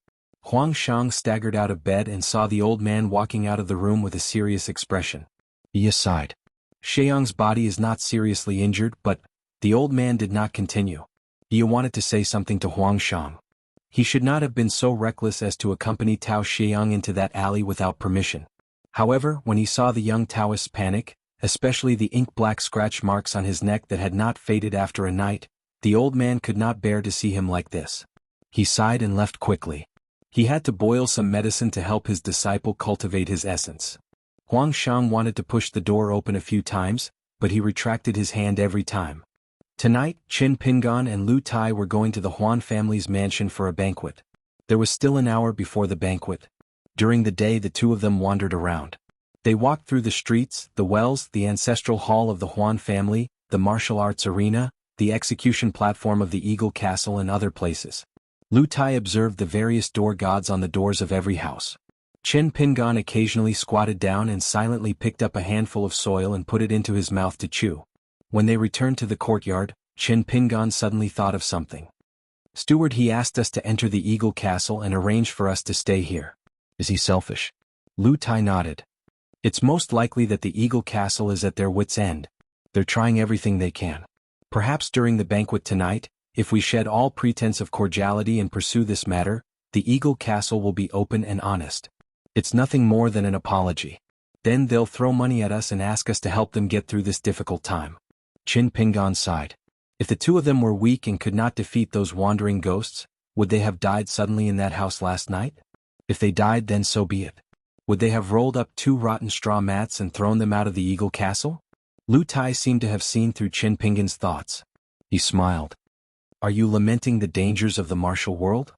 Huang Shang staggered out of bed and saw the old man walking out of the room with a serious expression. He sighed. Xiang's body is not seriously injured, but the old man did not continue. He wanted to say something to Huang Shang. He should not have been so reckless as to accompany Tao Xiang into that alley without permission. However, when he saw the young Taoist's panic, especially the ink-black scratch marks on his neck that had not faded after a night, the old man could not bear to see him like this. He sighed and left quickly. He had to boil some medicine to help his disciple cultivate his essence. Huang Shang wanted to push the door open a few times, but he retracted his hand every time. Tonight, Qin Pingan and Lu Tai were going to the Huan family's mansion for a banquet. There was still an hour before the banquet. During the day the two of them wandered around. They walked through the streets, the wells, the ancestral hall of the Huan family, the martial arts arena, the execution platform of the Eagle Castle and other places. Lu Tai observed the various door gods on the doors of every house. Qin Pingan occasionally squatted down and silently picked up a handful of soil and put it into his mouth to chew. When they returned to the courtyard, Qin Pingan suddenly thought of something. "Steward, he asked us to enter the Eagle Castle and arrange for us to stay here. Is he selfish?" Lu Tai nodded. "It's most likely that the Eagle Castle is at their wits' end. They're trying everything they can. Perhaps during the banquet tonight, if we shed all pretense of cordiality and pursue this matter, the Eagle Castle will be open and honest. It's nothing more than an apology. Then they'll throw money at us and ask us to help them get through this difficult time." Qin Pingan sighed. If the two of them were weak and could not defeat those wandering ghosts, would they have died suddenly in that house last night? If they died, then so be it. Would they have rolled up 2 rotten straw mats and thrown them out of the Eagle Castle? Lu Tai seemed to have seen through Qin Pingan's thoughts. He smiled. "Are you lamenting the dangers of the martial world?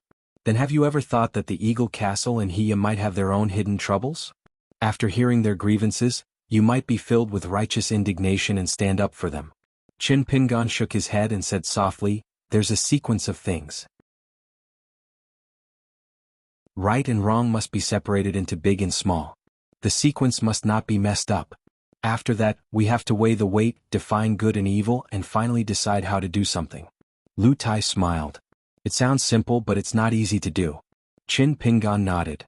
Then have you ever thought that the Eagle Castle and He might have their own hidden troubles? After hearing their grievances, you might be filled with righteous indignation and stand up for them." Qin Pingan shook his head and said softly, "There's a sequence of things. Right and wrong must be separated into big and small. The sequence must not be messed up. After that, we have to weigh the weight, define good and evil, and finally decide how to do something." Lu Tai smiled. "It sounds simple, but it's not easy to do." Qin Pingan nodded.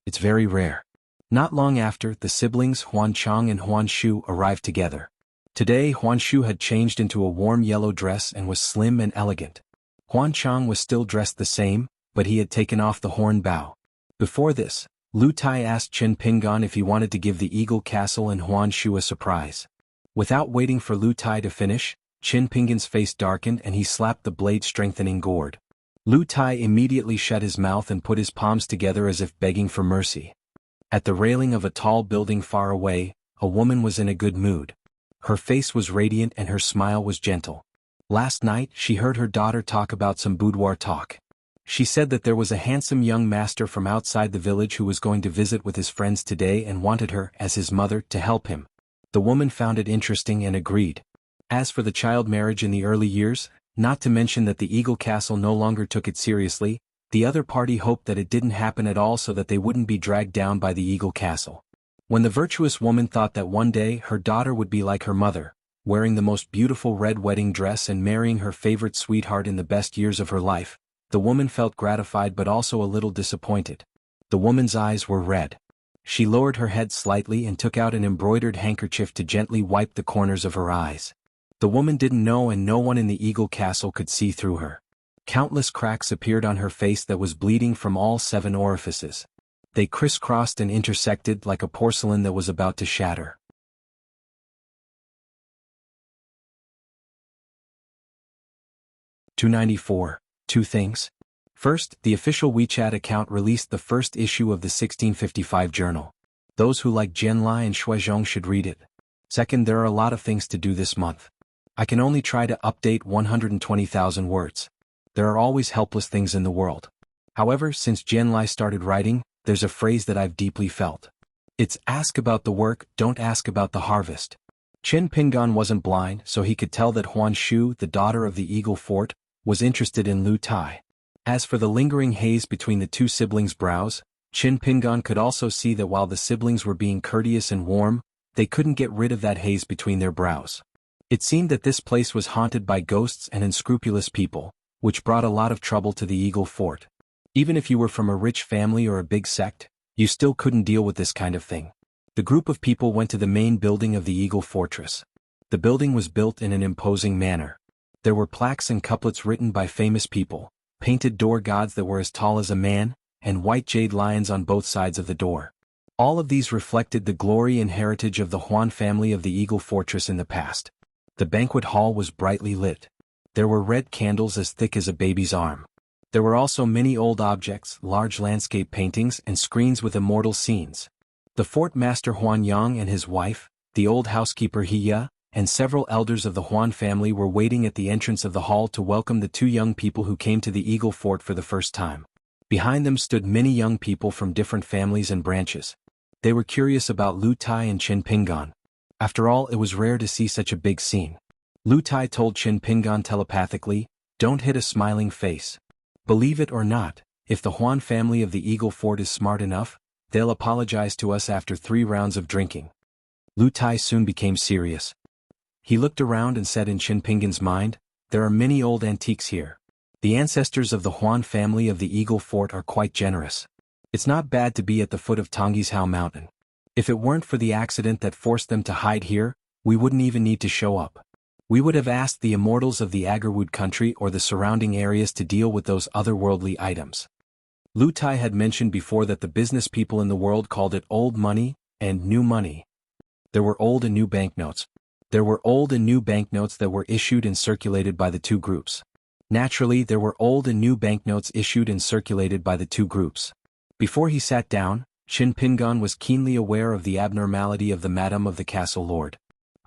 "It's very rare." Not long after, the siblings Huan Chang and Huan Shu arrived together. Today Huan Shu had changed into a warm yellow dress and was slim and elegant. Huan Chang was still dressed the same, but he had taken off the horn bow. Before this, Lu Tai asked Qin Pingan if he wanted to give the Eagle Castle and Huan Shu a surprise. Without waiting for Lu Tai to finish, Qin Pingan's face darkened and he slapped the blade-strengthening gourd. Lu Tai immediately shut his mouth and put his palms together as if begging for mercy. At the railing of a tall building far away, a woman was in a good mood. Her face was radiant and her smile was gentle. Last night she heard her daughter talk about some boudoir talk. She said that there was a handsome young master from outside the village who was going to visit with his friends today and wanted her, as his mother, to help him. The woman found it interesting and agreed. As for the child marriage in the early years, not to mention that the Eagle Castle no longer took it seriously, the other party hoped that it didn't happen at all so that they wouldn't be dragged down by the Eagle Castle. When the virtuous woman thought that one day her daughter would be like her mother, wearing the most beautiful red wedding dress and marrying her favorite sweetheart in the best years of her life, the woman felt gratified but also a little disappointed. The woman's eyes were red. She lowered her head slightly and took out an embroidered handkerchief to gently wipe the corners of her eyes. The woman didn't know, and no one in the Eagle Castle could see through her. Countless cracks appeared on her face that was bleeding from all 7 orifices. They crisscrossed and intersected like a porcelain that was about to shatter. $294. 2 things. First, the official WeChat account released the first issue of the 1655 journal. Those who like Jianlai and Shuizhong should read it. Second, there are a lot of things to do this month. I can only try to update 120,000 words. There are always helpless things in the world. However, since Jianlai started writing, there's a phrase that I've deeply felt. It's ask about the work, don't ask about the harvest. Qin Pingan wasn't blind, so he could tell that Huan Shu, the daughter of the Eagle Fort, was interested in Lu Tai. As for the lingering haze between the two siblings' brows, Qin Pingan could also see that while the siblings were being courteous and warm, they couldn't get rid of that haze between their brows. It seemed that this place was haunted by ghosts and unscrupulous people, which brought a lot of trouble to the Eagle Fort. Even if you were from a rich family or a big sect, you still couldn't deal with this kind of thing. The group of people went to the main building of the Eagle Fortress. The building was built in an imposing manner. There were plaques and couplets written by famous people, painted door gods that were as tall as a man, and white jade lions on both sides of the door. All of these reflected the glory and heritage of the Huan family of the Eagle Fortress in the past. The banquet hall was brightly lit. There were red candles as thick as a baby's arm. There were also many old objects, large landscape paintings, and screens with immortal scenes. The fort master Huan Yang and his wife, the old housekeeper He Ya, and several elders of the Huan family were waiting at the entrance of the hall to welcome the two young people who came to the Eagle Fort for the first time. Behind them stood many young people from different families and branches. They were curious about Lu Tai and Qin Pingan. After all, it was rare to see such a big scene. Lu Tai told Qin Pingan telepathically, "Don't hit a smiling face. Believe it or not, if the Huan family of the Eagle Fort is smart enough, they'll apologize to us after 3 rounds of drinking." Lu Tai soon became serious. He looked around and said in Qin Pingan's mind, "There are many old antiques here. The ancestors of the Huan family of the Eagle Fort are quite generous. It's not bad to be at the foot of Tonggishao Mountain. If it weren't for the accident that forced them to hide here, we wouldn't even need to show up. We would have asked the immortals of the Agarwood country or the surrounding areas to deal with those otherworldly items." Lu Tai had mentioned before that the business people in the world called it old money and new money. There were old and new banknotes. There were old and new banknotes that were issued and circulated by the two groups. Naturally, there were old and new banknotes issued and circulated by the two groups. Before he sat down, Qin Pingan was keenly aware of the abnormality of the Madam of the Castle Lord.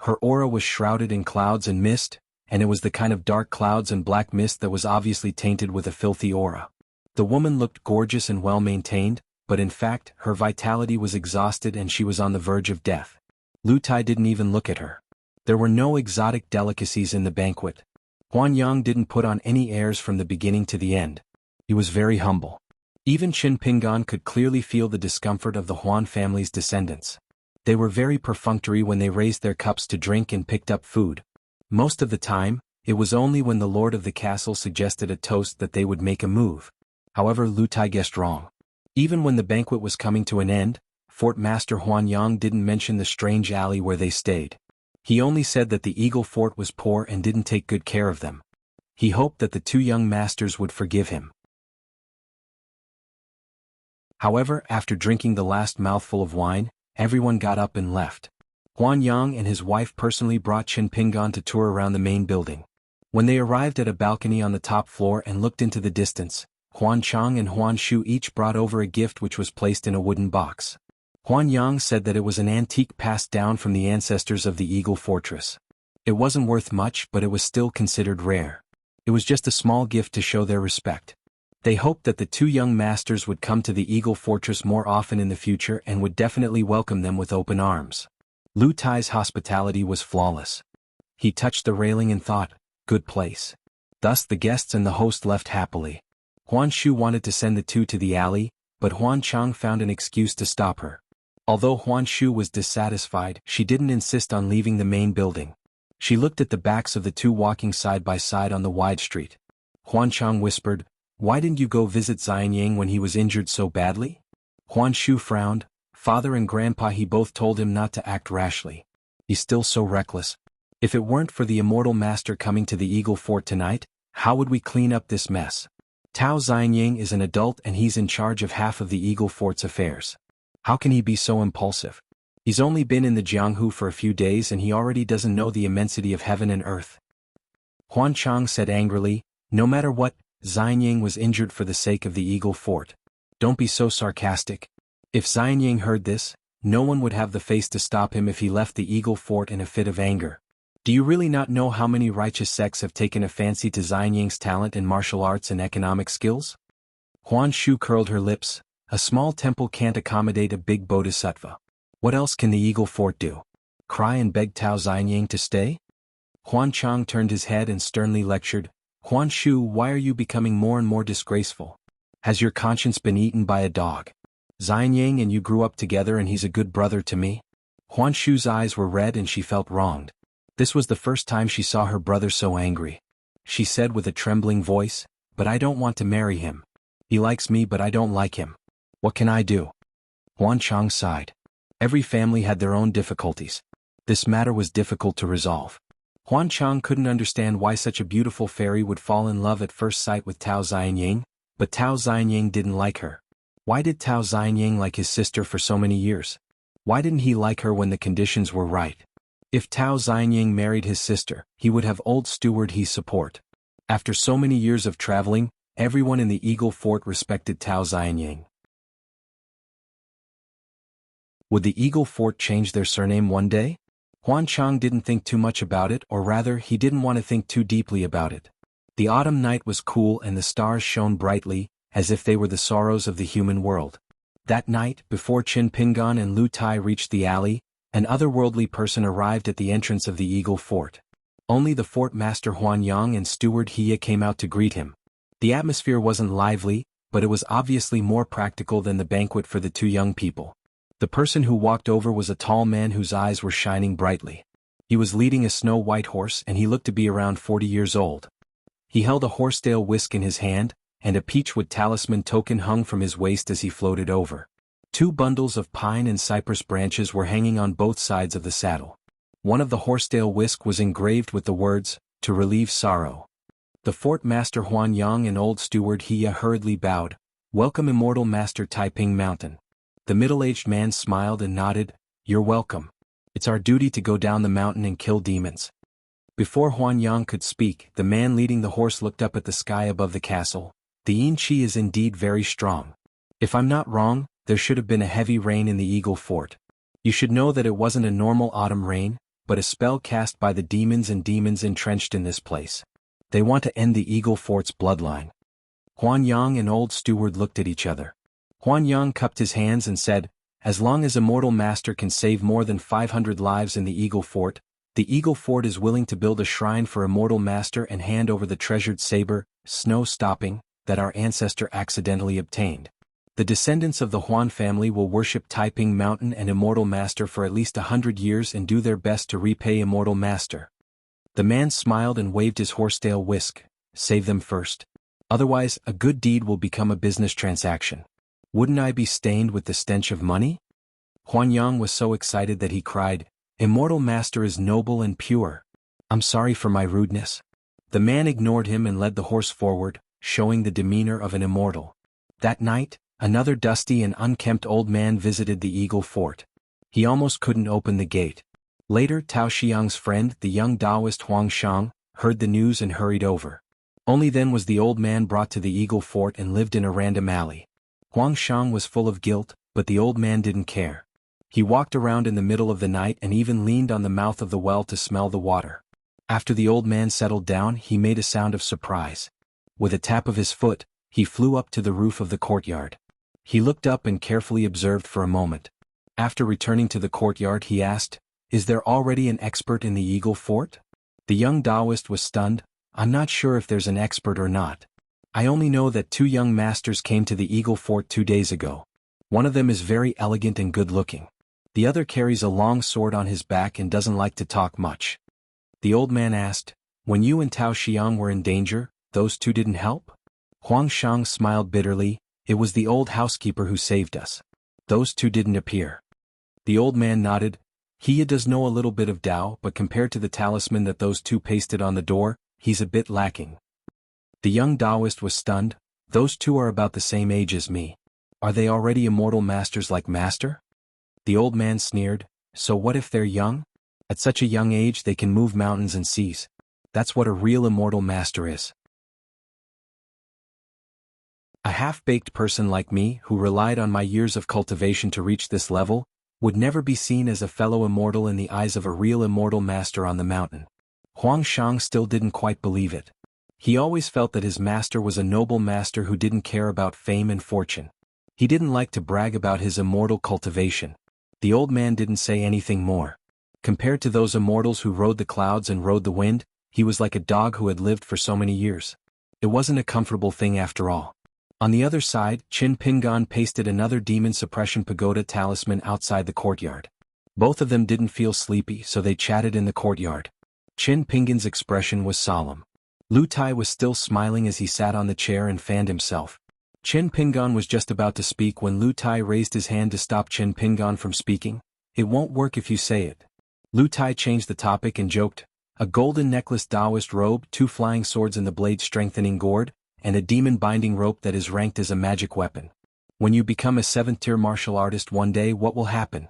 Her aura was shrouded in clouds and mist, and it was the kind of dark clouds and black mist that was obviously tainted with a filthy aura. The woman looked gorgeous and well-maintained, but in fact, her vitality was exhausted and she was on the verge of death. Lu Tai didn't even look at her. There were no exotic delicacies in the banquet. Huan Yang didn't put on any airs from the beginning to the end. He was very humble. Even Qin Pingan could clearly feel the discomfort of the Huan family's descendants. They were very perfunctory when they raised their cups to drink and picked up food. Most of the time, it was only when the lord of the castle suggested a toast that they would make a move. However, Lu Tai guessed wrong. Even when the banquet was coming to an end, Fort Master Huan Yang didn't mention the strange alley where they stayed. He only said that the Eagle Fort was poor and didn't take good care of them. He hoped that the two young masters would forgive him. However, after drinking the last mouthful of wine, everyone got up and left. Huan Yang and his wife personally brought Qin Pingan to tour around the main building. When they arrived at a balcony on the top floor and looked into the distance, Huan Chang and Huan Shu each brought over a gift which was placed in a wooden box. Huan Yang said that it was an antique passed down from the ancestors of the Eagle Fortress. It wasn't worth much, but it was still considered rare. It was just a small gift to show their respect. They hoped that the two young masters would come to the Eagle Fortress more often in the future and would definitely welcome them with open arms. Lu Tai's hospitality was flawless. He touched the railing and thought, "Good place." Thus the guests and the host left happily. Huan Shu wanted to send the two to the alley, but Huan Chang found an excuse to stop her. Although Huan Shu was dissatisfied, she didn't insist on leaving the main building. She looked at the backs of the two walking side by side on the wide street. Huan Chang whispered, "Why didn't you go visit Xianyang when he was injured so badly?" Huan Shu frowned. Father and Grandpa he both told him not to act rashly. He's still so reckless. If it weren't for the immortal master coming to the Eagle Fort tonight, how would we clean up this mess? Tao Xianyang is an adult and he's in charge of half of the Eagle Fort's affairs. How can he be so impulsive? He's only been in the Jianghu for a few days and he already doesn't know the immensity of heaven and earth. Huan Chang said angrily, "No matter what, Xianyang was injured for the sake of the Eagle Fort. Don't be so sarcastic." If Xianyang heard this, no one would have the face to stop him if he left the Eagle Fort in a fit of anger. Do you really not know how many righteous sects have taken a fancy to Xianyang's talent in martial arts and economic skills? Huan Shu curled her lips. A small temple can't accommodate a big bodhisattva. What else can the Eagle Fort do? Cry and beg Tao Xianying to stay? Huan Chang turned his head and sternly lectured, Huan Shu, why are you becoming more and more disgraceful? Has your conscience been eaten by a dog? Xianying and you grew up together and he's a good brother to me? Huan Shu's eyes were red and she felt wronged. This was the first time she saw her brother so angry. She said with a trembling voice, but I don't want to marry him. He likes me but I don't like him. What can I do? Huan Chang sighed. Every family had their own difficulties. This matter was difficult to resolve. Huan Chang couldn't understand why such a beautiful fairy would fall in love at first sight with Tao Xianying, but Tao Xianying didn't like her. Why did Tao Xianying like his sister for so many years? Why didn't he like her when the conditions were right? If Tao Xianying married his sister, he would have old steward He's support. After so many years of traveling, everyone in the Eagle Fort respected Tao Xianying. Would the Eagle Fort change their surname one day? Huan Chang didn't think too much about it, or rather, he didn't want to think too deeply about it. The autumn night was cool and the stars shone brightly, as if they were the sorrows of the human world. That night, before Qin Pingan and Lu Tai reached the alley, an otherworldly person arrived at the entrance of the Eagle Fort. Only the fort master Huan Yang and steward He came out to greet him. The atmosphere wasn't lively, but it was obviously more practical than the banquet for the two young people. The person who walked over was a tall man whose eyes were shining brightly. He was leading a snow-white horse and he looked to be around 40 years old. He held a horsetail whisk in his hand, and a peachwood talisman token hung from his waist as he floated over. 2 bundles of pine and cypress branches were hanging on both sides of the saddle. One of the horsetail whisk was engraved with the words, "To relieve sorrow." The fort master Huan Yang and old steward He hurriedly bowed, "Welcome immortal master Taiping Mountain." The middle-aged man smiled and nodded, "You're welcome. It's our duty to go down the mountain and kill demons." Before Huan Yang could speak, the man leading the horse looked up at the sky above the castle. "The Yin Qi is indeed very strong. If I'm not wrong, there should have been a heavy rain in the Eagle Fort. You should know that it wasn't a normal autumn rain, but a spell cast by the demons and demons entrenched in this place. They want to end the Eagle Fort's bloodline." Huan Yang and old steward looked at each other. Huan Yang cupped his hands and said, "As long as Immortal Master can save more than 500 lives in the Eagle Fort, the Eagle Fort is willing to build a shrine for Immortal Master and hand over the treasured saber, Snow Stopping, that our ancestor accidentally obtained. The descendants of the Huan family will worship Taiping Mountain and Immortal Master for at least 100 years and do their best to repay Immortal Master." The man smiled and waved his horsetail whisk, "Save them first. Otherwise, a good deed will become a business transaction. Wouldn't I be stained with the stench of money?" Huan Yang was so excited that he cried, "Immortal Master is noble and pure. I'm sorry for my rudeness." The man ignored him and led the horse forward, showing the demeanor of an immortal. That night, another dusty and unkempt old man visited the Eagle Fort. He almost couldn't open the gate. Later, Tao Xiang's friend, the young Taoist Huang Shang, heard the news and hurried over. Only then was the old man brought to the Eagle Fort and lived in a random alley. Huang Shang was full of guilt, but the old man didn't care. He walked around in the middle of the night and even leaned on the mouth of the well to smell the water. After the old man settled down, he made a sound of surprise. With a tap of his foot, he flew up to the roof of the courtyard. He looked up and carefully observed for a moment. After returning to the courtyard, he asked, "Is there already an expert in the Eagle Fort?" The young Taoist was stunned. "I'm not sure if there's an expert or not. I only know that 2 young masters came to the Eagle Fort 2 days ago. One of them is very elegant and good-looking. The other carries a long sword on his back and doesn't like to talk much." The old man asked, "When you and Tao Xiang were in danger, those 2 didn't help?" Huang Shang smiled bitterly, "It was the old housekeeper who saved us. Those 2 didn't appear." The old man nodded. "He does know a little bit of Tao, but compared to the talisman that those 2 pasted on the door, he's a bit lacking." The young Taoist was stunned. "Those 2 are about the same age as me. Are they already immortal masters like Master?" The old man sneered, "So what if they're young? At such a young age they can move mountains and seas. That's what a real immortal master is. A half-baked person like me, who relied on my years of cultivation to reach this level, would never be seen as a fellow immortal in the eyes of a real immortal master on the mountain." Huang Shang still didn't quite believe it. He always felt that his master was a noble master who didn't care about fame and fortune. He didn't like to brag about his immortal cultivation. The old man didn't say anything more. Compared to those immortals who rode the clouds and rode the wind, he was like a dog who had lived for so many years. It wasn't a comfortable thing after all. On the other side, Qin Pingan pasted another demon suppression pagoda talisman outside the courtyard. Both of them didn't feel sleepy, so they chatted in the courtyard. Qin Pingan's expression was solemn. Lu Tai was still smiling as he sat on the chair and fanned himself. Qin Pingan was just about to speak when Lu Tai raised his hand to stop Qin Pingan from speaking. "It won't work if you say it." Lu Tai changed the topic and joked, "A golden necklace, Taoist robe, 2 flying swords in the blade strengthening gourd, and a demon binding rope that is ranked as a magic weapon. When you become a 7th-tier martial artist one day, what will happen?"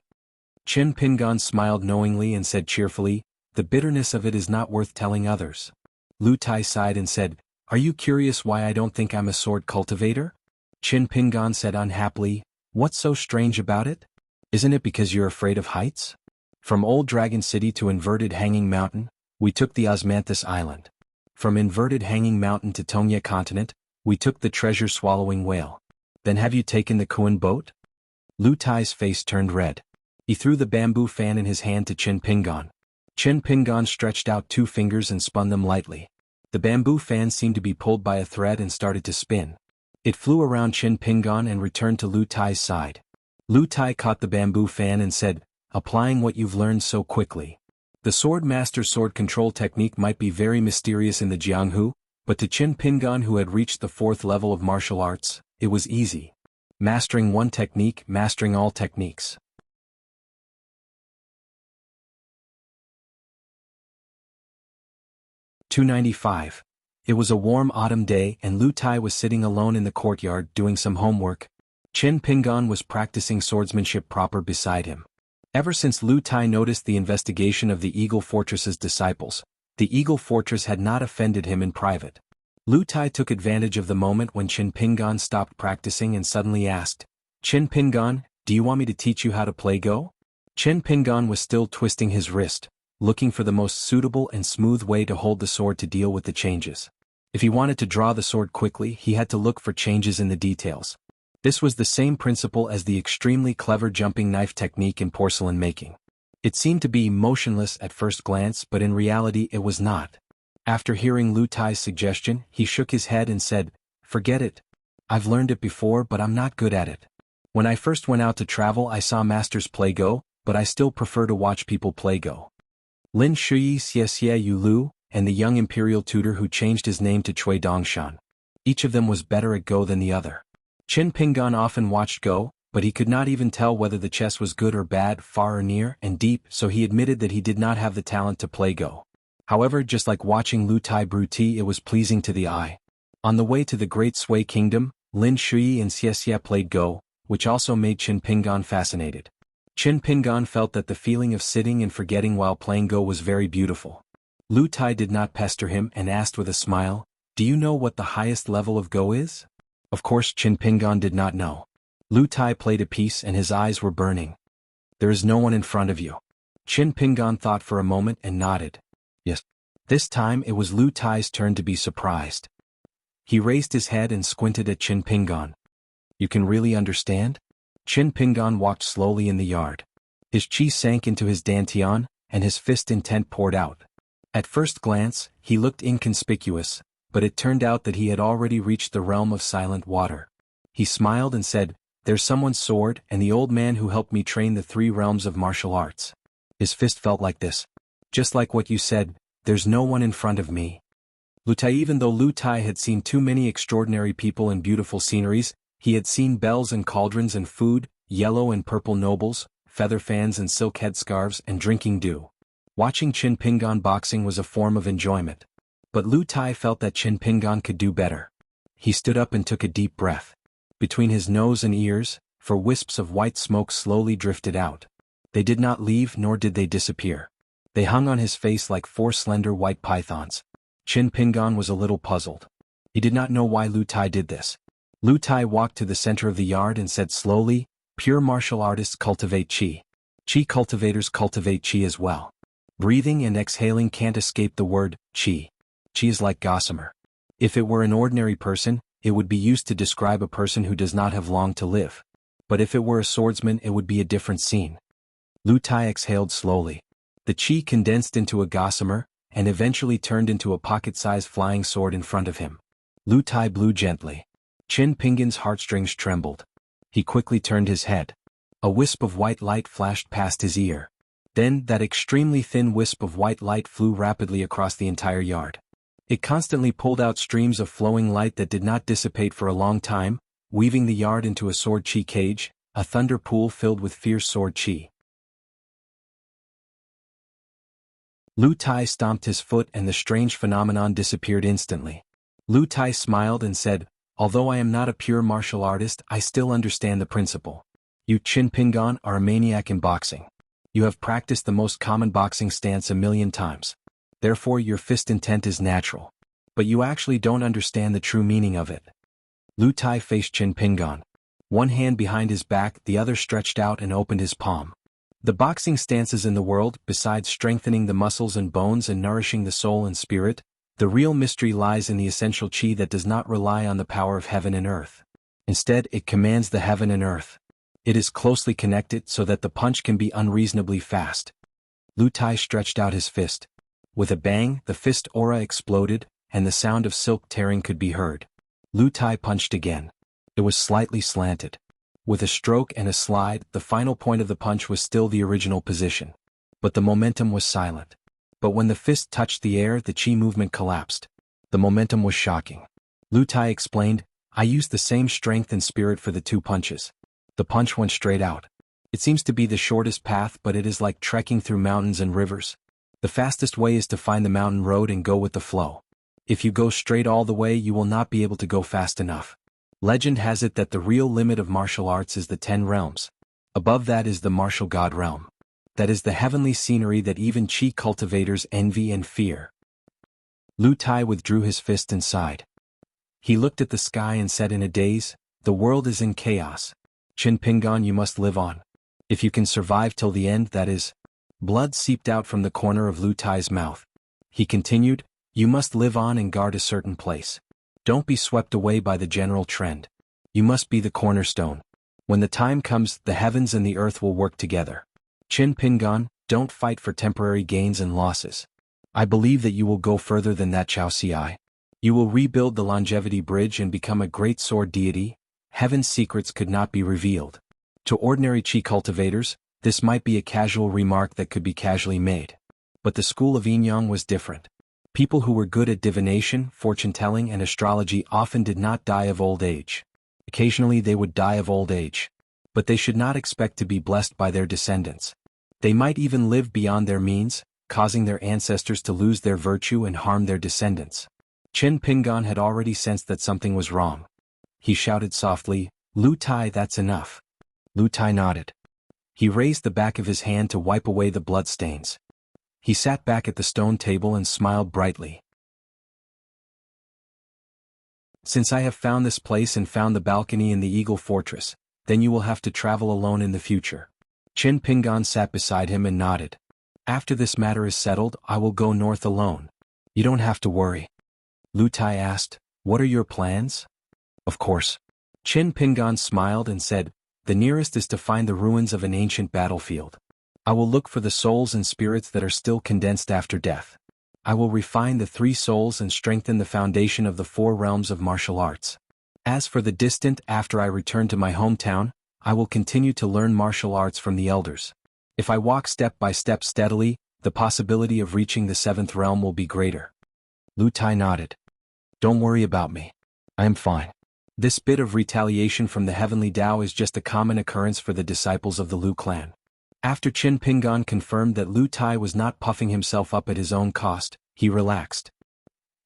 Qin Pingan smiled knowingly and said cheerfully, "The bitterness of it is not worth telling others." Lu Tai sighed and said, "Are you curious why I don't think I'm a sword cultivator?" Qin Pingan said unhappily, "What's so strange about it? Isn't it because you're afraid of heights? From Old Dragon City to Inverted Hanging Mountain, we took the Osmanthus Island. From Inverted Hanging Mountain to Tongya Continent, we took the treasure-swallowing whale. Then have you taken the Kuan boat?" Lu Tai's face turned red. He threw the bamboo fan in his hand to Qin Pingan. Qin Pingan stretched out 2 fingers and spun them lightly. The bamboo fan seemed to be pulled by a thread and started to spin. It flew around Qin Pingan and returned to Lu Tai's side. Lu Tai caught the bamboo fan and said, "Applying what you've learned so quickly. The sword master's sword control technique might be very mysterious in the Jianghu, but to Qin Pingan, who had reached the 4th level of martial arts, it was easy. Mastering one technique, mastering all techniques." (295). It was a warm autumn day and Lu Tai was sitting alone in the courtyard doing some homework. Qin Pingan was practicing swordsmanship proper beside him. Ever since Lu Tai noticed the investigation of the Eagle Fortress's disciples, the Eagle Fortress had not offended him in private. Lu Tai took advantage of the moment when Qin Pingan stopped practicing and suddenly asked, "Qin Pingan, do you want me to teach you how to play Go?" Qin Pingan was still twisting his wrist, looking for the most suitable and smooth way to hold the sword to deal with the changes. If he wanted to draw the sword quickly, he had to look for changes in the details. This was the same principle as the extremely clever jumping knife technique in porcelain making. It seemed to be motionless at first glance, but in reality it was not. After hearing Lu Tai's suggestion, he shook his head and said, "Forget it. I've learned it before, but I'm not good at it. When I first went out to travel, I saw masters play Go, but I still prefer to watch people play Go." Lin Shuyi Xie Yu Lu, and the young imperial tutor who changed his name to Cui Dongshan. Each of them was better at Go than the other. Qin Pingan often watched Go, but he could not even tell whether the chess was good or bad, far or near and deep, so he admitted that he did not have the talent to play Go. However, just like watching Lu Tai brew tea, it was pleasing to the eye. On the way to the Great Sui Kingdom, Lin Shuyi and Xie played Go, which also made Qin Pingan fascinated. Qin Pingan felt that the feeling of sitting and forgetting while playing Go was very beautiful. Lu Tai did not pester him and asked with a smile, "Do you know what the highest level of Go is?" Of course Qin Pingan did not know. Lu Tai played a piece and his eyes were burning. "There is no one in front of you." Qin Pingan thought for a moment and nodded. "Yes." This time it was Lu Tai's turn to be surprised. He raised his head and squinted at Qin Pingan. "You can really understand?" Qin Pingan walked slowly in the yard. His chi sank into his dantian, and his fist intent poured out. At first glance, he looked inconspicuous, but it turned out that he had already reached the realm of silent water. He smiled and said, "There's someone's sword and the old man who helped me train the 3 realms of martial arts." His fist felt like this. "Just like what you said, there's no one in front of me." Lu Tai. Even though Lu Tai had seen too many extraordinary people and beautiful sceneries, he had seen bells and cauldrons and food, yellow and purple nobles, feather fans and silk headscarves and drinking dew. Watching Qin Pingan boxing was a form of enjoyment. But Lu Tai felt that Qin Pingan could do better. He stood up and took a deep breath. Between his nose and ears, for wisps of white smoke slowly drifted out. They did not leave nor did they disappear. They hung on his face like 4 slender white pythons. Qin Pingan was a little puzzled. He did not know why Lu Tai did this. Lu Tai walked to the center of the yard and said slowly, "Pure martial artists cultivate qi. Qi cultivators cultivate qi as well. Breathing and exhaling can't escape the word qi. Qi is like gossamer. If it were an ordinary person, it would be used to describe a person who does not have long to live. But if it were a swordsman, it would be a different scene. Lu Tai exhaled slowly. The chi condensed into a gossamer, and eventually turned into a pocket-sized flying sword in front of him. Lu Tai blew gently. Qin Pingan's heartstrings trembled. He quickly turned his head. A wisp of white light flashed past his ear. Then that extremely thin wisp of white light flew rapidly across the entire yard. It constantly pulled out streams of flowing light that did not dissipate for a long time, weaving the yard into a sword chi cage, a thunder pool filled with fierce sword chi. Lu Tai stomped his foot and the strange phenomenon disappeared instantly. Lu Tai smiled and said, "Although I am not a pure martial artist, I still understand the principle. You Qin Pingan are a maniac in boxing. You have practiced the most common boxing stance 1,000,000 times. Therefore your fist intent is natural. But you actually don't understand the true meaning of it." Lu Tai faced Qin Pingan. One hand behind his back, the other stretched out and opened his palm. The boxing stances in the world, besides strengthening the muscles and bones and nourishing the soul and spirit, the real mystery lies in the essential chi that does not rely on the power of heaven and earth. Instead, it commands the heaven and earth. It is closely connected so that the punch can be unreasonably fast. Lu Tai stretched out his fist. With a bang, the fist aura exploded, and the sound of silk tearing could be heard. Lu Tai punched again. It was slightly slanted. With a stroke and a slide, the final point of the punch was still the original position. But the momentum was silent. But when the fist touched the air, the chi movement collapsed. The momentum was shocking. Lu Tai explained, "I used the same strength and spirit for the two punches. The punch went straight out. It seems to be the shortest path, but it is like trekking through mountains and rivers. The fastest way is to find the mountain road and go with the flow. If you go straight all the way, you will not be able to go fast enough. Legend has it that the real limit of martial arts is the 10 realms. Above that is the martial god realm. That is the heavenly scenery that even chi cultivators envy and fear." Lu Tai withdrew his fist and sighed. He looked at the sky and said in a daze, "The world is in chaos. Qin Pingan, you must live on. If you can survive till the end, that is." Blood seeped out from the corner of Lu Tai's mouth. He continued, "You must live on and guard a certain place. Don't be swept away by the general trend. You must be the cornerstone. When the time comes, the heavens and the earth will work together. Qin Pingan, don't fight for temporary gains and losses. I believe that you will go further than that, Chao Ci. You will rebuild the longevity bridge and become a great sword deity. Heaven's secrets could not be revealed. To ordinary chi cultivators, this might be a casual remark that could be casually made. But the school of Yin Yang was different. People who were good at divination, fortune-telling and astrology often did not die of old age. Occasionally they would die of old age. But they should not expect to be blessed by their descendants. They might even live beyond their means, causing their ancestors to lose their virtue and harm their descendants. Qin Pingan had already sensed that something was wrong. He shouted softly, "Lu Tai, that's enough." Lu Tai nodded. He raised the back of his hand to wipe away the blood stains. He sat back at the stone table and smiled brightly. "Since I have found this place and found the balcony in the Eagle Fortress, then you will have to travel alone in the future." Qin Pingan sat beside him and nodded. "After this matter is settled, I will go north alone. You don't have to worry." Lu Tai asked, "What are your plans?" "Of course." Qin Pingan smiled and said, "The nearest is to find the ruins of an ancient battlefield. I will look for the souls and spirits that are still condensed after death. I will refine the 3 souls and strengthen the foundation of the 4 realms of martial arts. As for the distant, after I return to my hometown, I will continue to learn martial arts from the elders. If I walk step by step steadily, the possibility of reaching the 7th realm will be greater." Lu Tai nodded. "Don't worry about me. I am fine." This bit of retaliation from the heavenly Tao is just a common occurrence for the disciples of the Lu clan. After Qin Pingan confirmed that Lu Tai was not puffing himself up at his own cost, he relaxed.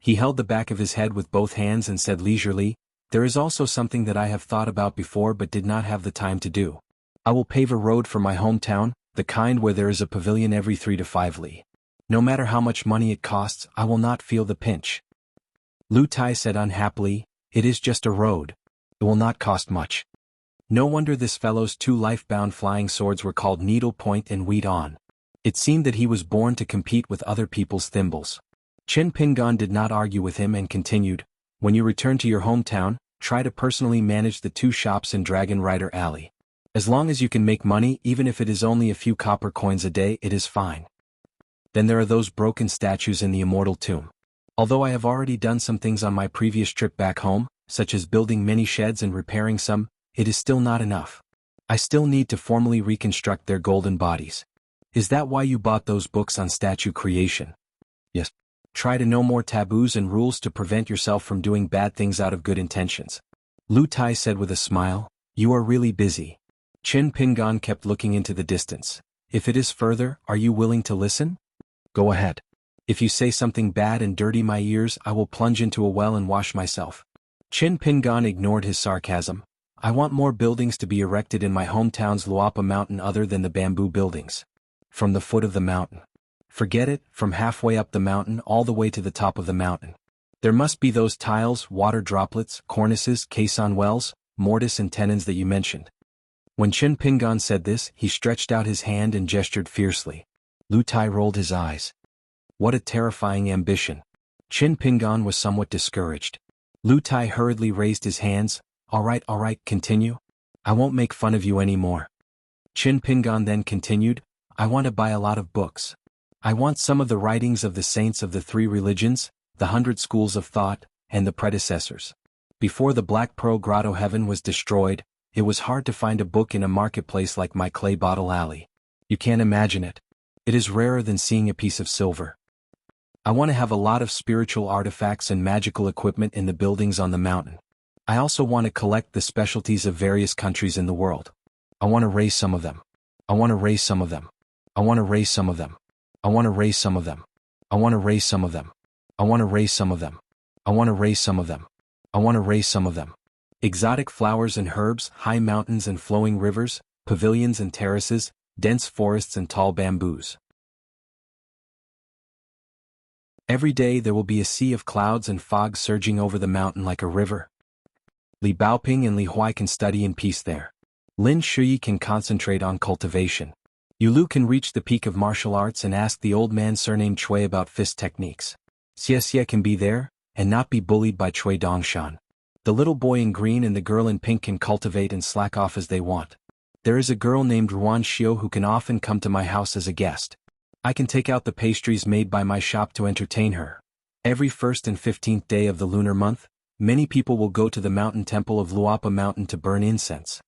He held the back of his head with both hands and said leisurely, "There is also something that I have thought about before but did not have the time to do. I will pave a road for my hometown, the kind where there is a pavilion every 3 to 5 li. No matter how much money it costs, I will not feel the pinch." Lu Tai said unhappily, "It is just a road. It will not cost much." No wonder this fellow's 2 life-bound flying swords were called Needle Point and Wheat On. It seemed that he was born to compete with other people's thimbles. Qin Pingan did not argue with him and continued, When you return to your hometown, try to personally manage the 2 shops in Dragon Rider Alley. As long as you can make money, even if it is only a few copper coins a day, it is fine. Then there are those broken statues in the Immortal Tomb. Although I have already done some things on my previous trip back home, such as building many sheds and repairing some, it is still not enough. I still need to formally reconstruct their golden bodies. Is that why you bought those books on statue creation? Yes. Try to know more taboos and rules to prevent yourself from doing bad things out of good intentions. Lu Tai said with a smile, "You are really busy." Qin Pingan kept looking into the distance. "If it is further, are you willing to listen?" "Go ahead. If you say something bad and dirty my ears, I will plunge into a well and wash myself." Qin Pingan ignored his sarcasm. "I want more buildings to be erected in my hometown's Luapa Mountain other than the bamboo buildings. From the foot of the mountain. Forget it, from halfway up the mountain all the way to the top of the mountain. There must be those tiles, water droplets, cornices, caisson wells, mortise and tenons that you mentioned." When Qin Pingan said this, he stretched out his hand and gestured fiercely. Lu Tai rolled his eyes. What a terrifying ambition. Qin Pingan was somewhat discouraged. Lu Tai hurriedly raised his hands. All right, continue. I won't make fun of you anymore." Qin Pingan then continued, "I want to buy a lot of books. I want some of the writings of the saints of the 3 religions, the 100 schools of thought, and the predecessors. Before the Black Pearl Grotto Heaven was destroyed, it was hard to find a book in a marketplace like my Clay Bottle Alley. You can't imagine it. It is rarer than seeing a piece of silver. I want to have a lot of spiritual artifacts and magical equipment in the buildings on the mountain. I also want to collect the specialties of various countries in the world. I want to raise some of them. I want to raise some of them. I want to raise some of them. I want to raise some of them. I want to raise some of them. I want to raise some of them. I want to raise some of them. I want to raise some of them. Exotic flowers and herbs, high mountains and flowing rivers, pavilions and terraces, dense forests and tall bamboos. Every day there will be a sea of clouds and fog surging over the mountain like a river. Li Baoping and Li Huai can study in peace there. Lin Shuyi can concentrate on cultivation. Yulu can reach the peak of martial arts and ask the old man surnamed Chui about fist techniques. Xie can be there, and not be bullied by Chui Dongshan. The little boy in green and the girl in pink can cultivate and slack off as they want. There is a girl named Ruan Xiao who can often come to my house as a guest. I can take out the pastries made by my shop to entertain her. Every 1st and 15th day of the lunar month, many people will go to the mountain temple of Luapa Mountain to burn incense.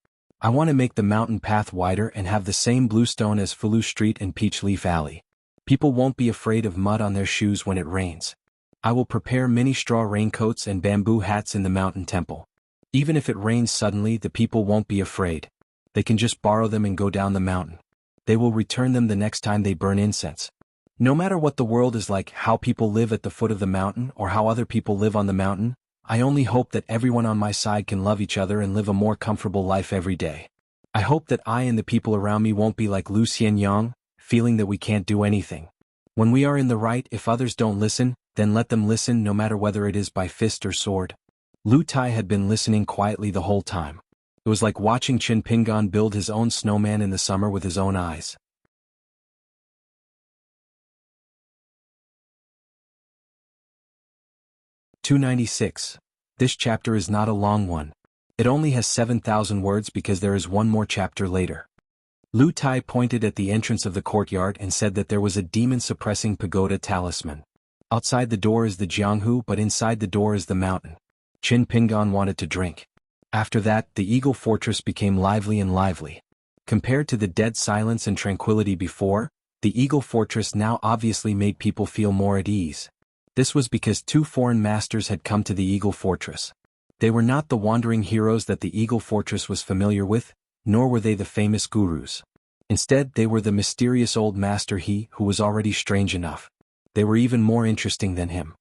I want to make the mountain path wider and have the same bluestone as Fulu Street and Peach Leaf Alley. People won't be afraid of mud on their shoes when it rains. I will prepare many straw raincoats and bamboo hats in the mountain temple. Even if it rains suddenly, the people won't be afraid. They can just borrow them and go down the mountain. They will return them the next time they burn incense. No matter what the world is like, how people live at the foot of the mountain or how other people live on the mountain, I only hope that everyone on my side can love each other and live a more comfortable life every day. I hope that I and the people around me won't be like Lu Xianyang, feeling that we can't do anything. When we are in the right, if others don't listen, then let them listen no matter whether it is by fist or sword." Lu Tai had been listening quietly the whole time. It was like watching Qin Pingan build his own snowman in the summer with his own eyes. 296. This chapter is not a long one. It only has 7,000 words because there is one more chapter later. Lu Tai pointed at the entrance of the courtyard and said that there was a demon-suppressing pagoda talisman. Outside the door is the Jianghu, but inside the door is the mountain. Qin Pingan wanted to drink. After that, the Eagle Fortress became lively and lively. Compared to the dead silence and tranquility before, the Eagle Fortress now obviously made people feel more at ease. This was because 2 foreign masters had come to the Eagle Fortress. They were not the wandering heroes that the Eagle Fortress was familiar with, nor were they the famous gurus. Instead, they were the mysterious old master he who was already strange enough. They were even more interesting than him.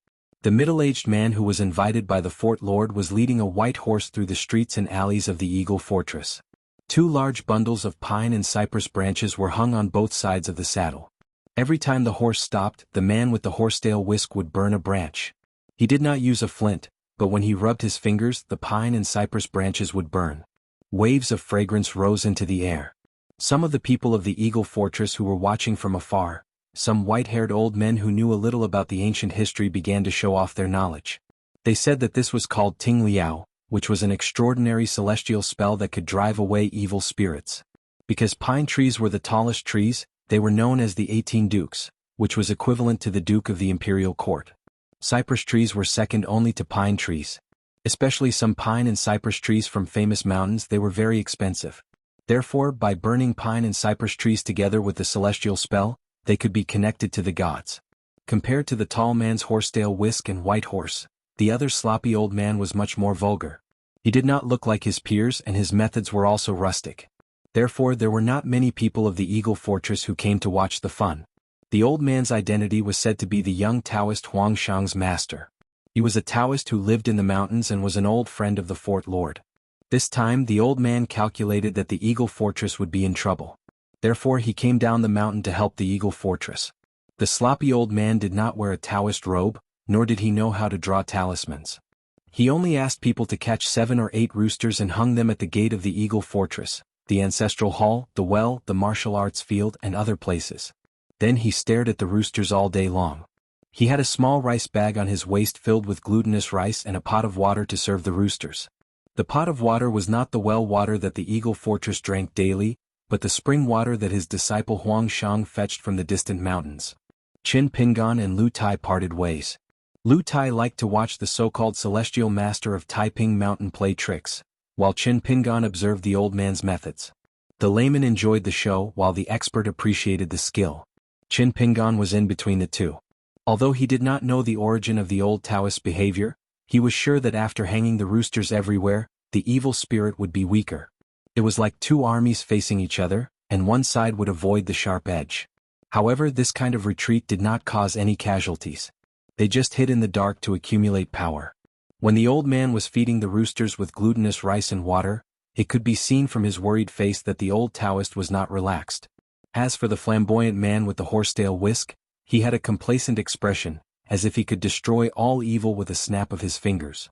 The middle-aged man who was invited by the fort lord was leading a white horse through the streets and alleys of the Eagle Fortress. 2 large bundles of pine and cypress branches were hung on both sides of the saddle. Every time the horse stopped, the man with the horsetail whisk would burn a branch. He did not use a flint, but when he rubbed his fingers, the pine and cypress branches would burn. Waves of fragrance rose into the air. Some of the people of the Eagle Fortress who were watching from afar, some white-haired old men who knew a little about the ancient history, began to show off their knowledge. They said that this was called Ting Liao, which was an extraordinary celestial spell that could drive away evil spirits. Because pine trees were the tallest trees, they were known as the 18 Dukes, which was equivalent to the Duke of the Imperial Court. Cypress trees were second only to pine trees. Especially some pine and cypress trees from famous mountains, they were very expensive. Therefore, by burning pine and cypress trees together with the celestial spell, they could be connected to the gods. Compared to the tall man's horsetail whisk and white horse, the other sloppy old man was much more vulgar. He did not look like his peers, and his methods were also rustic. Therefore, there were not many people of the Eagle Fortress who came to watch the fun. The old man's identity was said to be the young Taoist Huang Shang's master. He was a Taoist who lived in the mountains and was an old friend of the fort lord. This time the old man calculated that the Eagle Fortress would be in trouble. Therefore he came down the mountain to help the Eagle Fortress. The sloppy old man did not wear a Taoist robe, nor did he know how to draw talismans. He only asked people to catch 7 or 8 roosters and hung them at the gate of the Eagle Fortress, the ancestral hall, the well, the martial arts field, and other places. Then he stared at the roosters all day long. He had a small rice bag on his waist filled with glutinous rice and a pot of water to serve the roosters. The pot of water was not the well water that the Eagle Fortress drank daily, but the spring water that his disciple Huang Shang fetched from the distant mountains. Qin Pingan and Lu Tai parted ways. Lu Tai liked to watch the so-called celestial master of Taiping Mountain play tricks, while Qin Pingan observed the old man's methods. The layman enjoyed the show while the expert appreciated the skill. Qin Pingan was in between the two. Although he did not know the origin of the old Taoist behavior, he was sure that after hanging the roosters everywhere, the evil spirit would be weaker. It was like 2 armies facing each other, and one side would avoid the sharp edge. However, this kind of retreat did not cause any casualties. They just hid in the dark to accumulate power. When the old man was feeding the roosters with glutinous rice and water, it could be seen from his worried face that the old Taoist was not relaxed. As for the flamboyant man with the horsetail whisk, he had a complacent expression, as if he could destroy all evil with a snap of his fingers.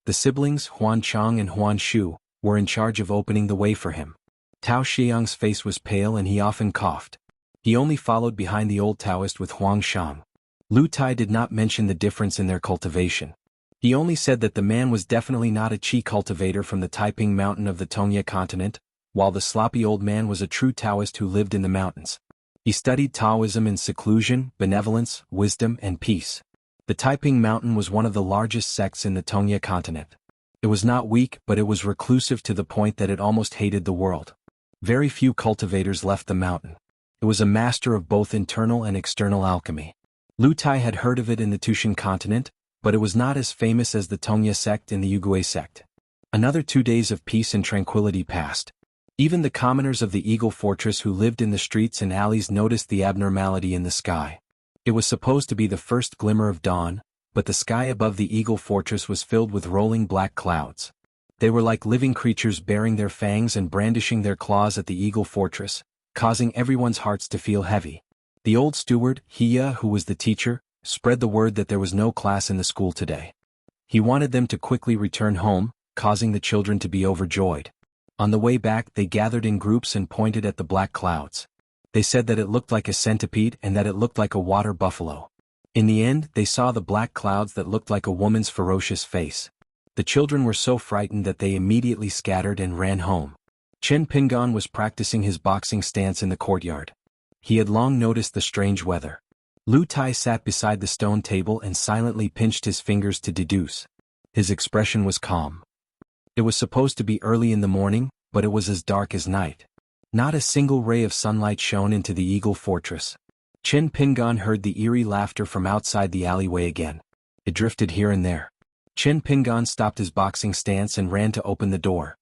The siblings, Huan Chang and Huan Shu, were in charge of opening the way for him. Tao Xiang's face was pale and he often coughed. He only followed behind the old Taoist with Huang Shang. Lu Tai did not mention the difference in their cultivation. He only said that the man was definitely not a qi cultivator from the Taiping Mountain of the Tongye continent, while the sloppy old man was a true Taoist who lived in the mountains. He studied Taoism in seclusion, benevolence, wisdom, and peace. The Taiping Mountain was one of the largest sects in the Tongye continent. It was not weak, but it was reclusive to the point that it almost hated the world. Very few cultivators left the mountain. It was a master of both internal and external alchemy. Lu Tai had heard of it in the Tushan continent, but it was not as famous as the Tongye sect and the Yugui sect. Another 2 days of peace and tranquility passed. Even the commoners of the Eagle Fortress who lived in the streets and alleys noticed the abnormality in the sky. It was supposed to be the first glimmer of dawn, but the sky above the Eagle Fortress was filled with rolling black clouds. They were like living creatures baring their fangs and brandishing their claws at the Eagle Fortress, causing everyone's hearts to feel heavy. The old steward, Hiya, who was the teacher, spread the word that there was no class in the school today. He wanted them to quickly return home, causing the children to be overjoyed. On the way back they gathered in groups and pointed at the black clouds. They said that it looked like a centipede and that it looked like a water buffalo. In the end, they saw the black clouds that looked like a woman's ferocious face. The children were so frightened that they immediately scattered and ran home. Chen Pingan was practicing his boxing stance in the courtyard. He had long noticed the strange weather. Lu Tai sat beside the stone table and silently pinched his fingers to deduce. His expression was calm. It was supposed to be early in the morning, but it was as dark as night. Not a single ray of sunlight shone into the Eagle Fortress. Chen Pingan heard the eerie laughter from outside the alleyway again. It drifted here and there. Chen Pingan stopped his boxing stance and ran to open the door.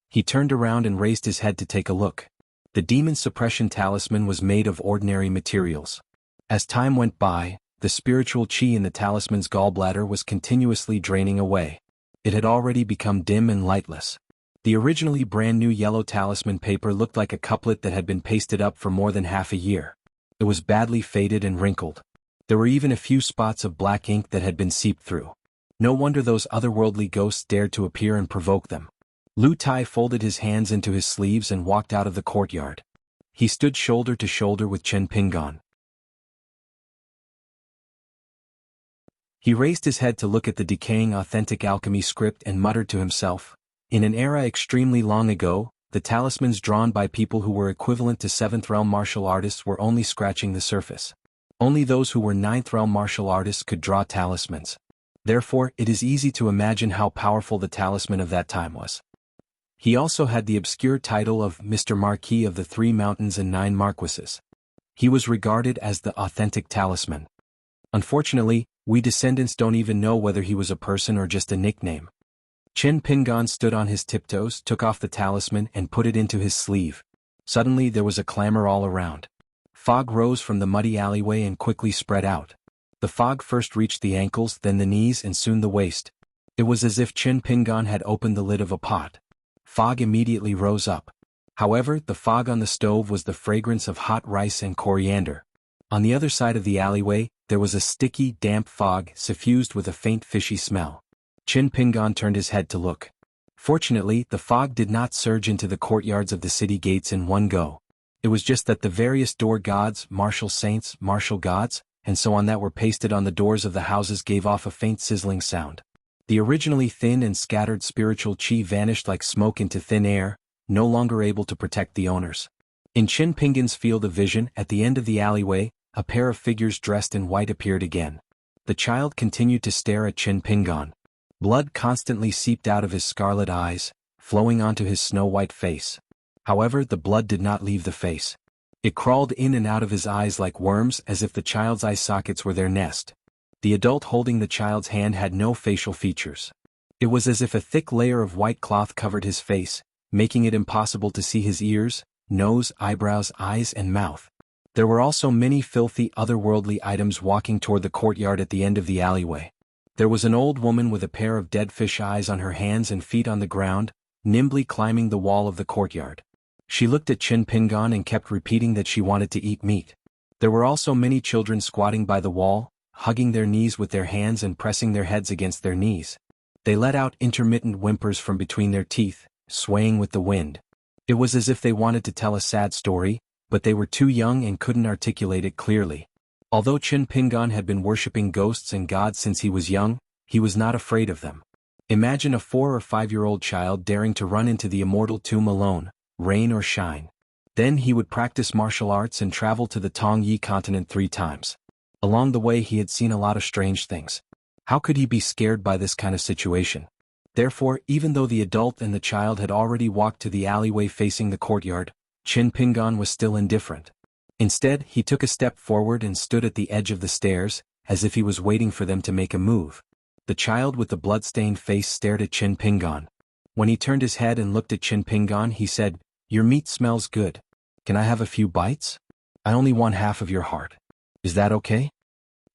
He turned around and raised his head to take a look. The demon suppression talisman was made of ordinary materials. As time went by, the spiritual qi in the talisman's gallbladder was continuously draining away. It had already become dim and lightless. The originally brand new yellow talisman paper looked like a couplet that had been pasted up for more than half a year. It was badly faded and wrinkled. There were even a few spots of black ink that had been seeped through. No wonder those otherworldly ghosts dared to appear and provoke them. Lu Tai folded his hands into his sleeves and walked out of the courtyard. He stood shoulder to shoulder with Chen Pingan. He raised his head to look at the decaying authentic alchemy script and muttered to himself. In an era extremely long ago, the talismans drawn by people who were equivalent to 7th realm martial artists were only scratching the surface. Only those who were 9th realm martial artists could draw talismans. Therefore, it is easy to imagine how powerful the talisman of that time was. He also had the obscure title of Mr. Marquis of the 3 Mountains and 9 Marquises. He was regarded as the authentic talisman. Unfortunately, we descendants don't even know whether he was a person or just a nickname. Chen Pingan stood on his tiptoes, took off the talisman and put it into his sleeve. Suddenly there was a clamor all around. Fog rose from the muddy alleyway and quickly spread out. The fog first reached the ankles, then the knees and soon the waist. It was as if Chen Pingan had opened the lid of a pot. Fog immediately rose up. However, the fog on the stove was the fragrance of hot rice and coriander. On the other side of the alleyway, there was a sticky, damp fog suffused with a faint fishy smell. Chen Pingan turned his head to look. Fortunately, the fog did not surge into the courtyards of the city gates in one go. It was just that the various door gods, martial saints, martial gods, and so on that were pasted on the doors of the houses gave off a faint sizzling sound. The originally thin and scattered spiritual chi vanished like smoke into thin air, no longer able to protect the owners. In Chen Pingan's field of vision, at the end of the alleyway, a pair of figures dressed in white appeared again. The child continued to stare at Chen Pingan. Blood constantly seeped out of his scarlet eyes, flowing onto his snow-white face. However, the blood did not leave the face. It crawled in and out of his eyes like worms as if the child's eye sockets were their nest. The adult holding the child's hand had no facial features. It was as if a thick layer of white cloth covered his face, making it impossible to see his ears, nose, eyebrows, eyes, and mouth. There were also many filthy otherworldly items walking toward the courtyard at the end of the alleyway. There was an old woman with a pair of dead fish eyes on her hands and feet on the ground, nimbly climbing the wall of the courtyard. She looked at Chen Pingan and kept repeating that she wanted to eat meat. There were also many children squatting by the wall, hugging their knees with their hands and pressing their heads against their knees. They let out intermittent whimpers from between their teeth, swaying with the wind. It was as if they wanted to tell a sad story, but they were too young and couldn't articulate it clearly. Although Chen Pingan had been worshipping ghosts and gods since he was young, he was not afraid of them. Imagine a 4 or 5-year-old child daring to run into the immortal tomb alone, rain or shine. Then he would practice martial arts and travel to the Tongyi continent 3 times. Along the way he had seen a lot of strange things. How could he be scared by this kind of situation? Therefore, even though the adult and the child had already walked to the alleyway facing the courtyard, Chen Pingan was still indifferent. Instead, he took a step forward and stood at the edge of the stairs, as if he was waiting for them to make a move. The child with the blood-stained face stared at Chen Pingan. When he turned his head and looked at Chen Pingan, he said, "Your meat smells good. Can I have a few bites? I only want half of your heart. Is that okay?"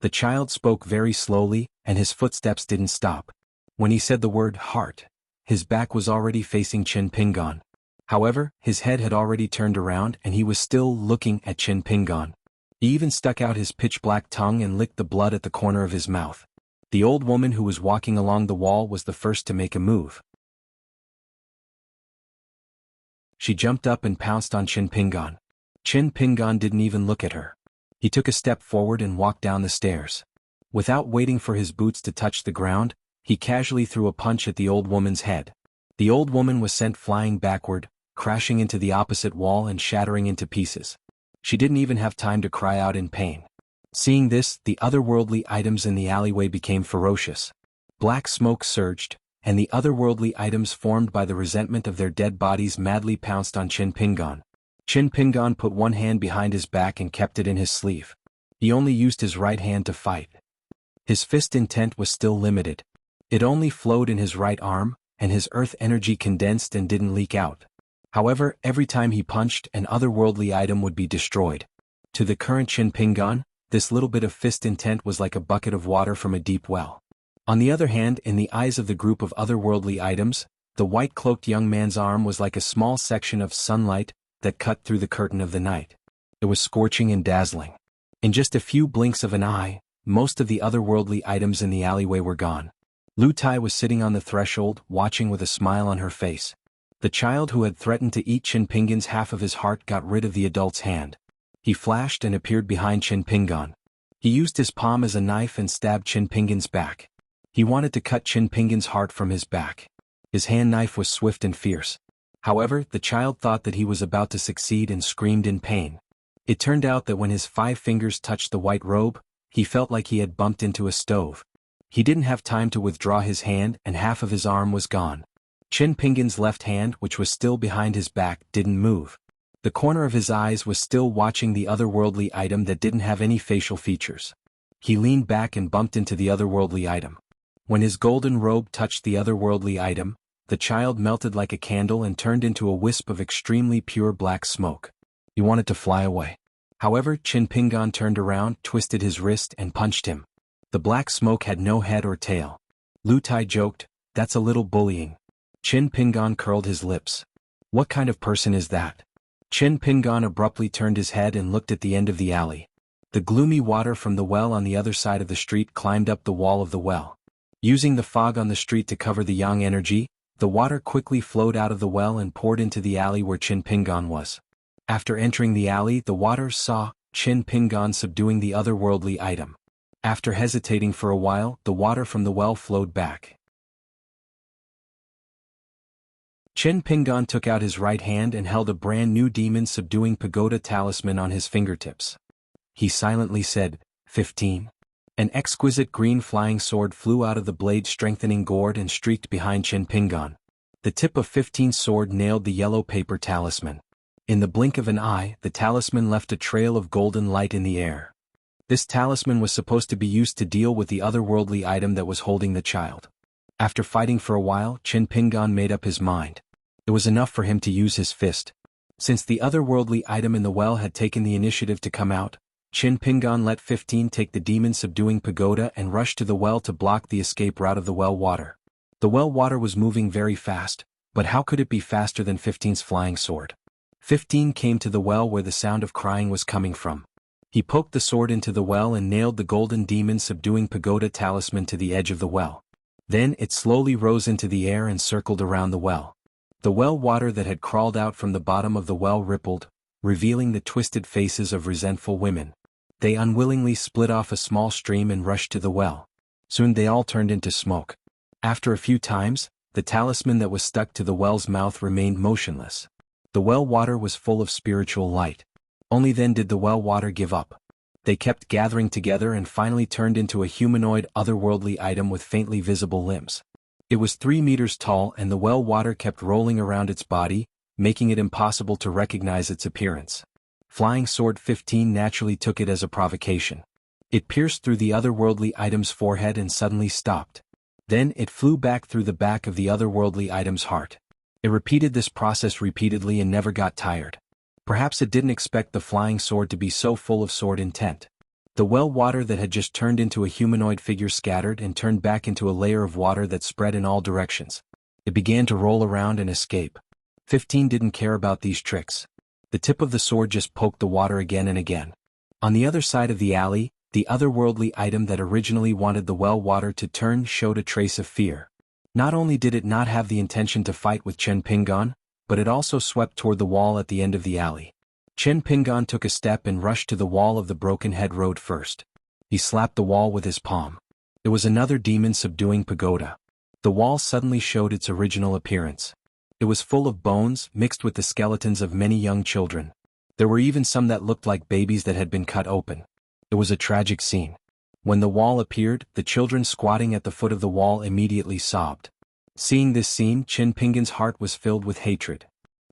The child spoke very slowly, and his footsteps didn't stop. When he said the word heart, his back was already facing Chen Pingan. However, his head had already turned around and he was still looking at Chen Pingan. He even stuck out his pitch-black tongue and licked the blood at the corner of his mouth. The old woman who was walking along the wall was the first to make a move. She jumped up and pounced on Chen Pingan. Chen Pingan didn't even look at her. He took a step forward and walked down the stairs. Without waiting for his boots to touch the ground, he casually threw a punch at the old woman's head. The old woman was sent flying backward, crashing into the opposite wall and shattering into pieces. She didn't even have time to cry out in pain. Seeing this, the otherworldly items in the alleyway became ferocious. Black smoke surged, and the otherworldly items formed by the resentment of their dead bodies madly pounced on Chen Pingan. Chen Pingan put one hand behind his back and kept it in his sleeve. He only used his right hand to fight. His fist intent was still limited. It only flowed in his right arm, and his earth energy condensed and didn't leak out. However, every time he punched, an otherworldly item would be destroyed. To the current Chen Pingan, this little bit of fist intent was like a bucket of water from a deep well. On the other hand, in the eyes of the group of otherworldly items, the white-cloaked young man's arm was like a small section of sunlight that cut through the curtain of the night. It was scorching and dazzling. In just a few blinks of an eye, most of the otherworldly items in the alleyway were gone. Lu Tai was sitting on the threshold, watching with a smile on her face. The child who had threatened to eat Chen Pingan's half of his heart got rid of the adult's hand. He flashed and appeared behind Chen Pingan. He used his palm as a knife and stabbed Chin Pingan's back. He wanted to cut Chin Pingan's heart from his back. His hand knife was swift and fierce. However, the child thought that he was about to succeed and screamed in pain. It turned out that when his 5 fingers touched the white robe, he felt like he had bumped into a stove. He didn't have time to withdraw his hand and half of his arm was gone. Chin Pingan's left hand, which was still behind his back, didn't move. The corner of his eyes was still watching the otherworldly item that didn't have any facial features. He leaned back and bumped into the otherworldly item. When his golden robe touched the otherworldly item, the child melted like a candle and turned into a wisp of extremely pure black smoke. He wanted to fly away. However, Chin Pingan turned around, twisted his wrist and punched him. The black smoke had no head or tail. Lu Tai joked, "That's a little bullying." Chin Pingan curled his lips. "What kind of person is that?" Chin Pingan abruptly turned his head and looked at the end of the alley. The gloomy water from the well on the other side of the street climbed up the wall of the well. Using the fog on the street to cover the yang energy, the water quickly flowed out of the well and poured into the alley where Chin Pingan was. After entering the alley, the water saw Chin Pingan subduing the otherworldly item. After hesitating for a while, the water from the well flowed back. Chin Pingan took out his right hand and held a brand new demon-subduing pagoda talisman on his fingertips. He silently said, 15. An exquisite green flying sword flew out of the blade-strengthening gourd and streaked behind Chin Pingan. The tip of 15's sword nailed the yellow paper talisman. In the blink of an eye, the talisman left a trail of golden light in the air. This talisman was supposed to be used to deal with the otherworldly item that was holding the child. After fighting for a while, Chin Pingan made up his mind. It was enough for him to use his fist. Since the otherworldly item in the well had taken the initiative to come out, Chin Pingan let 15 take the demon-subduing pagoda and rush to the well to block the escape route of the well water. The well water was moving very fast, but how could it be faster than 15's flying sword? 15 came to the well where the sound of crying was coming from. He poked the sword into the well and nailed the golden demon-subduing pagoda talisman to the edge of the well. Then it slowly rose into the air and circled around the well. The well water that had crawled out from the bottom of the well rippled, revealing the twisted faces of resentful women. They unwillingly split off a small stream and rushed to the well. Soon they all turned into smoke. After a few times, the talisman that was stuck to the well's mouth remained motionless. The well water was full of spiritual light. Only then did the well water give up. They kept gathering together and finally turned into a humanoid otherworldly item with faintly visible limbs. It was 3 meters tall and the well water kept rolling around its body, making it impossible to recognize its appearance. Flying Sword 15 naturally took it as a provocation. It pierced through the otherworldly item's forehead and suddenly stopped. Then it flew back through the back of the otherworldly item's heart. It repeated this process repeatedly and never got tired. Perhaps it didn't expect the flying sword to be so full of sword intent. The well water that had just turned into a humanoid figure scattered and turned back into a layer of water that spread in all directions. It began to roll around and escape. 15 didn't care about these tricks. The tip of the sword just poked the water again and again. On the other side of the alley, the otherworldly item that originally wanted the well water to turn showed a trace of fear. Not only did it not have the intention to fight with Chin Pingan, but it also swept toward the wall at the end of the alley. Chin Pingan took a step and rushed to the wall of the Broken Head Road first. He slapped the wall with his palm. It was another demon-subduing pagoda. The wall suddenly showed its original appearance. It was full of bones mixed with the skeletons of many young children. There were even some that looked like babies that had been cut open. It was a tragic scene. When the wall appeared, the children squatting at the foot of the wall immediately sobbed. Seeing this scene, Chin Pingan's heart was filled with hatred.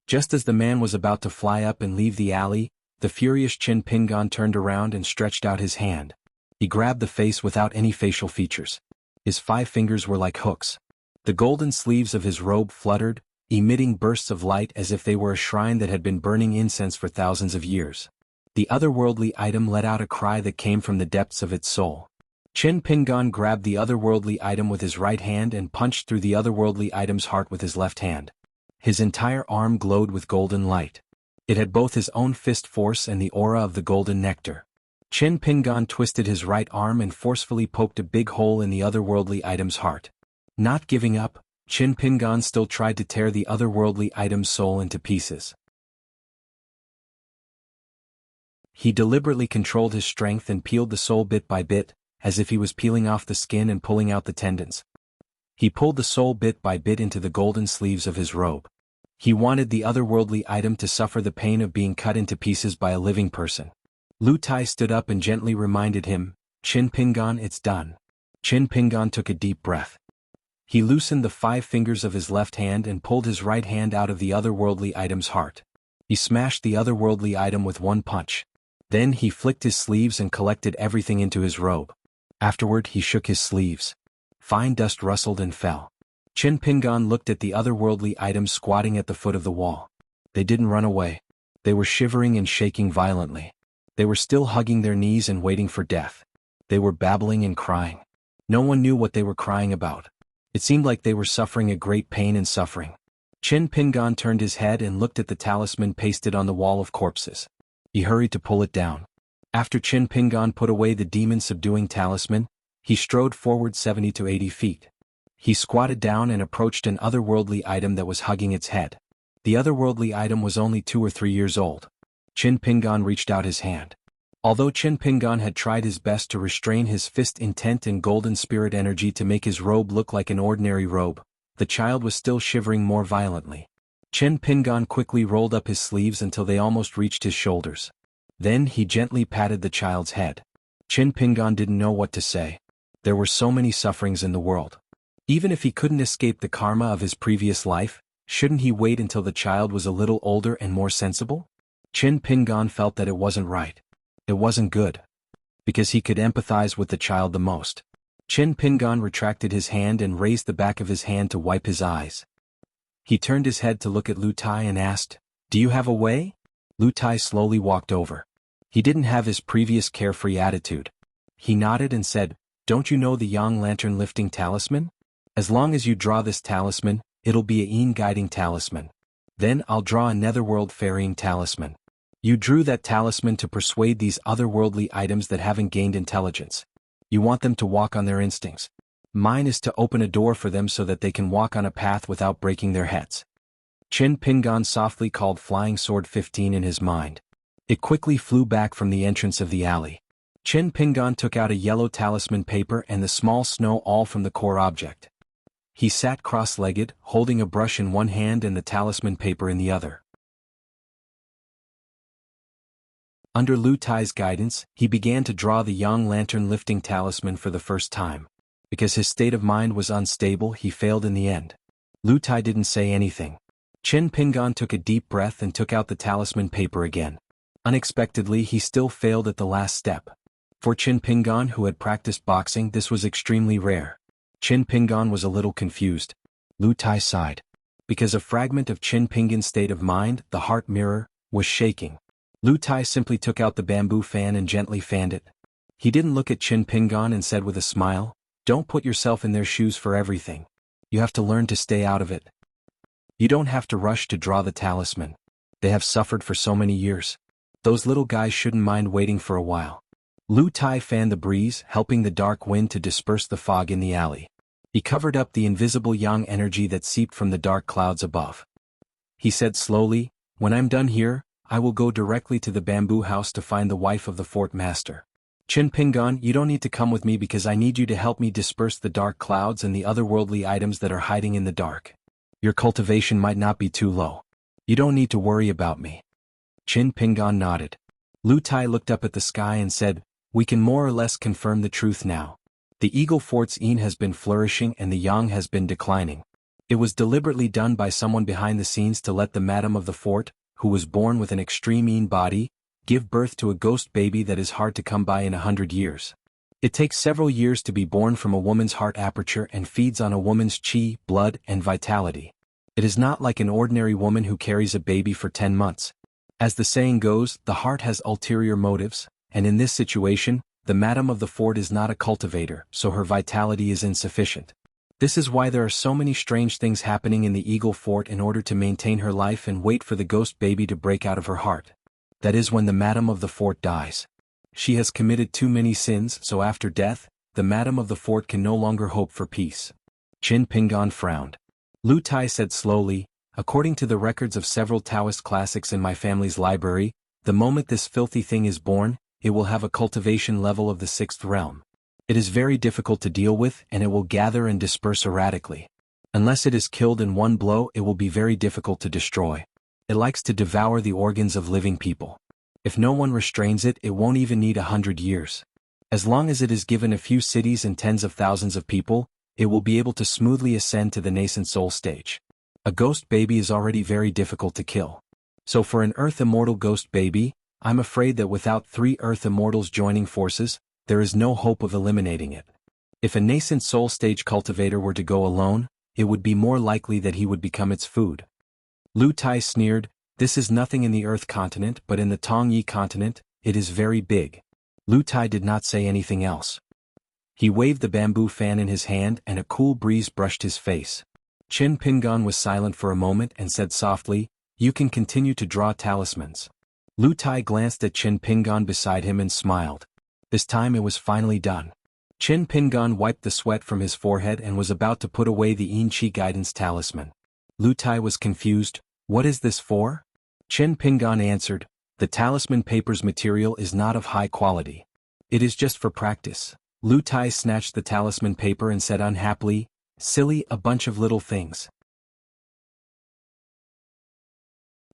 Just as the man was about to fly up and leave the alley, the furious Chin Pingan turned around and stretched out his hand. He grabbed the face without any facial features. His 5 fingers were like hooks. The golden sleeves of his robe fluttered, emitting bursts of light as if they were a shrine that had been burning incense for thousands of years. The otherworldly item let out a cry that came from the depths of its soul. Chin Pingan grabbed the otherworldly item with his right hand and punched through the otherworldly item's heart with his left hand. His entire arm glowed with golden light. It had both his own fist force and the aura of the golden nectar. Chin Pingan twisted his right arm and forcefully poked a big hole in the otherworldly item's heart. Not giving up, Chin Pingan still tried to tear the otherworldly item's soul into pieces. He deliberately controlled his strength and peeled the soul bit by bit, as if he was peeling off the skin and pulling out the tendons. He pulled the soul bit by bit into the golden sleeves of his robe. He wanted the otherworldly item to suffer the pain of being cut into pieces by a living person. Lu Tai stood up and gently reminded him, "Qin Pingan, it's done." Qin Pingan took a deep breath. He loosened the 5 fingers of his left hand and pulled his right hand out of the otherworldly item's heart. He smashed the otherworldly item with one punch. Then he flicked his sleeves and collected everything into his robe. Afterward he shook his sleeves. Fine dust rustled and fell. Qin Pingan looked at the otherworldly items squatting at the foot of the wall. They didn't run away. They were shivering and shaking violently. They were still hugging their knees and waiting for death. They were babbling and crying. No one knew what they were crying about. It seemed like they were suffering a great pain and suffering. Qin Pingan turned his head and looked at the talisman pasted on the wall of corpses. He hurried to pull it down. After Qin Pingan put away the demon-subduing talisman, he strode forward 70 to 80 feet. He squatted down and approached an otherworldly item that was hugging its head. The otherworldly item was only 2 or 3 years old. Qin Pingan reached out his hand. Although Qin Pingan had tried his best to restrain his fist intent and golden spirit energy to make his robe look like an ordinary robe, the child was still shivering more violently. Qin Pingan quickly rolled up his sleeves until they almost reached his shoulders. Then he gently patted the child's head. Qin Pingan didn't know what to say. There were so many sufferings in the world. Even if he couldn't escape the karma of his previous life, shouldn't he wait until the child was a little older and more sensible? Qin Pingan felt that it wasn't right. It wasn't good. Because he could empathize with the child the most. Qin Pingan retracted his hand and raised the back of his hand to wipe his eyes. He turned his head to look at Lu Tai and asked, "Do you have a way?" Lu Tai slowly walked over. He didn't have his previous carefree attitude. He nodded and said, "Don't you know the Yang Lantern Lifting Talisman? As long as you draw this talisman, it'll be a Yin Guiding Talisman. Then I'll draw a Netherworld Ferrying Talisman. You drew that talisman to persuade these otherworldly items that haven't gained intelligence. You want them to walk on their instincts. Mine is to open a door for them so that they can walk on a path without breaking their heads." Qin Pingan softly called Flying Sword 15 in his mind. It quickly flew back from the entrance of the alley. Qin Pingan took out a yellow talisman paper and the small snow all from the core object. He sat cross-legged, holding a brush in one hand and the talisman paper in the other. Under Lu Tai's guidance, he began to draw the Yang Lantern Lifting Talisman for the first time. Because his state of mind was unstable, he failed in the end. Lu Tai didn't say anything. Qin Pingan took a deep breath and took out the talisman paper again. Unexpectedly, he still failed at the last step. For Qin Pingan, who had practiced boxing, this was extremely rare. Qin Pingan was a little confused. Lu Tai sighed. Because a fragment of Qin Pingan's state of mind, the heart mirror, was shaking. Lu Tai simply took out the bamboo fan and gently fanned it. He didn't look at Qin Pingan and said with a smile, "Don't put yourself in their shoes for everything. You have to learn to stay out of it. You don't have to rush to draw the talisman. They have suffered for so many years. Those little guys shouldn't mind waiting for a while." Lu Tai fanned the breeze, helping the dark wind to disperse the fog in the alley. He covered up the invisible yang energy that seeped from the dark clouds above. He said slowly, "When I'm done here, I will go directly to the bamboo house to find the wife of the fort master. Qin Pingan, you don't need to come with me because I need you to help me disperse the dark clouds and the otherworldly items that are hiding in the dark. Your cultivation might not be too low. You don't need to worry about me." Qin Pingan nodded. Lu Tai looked up at the sky and said, "We can more or less confirm the truth now. The Eagle Fort's Yin has been flourishing and the Yang has been declining. It was deliberately done by someone behind the scenes to let the madam of the fort, who was born with an extreme Yin body, give birth to a ghost baby that is hard to come by in 100 years. It takes several years to be born from a woman's heart aperture and feeds on a woman's qi, blood, and vitality. It is not like an ordinary woman who carries a baby for 10 months. As the saying goes, the heart has ulterior motives, and in this situation, the madam of the fort is not a cultivator, so her vitality is insufficient. This is why there are so many strange things happening in the Eagle Fort in order to maintain her life and wait for the ghost baby to break out of her heart. That is when the madam of the fort dies. She has committed too many sins, so after death, the madam of the fort can no longer hope for peace." Qin Pingan frowned. Lu Tai said slowly, "According to the records of several Taoist classics in my family's library, The moment this filthy thing is born, it will have a cultivation level of the sixth realm. It is very difficult to deal with and it will gather and disperse erratically. Unless it is killed in one blow, it will be very difficult to destroy. It likes to devour the organs of living people. If no one restrains it, it won't even need 100 years. As long as it is given a few cities and tens of thousands of people, it will be able to smoothly ascend to the nascent soul stage. A ghost baby is already very difficult to kill. So for an Earth Immortal ghost baby, I'm afraid that without 3 Earth Immortals joining forces, there is no hope of eliminating it. If a nascent soul stage cultivator were to go alone, it would be more likely that he would become its food. Lu Tai sneered, "This is nothing in the Earth continent, but in the Tong Yi continent, it is very big." Lu Tai did not say anything else. He waved the bamboo fan in his hand and a cool breeze brushed his face. Qin Pingan was silent for a moment and said softly, "You can continue to draw talismans." Lu Tai glanced at Qin Pingan beside him and smiled. This time it was finally done. Qin Pingan wiped the sweat from his forehead and was about to put away the Yin Qi guidance talisman. Lu Tai was confused. "What is this for?" Qin Pingan answered, "The talisman paper's material is not of high quality. It is just for practice." Lu Tai snatched the talisman paper and said unhappily, "Silly, a bunch of little things.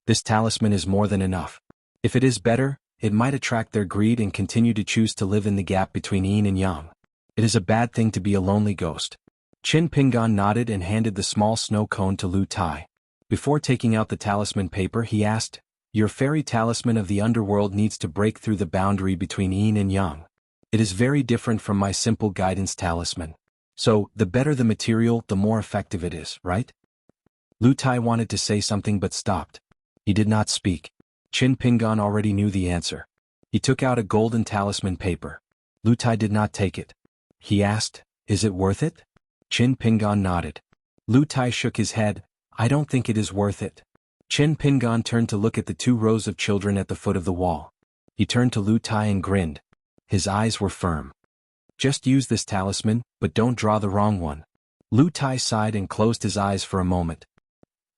This talisman is more than enough. If it is better, it might attract their greed and continue to choose to live in the gap between yin and yang. It is a bad thing to be a lonely ghost." Qin Pingan nodded and handed the small snow cone to Lu Tai. Before taking out the talisman paper, he asked, "Your fairy talisman of the underworld needs to break through the boundary between yin and yang. It is very different from my simple guidance talisman. So, the better the material, the more effective it is, right?" Lu Tai wanted to say something but stopped. He did not speak. Qin Pingan already knew the answer. He took out a golden talisman paper. Lu Tai did not take it. He asked, "Is it worth it?" Qin Pingan nodded. Lu Tai shook his head, "I don't think it is worth it." Qin Pingan turned to look at the 2 rows of children at the foot of the wall. He turned to Lu Tai and grinned. His eyes were firm. "Just use this talisman, but don't draw the wrong one." Lu Tai sighed and closed his eyes for a moment.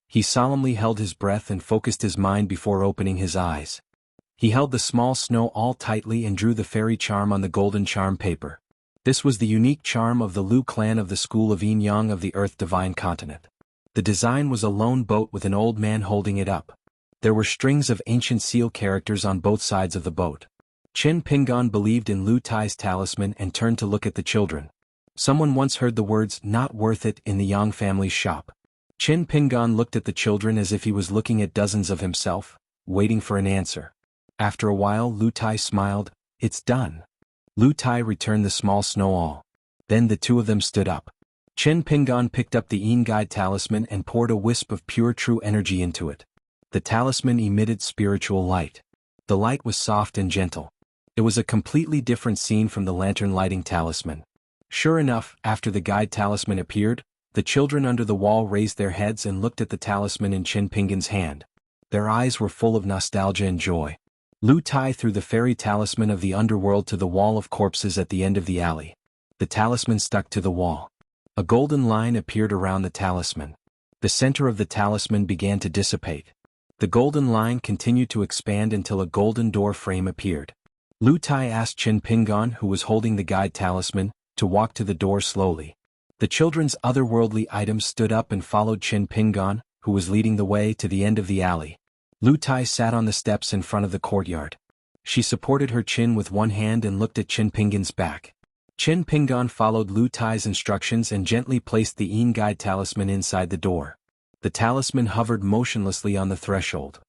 He solemnly held his breath and focused his mind before opening his eyes. He held the small snow all tightly and drew the fairy charm on the golden charm paper. This was the unique charm of the Lu clan of the school of Yin Yang of the Earth Divine Continent. The design was a lone boat with an old man holding it up. There were strings of ancient seal characters on both sides of the boat. Qin Pingan believed in Lu Tai's talisman and turned to look at the children. Someone once heard the words "not worth it" in the Yang family's shop. Qin Pingan looked at the children as if he was looking at dozens of himself, waiting for an answer. After a while Lu Tai smiled, "It's done." Lu Tai returned the small snow all. Then the 2 of them stood up. Qin Pingan picked up the Yin Guide talisman and poured a wisp of pure true energy into it. The talisman emitted spiritual light. The light was soft and gentle. It was a completely different scene from the lantern lighting talisman. Sure enough, after the guide talisman appeared, the children under the wall raised their heads and looked at the talisman in Qin Pingan's hand. Their eyes were full of nostalgia and joy. Lu Tai threw the fairy talisman of the underworld to the wall of corpses at the end of the alley. The talisman stuck to the wall. A golden line appeared around the talisman. The center of the talisman began to dissipate. The golden line continued to expand until a golden door frame appeared. Lu Tai asked Qin Pingan, who was holding the guide talisman, to walk to the door slowly. The children's otherworldly items stood up and followed Qin Pingan, who was leading the way, to the end of the alley. Lu Tai sat on the steps in front of the courtyard. She supported her chin with one hand and looked at Qin Pingan's back. Qin Pingan followed Lu Tai's instructions and gently placed the Yin Guide talisman inside the door. The talisman hovered motionlessly on the threshold.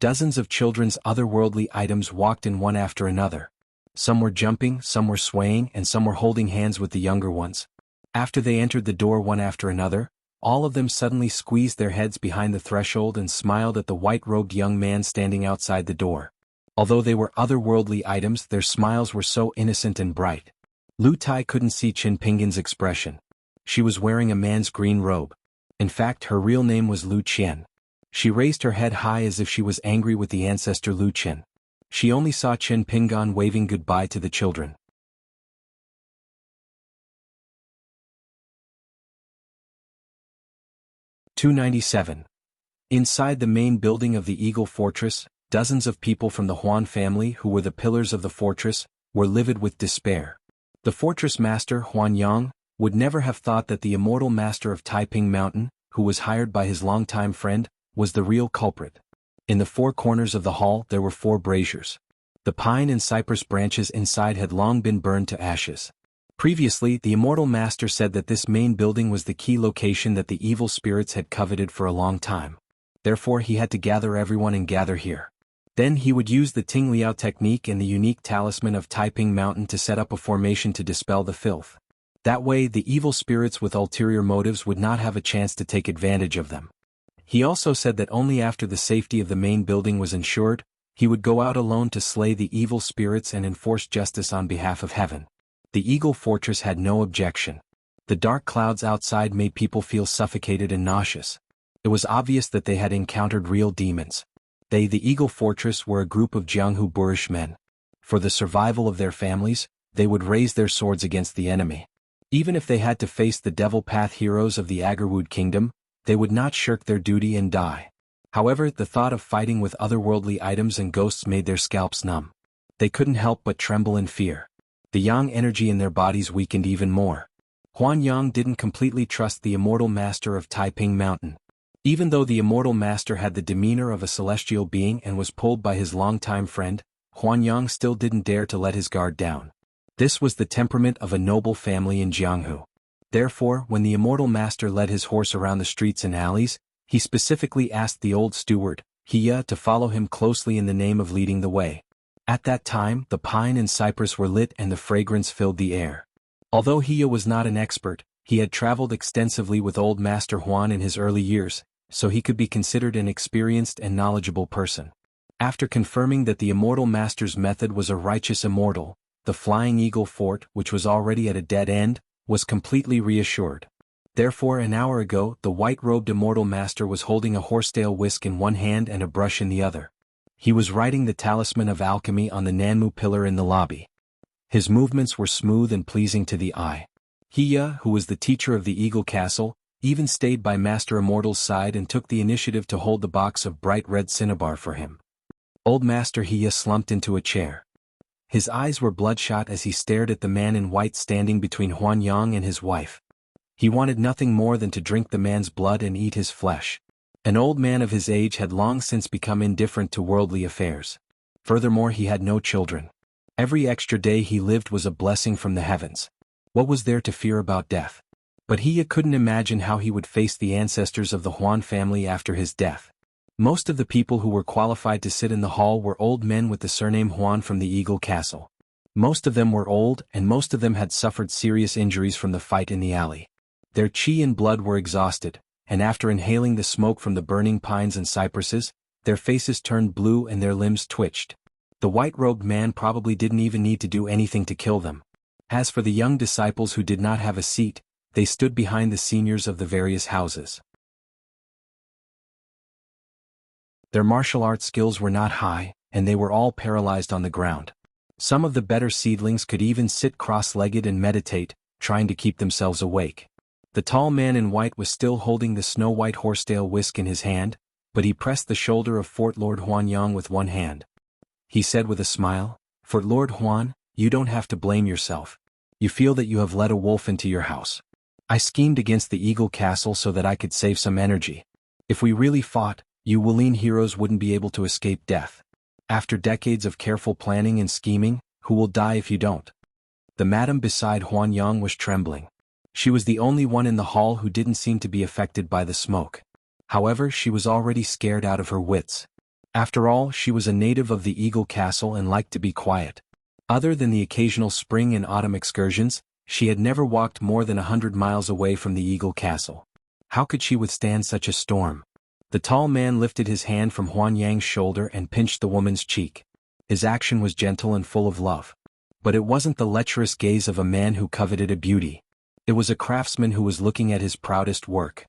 Dozens of children's otherworldly items walked in one after another. Some were jumping, some were swaying, and some were holding hands with the younger ones. After they entered the door one after another, all of them suddenly squeezed their heads behind the threshold and smiled at the white-robed young man standing outside the door. Although they were otherworldly items, their smiles were so innocent and bright. Lu Tai couldn't see Qin Pingan's expression. She was wearing a man's green robe. In fact, her real name was Lu Qian. She raised her head high as if she was angry with the ancestor Lu Qian. She only saw Qin Pingan waving goodbye to the children. 297. Inside the main building of the Eagle Fortress, dozens of people from the Huan family who were the pillars of the fortress, were livid with despair. The fortress master Huan Yang would never have thought that the immortal master of Taiping Mountain, who was hired by his longtime friend, was the real culprit. In the four corners of the hall there were 4 braziers. The pine and cypress branches inside had long been burned to ashes. Previously, the immortal master said that this main building was the key location that the evil spirits had coveted for a long time. Therefore he had to gather everyone and gather here. Then he would use the Ting Liao technique and the unique talisman of Taiping Mountain to set up a formation to dispel the filth. That way the evil spirits with ulterior motives would not have a chance to take advantage of them. He also said that only after the safety of the main building was ensured, he would go out alone to slay the evil spirits and enforce justice on behalf of heaven. The Eagle Fortress had no objection. The dark clouds outside made people feel suffocated and nauseous. It was obvious that they had encountered real demons. They, the Eagle Fortress, were a group of Jianghu boorish men. For the survival of their families, they would raise their swords against the enemy. Even if they had to face the Devil Path heroes of the Agarwood Kingdom, they would not shirk their duty and die. However, the thought of fighting with otherworldly items and ghosts made their scalps numb. They couldn't help but tremble in fear. The yang energy in their bodies weakened even more. Huan Yang didn't completely trust the immortal master of Taiping Mountain. Even though the immortal master had the demeanor of a celestial being and was pulled by his longtime friend, Huan Yang still didn't dare to let his guard down. This was the temperament of a noble family in Jianghu. Therefore, when the immortal master led his horse around the streets and alleys, he specifically asked the old steward, Hiya, to follow him closely in the name of leading the way. At that time, the pine and cypress were lit and the fragrance filled the air. Although Hiya was not an expert, he had traveled extensively with old Master Huan in his early years, so he could be considered an experienced and knowledgeable person. After confirming that the immortal master's method was a righteous immortal, the Flying Eagle Fort, which was already at a dead end, was completely reassured. Therefore, an hour ago, the white-robed immortal master was holding a horsetail whisk in one hand and a brush in the other. He was writing the talisman of alchemy on the Nanmu pillar in the lobby. His movements were smooth and pleasing to the eye. Hiya, who was the teacher of the Eagle Castle, even stayed by Master Immortal's side and took the initiative to hold the box of bright red cinnabar for him. Old Master Hiya slumped into a chair. His eyes were bloodshot as he stared at the man in white standing between Huan Yang and his wife. He wanted nothing more than to drink the man's blood and eat his flesh. An old man of his age had long since become indifferent to worldly affairs. Furthermore, he had no children. Every extra day he lived was a blessing from the heavens. What was there to fear about death? But Hiya couldn't imagine how he would face the ancestors of the Huan family after his death. Most of the people who were qualified to sit in the hall were old men with the surname Huan from the Eagle Castle. Most of them were old and most of them had suffered serious injuries from the fight in the alley. Their qi and blood were exhausted, and after inhaling the smoke from the burning pines and cypresses, their faces turned blue and their limbs twitched. The white-robed man probably didn't even need to do anything to kill them. As for the young disciples who did not have a seat, they stood behind the seniors of the various houses. Their martial arts skills were not high, and they were all paralyzed on the ground. Some of the better seedlings could even sit cross-legged and meditate, trying to keep themselves awake. The tall man in white was still holding the snow-white horsetail whisk in his hand, but he pressed the shoulder of Fort Lord Huan Yang with one hand. He said with a smile, "Fort Lord Huan, you don't have to blame yourself. You feel that you have let a wolf into your house. I schemed against the Eagle Castle so that I could save some energy. If we really fought, you Wulin heroes wouldn't be able to escape death. After decades of careful planning and scheming, who will die if you don't?" The madam beside Huan Yang was trembling. She was the only one in the hall who didn't seem to be affected by the smoke. However, she was already scared out of her wits. After all, she was a native of the Eagle Castle and liked to be quiet. Other than the occasional spring and autumn excursions, she had never walked more than 100 miles away from the Eagle Castle. How could she withstand such a storm? The tall man lifted his hand from Huan Yang's shoulder and pinched the woman's cheek. His action was gentle and full of love. But it wasn't the lecherous gaze of a man who coveted a beauty. It was a craftsman who was looking at his proudest work.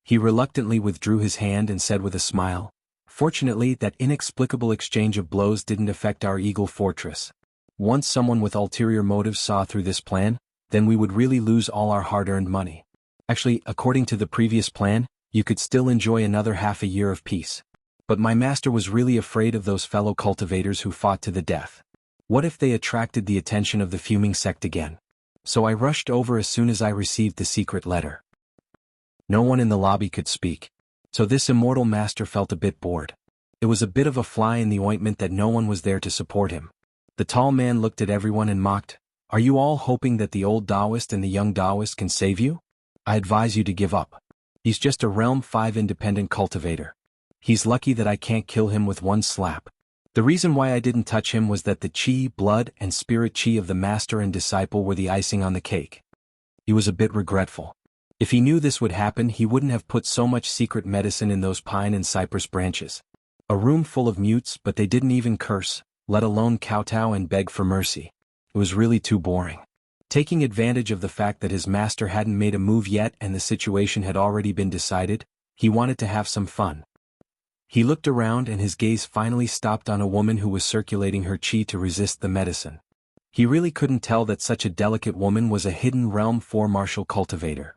He reluctantly withdrew his hand and said with a smile, "Fortunately, that inexplicable exchange of blows didn't affect our Eagle Fortress. Once someone with ulterior motives saw through this plan, then we would really lose all our hard-earned money. Actually, according to the previous plan, you could still enjoy another half a year of peace. But my master was really afraid of those fellow cultivators who fought to the death. What if they attracted the attention of the fuming sect again? So I rushed over as soon as I received the secret letter. No one in the lobby could speak. So this immortal master felt a bit bored. It was a bit of a fly in the ointment that no one was there to support him. The tall man looked at everyone and mocked, "Are you all hoping that the old Taoist and the young Taoist can save you? I advise you to give up. He's just a Realm 5 independent cultivator. He's lucky that I can't kill him with one slap." The reason why I didn't touch him was that the chi, blood, and spirit chi of the master and disciple were the icing on the cake. He was a bit regretful. If he knew this would happen, he wouldn't have put so much secret medicine in those pine and cypress branches. A room full of mutes, but they didn't even curse, let alone kowtow and beg for mercy. It was really too boring. Taking advantage of the fact that his master hadn't made a move yet and the situation had already been decided, he wanted to have some fun. He looked around and his gaze finally stopped on a woman who was circulating her chi to resist the medicine. He really couldn't tell that such a delicate woman was a hidden Realm 4 martial cultivator.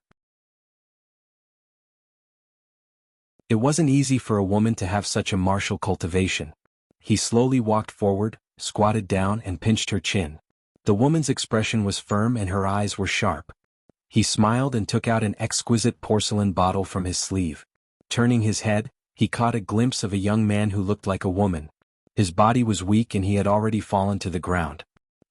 It wasn't easy for a woman to have such a martial cultivation. He slowly walked forward, squatted down and pinched her chin. The woman's expression was firm and her eyes were sharp. He smiled and took out an exquisite porcelain bottle from his sleeve. Turning his head, he caught a glimpse of a young man who looked like a woman. His body was weak and he had already fallen to the ground.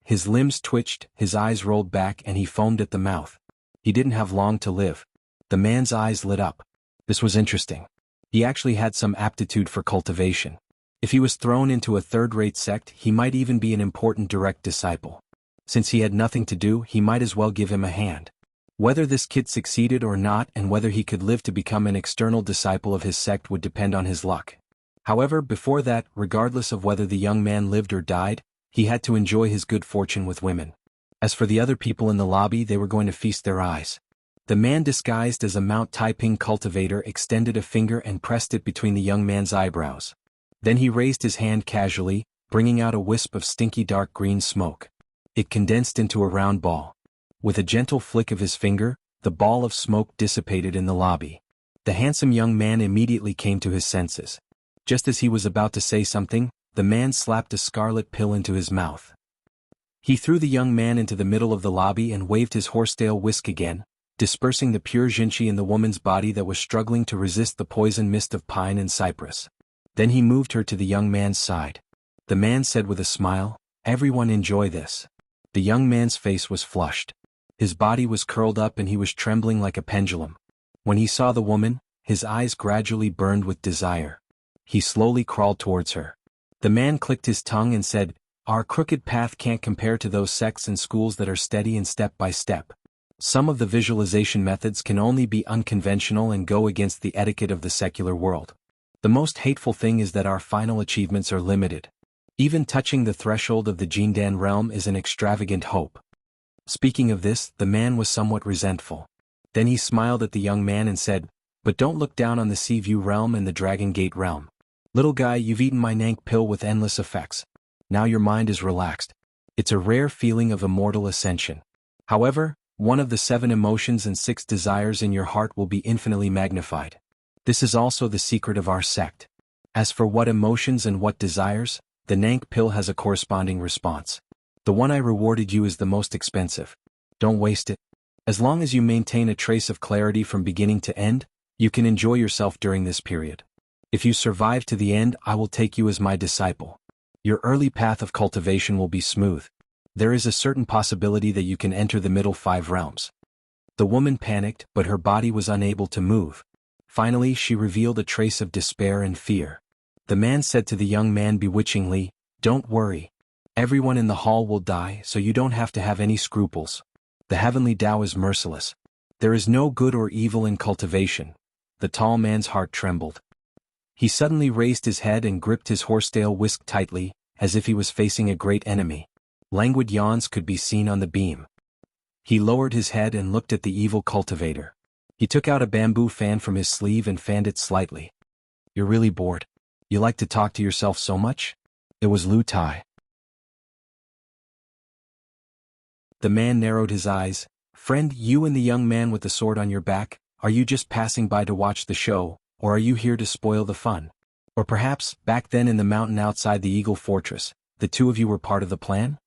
His limbs twitched, his eyes rolled back and he foamed at the mouth. He didn't have long to live. The man's eyes lit up. This was interesting. He actually had some aptitude for cultivation. If he was thrown into a third-rate sect, he might even be an important direct disciple. Since he had nothing to do, he might as well give him a hand. Whether this kid succeeded or not and whether he could live to become an external disciple of his sect would depend on his luck. However, before that, regardless of whether the young man lived or died, he had to enjoy his good fortune with women. As for the other people in the lobby, they were going to feast their eyes. The man disguised as a Mount Taiping cultivator extended a finger and pressed it between the young man's eyebrows. Then he raised his hand casually, bringing out a wisp of stinky dark green smoke. It condensed into a round ball. With a gentle flick of his finger, the ball of smoke dissipated in the lobby. The handsome young man immediately came to his senses. Just as he was about to say something, the man slapped a scarlet pill into his mouth. He threw the young man into the middle of the lobby and waved his horsetail whisk again, dispersing the pure jinchi in the woman's body that was struggling to resist the poison mist of pine and cypress. Then he moved her to the young man's side. The man said with a smile, "Everyone enjoy this." The young man's face was flushed. His body was curled up and he was trembling like a pendulum. When he saw the woman, his eyes gradually burned with desire. He slowly crawled towards her. The man clicked his tongue and said, "Our crooked path can't compare to those sects and schools that are steady and step by step. Some of the visualization methods can only be unconventional and go against the etiquette of the secular world. The most hateful thing is that our final achievements are limited. Even touching the threshold of the Jindan realm is an extravagant hope." Speaking of this, the man was somewhat resentful. Then he smiled at the young man and said, "But don't look down on the Seaview realm and the Dragon Gate realm. Little guy, you've eaten my Nank pill with endless effects. Now your mind is relaxed. It's a rare feeling of immortal ascension. However, one of the 7 emotions and 6 desires in your heart will be infinitely magnified. This is also the secret of our sect. As for what emotions and what desires, the Nank pill has a corresponding response. The one I rewarded you is the most expensive. Don't waste it. As long as you maintain a trace of clarity from beginning to end, you can enjoy yourself during this period. If you survive to the end, I will take you as my disciple. Your early path of cultivation will be smooth. There is a certain possibility that you can enter the middle 5 realms." The woman panicked, but her body was unable to move. Finally, she revealed a trace of despair and fear. The man said to the young man bewitchingly, "Don't worry. Everyone in the hall will die, so you don't have to have any scruples. The heavenly Tao is merciless. There is no good or evil in cultivation." The tall man's heart trembled. He suddenly raised his head and gripped his horsetail whisk tightly, as if he was facing a great enemy. Languid yawns could be seen on the beam. He lowered his head and looked at the evil cultivator. He took out a bamboo fan from his sleeve and fanned it slightly. "You're really bored. You like to talk to yourself so much?" It was Lu Tai. The man narrowed his eyes. "Friend, you and the young man with the sword on your back, Are you just passing by to watch the show, or are you here to spoil the fun? Or perhaps, back then in the mountain outside the Eagle Fortress, the two of you were part of the plan?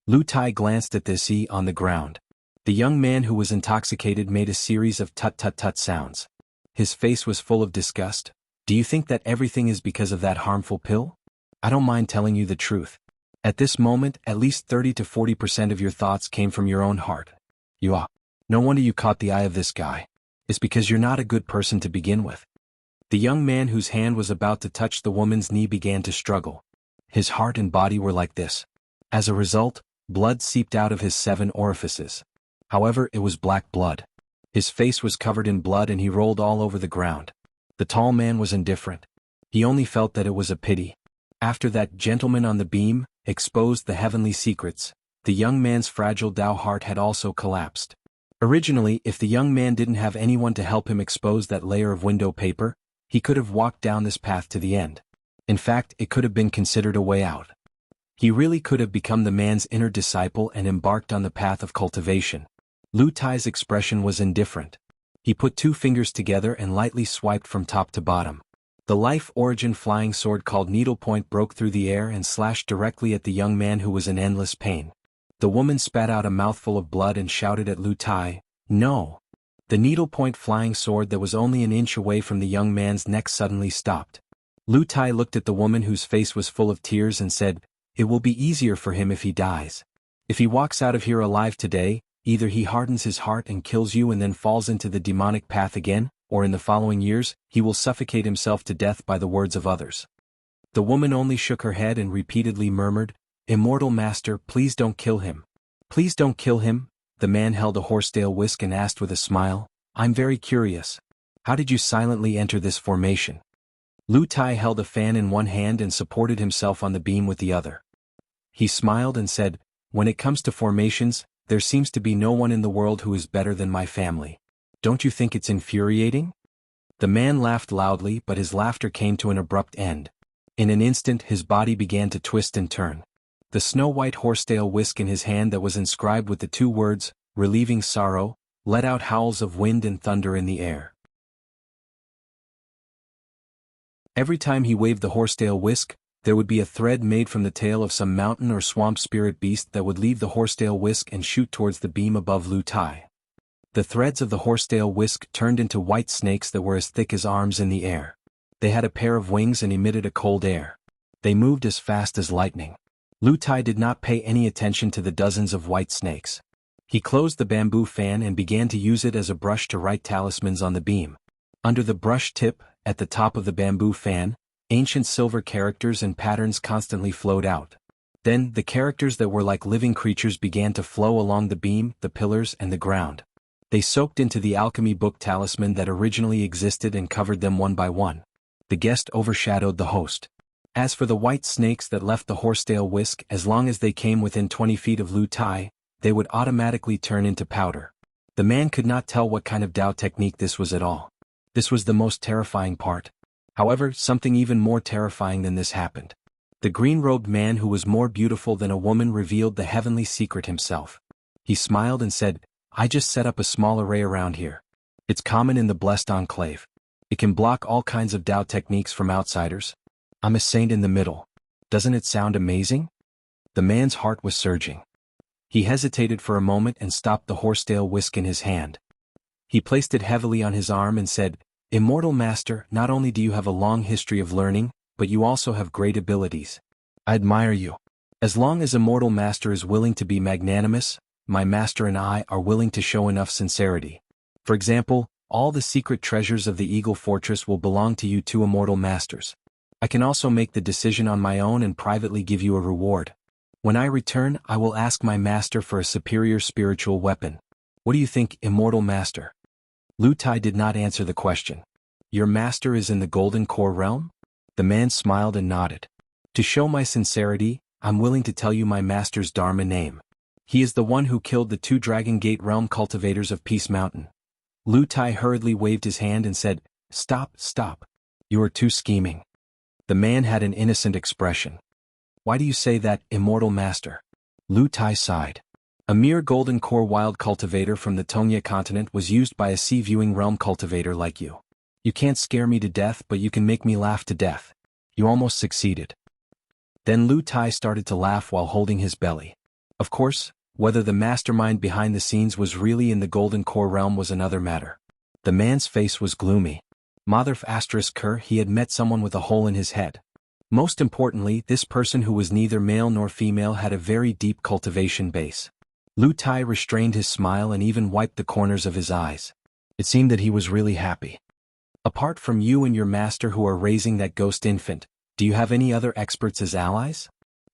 Lu Tai glanced at this on the ground. The young man who was intoxicated made a series of tut-tut-tut sounds. His face was full of disgust. Do you think that everything is because of that harmful pill? I don't mind telling you the truth. At this moment, at least 30 to 40% of your thoughts came from your own heart. No wonder you caught the eye of this guy. It's because you're not a good person to begin with. The young man whose hand was about to touch the woman's knee began to struggle. His heart and body were like this. As a result, blood seeped out of his 7 orifices. However, it was black blood. His face was covered in blood and he rolled all over the ground. The tall man was indifferent. He only felt that it was a pity. After that gentleman on the beam exposed the heavenly secrets, the young man's fragile Tao heart had also collapsed. Originally, if the young man didn't have anyone to help him expose that layer of window paper, he could have walked down this path to the end. In fact, it could have been considered a way out. He really could have become the man's inner disciple and embarked on the path of cultivation. Lu Tai's expression was indifferent. He put 2 fingers together and lightly swiped from top to bottom. The life origin flying sword called Needlepoint broke through the air and slashed directly at the young man who was in endless pain. The woman spat out a mouthful of blood and shouted at Lu Tai, "No!" The needlepoint flying sword that was only an inch away from the young man's neck suddenly stopped. Lu Tai looked at the woman whose face was full of tears and said, "It will be easier for him if he dies. If he walks out of here alive today, either he hardens his heart and kills you and then falls into the demonic path again, or in the following years, he will suffocate himself to death by the words of others." The woman only shook her head and repeatedly murmured, "Immortal Master, please don't kill him. Please don't kill him." The man held a horsetail whisk and asked with a smile, "I'm very curious. How did you silently enter this formation?" Lu Tai held a fan in one hand and supported himself on the beam with the other. He smiled and said, "When it comes to formations, there seems to be no one in the world who is better than my family. Don't you think it's infuriating?" The man laughed loudly, but his laughter came to an abrupt end. In an instant his body began to twist and turn. The snow-white horsetail whisk in his hand that was inscribed with the 2 words, "Relieving Sorrow," let out howls of wind and thunder in the air. Every time he waved the horsetail whisk, there would be a thread made from the tail of some mountain or swamp spirit beast that would leave the horsetail whisk and shoot towards the beam above Lu Tai. The threads of the horsetail whisk turned into white snakes that were as thick as arms in the air. They had a pair of wings and emitted a cold air. They moved as fast as lightning. Lu Tai did not pay any attention to the dozens of white snakes. He closed the bamboo fan and began to use it as a brush to write talismans on the beam. Under the brush tip, at the top of the bamboo fan, ancient silver characters and patterns constantly flowed out. Then, the characters that were like living creatures began to flow along the beam, the pillars, and the ground. They soaked into the alchemy book talisman that originally existed and covered them one by one. The guest overshadowed the host. As for the white snakes that left the horsetail whisk, as long as they came within 20 feet of Lu Tai, they would automatically turn into powder. The man could not tell what kind of Dao technique this was at all. This was the most terrifying part. However, something even more terrifying than this happened. The green-robed man who was more beautiful than a woman revealed the heavenly secret himself. He smiled and said, "I just set up a small array around here. It's common in the Blessed Enclave. It can block all kinds of Dao techniques from outsiders. I'm a saint in the middle. Doesn't it sound amazing?" The man's heart was surging. He hesitated for a moment and stopped the horsetail whisk in his hand. He placed it heavily on his arm and said, "Immortal Master, not only do you have a long history of learning, but you also have great abilities. I admire you. As long as Immortal Master is willing to be magnanimous, my master and I are willing to show enough sincerity. For example, all the secret treasures of the Eagle Fortress will belong to you 2 Immortal Masters. I can also make the decision on my own and privately give you a reward. When I return, I will ask my master for a superior spiritual weapon. What do you think, Immortal Master?" Lu Tai did not answer the question. "Your master is in the Golden Core realm?" The man smiled and nodded. "To show my sincerity, I'm willing to tell you my master's Dharma name. He is the one who killed the 2 Dragon Gate realm cultivators of Peace Mountain." Lu Tai hurriedly waved his hand and said, "Stop, stop. You are too scheming." The man had an innocent expression. "Why do you say that, Immortal Master?" Lu Tai sighed. A mere golden core wild cultivator from the Tongya continent was used by a sea-viewing realm cultivator like you. You can't scare me to death, but you can make me laugh to death. You almost succeeded. Then Lu Tai started to laugh while holding his belly. Of course, whether the mastermind behind the scenes was really in the golden core realm was another matter. The man's face was gloomy. Motherf *Ker, he had met someone with a hole in his head. Most importantly, this person who was neither male nor female had a very deep cultivation base. Lu Tai restrained his smile and even wiped the corners of his eyes. It seemed that he was really happy. Apart from you and your master who are raising that ghost infant, do you have any other experts as allies?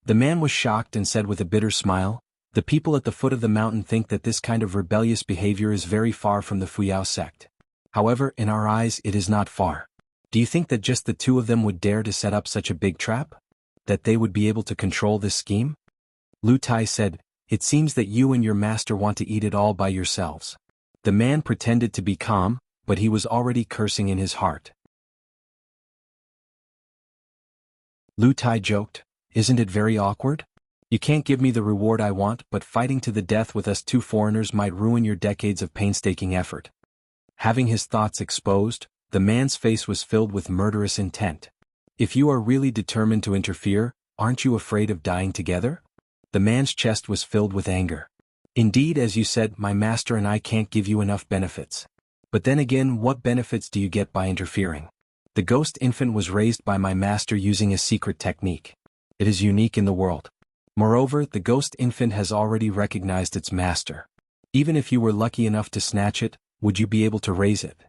The man was shocked and said with a bitter smile, the people at the foot of the mountain think that this kind of rebellious behavior is very far from the Fuyao sect. However, in our eyes it is not far. Do you think that just the two of them would dare to set up such a big trap? That they would be able to control this scheme? Lu Tai said, it seems that you and your master want to eat it all by yourselves. The man pretended to be calm, but he was already cursing in his heart. Lu Tai joked, isn't it very awkward? You can't give me the reward I want, but fighting to the death with us two foreigners might ruin your decades of painstaking effort. Having his thoughts exposed, the man's face was filled with murderous intent. If you are really determined to interfere, aren't you afraid of dying together? The man's chest was filled with anger. Indeed, as you said, my master and I can't give you enough benefits. But then again, what benefits do you get by interfering? The ghost infant was raised by my master using a secret technique. It is unique in the world. Moreover, the ghost infant has already recognized its master. Even if you were lucky enough to snatch it, would you be able to raise it?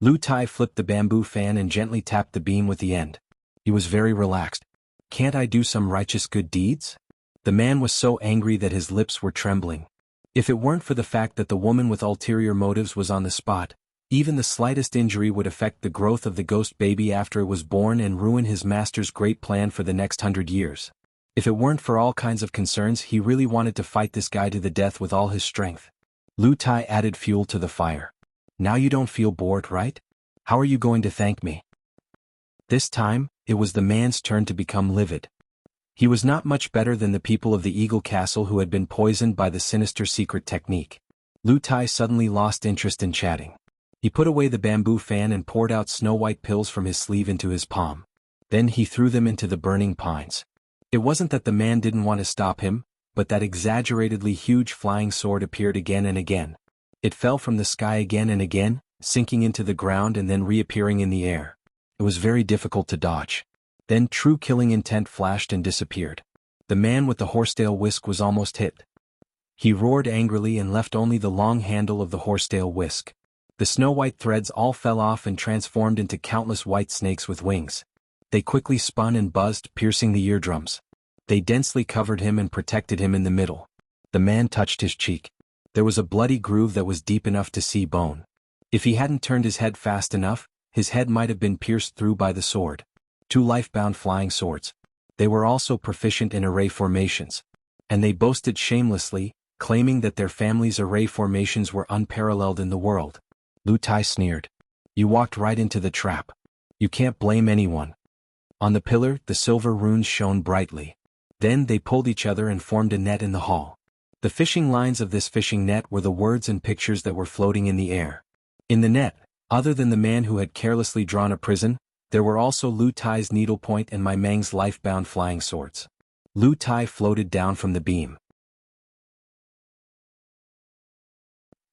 Lu Tai flipped the bamboo fan and gently tapped the beam with the end. He was very relaxed. Can't I do some righteous good deeds? The man was so angry that his lips were trembling. If it weren't for the fact that the woman with ulterior motives was on the spot, even the slightest injury would affect the growth of the ghost baby after it was born and ruin his master's great plan for the next 100 years. If it weren't for all kinds of concerns, he really wanted to fight this guy to the death with all his strength. Lu Tai added fuel to the fire. Now you don't feel bored, right? How are you going to thank me? This time, it was the man's turn to become livid. He was not much better than the people of the Eagle Castle who had been poisoned by the sinister secret technique. Lu Tai suddenly lost interest in chatting. He put away the bamboo fan and poured out snow-white pills from his sleeve into his palm. Then he threw them into the burning pines. It wasn't that the man didn't want to stop him, but that exaggeratedly huge flying sword appeared again and again. It fell from the sky again and again, sinking into the ground and then reappearing in the air. It was very difficult to dodge. Then true killing intent flashed and disappeared. The man with the horsetail whisk was almost hit. He roared angrily and left only the long handle of the horsetail whisk. The snow-white threads all fell off and transformed into countless white snakes with wings. They quickly spun and buzzed, piercing the eardrums. They densely covered him and protected him in the middle. The man touched his cheek. There was a bloody groove that was deep enough to see bone. If he hadn't turned his head fast enough, his head might have been pierced through by the sword. Two life-bound flying swords. They were also proficient in array formations. And they boasted shamelessly, claiming that their family's array formations were unparalleled in the world. Lu Tai sneered. You walked right into the trap. You can't blame anyone. On the pillar, the silver runes shone brightly. Then they pulled each other and formed a net in the hall. The fishing lines of this fishing net were the words and pictures that were floating in the air. In the net, other than the man who had carelessly drawn a prison, there were also Lu Tai's needlepoint and Mai Meng's life-bound flying swords. Lu Tai floated down from the beam.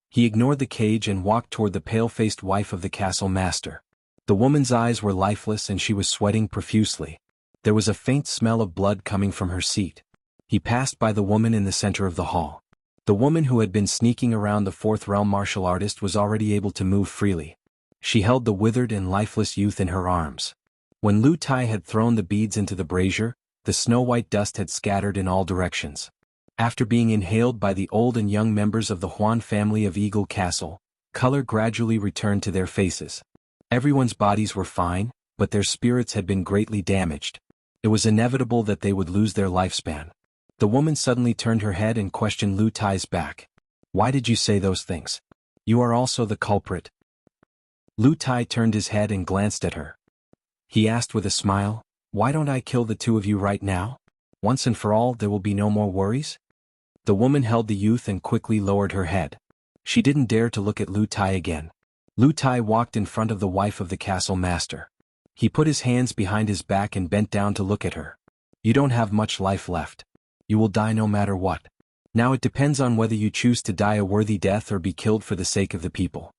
He ignored the cage and walked toward the pale-faced wife of the castle master. The woman's eyes were lifeless and she was sweating profusely. There was a faint smell of blood coming from her seat. He passed by the woman in the center of the hall. The woman who had been sneaking around the fourth realm martial artist was already able to move freely. She held the withered and lifeless youth in her arms. When Lu Tai had thrown the beads into the brazier, the snow-white dust had scattered in all directions. After being inhaled by the old and young members of the Huan family of Eagle Castle, color gradually returned to their faces. Everyone's bodies were fine, but their spirits had been greatly damaged. It was inevitable that they would lose their lifespan. The woman suddenly turned her head and questioned Lu Tai's back. Why did you say those things? You are also the culprit. Lu Tai turned his head and glanced at her. He asked with a smile, why don't I kill the two of you right now? Once and for all, there will be no more worries? The woman held the youth and quickly lowered her head. She didn't dare to look at Lu Tai again. Lu Tai walked in front of the wife of the castle master. He put his hands behind his back and bent down to look at her. You don't have much life left. You will die no matter what. Now it depends on whether you choose to die a worthy death or be killed for the sake of the people.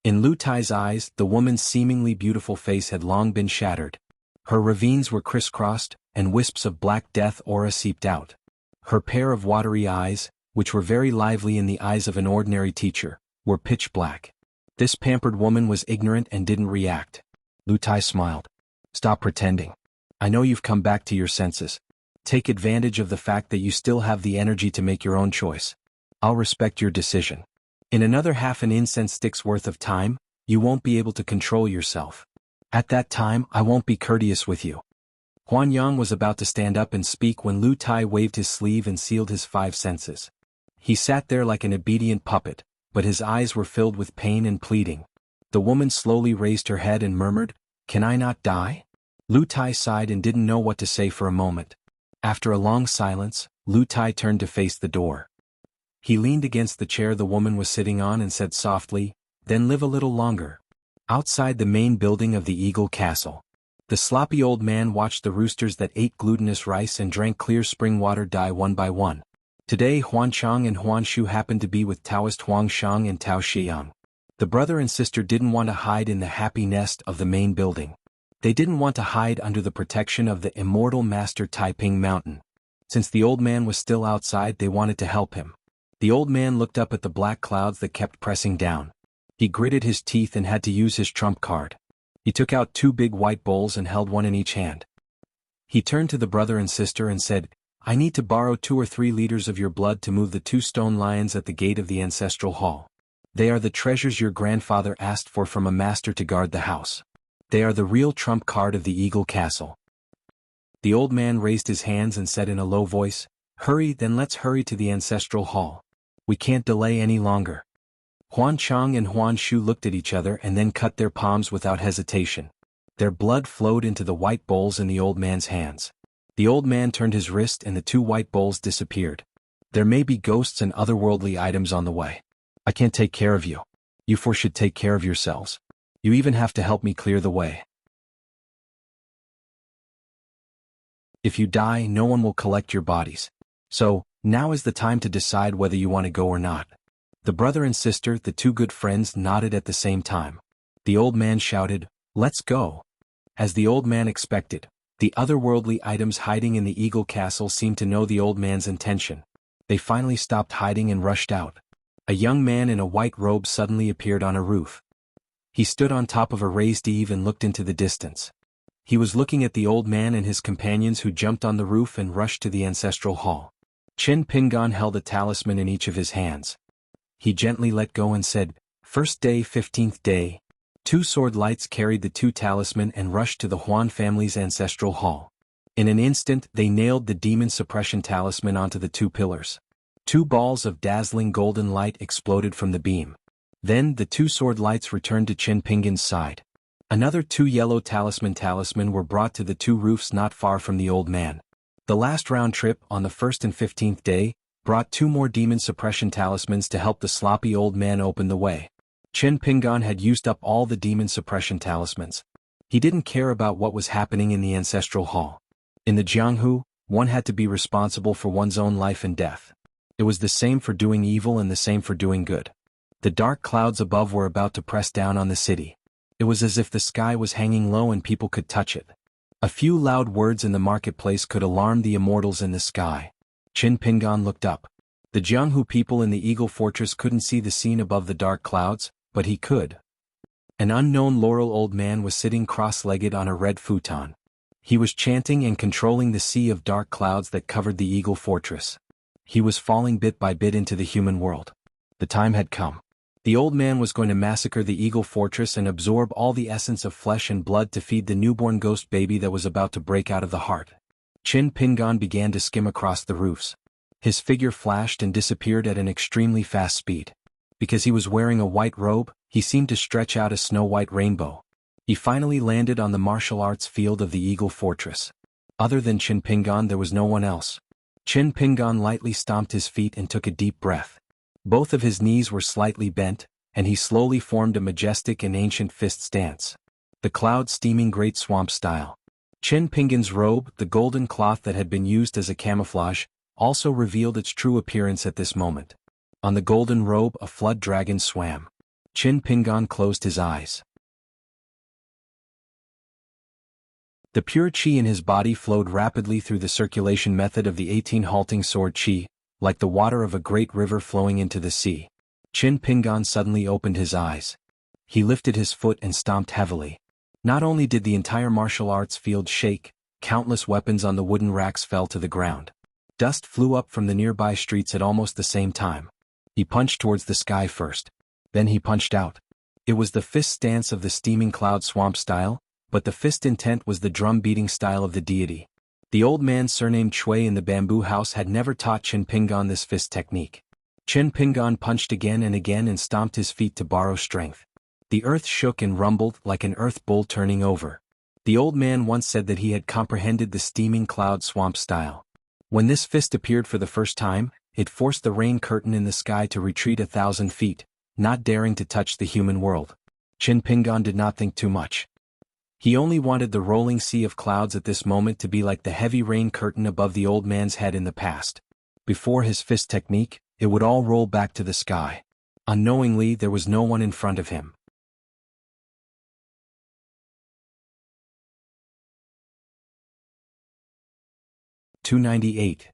In Lu Tai's eyes, the woman's seemingly beautiful face had long been shattered. Her ravines were crisscrossed, and wisps of black death aura seeped out. Her pair of watery eyes, which were very lively in the eyes of an ordinary teacher, were pitch black. This pampered woman was ignorant and didn't react. Lu Tai smiled. Stop pretending. I know you've come back to your senses. Take advantage of the fact that you still have the energy to make your own choice. I'll respect your decision. In another half an incense stick's worth of time, you won't be able to control yourself. At that time, I won't be courteous with you. Huan Yang was about to stand up and speak when Lu Tai waved his sleeve and sealed his 5 senses. He sat there like an obedient puppet, but his eyes were filled with pain and pleading. The woman slowly raised her head and murmured, "Can I not die?" Lu Tai sighed and didn't know what to say for a moment. After a long silence, Lu Tai turned to face the door. He leaned against the chair the woman was sitting on and said softly, "Then live a little longer." Outside the main building of the Eagle Castle, the sloppy old man watched the roosters that ate glutinous rice and drank clear spring water die one by one. Today Huan Chang and Huan Shu happened to be with Taoist Huang Shang and Tao Xiang. The brother and sister didn't want to hide in the happy nest of the main building. They didn't want to hide under the protection of the immortal Master Taiping Mountain. Since the old man was still outside, they wanted to help him. The old man looked up at the black clouds that kept pressing down. He gritted his teeth and had to use his trump card. He took out 2 big white bowls and held one in each hand. He turned to the brother and sister and said, "I need to borrow 2 or 3 liters of your blood to move the 2 stone lions at the gate of the ancestral hall. They are the treasures your grandfather asked for from a master to guard the house. They are the real trump card of the Eagle Castle." The old man raised his hands and said in a low voice, "Hurry, then let's hurry to the ancestral hall. We can't delay any longer." Huan Chang and Huan Shu looked at each other and then cut their palms without hesitation. Their blood flowed into the white bowls in the old man's hands. The old man turned his wrist and the 2 white bowls disappeared. "There may be ghosts and otherworldly items on the way. I can't take care of you. You 4 should take care of yourselves. You even have to help me clear the way. If you die, no one will collect your bodies. So, now is the time to decide whether you want to go or not." The brother and sister, the 2 good friends, nodded at the same time. The old man shouted, "Let's go." As the old man expected, the otherworldly items hiding in the Eagle Castle seemed to know the old man's intention. They finally stopped hiding and rushed out. A young man in a white robe suddenly appeared on a roof. He stood on top of a raised eave and looked into the distance. He was looking at the old man and his companions who jumped on the roof and rushed to the ancestral hall. Chen Pingan held a talisman in each of his hands. He gently let go and said, "First day, 15th day." 2 sword lights carried the 2 talisman and rushed to the Huan family's ancestral hall. In an instant they nailed the demon suppression talisman onto the 2 pillars. 2 balls of dazzling golden light exploded from the beam. Then the 2 sword lights returned to Chen Pingan's side. Another 2 yellow talisman were brought to the 2 roofs not far from the old man. The last round trip, on the 1st and 15th day, brought 2 more demon suppression talismans to help the sloppy old man open the way. Chen Pingan had used up all the demon suppression talismans. He didn't care about what was happening in the ancestral hall. In the Jianghu, one had to be responsible for one's own life and death. It was the same for doing evil and the same for doing good. The dark clouds above were about to press down on the city. It was as if the sky was hanging low and people could touch it. A few loud words in the marketplace could alarm the immortals in the sky. Chen Pingan looked up. The Jianghu people in the Eagle Fortress couldn't see the scene above the dark clouds, but he could. An unknown laurel old man was sitting cross-legged on a red futon. He was chanting and controlling the sea of dark clouds that covered the Eagle Fortress. He was falling bit by bit into the human world. The time had come. The old man was going to massacre the Eagle Fortress and absorb all the essence of flesh and blood to feed the newborn ghost baby that was about to break out of the heart. Chen Pingan began to skim across the roofs. His figure flashed and disappeared at an extremely fast speed. Because he was wearing a white robe, he seemed to stretch out a snow-white rainbow. He finally landed on the martial arts field of the Eagle Fortress. Other than Chen Pingan, there was no one else. Chin Pingon lightly stomped his feet and took a deep breath. Both of his knees were slightly bent, and he slowly formed a majestic and ancient fist stance. The cloud steaming great swamp style. Chin Pingon's robe, the golden cloth that had been used as a camouflage, also revealed its true appearance at this moment. On the golden robe a flood dragon swam. Chin Pingon closed his eyes. The pure qi in his body flowed rapidly through the circulation method of the 18 halting sword qi, like the water of a great river flowing into the sea. Chin Pingon suddenly opened his eyes. He lifted his foot and stomped heavily. Not only did the entire martial arts field shake, countless weapons on the wooden racks fell to the ground. Dust flew up from the nearby streets at almost the same time. He punched towards the sky first. Then he punched out. It was the fist stance of the steaming cloud swamp style, but the fist intent was the drum-beating style of the deity. The old man surnamed Chui in the bamboo house had never taught Chin Pingon this fist technique. Chin Pingon punched again and stomped his feet to borrow strength. The earth shook and rumbled like an earth bowl turning over. The old man once said that he had comprehended the steaming cloud swamp style. When this fist appeared for the first time, it forced the rain curtain in the sky to retreat 1,000 feet, not daring to touch the human world. Chin Pingon did not think too much. He only wanted the rolling sea of clouds at this moment to be like the heavy rain curtain above the old man's head in the past. Before his fist technique, it would all roll back to the sky. Unknowingly, there was no one in front of him. "298.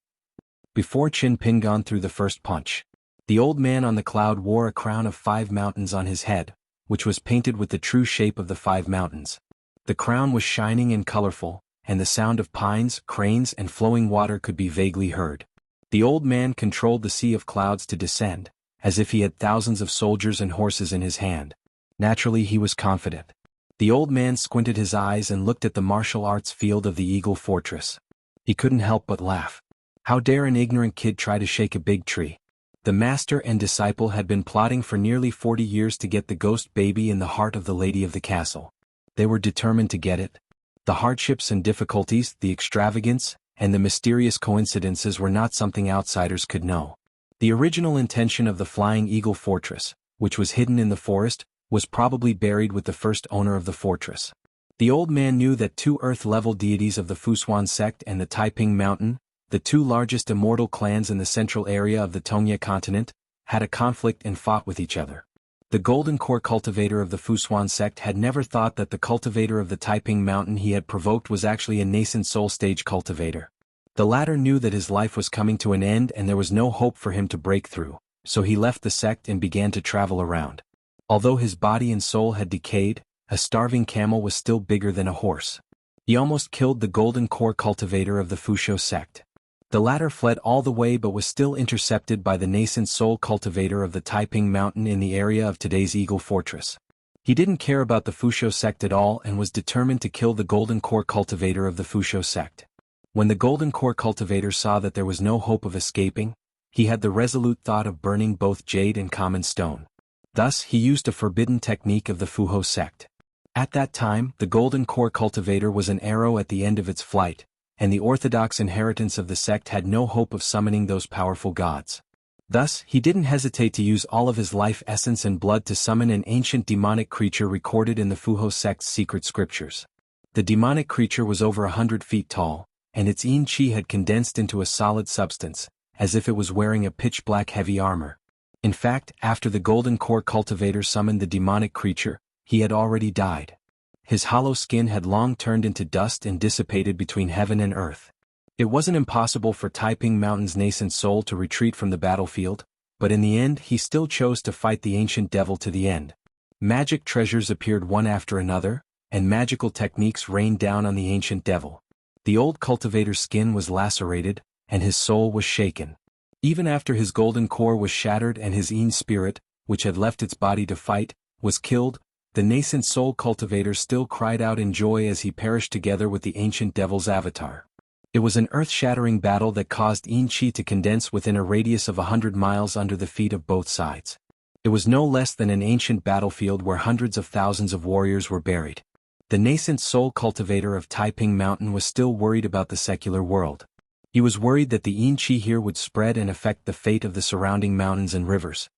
Before Chin Pingon threw the first punch, the old man on the cloud wore a crown of 5 mountains on his head, which was painted with the true shape of the 5 mountains. The crown was shining and colorful, and the sound of pines, cranes, and flowing water could be vaguely heard. The old man controlled the sea of clouds to descend, as if he had thousands of soldiers and horses in his hand. Naturally, he was confident. The old man squinted his eyes and looked at the martial arts field of the Eagle Fortress. He couldn't help but laugh. How dare an ignorant kid try to shake a big tree? The master and disciple had been plotting for nearly 40 years to get the ghost baby in the heart of the lady of the castle. They were determined to get it. The hardships and difficulties, the extravagance, and the mysterious coincidences were not something outsiders could know. The original intention of the Flying Eagle Fortress, which was hidden in the forest, was probably buried with the first owner of the fortress. The old man knew that 2 earth-level deities of the Fushuan sect and the Taiping Mountain, the 2 largest immortal clans in the central area of the Tongye continent, had a conflict and fought with each other. The Golden Core cultivator of the Fushuan sect had never thought that the cultivator of the Taiping Mountain he had provoked was actually a nascent soul stage cultivator. The latter knew that his life was coming to an end and there was no hope for him to break through, so he left the sect and began to travel around. Although his body and soul had decayed, a starving camel was still bigger than a horse. He almost killed the Golden Core cultivator of the Fusho sect. The latter fled all the way but was still intercepted by the nascent soul cultivator of the Taiping Mountain in the area of today's Eagle Fortress. He didn't care about the Fusho sect at all and was determined to kill the Golden Core cultivator of the Fusho sect. When the Golden Core cultivator saw that there was no hope of escaping, he had the resolute thought of burning both jade and common stone. Thus, he used a forbidden technique of the Fuho sect. At that time, the Golden Core cultivator was an arrow at the end of its flight, and the orthodox inheritance of the sect had no hope of summoning those powerful gods. Thus, he didn't hesitate to use all of his life essence and blood to summon an ancient demonic creature recorded in the Fuho sect's secret scriptures. The demonic creature was over 100 feet tall, and its yin qi had condensed into a solid substance, as if it was wearing a pitch-black heavy armor. In fact, after the Golden Core cultivator summoned the demonic creature, he had already died. His hollow skin had long turned into dust and dissipated between heaven and earth. It wasn't impossible for Taiping Mountain's nascent soul to retreat from the battlefield, but in the end he still chose to fight the ancient devil to the end. Magic treasures appeared one after another, and magical techniques rained down on the ancient devil. The old cultivator's skin was lacerated, and his soul was shaken. Even after his golden core was shattered and his yin spirit, which had left its body to fight, was killed, the nascent soul cultivator still cried out in joy as he perished together with the ancient devil's avatar. It was an earth-shattering battle that caused yin qi to condense within a radius of 100 miles under the feet of both sides. It was no less than an ancient battlefield where hundreds of thousands of warriors were buried. The nascent soul cultivator of Taiping Mountain was still worried about the secular world. He was worried that the yin qi here would spread and affect the fate of the surrounding mountains and rivers.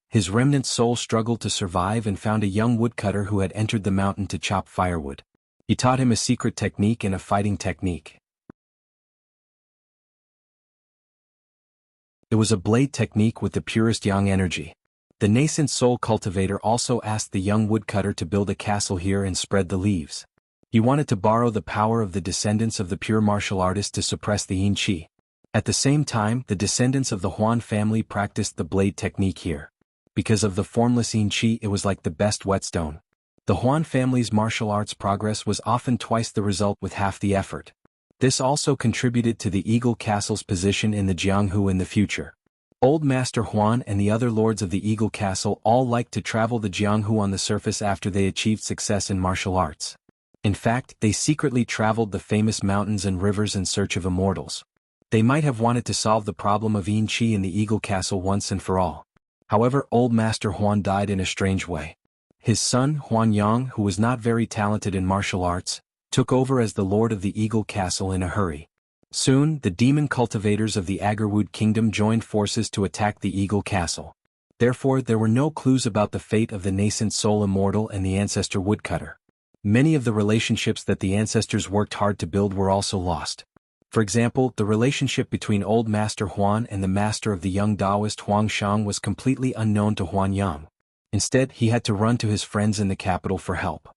His remnant soul struggled to survive and found a young woodcutter who had entered the mountain to chop firewood. He taught him a secret technique and a fighting technique. It was a blade technique with the purest yang energy. The nascent soul cultivator also asked the young woodcutter to build a castle here and spread the leaves. He wanted to borrow the power of the descendants of the pure martial artist to suppress the yin qi. At the same time, the descendants of the Huan family practiced the blade technique here. Because of the formless yin qi, it was like the best whetstone. The Huan family's martial arts progress was often twice the result with half the effort. This also contributed to the Eagle Castle's position in the Jianghu in the future. Old Master Huan and the other lords of the Eagle Castle all liked to travel the Jianghu on the surface after they achieved success in martial arts. In fact, they secretly traveled the famous mountains and rivers in search of immortals. They might have wanted to solve the problem of yin qi in the Eagle Castle once and for all. However, Old Master Huan died in a strange way. His son, Huan Yang, who was not very talented in martial arts, took over as the lord of the Eagle Castle in a hurry. Soon, the demon cultivators of the Agarwood Kingdom joined forces to attack the Eagle Castle. Therefore, there were no clues about the fate of the nascent soul immortal and the ancestor woodcutter. Many of the relationships that the ancestors worked hard to build were also lost. For example, the relationship between Old Master Huan and the master of the young Taoist Huang Shang was completely unknown to Huan Yang. Instead, he had to run to his friends in the capital for help.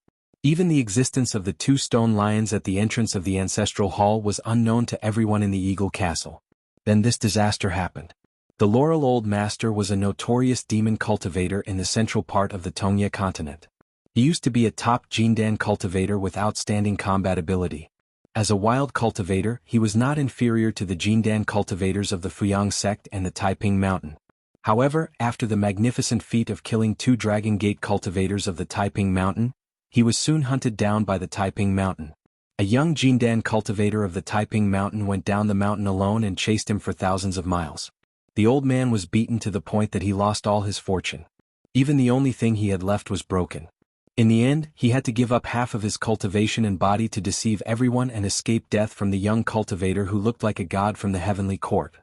Even the existence of the 2 stone lions at the entrance of the ancestral hall was unknown to everyone in the Eagle Castle. Then this disaster happened. The Laurel Old Master was a notorious demon cultivator in the central part of the Tongye continent. He used to be a top Jindan cultivator with outstanding combat ability. As a wild cultivator, he was not inferior to the Jindan cultivators of the Fuyang sect and the Taiping Mountain. However, after the magnificent feat of killing 2 Dragon Gate cultivators of the Taiping Mountain, he was soon hunted down by the Taiping Mountain. A young Jindan cultivator of the Taiping Mountain went down the mountain alone and chased him for thousands of miles. The old man was beaten to the point that he lost all his fortune. Even the only thing he had left was broken. In the end, he had to give up half of his cultivation and body to deceive everyone and escape death from the young cultivator who looked like a god from the heavenly court.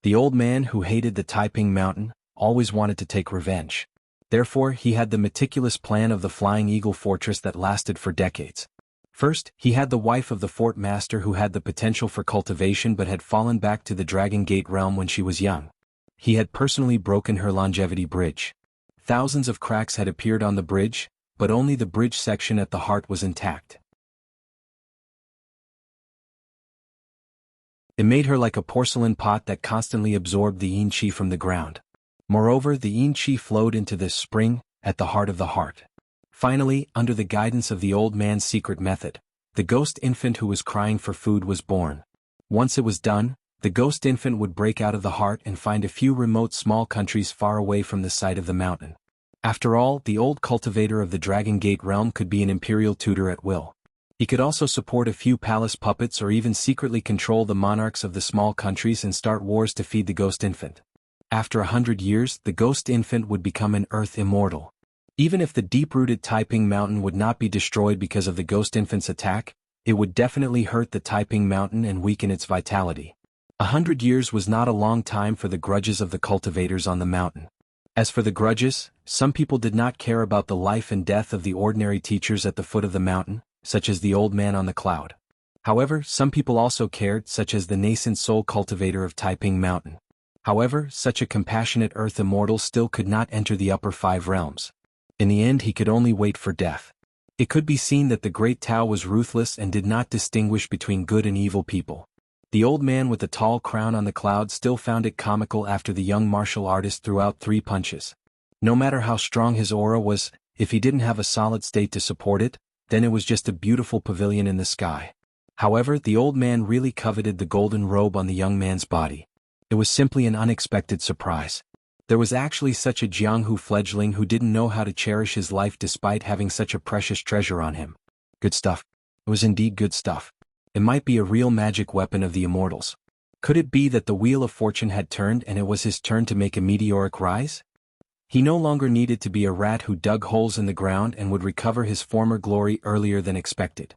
The old man, who hated the Taiping Mountain, always wanted to take revenge. Therefore, he had the meticulous plan of the Flying Eagle Fortress that lasted for decades. First, he had the wife of the fort master who had the potential for cultivation but had fallen back to the Dragon Gate realm when she was young. He had personally broken her longevity bridge. Thousands of cracks had appeared on the bridge, but only the bridge section at the heart was intact. It made her like a porcelain pot that constantly absorbed the yin qi from the ground. Moreover, the yin qi flowed into this spring, at the heart of the heart. Finally, under the guidance of the old man's secret method, the ghost infant who was crying for food was born. Once it was done, the ghost infant would break out of the heart and find a few remote small countries far away from the site of the mountain. After all, the old cultivator of the Dragon Gate realm could be an imperial tutor at will. He could also support a few palace puppets or even secretly control the monarchs of the small countries and start wars to feed the ghost infant. After 100 years, the ghost infant would become an earth immortal. Even if the deep-rooted Taiping Mountain would not be destroyed because of the ghost infant's attack, it would definitely hurt the Taiping Mountain and weaken its vitality. 100 years was not a long time for the grudges of the cultivators on the mountain. As for the grudges, some people did not care about the life and death of the ordinary teachers at the foot of the mountain, such as the old man on the cloud. However, some people also cared, such as the nascent soul cultivator of Taiping Mountain. However, such a compassionate earth immortal still could not enter the upper 5 realms. In the end, he could only wait for death. It could be seen that the great Tao was ruthless and did not distinguish between good and evil people. The old man with the tall crown on the cloud still found it comical after the young martial artist threw out 3 punches. No matter how strong his aura was, if he didn't have a solid state to support it, then it was just a beautiful pavilion in the sky. However, the old man really coveted the golden robe on the young man's body. It was simply an unexpected surprise. There was actually such a Jianghu fledgling who didn't know how to cherish his life despite having such a precious treasure on him. Good stuff. It was indeed good stuff. It might be a real magic weapon of the immortals. Could it be that the wheel of fortune had turned and it was his turn to make a meteoric rise? He no longer needed to be a rat who dug holes in the ground and would recover his former glory earlier than expected.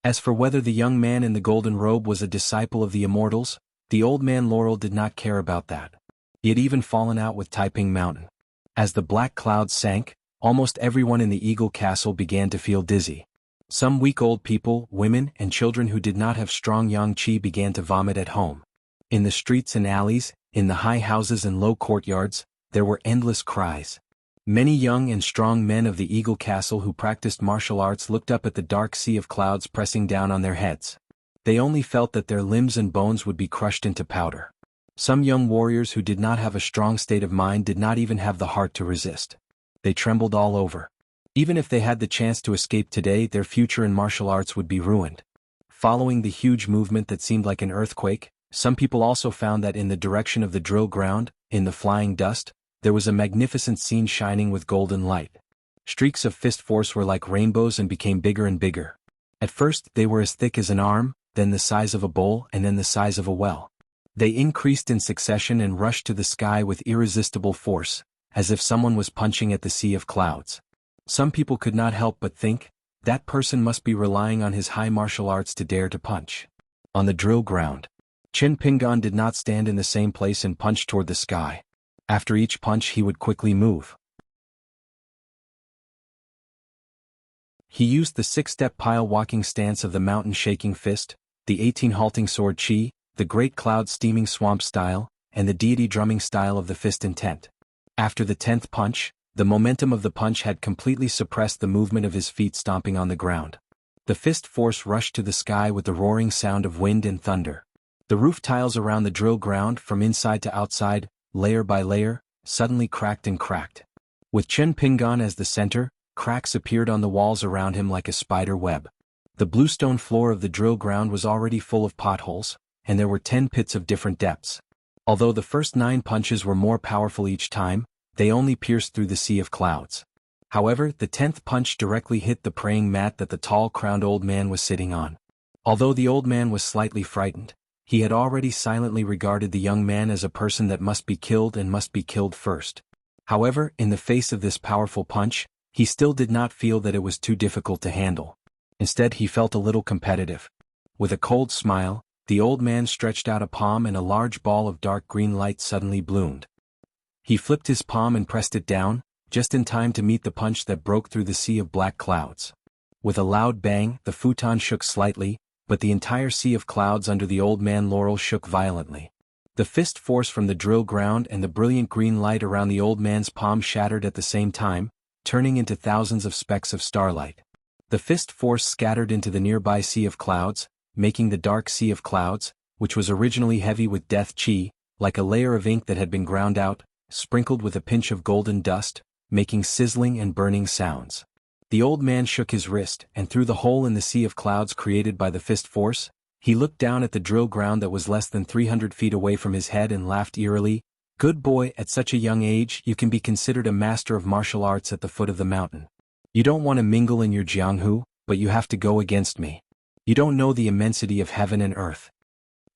As for whether the young man in the golden robe was a disciple of the immortals, The old man Laurel did not care about that. He had even fallen out with Taiping Mountain. As the black clouds sank, almost everyone in the Eagle Castle began to feel dizzy. Some weak old people, women, and children who did not have strong yang qi began to vomit at home. In the streets and alleys, in the high houses and low courtyards, there were endless cries. Many young and strong men of the Eagle Castle who practiced martial arts looked up at the dark sea of clouds pressing down on their heads. They only felt that their limbs and bones would be crushed into powder. Some young warriors who did not have a strong state of mind did not even have the heart to resist. They trembled all over. Even if they had the chance to escape today, their future in martial arts would be ruined. Following the huge movement that seemed like an earthquake, some people also found that in the direction of the drill ground, in the flying dust, there was a magnificent scene shining with golden light. Streaks of fist force were like rainbows and became bigger and bigger. At first they were as thick as an arm, then the size of a bowl, and then the size of a well. They increased in succession and rushed to the sky with irresistible force, as if someone was punching at the sea of clouds. Some people could not help but think, that person must be relying on his high martial arts to dare to punch. On the drill ground, Qin Pingan did not stand in the same place and punch toward the sky. After each punch he would quickly move. He used the 6-step pile walking stance of the mountain shaking fist, the 18 halting sword chi, the great cloud steaming swamp style, and the deity drumming style of the fist intent. After the 10th punch, the momentum of the punch had completely suppressed the movement of his feet stomping on the ground. The fist force rushed to the sky with the roaring sound of wind and thunder. The roof tiles around the drill ground, from inside to outside, layer by layer, suddenly cracked and cracked. With Qin Pingan as the center, cracks appeared on the walls around him like a spider web. The bluestone floor of the drill ground was already full of potholes, and there were 10 pits of different depths. Although the first 9 punches were more powerful each time, they only pierced through the sea of clouds. However, the 10th punch directly hit the praying mat that the tall crowned old man was sitting on. Although the old man was slightly frightened, he had already silently regarded the young man as a person that must be killed and must be killed first. However, in the face of this powerful punch, he still did not feel that it was too difficult to handle. Instead, he felt a little competitive. With a cold smile, the old man stretched out a palm and a large ball of dark green light suddenly bloomed. He flipped his palm and pressed it down, just in time to meet the punch that broke through the sea of black clouds. With a loud bang, the futon shook slightly, but the entire sea of clouds under the old man Laurel shook violently. The fist force from the drill ground and the brilliant green light around the old man's palm shattered at the same time, turning into thousands of specks of starlight. The fist force scattered into the nearby sea of clouds, making the dark sea of clouds, which was originally heavy with death chi, like a layer of ink that had been ground out, sprinkled with a pinch of golden dust, making sizzling and burning sounds. The old man shook his wrist, and through the hole in the sea of clouds created by the fist force, he looked down at the drill ground that was less than 300 feet away from his head and laughed eerily. "Good boy, at such a young age you can be considered a master of martial arts at the foot of the mountain. You don't want to mingle in your jianghu, but you have to go against me. You don't know the immensity of heaven and earth."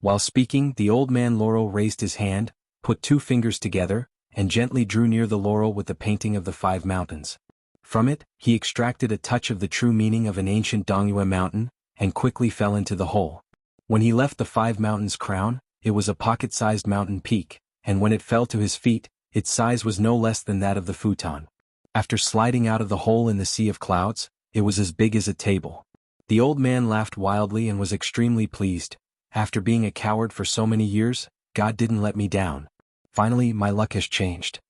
While speaking, the old man Laurel raised his hand, put 2 fingers together, and gently drew near the laurel with the painting of the 5 mountains. From it, he extracted a touch of the true meaning of an ancient Dongyue mountain, and quickly fell into the hole. When he left the 5 mountains' crown, it was a pocket-sized mountain peak, and when it fell to his feet, its size was no less than that of the futon. After sliding out of the hole in the sea of clouds, it was as big as a table. The old man laughed wildly and was extremely pleased. "After being a coward for so many years, God didn't let me down. Finally, my luck has changed.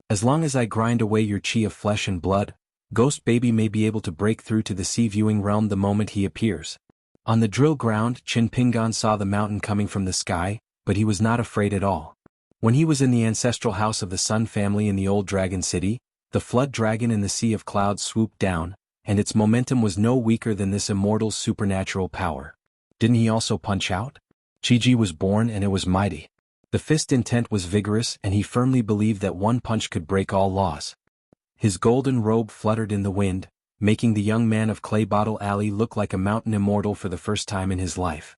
As long as I grind away your chi of flesh and blood, Ghost Baby may be able to break through to the sea viewing realm the moment he appears." On the drill ground, Qin Pingan saw the mountain coming from the sky, but he was not afraid at all. When he was in the ancestral house of the Sun family in the old Dragon City, the flood dragon in the sea of clouds swooped down, and its momentum was no weaker than this immortal's supernatural power. Didn't he also punch out? Chi-Ji was born and it was mighty. The fist intent was vigorous and he firmly believed that one punch could break all laws. His golden robe fluttered in the wind, making the young man of Clay Bottle Alley look like a mountain immortal for the first time in his life.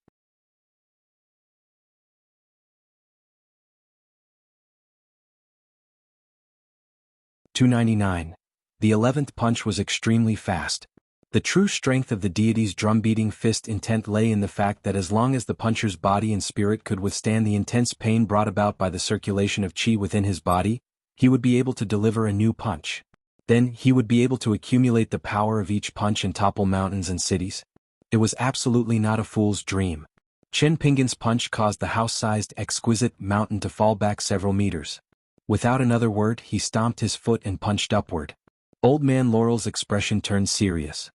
$2.99. The 11th punch was extremely fast. The true strength of the deity's drum-beating fist intent lay in the fact that as long as the puncher's body and spirit could withstand the intense pain brought about by the circulation of qi within his body, he would be able to deliver a new punch. Then he would be able to accumulate the power of each punch and topple mountains and cities. It was absolutely not a fool's dream. Chen Pingan's punch caused the house-sized exquisite mountain to fall back several meters. Without another word, he stomped his foot and punched upward. Old Man Laurel's expression turned serious.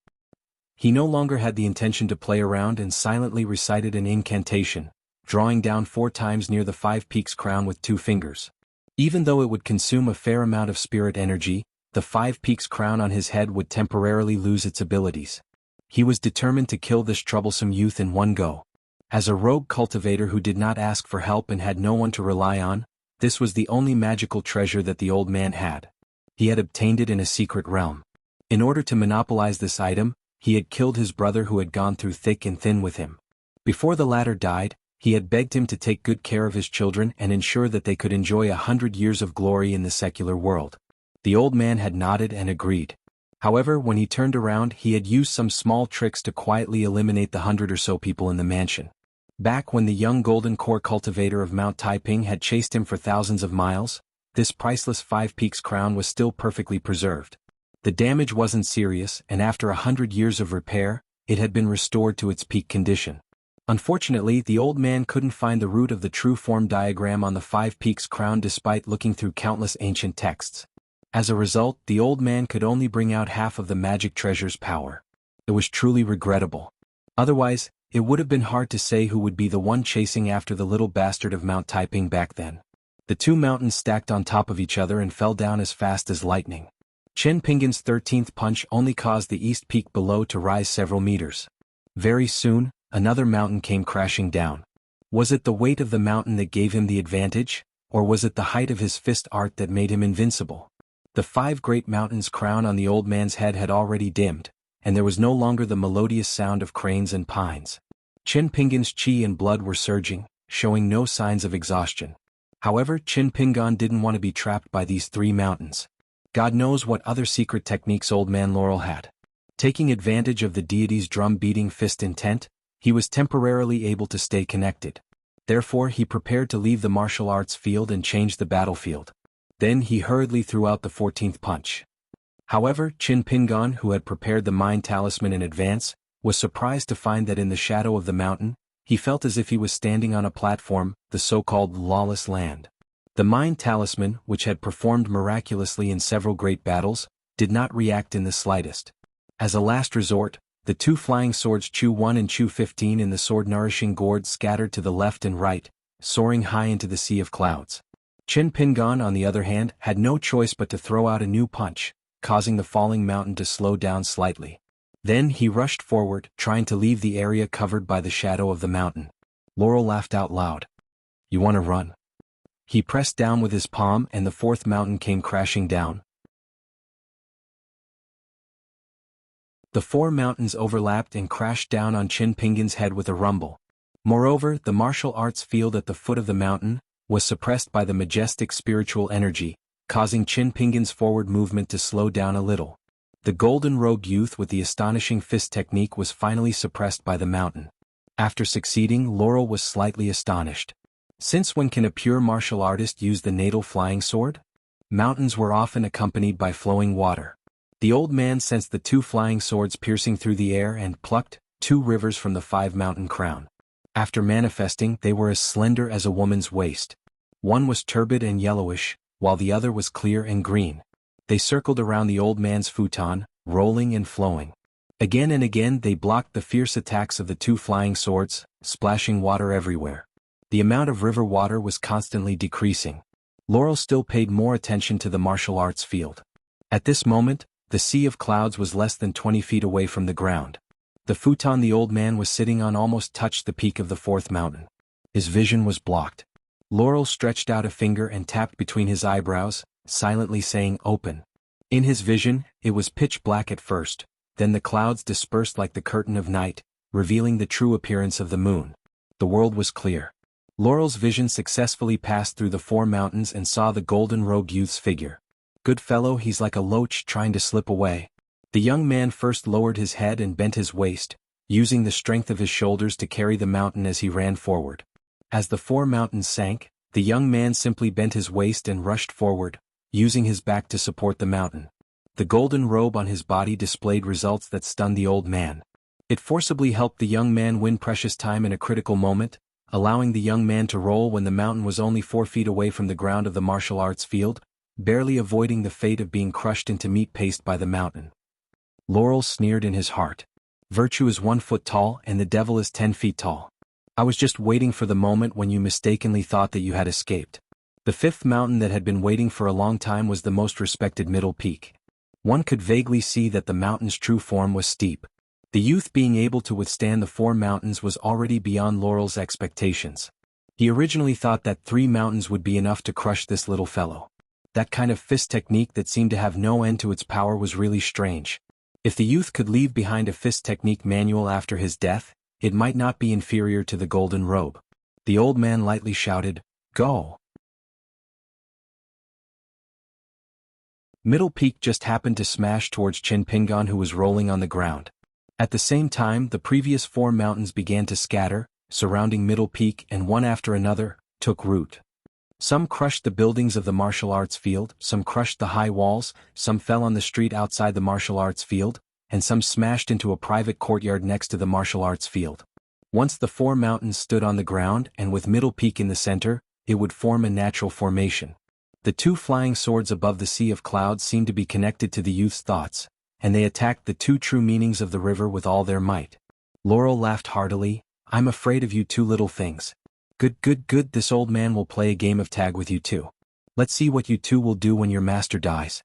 He no longer had the intention to play around and silently recited an incantation, drawing down 4 times near the 5 Peaks crown with 2 fingers. Even though it would consume a fair amount of spirit energy, the 5 Peaks crown on his head would temporarily lose its abilities. He was determined to kill this troublesome youth in one go. As a rogue cultivator who did not ask for help and had no one to rely on, this was the only magical treasure that the old man had. He had obtained it in a secret realm. In order to monopolize this item, he had killed his brother who had gone through thick and thin with him. Before the latter died, he had begged him to take good care of his children and ensure that they could enjoy 100 years of glory in the secular world. The old man had nodded and agreed. However, when he turned around, he had used some small tricks to quietly eliminate the 100 or so people in the mansion. Back when the young golden core cultivator of Mount Taiping had chased him for thousands of miles, this priceless 5 Peaks crown was still perfectly preserved. The damage wasn't serious, and after 100 years of repair, it had been restored to its peak condition. Unfortunately, the old man couldn't find the root of the true form diagram on the 5 Peaks crown despite looking through countless ancient texts. As a result, the old man could only bring out half of the magic treasure's power. It was truly regrettable. Otherwise, it would have been hard to say who would be the one chasing after the little bastard of Mount Taiping back then. The 2 mountains stacked on top of each other and fell down as fast as lightning. Chen Pingan's 13th punch only caused the east peak below to rise several meters. Very soon, another mountain came crashing down. Was it the weight of the mountain that gave him the advantage, or was it the height of his fist art that made him invincible? The 5 great mountains' crown on the old man's head had already dimmed, and there was no longer the melodious sound of cranes and pines. Chen Pingan's qi and blood were surging, showing no signs of exhaustion. However, Chen Pingan didn't want to be trapped by these 3 mountains. God knows what other secret techniques Old Man Laurel had. Taking advantage of the deity's drum-beating fist intent, he was temporarily able to stay connected. Therefore, he prepared to leave the martial arts field and change the battlefield. Then he hurriedly threw out the 14th punch. However, Chen Pingan, who had prepared the mind talisman in advance, was surprised to find that in the shadow of the mountain, he felt as if he was standing on a platform, the so-called lawless land. The mind talisman, which had performed miraculously in several great battles, did not react in the slightest. As a last resort, the 2 flying swords Chu 1 and Chu 15 in the sword-nourishing gourd scattered to the left and right, soaring high into the sea of clouds. Chen Pingan, on the other hand, had no choice but to throw out a new punch, causing the falling mountain to slow down slightly. Then he rushed forward, trying to leave the area covered by the shadow of the mountain. Laurel laughed out loud. "You want to run?" He pressed down with his palm and the 4th mountain came crashing down. The 4 mountains overlapped and crashed down on Chen Pingan's head with a rumble. Moreover, the martial arts field at the foot of the mountain was suppressed by the majestic spiritual energy, causing Chen Pingan's forward movement to slow down a little. The golden rogue youth with the astonishing fist technique was finally suppressed by the mountain. After succeeding, Laurel was slightly astonished. Since when can a pure martial artist use the natal flying sword? Mountains were often accompanied by flowing water. The old man sensed the 2 flying swords piercing through the air and plucked 2 rivers from the 5 mountain crown. After manifesting, they were as slender as a woman's waist. One was turbid and yellowish, while the other was clear and green. They circled around the old man's futon, rolling and flowing. Again and again they blocked the fierce attacks of the 2 flying swords, splashing water everywhere. The amount of river water was constantly decreasing. Laurel still paid more attention to the martial arts field. At this moment, the sea of clouds was less than 20 feet away from the ground. The futon the old man was sitting on almost touched the peak of the 4th mountain. His vision was blocked. Laurel stretched out a finger and tapped between his eyebrows, silently saying, "Open." In his vision, it was pitch black at first, then the clouds dispersed like the curtain of night, revealing the true appearance of the moon. The world was clear. Laurel's vision successfully passed through the 4 mountains and saw the golden rogue youth's figure. "Good fellow, he's like a loach trying to slip away." The young man first lowered his head and bent his waist, using the strength of his shoulders to carry the mountain as he ran forward. As the 4 mountains sank, the young man simply bent his waist and rushed forward, using his back to support the mountain. The golden robe on his body displayed results that stunned the old man. It forcibly helped the young man win precious time in a critical moment, allowing the young man to roll when the mountain was only 4 feet away from the ground of the martial arts field, barely avoiding the fate of being crushed into meat paste by the mountain. Laurel sneered in his heart. Virtue is 1 foot tall and the devil is 10 feet tall. I was just waiting for the moment when you mistakenly thought that you had escaped. The 5th mountain that had been waiting for a long time was the most respected middle peak. One could vaguely see that the mountain's true form was steep. The youth being able to withstand the 4 mountains was already beyond Laurel's expectations. He originally thought that 3 mountains would be enough to crush this little fellow. That kind of fist technique that seemed to have no end to its power was really strange. If the youth could leave behind a fist technique manual after his death, it might not be inferior to the golden robe. The old man lightly shouted, "Go!" Middle Peak just happened to smash towards Chin Pingon, who was rolling on the ground. At the same time, the previous 4 mountains began to scatter, surrounding Middle Peak, and one after another, took root. Some crushed the buildings of the martial arts field, some crushed the high walls, some fell on the street outside the martial arts field, and some smashed into a private courtyard next to the martial arts field. Once the 4 mountains stood on the ground, and with Middle Peak in the center, it would form a natural formation. The 2 flying swords above the sea of clouds seemed to be connected to the youth's thoughts, and they attacked the 2 true meanings of the river with all their might. Laurel laughed heartily. "I'm afraid of you 2 little things. Good, this old man will play a game of tag with you 2. Let's see what you 2 will do when your master dies."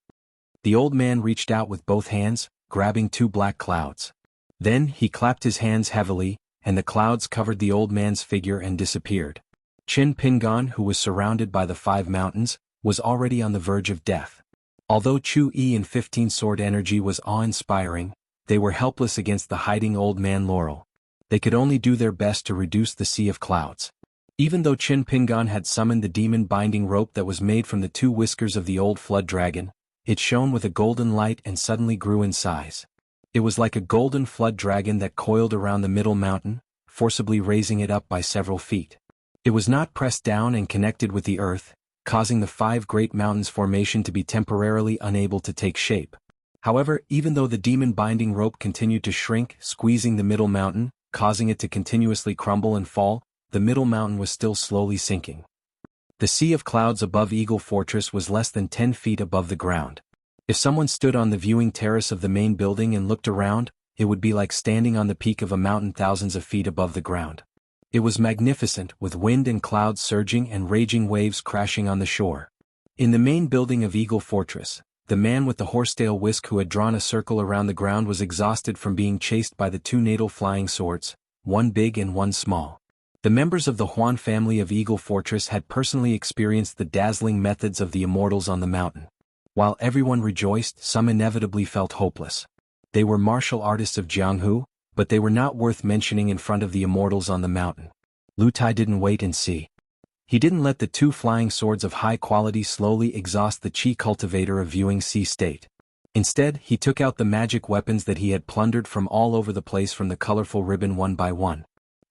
The old man reached out with both hands, grabbing 2 black clouds. Then he clapped his hands heavily, and the clouds covered the old man's figure and disappeared. Chin Pingon, who was surrounded by the 5 mountains, was already on the verge of death. Although Chu Yi and 15 sword energy was awe-inspiring, they were helpless against the hiding old man Laurel. They could only do their best to reduce the sea of clouds. Even though Chin Pingon had summoned the demon binding rope that was made from the 2 whiskers of the old flood dragon, it shone with a golden light and suddenly grew in size. It was like a golden flood dragon that coiled around the middle mountain, forcibly raising it up by several feet. It was not pressed down and connected with the earth, causing the 5 great mountains formation to be temporarily unable to take shape. However, even though the demon binding rope continued to shrink, squeezing the middle mountain, causing it to continuously crumble and fall, the middle mountain was still slowly sinking. The sea of clouds above Eagle Fortress was less than 10 feet above the ground. If someone stood on the viewing terrace of the main building and looked around, it would be like standing on the peak of a mountain thousands of feet above the ground. It was magnificent, with wind and clouds surging and raging waves crashing on the shore. In the main building of Eagle Fortress, the man with the horsetail whisk who had drawn a circle around the ground was exhausted from being chased by the 2 natal flying swords, one big and one small. The members of the Huan family of Eagle Fortress had personally experienced the dazzling methods of the immortals on the mountain. While everyone rejoiced, some inevitably felt hopeless. They were martial artists of Jianghu, but they were not worth mentioning in front of the immortals on the mountain. Lu Tai didn't wait and see. He didn't let the 2 flying swords of high quality slowly exhaust the Qi cultivator of viewing sea state. Instead, he took out the magic weapons that he had plundered from all over the place from the colorful ribbon one by one.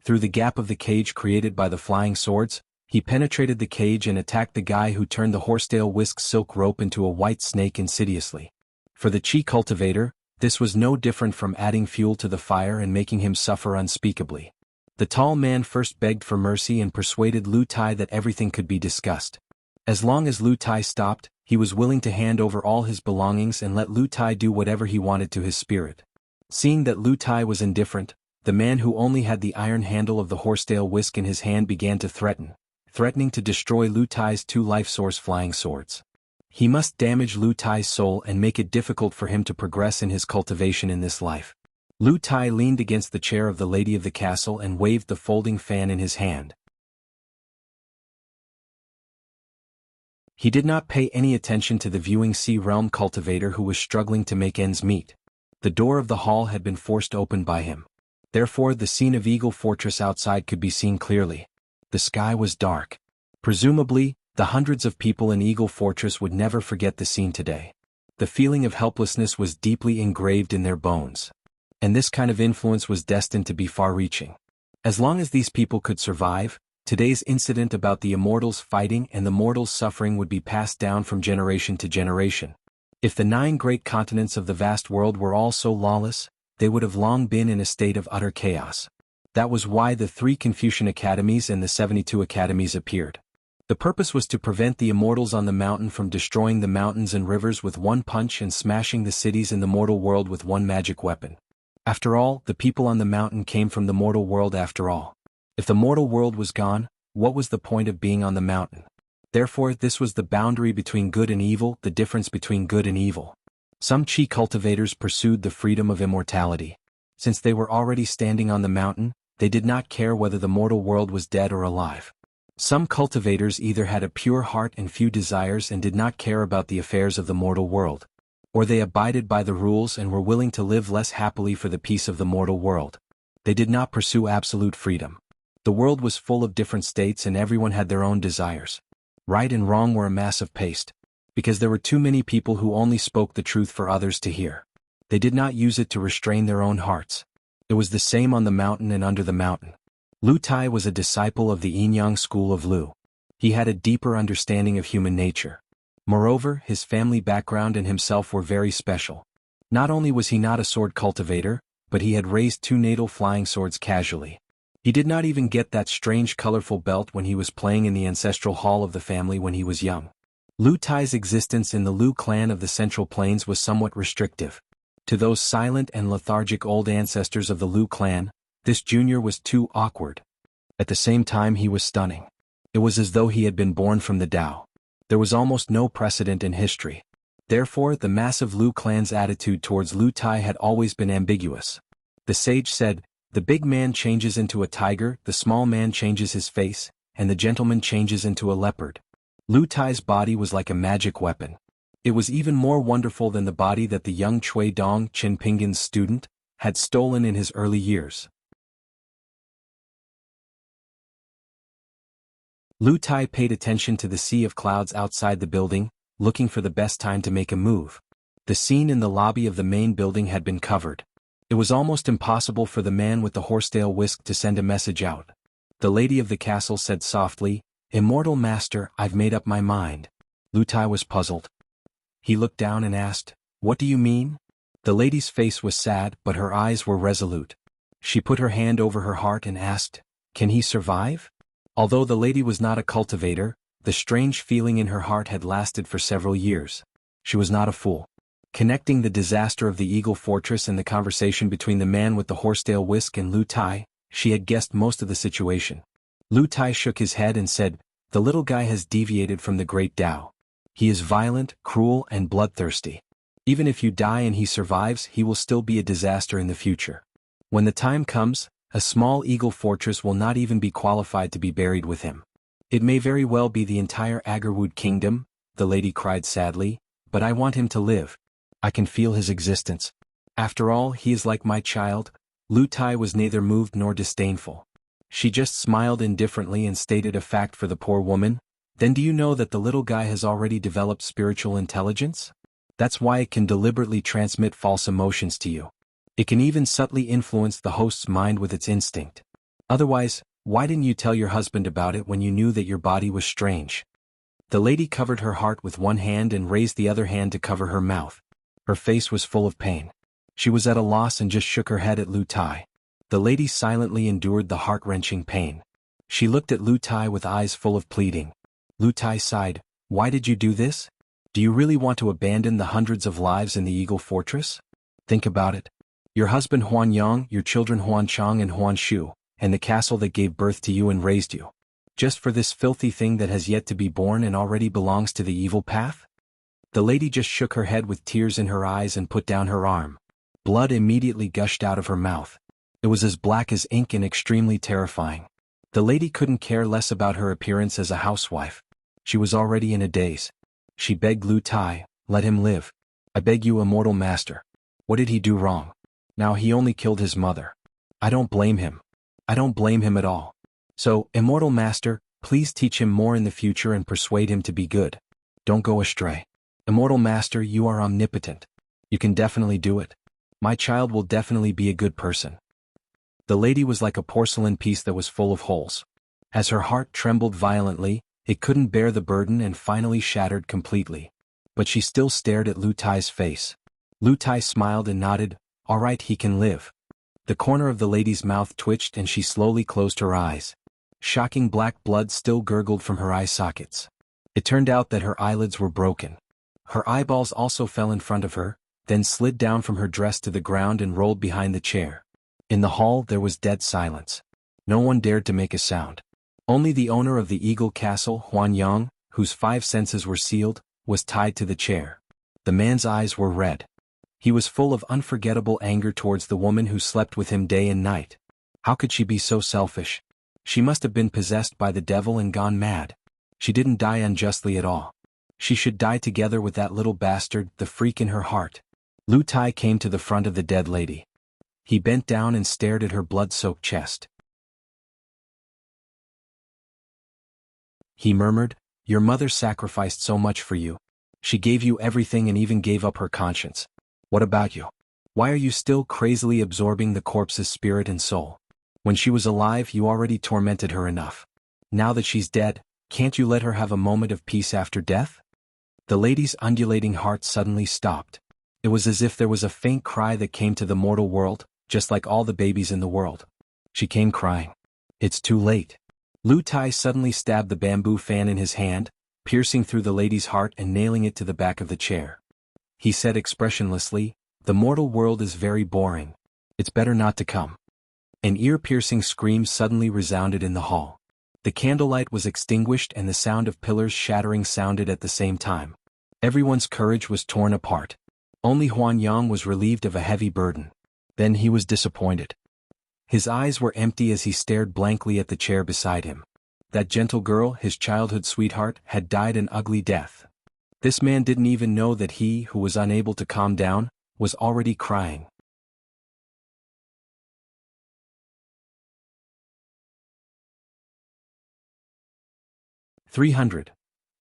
Through the gap of the cage created by the flying swords, he penetrated the cage and attacked the guy who turned the horsetail whisk silk rope into a white snake insidiously. For the Qi cultivator, this was no different from adding fuel to the fire and making him suffer unspeakably. The tall man first begged for mercy and persuaded Lu Tai that everything could be discussed. As long as Lu Tai stopped, he was willing to hand over all his belongings and let Lu Tai do whatever he wanted to his spirit. Seeing that Lu Tai was indifferent, the man who only had the iron handle of the horsetail whisk in his hand began to threatening to destroy Lu Tai's 2 life source flying swords. He must damage Lu Tai's soul and make it difficult for him to progress in his cultivation in this life. Lu Tai leaned against the chair of the lady of the castle and waved the folding fan in his hand. He did not pay any attention to the viewing sea realm cultivator who was struggling to make ends meet. The door of the hall had been forced open by him. Therefore, the scene of Eagle Fortress outside could be seen clearly. The sky was dark. Presumably, the hundreds of people in Eagle Fortress would never forget the scene today. The feeling of helplessness was deeply engraved in their bones. And this kind of influence was destined to be far-reaching. As long as these people could survive, today's incident about the immortals fighting and the mortals suffering would be passed down from generation to generation. If the 9 great continents of the vast world were all so lawless, they would have long been in a state of utter chaos. That was why the 3 Confucian academies and the 72 academies appeared. The purpose was to prevent the immortals on the mountain from destroying the mountains and rivers with one punch and smashing the cities in the mortal world with one magic weapon. After all, the people on the mountain came from the mortal world after all. If the mortal world was gone, what was the point of being on the mountain? Therefore, this was the boundary between good and evil, the difference between good and evil. Some Qi cultivators pursued the freedom of immortality. Since they were already standing on the mountain, they did not care whether the mortal world was dead or alive. Some cultivators either had a pure heart and few desires and did not care about the affairs of the mortal world, or they abided by the rules and were willing to live less happily for the peace of the mortal world. They did not pursue absolute freedom. The world was full of different states and everyone had their own desires. Right and wrong were a mass of paste, because there were too many people who only spoke the truth for others to hear. They did not use it to restrain their own hearts. It was the same on the mountain and under the mountain. Lu Tai was a disciple of the Yin-Yang school of Lu. He had a deeper understanding of human nature. Moreover, his family background and himself were very special. Not only was he not a sword cultivator, but he had raised 2 natal flying swords casually. He did not even get that strange colorful belt when he was playing in the ancestral hall of the family when he was young. Lu Tai's existence in the Lu clan of the Central Plains was somewhat restrictive. To those silent and lethargic old ancestors of the Lu clan, this junior was too awkward. At the same time he was stunning. It was as though he had been born from the Tao. There was almost no precedent in history. Therefore, the massive Lu clan's attitude towards Lu Tai had always been ambiguous. The sage said, "The big man changes into a tiger, the small man changes his face, and the gentleman changes into a leopard." Lu Tai's body was like a magic weapon. It was even more wonderful than the body that the young Cui Dong, Qin Pinggan's student, had stolen in his early years. Lu Tai paid attention to the sea of clouds outside the building, looking for the best time to make a move. The scene in the lobby of the main building had been covered. It was almost impossible for the man with the horsetail whisk to send a message out. The lady of the castle said softly, "Immortal master, I've made up my mind." Lu Tai was puzzled. He looked down and asked, "What do you mean?" The lady's face was sad, but her eyes were resolute. She put her hand over her heart and asked, "Can he survive?" Although the lady was not a cultivator, the strange feeling in her heart had lasted for several years. She was not a fool. Connecting the disaster of the Eagle Fortress and the conversation between the man with the horsetail whisk and Lu Tai, she had guessed most of the situation. Lu Tai shook his head and said, "The little guy has deviated from the great Tao. He is violent, cruel, and bloodthirsty. Even if you die and he survives, he will still be a disaster in the future. When the time comes, a small Eagle Fortress will not even be qualified to be buried with him. It may very well be the entire Agarwood kingdom," the lady cried sadly, "but I want him to live. I can feel his existence. After all, he is like my child." Lu Tai was neither moved nor disdainful. She just smiled indifferently and stated a fact for the poor woman. "Then do you know that the little guy has already developed spiritual intelligence? That's why it can deliberately transmit false emotions to you. It can even subtly influence the host's mind with its instinct. Otherwise, why didn't you tell your husband about it when you knew that your body was strange?" The lady covered her heart with one hand and raised the other hand to cover her mouth. Her face was full of pain. She was at a loss and just shook her head at Lu Tai. The lady silently endured the heart-wrenching pain. She looked at Lu Tai with eyes full of pleading. Lu Tai sighed, "Why did you do this? Do you really want to abandon the hundreds of lives in the Eagle Fortress? Think about it. Your husband Huan Yang, your children Huan Chang and Huan Shu, and the castle that gave birth to you and raised you. Just for this filthy thing that has yet to be born and already belongs to the evil path?" The lady just shook her head with tears in her eyes and put down her arm. Blood immediately gushed out of her mouth. It was as black as ink and extremely terrifying. The lady couldn't care less about her appearance as a housewife. She was already in a daze. She begged Lu Tai, "Let him live. I beg you, immortal master. What did he do wrong? Now he only killed his mother. I don't blame him. I don't blame him at all. So, immortal master, please teach him more in the future and persuade him to be good. Don't go astray." Immortal Master, you are omnipotent. You can definitely do it. My child will definitely be a good person. The lady was like a porcelain piece that was full of holes. As her heart trembled violently, it couldn't bear the burden and finally shattered completely. But she still stared at Lu Tai's face. Lu Tai smiled and nodded. All right, he can live. The corner of the lady's mouth twitched and she slowly closed her eyes. Shocking black blood still gurgled from her eye sockets. It turned out that her eyelids were broken. Her eyeballs also fell in front of her, then slid down from her dress to the ground and rolled behind the chair. In the hall there was dead silence. No one dared to make a sound. Only the owner of the Eagle Castle, Huan Yang, whose 5 senses were sealed, was tied to the chair. The man's eyes were red. He was full of unforgettable anger towards the woman who slept with him day and night. How could she be so selfish? She must have been possessed by the devil and gone mad. She didn't die unjustly at all. She should die together with that little bastard, the freak in her heart. Lu Tai came to the front of the dead lady. He bent down and stared at her blood-soaked chest. He murmured, "Your mother sacrificed so much for you. She gave you everything and even gave up her conscience. What about you? Why are you still crazily absorbing the corpse's spirit and soul? When she was alive, you already tormented her enough. Now that she's dead, can't you let her have a moment of peace after death?" The lady's undulating heart suddenly stopped. It was as if there was a faint cry that came to the mortal world, just like all the babies in the world. She came crying. It's too late. Lu Tai suddenly stabbed the bamboo fan in his hand, piercing through the lady's heart and nailing it to the back of the chair. He said expressionlessly, "The mortal world is very boring. It's better not to come." An ear-piercing scream suddenly resounded in the hall. The candlelight was extinguished and the sound of pillars shattering sounded at the same time. Everyone's courage was torn apart. Only Huan Yang was relieved of a heavy burden. Then he was disappointed. His eyes were empty as he stared blankly at the chair beside him. That gentle girl, his childhood sweetheart, had died an ugly death. This man didn't even know that he, who was unable to calm down, was already crying. "300.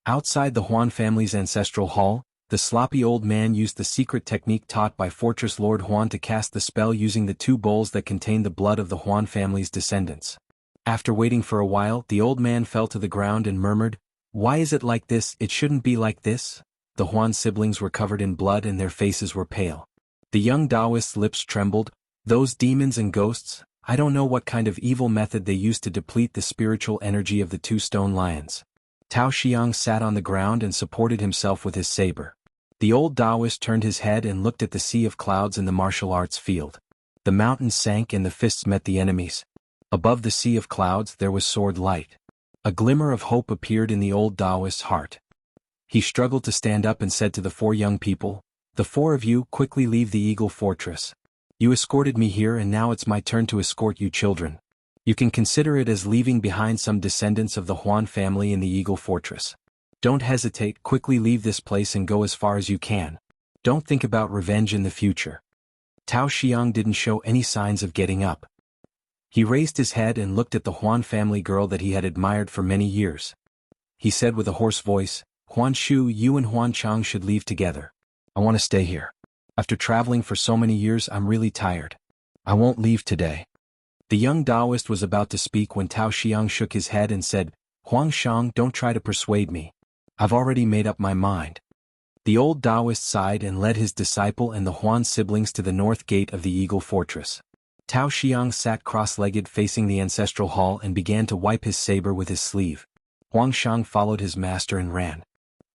Outside the Huan family's ancestral hall, the sloppy old man used the secret technique taught by Fortress Lord Huan to cast the spell using the 2 bowls that contained the blood of the Huan family's descendants. After waiting for a while, the old man fell to the ground and murmured, 'Why is it like this? It shouldn't be like this.' The Huan siblings were covered in blood and their faces were pale. The young Taoist's lips trembled. Those demons and ghosts, I don't know what kind of evil method they used to deplete the spiritual energy of the 2 stone lions. Tao Xiang sat on the ground and supported himself with his saber. The old Taoist turned his head and looked at the sea of clouds in the martial arts field. The mountains sank and the fists met the enemies. Above the sea of clouds there was sword light. A glimmer of hope appeared in the old Taoist's heart. He struggled to stand up and said to the 4 young people, "The 4 of you quickly leave the Eagle Fortress. You escorted me here and now it's my turn to escort you children. You can consider it as leaving behind some descendants of the Huan family in the Eagle Fortress. Don't hesitate, quickly leave this place and go as far as you can. Don't think about revenge in the future." Tao Xiang didn't show any signs of getting up. He raised his head and looked at the Huan family girl that he had admired for many years. He said with a hoarse voice, "Huan Shu, you and Huan Chang should leave together. I want to stay here. After traveling for so many years, I'm really tired. I won't leave today." The young Taoist was about to speak when Tao Xiang shook his head and said, "Huang Shang, don't try to persuade me. I've already made up my mind." The old Taoist sighed and led his disciple and the Huan siblings to the north gate of the Eagle Fortress. Tao Xiang sat cross-legged facing the ancestral hall and began to wipe his saber with his sleeve. Huang Shang followed his master and ran.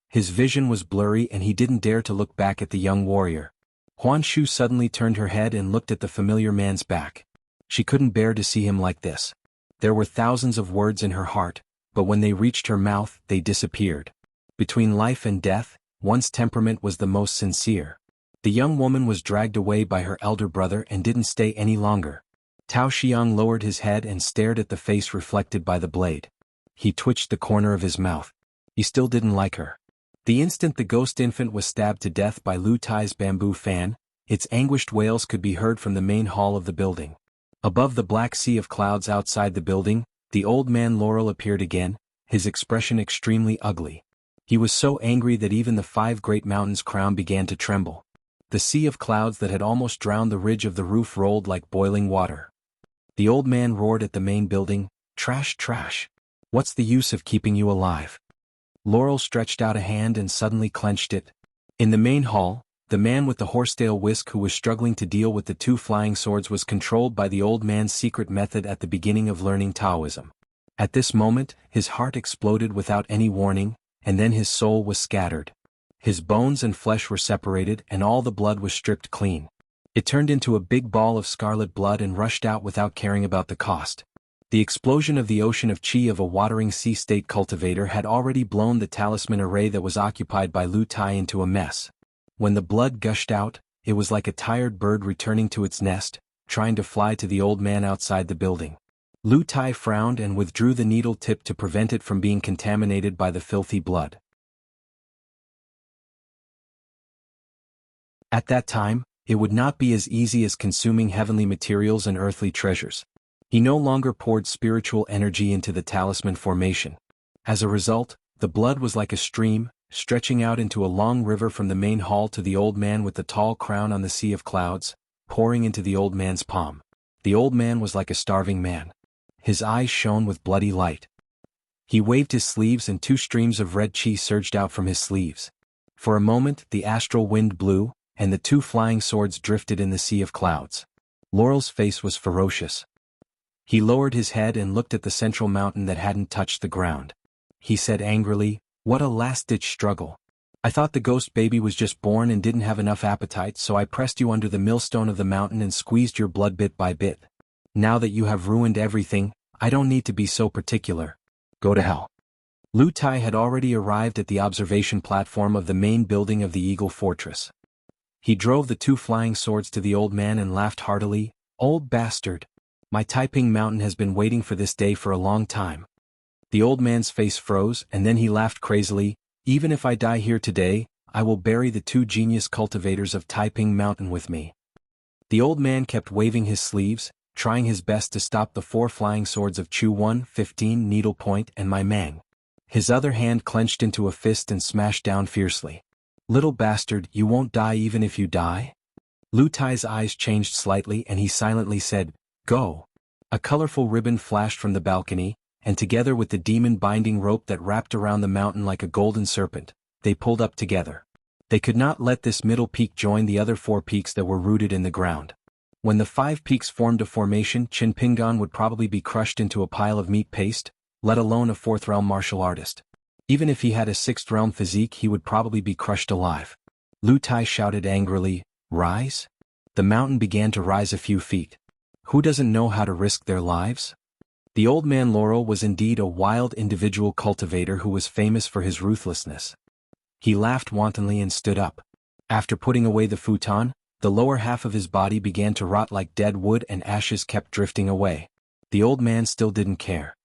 His vision was blurry and he didn't dare to look back at the young warrior. Huan Shu suddenly turned her head and looked at the familiar man's back. She couldn't bear to see him like this. There were thousands of words in her heart, but when they reached her mouth, they disappeared. Between life and death, one's temperament was the most sincere. The young woman was dragged away by her elder brother and didn't stay any longer. Tao Xiang lowered his head and stared at the face reflected by the blade. He twitched the corner of his mouth. He still didn't like her. The instant the ghost infant was stabbed to death by Lu Tai's bamboo fan, its anguished wails could be heard from the main hall of the building. Above the black sea of clouds outside the building, the old man Laurel appeared again, his expression extremely ugly. He was so angry that even the 5 great mountains' crown began to tremble. The sea of clouds that had almost drowned the ridge of the roof rolled like boiling water. The old man roared at the main building, "Trash, trash! What's the use of keeping you alive?" Laurel stretched out a hand and suddenly clenched it. In the main hall, the man with the horsetail whisk who was struggling to deal with the 2 flying swords was controlled by the old man's secret method at the beginning of learning Taoism. At this moment, his heart exploded without any warning, and then his soul was scattered. His bones and flesh were separated and all the blood was stripped clean. It turned into a big ball of scarlet blood and rushed out without caring about the cost. The explosion of the ocean of chi of a watering sea state cultivator had already blown the talisman array that was occupied by Lu Tai into a mess. When the blood gushed out, it was like a tired bird returning to its nest, trying to fly to the old man outside the building. Lu Tai frowned and withdrew the needle tip to prevent it from being contaminated by the filthy blood. At that time, it would not be as easy as consuming heavenly materials and earthly treasures. He no longer poured spiritual energy into the talisman formation. As a result, the blood was like a stream, stretching out into a long river from the main hall to the old man with the tall crown on the sea of clouds, pouring into the old man's palm. The old man was like a starving man. His eyes shone with bloody light. He waved his sleeves and 2 streams of red chi surged out from his sleeves. For a moment the astral wind blew, and the 2 flying swords drifted in the sea of clouds. Laurel's face was ferocious. He lowered his head and looked at the central mountain that hadn't touched the ground. He said angrily, "What a last-ditch struggle. I thought the ghost baby was just born and didn't have enough appetite, so I pressed you under the millstone of the mountain and squeezed your blood bit by bit. Now that you have ruined everything, I don't need to be so particular. Go to hell." Lu Tai had already arrived at the observation platform of the main building of the Eagle Fortress. He drove the 2 flying swords to the old man and laughed heartily, "Old bastard. My Taiping Mountain has been waiting for this day for a long time." The old man's face froze and then he laughed crazily, "Even if I die here today, I will bury the 2 genius cultivators of Taiping Mountain with me." The old man kept waving his sleeves, trying his best to stop the 4 flying swords of Chu 115 Needlepoint and Mai Mang. His other hand clenched into a fist and smashed down fiercely. "Little bastard, you won't die even if you die?" Lu Tai's eyes changed slightly and he silently said, "Go." A colorful ribbon flashed from the balcony, and together with the demon binding rope that wrapped around the mountain like a golden serpent, they pulled up together. They could not let this middle peak join the other 4 peaks that were rooted in the ground. When the 5 peaks formed a formation, Qin Pingan would probably be crushed into a pile of meat paste, let alone a 4th realm martial artist. Even if he had a 6th realm physique, he would probably be crushed alive. Lu Tai shouted angrily, "Rise?" The mountain began to rise a few feet. Who doesn't know how to risk their lives? The old man Laurel was indeed a wild individual cultivator who was famous for his ruthlessness. He laughed wantonly and stood up. After putting away the futon, the lower half of his body began to rot like dead wood and ashes kept drifting away. The old man still didn't care.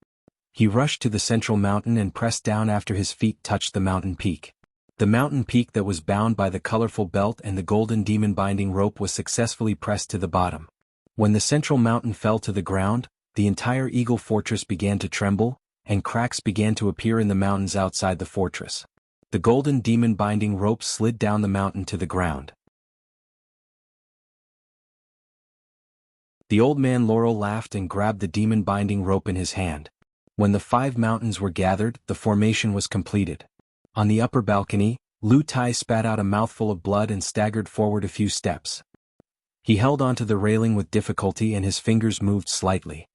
He rushed to the central mountain and pressed down after his feet touched the mountain peak. The mountain peak that was bound by the colorful belt and the golden demon binding rope was successfully pressed to the bottom. When the central mountain fell to the ground, the entire Eagle Fortress began to tremble, and cracks began to appear in the mountains outside the fortress. The golden demon binding rope slid down the mountain to the ground. The old man Laurel laughed and grabbed the demon binding rope in his hand. When the 5 mountains were gathered, the formation was completed. On the upper balcony, Lu Tai spat out a mouthful of blood and staggered forward a few steps. He held onto the railing with difficulty and his fingers moved slightly.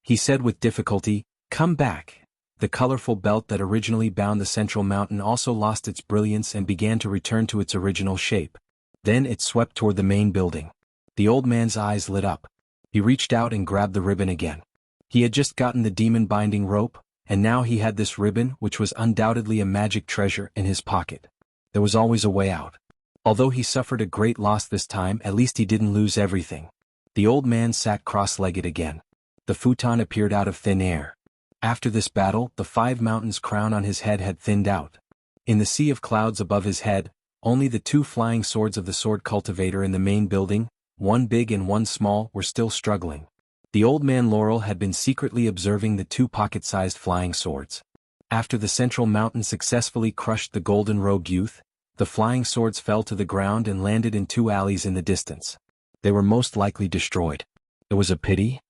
He said with difficulty, "Come back." The colorful belt that originally bound the central mountain also lost its brilliance and began to return to its original shape. Then it swept toward the main building. The old man's eyes lit up. He reached out and grabbed the ribbon again. He had just gotten the demon binding rope, and now he had this ribbon, which was undoubtedly a magic treasure, in his pocket. There was always a way out. Although he suffered a great loss this time, at least he didn't lose everything. The old man sat cross-legged again. The futon appeared out of thin air. After this battle, the 5 mountains' crown on his head had thinned out. In the sea of clouds above his head, only the 2 flying swords of the sword cultivator in the main building, one big and one small, were still struggling. The old man Laurel had been secretly observing the 2 pocket-sized flying swords. After the central mountain successfully crushed the golden-robed youth, the flying swords fell to the ground and landed in 2 alleys in the distance. They were most likely destroyed. It was a pity.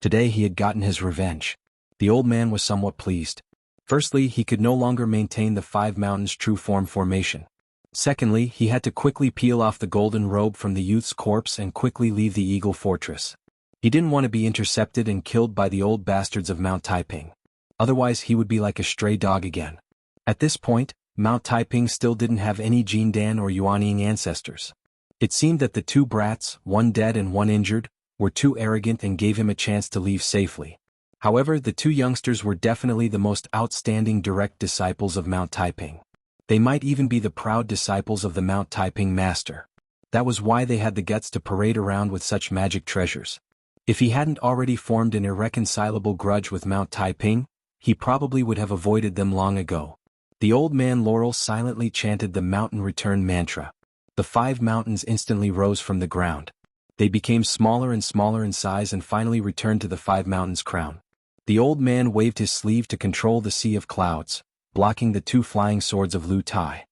Today he had gotten his revenge. The old man was somewhat pleased. Firstly, he could no longer maintain the 5 mountains' true form formation. Secondly, he had to quickly peel off the golden robe from the youth's corpse and quickly leave the Eagle Fortress. He didn't want to be intercepted and killed by the old bastards of Mount Taiping. Otherwise he would be like a stray dog again. At this point, Mount Taiping still didn't have any Jin Dan or Yuanying ancestors. It seemed that the 2 brats, one dead and one injured, were too arrogant and gave him a chance to leave safely. However, the 2 youngsters were definitely the most outstanding direct disciples of Mount Taiping. They might even be the proud disciples of the Mount Taiping master. That was why they had the guts to parade around with such magic treasures. If he hadn't already formed an irreconcilable grudge with Mount Taiping, he probably would have avoided them long ago. The old man Laurel silently chanted the mountain return mantra. The 5 mountains instantly rose from the ground. They became smaller and smaller in size and finally returned to the 5 mountains crown. The old man waved his sleeve to control the sea of clouds, blocking the 2 flying swords of Lu Tai.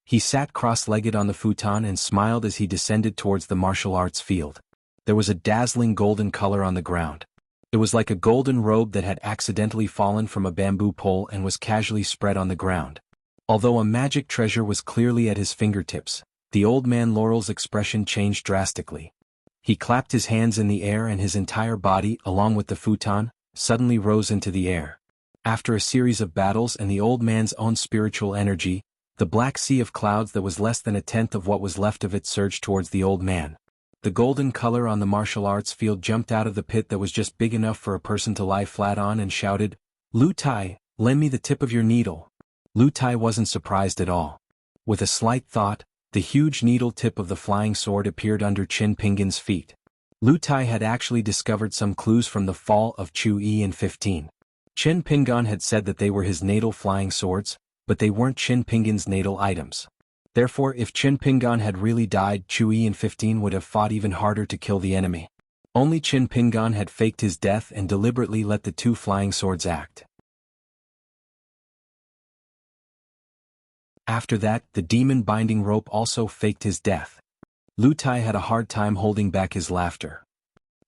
He sat cross-legged on the futon and smiled as he descended towards the martial arts field. There was a dazzling golden color on the ground. It was like a golden robe that had accidentally fallen from a bamboo pole and was casually spread on the ground. Although a magic treasure was clearly at his fingertips, the old man Laurel's expression changed drastically. He clapped his hands in the air and his entire body, along with the futon, suddenly rose into the air. After a series of battles and the old man's own spiritual energy, the black sea of clouds that was less than 1/10 of what was left of it surged towards the old man. The golden color on the martial arts field jumped out of the pit that was just big enough for a person to lie flat on and shouted, "Lu Tai, lend me the tip of your needle." Lu Tai wasn't surprised at all. With a slight thought, the huge needle tip of the flying sword appeared under Qin Pingan's feet. Lu Tai had actually discovered some clues from the fall of Chu Yi in 15. Qin Pingan had said that they were his natal flying swords, but they weren't Qin Pingan's natal items. Therefore, if Qin Pingan had really died, Chu Yi in 15 would have fought even harder to kill the enemy. Only Qin Pingan had faked his death and deliberately let the 2 flying swords act. After that, the demon binding rope also faked his death. Lu Tai had a hard time holding back his laughter.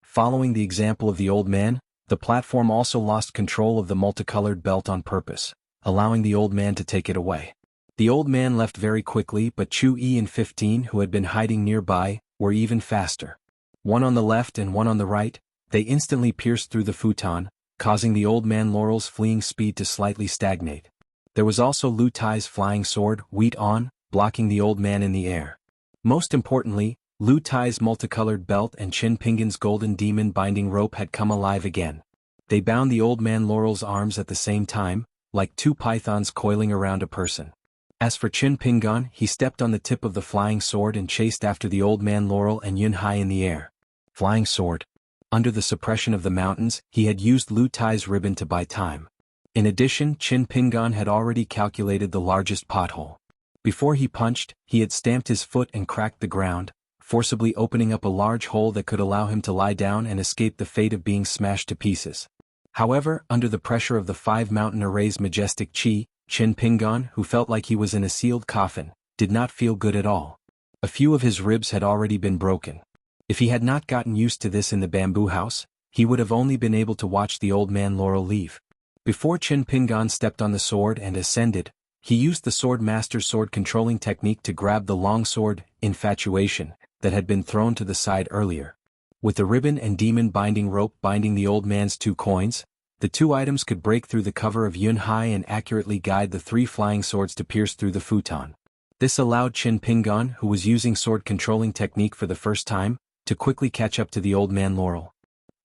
Following the example of the old man, the platform also lost control of the multicolored belt on purpose, allowing the old man to take it away. The old man left very quickly, but Chu Yi and 15, who had been hiding nearby, were even faster. One on the left and one on the right, they instantly pierced through the futon, causing the old man Laurel's fleeing speed to slightly stagnate. There was also Lu Tai's flying sword, Wheat On, blocking the old man in the air. Most importantly, Lu Tai's multicolored belt and Qin Pingan's golden demon binding rope had come alive again. They bound the old man Laurel's arms at the same time, like 2 pythons coiling around a person. As for Qin Pingan, he stepped on the tip of the flying sword and chased after the old man Laurel and Yun Hai in the air. Flying sword. Under the suppression of the mountains, he had used Lu Tai's ribbon to buy time. In addition, Qin Pingan had already calculated the largest pothole. Before he punched, he had stamped his foot and cracked the ground, forcibly opening up a large hole that could allow him to lie down and escape the fate of being smashed to pieces. However, under the pressure of the 5 mountain array's majestic chi, Qin Pingan, who felt like he was in a sealed coffin, did not feel good at all. A few of his ribs had already been broken. If he had not gotten used to this in the bamboo house, he would have only been able to watch the old man Laurel leave. Before Qin Pingan stepped on the sword and ascended, he used the sword master's sword controlling technique to grab the long sword, Infatuation, that had been thrown to the side earlier. With the ribbon and demon binding rope binding the old man's 2 coins, the 2 items could break through the cover of Yun Hai and accurately guide the 3 flying swords to pierce through the futon. This allowed Qin Pingan, who was using sword controlling technique for the first time, to quickly catch up to the old man Laurel.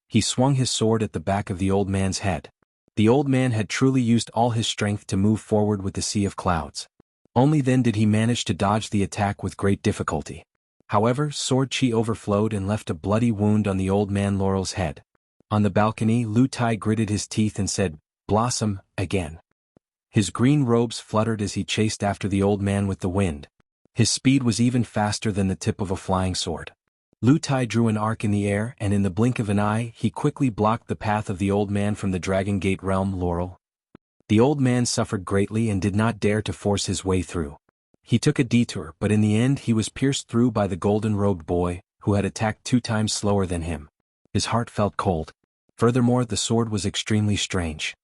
He swung his sword at the back of the old man's head. The old man had truly used all his strength to move forward with the sea of clouds. Only then did he manage to dodge the attack with great difficulty. However, sword chi overflowed and left a bloody wound on the old man Laurel's head. On the balcony, Lu Tai gritted his teeth and said, "Blossom, again." His green robes fluttered as he chased after the old man with the wind. His speed was even faster than the tip of a flying sword. Lu Tai drew an arc in the air and in the blink of an eye he quickly blocked the path of the old man from the Dragon Gate realm Laurel. The old man suffered greatly and did not dare to force his way through. He took a detour, but in the end he was pierced through by the golden-robed boy, who had attacked 2 times slower than him. His heart felt cold. Furthermore, the sword was extremely strange.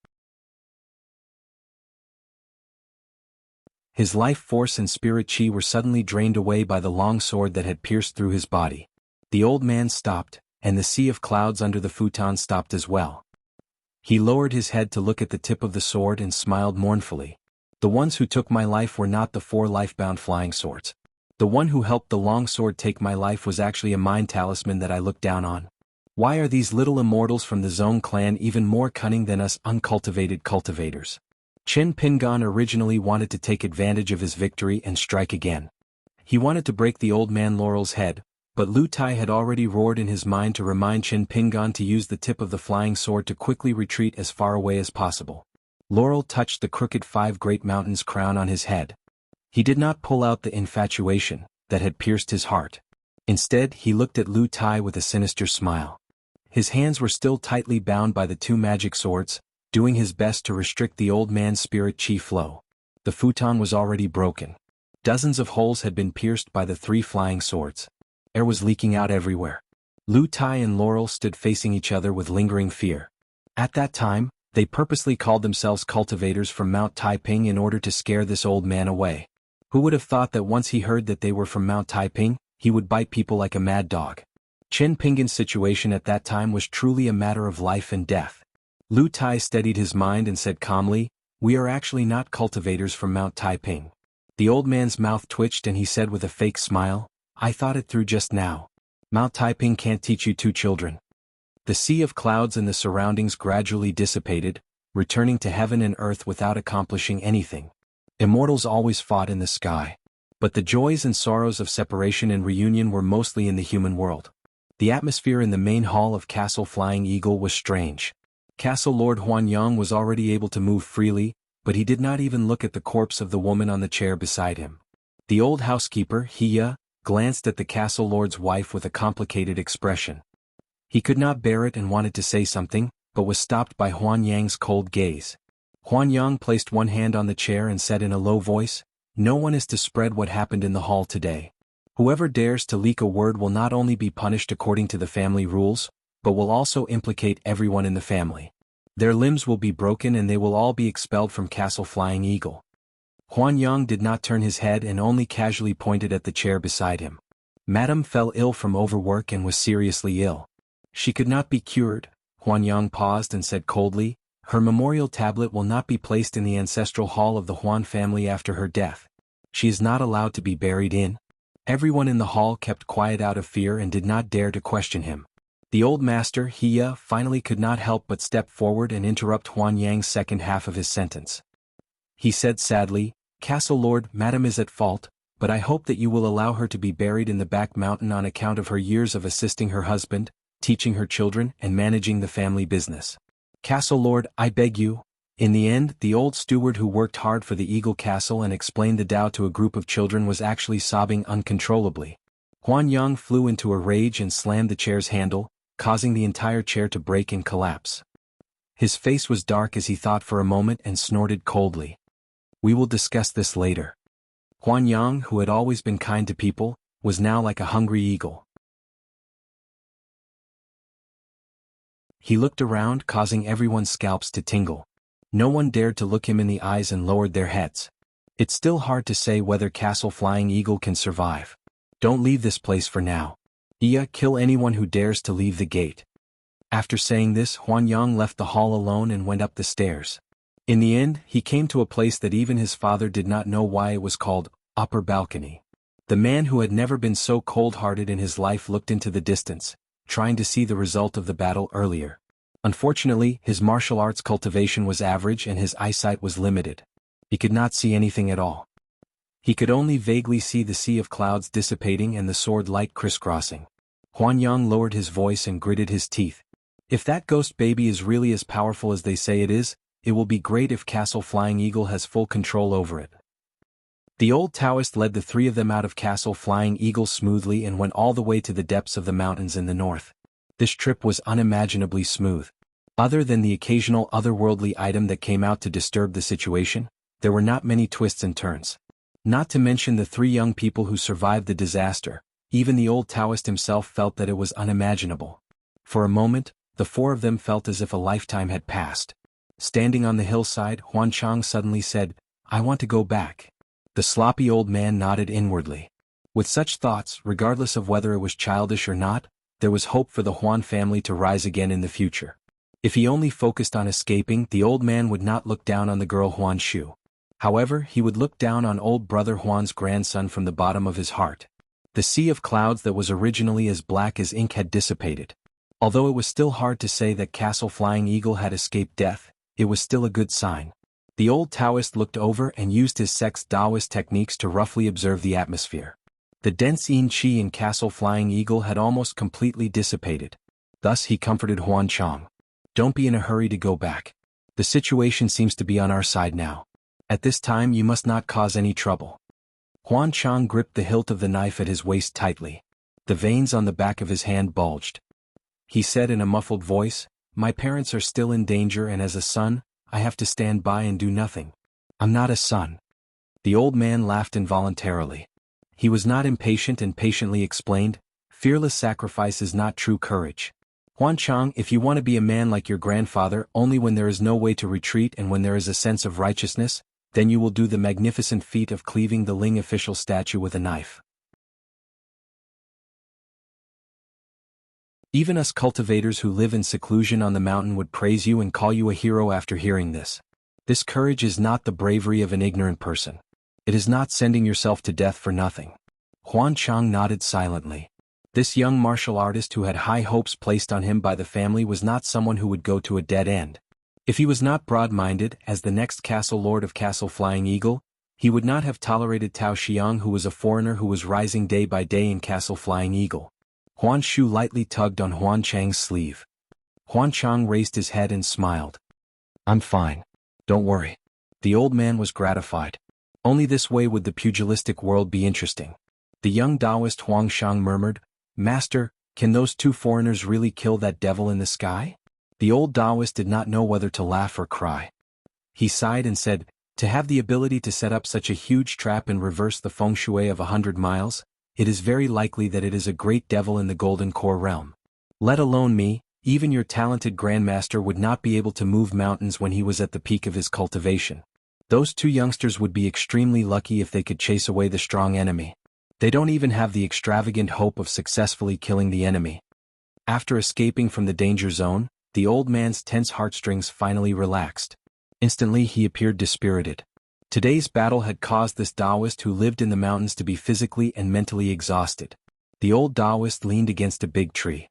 His life force and spirit chi were suddenly drained away by the long sword that had pierced through his body. The old man stopped, and the sea of clouds under the futon stopped as well. He lowered his head to look at the tip of the sword and smiled mournfully. The ones who took my life were not the 4 life-bound flying swords. The one who helped the long sword take my life was actually a mind talisman that I looked down on. Why are these little immortals from the Zong clan even more cunning than us uncultivated cultivators? Chen Pingan originally wanted to take advantage of his victory and strike again. He wanted to break the old man Laurel's head, but Lu Tai had already roared in his mind to remind Chen Pingan to use the tip of the flying sword to quickly retreat as far away as possible. Laurel touched the crooked 5 great mountains crown on his head. He did not pull out the infatuation that had pierced his heart. Instead, he looked at Lu Tai with a sinister smile. His hands were still tightly bound by the 2 magic swords, doing his best to restrict the old man's spirit chi flow. The futon was already broken. Dozens of holes had been pierced by the 3 flying swords. Air was leaking out everywhere. Lu Tai and Laurel stood facing each other with lingering fear. At that time, they purposely called themselves cultivators from Mount Taiping in order to scare this old man away. Who would have thought that once he heard that they were from Mount Taiping, he would bite people like a mad dog? Chen Pingan's situation at that time was truly a matter of life and death. Lu Tai steadied his mind and said calmly, "We are actually not cultivators from Mount Taiping." The old man's mouth twitched and he said with a fake smile, "I thought it through just now. Mount Taiping can't teach you 2 children." The sea of clouds and the surroundings gradually dissipated, returning to heaven and earth without accomplishing anything. Immortals always fought in the sky. But the joys and sorrows of separation and reunion were mostly in the human world. The atmosphere in the main hall of Castle Flying Eagle was strange. Castle Lord Huanyang was already able to move freely, but he did not even look at the corpse of the woman on the chair beside him. The old housekeeper, Hiya, glanced at the castle lord's wife with a complicated expression. He could not bear it and wanted to say something, but was stopped by Huanyang's cold gaze. Huanyang placed one hand on the chair and said in a low voice, "No one is to spread what happened in the hall today. Whoever dares to leak a word will not only be punished according to the family rules, but will also implicate everyone in the family. Their limbs will be broken and they will all be expelled from Castle Flying Eagle." Huanyang did not turn his head and only casually pointed at the chair beside him. Madame fell ill from overwork and was seriously ill. She could not be cured. Huanyang paused and said coldly, "Her memorial tablet will not be placed in the ancestral hall of the Huan family after her death. She is not allowed to be buried in." Everyone in the hall kept quiet out of fear and did not dare to question him. The old master, Hiya, finally could not help but step forward and interrupt Huanyang's second half of his sentence. He said sadly, "Castle Lord, Madam is at fault, but I hope that you will allow her to be buried in the back mountain on account of her years of assisting her husband, teaching her children, and managing the family business. Castle Lord, I beg you." In the end, the old steward who worked hard for the Eagle Castle and explained the Tao to a group of children was actually sobbing uncontrollably. Huanyang flew into a rage and slammed the chair's handle, causing the entire chair to break and collapse. His face was dark as he thought for a moment and snorted coldly. "We will discuss this later." Huanyang, who had always been kind to people, was now like a hungry eagle. He looked around, causing everyone's scalps to tingle. No one dared to look him in the eyes and lowered their heads. It's still hard to say whether Castle Flying Eagle can survive. Don't leave this place for now. Iya, kill anyone who dares to leave the gate. After saying this, Huanyang left the hall alone and went up the stairs. In the end, he came to a place that even his father did not know why it was called Upper Balcony. The man who had never been so cold-hearted in his life looked into the distance, trying to see the result of the battle earlier. Unfortunately, his martial arts cultivation was average and his eyesight was limited. He could not see anything at all. He could only vaguely see the sea of clouds dissipating and the sword light crisscrossing. Huanyang lowered his voice and gritted his teeth. "If that ghost baby is really as powerful as they say it is, it will be great if Castle Flying Eagle has full control over it." The old Taoist led the 3 of them out of Castle Flying Eagle smoothly and went all the way to the depths of the mountains in the north. This trip was unimaginably smooth. Other than the occasional otherworldly item that came out to disturb the situation, there were not many twists and turns. Not to mention the 3 young people who survived the disaster, even the old Taoist himself felt that it was unimaginable. For a moment, the 4 of them felt as if a lifetime had passed. Standing on the hillside, Huan Chang suddenly said, "I want to go back." The sloppy old man nodded inwardly. With such thoughts, regardless of whether it was childish or not, there was hope for the Huan family to rise again in the future. If he only focused on escaping, the old man would not look down on the girl Huan Shu. However, he would look down on old brother Huan's grandson from the bottom of his heart. The sea of clouds that was originally as black as ink had dissipated. Although it was still hard to say that Castle Flying Eagle had escaped death, it was still a good sign. The old Taoist looked over and used his sect's Taoist techniques to roughly observe the atmosphere. The dense yin qi in Castle Flying Eagle had almost completely dissipated. Thus he comforted Huan Chang. "Don't be in a hurry to go back. The situation seems to be on our side now. At this time you must not cause any trouble." Huan Chang gripped the hilt of the knife at his waist tightly. The veins on the back of his hand bulged. He said in a muffled voice, "My parents are still in danger, and as a son, I have to stand by and do nothing. I'm not a son." The old man laughed involuntarily. He was not impatient and patiently explained, "Fearless sacrifice is not true courage. Huan Chang, if you want to be a man like your grandfather only when there is no way to retreat and when there is a sense of righteousness, then you will do the magnificent feat of cleaving the Ling official statue with a knife." Even us cultivators who live in seclusion on the mountain would praise you and call you a hero after hearing this. This courage is not the bravery of an ignorant person. It is not sending yourself to death for nothing. Huan Chang nodded silently. This young martial artist who had high hopes placed on him by the family was not someone who would go to a dead end. If he was not broad-minded, as the next castle lord of Castle Flying Eagle, he would not have tolerated Tao Xiang, who was a foreigner who was rising day by day in Castle Flying Eagle. Huan Shu lightly tugged on Huan Chang's sleeve. Huan Chang raised his head and smiled. "I'm fine. Don't worry." The old man was gratified. Only this way would the pugilistic world be interesting. The young Taoist Huang Shang murmured, "Master, can those 2 foreigners really kill that devil in the sky?" The old Taoist did not know whether to laugh or cry. He sighed and said, "To have the ability to set up such a huge trap and reverse the feng shui of 100 miles, it is very likely that it is a great devil in the Golden Core realm. Let alone me, even your talented grandmaster would not be able to move mountains when he was at the peak of his cultivation. Those 2 youngsters would be extremely lucky if they could chase away the strong enemy. They don't even have the extravagant hope of successfully killing the enemy." After escaping from the danger zone, the old man's tense heartstrings finally relaxed. Instantly he appeared dispirited. Today's battle had caused this Taoist who lived in the mountains to be physically and mentally exhausted. The old Taoist leaned against a big tree.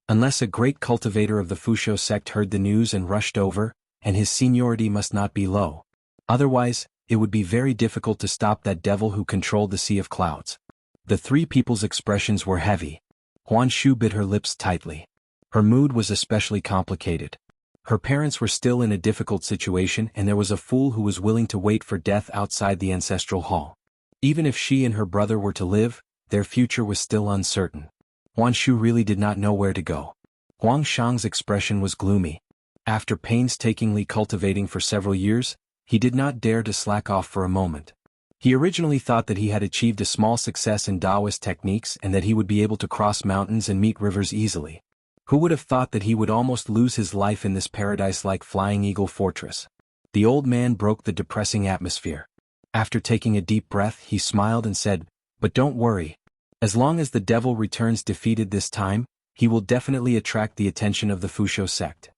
Unless a great cultivator of the Fusho sect heard the news and rushed over, and his seniority must not be low. Otherwise, it would be very difficult to stop that devil who controlled the sea of clouds. The 3 people's expressions were heavy. Huan Shu bit her lips tightly. Her mood was especially complicated. Her parents were still in a difficult situation, and there was a fool who was willing to wait for death outside the ancestral hall. Even if she and her brother were to live, their future was still uncertain. Huan Shu really did not know where to go. Huang Shang's expression was gloomy. After painstakingly cultivating for several years, he did not dare to slack off for a moment. He originally thought that he had achieved a small success in Taoist techniques and that he would be able to cross mountains and meet rivers easily. Who would have thought that he would almost lose his life in this paradise-like Flying Eagle fortress? The old man broke the depressing atmosphere. After taking a deep breath, he smiled and said, "But don't worry. As long as the devil returns defeated this time, he will definitely attract the attention of the Fusho sect.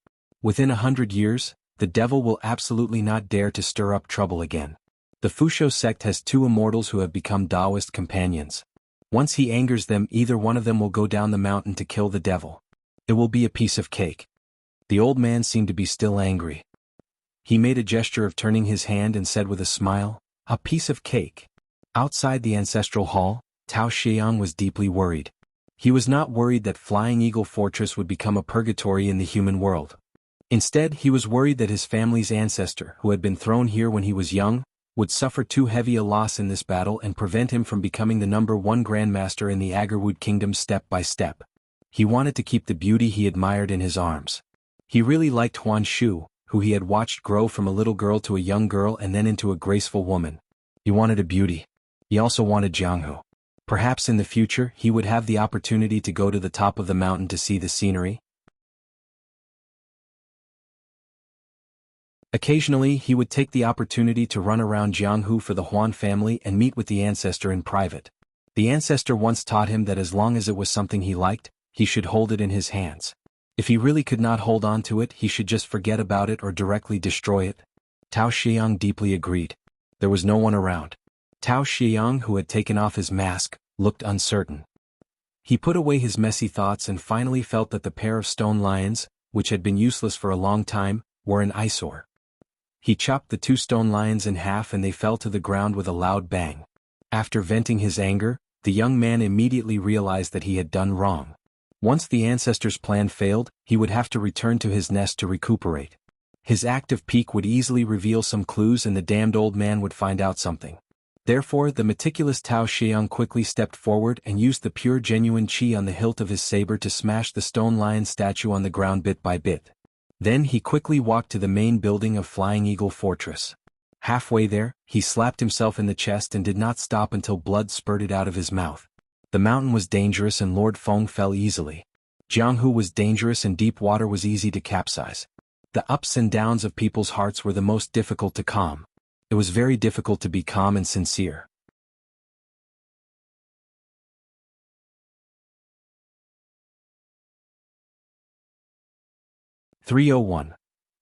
Within 100 years, the devil will absolutely not dare to stir up trouble again. The Fusho sect has 2 immortals who have become Taoist companions. Once he angers them, either one of them will go down the mountain to kill the devil. It will be a piece of cake." The old man seemed to be still angry. He made a gesture of turning his hand and said with a smile, "A piece of cake." Outside the ancestral hall, Tao Xiang was deeply worried. He was not worried that Flying Eagle Fortress would become a purgatory in the human world. Instead, he was worried that his family's ancestor, who had been thrown here when he was young, would suffer too heavy a loss in this battle and prevent him from becoming the #1 Grandmaster in the Agarwood Kingdom step by step. He wanted to keep the beauty he admired in his arms. He really liked Huan Shu, who he had watched grow from a little girl to a young girl and then into a graceful woman. He wanted a beauty. He also wanted Jianghu. Perhaps in the future he would have the opportunity to go to the top of the mountain to see the scenery. Occasionally he would take the opportunity to run around Jianghu for the Huan family and meet with the ancestor in private. The ancestor once taught him that as long as it was something he liked, he should hold it in his hands. If he really could not hold on to it, he should just forget about it or directly destroy it. Tao Xiang deeply agreed. There was no one around. Tao Xiang, who had taken off his mask, looked uncertain. He put away his messy thoughts and finally felt that the pair of stone lions, which had been useless for a long time, were an eyesore. He chopped the 2 stone lions in half and they fell to the ground with a loud bang. After venting his anger, the young man immediately realized that he had done wrong. Once the ancestor's plan failed, he would have to return to his nest to recuperate. His active peak would easily reveal some clues and the damned old man would find out something. Therefore, the meticulous Tao Xiang quickly stepped forward and used the pure genuine qi on the hilt of his saber to smash the stone lion statue on the ground bit by bit. Then he quickly walked to the main building of Flying Eagle Fortress. Halfway there, he slapped himself in the chest and did not stop until blood spurted out of his mouth. The mountain was dangerous and Lord Feng fell easily. Jianghu was dangerous and deep water was easy to capsize. The ups and downs of people's hearts were the most difficult to calm. It was very difficult to be calm and sincere. (301)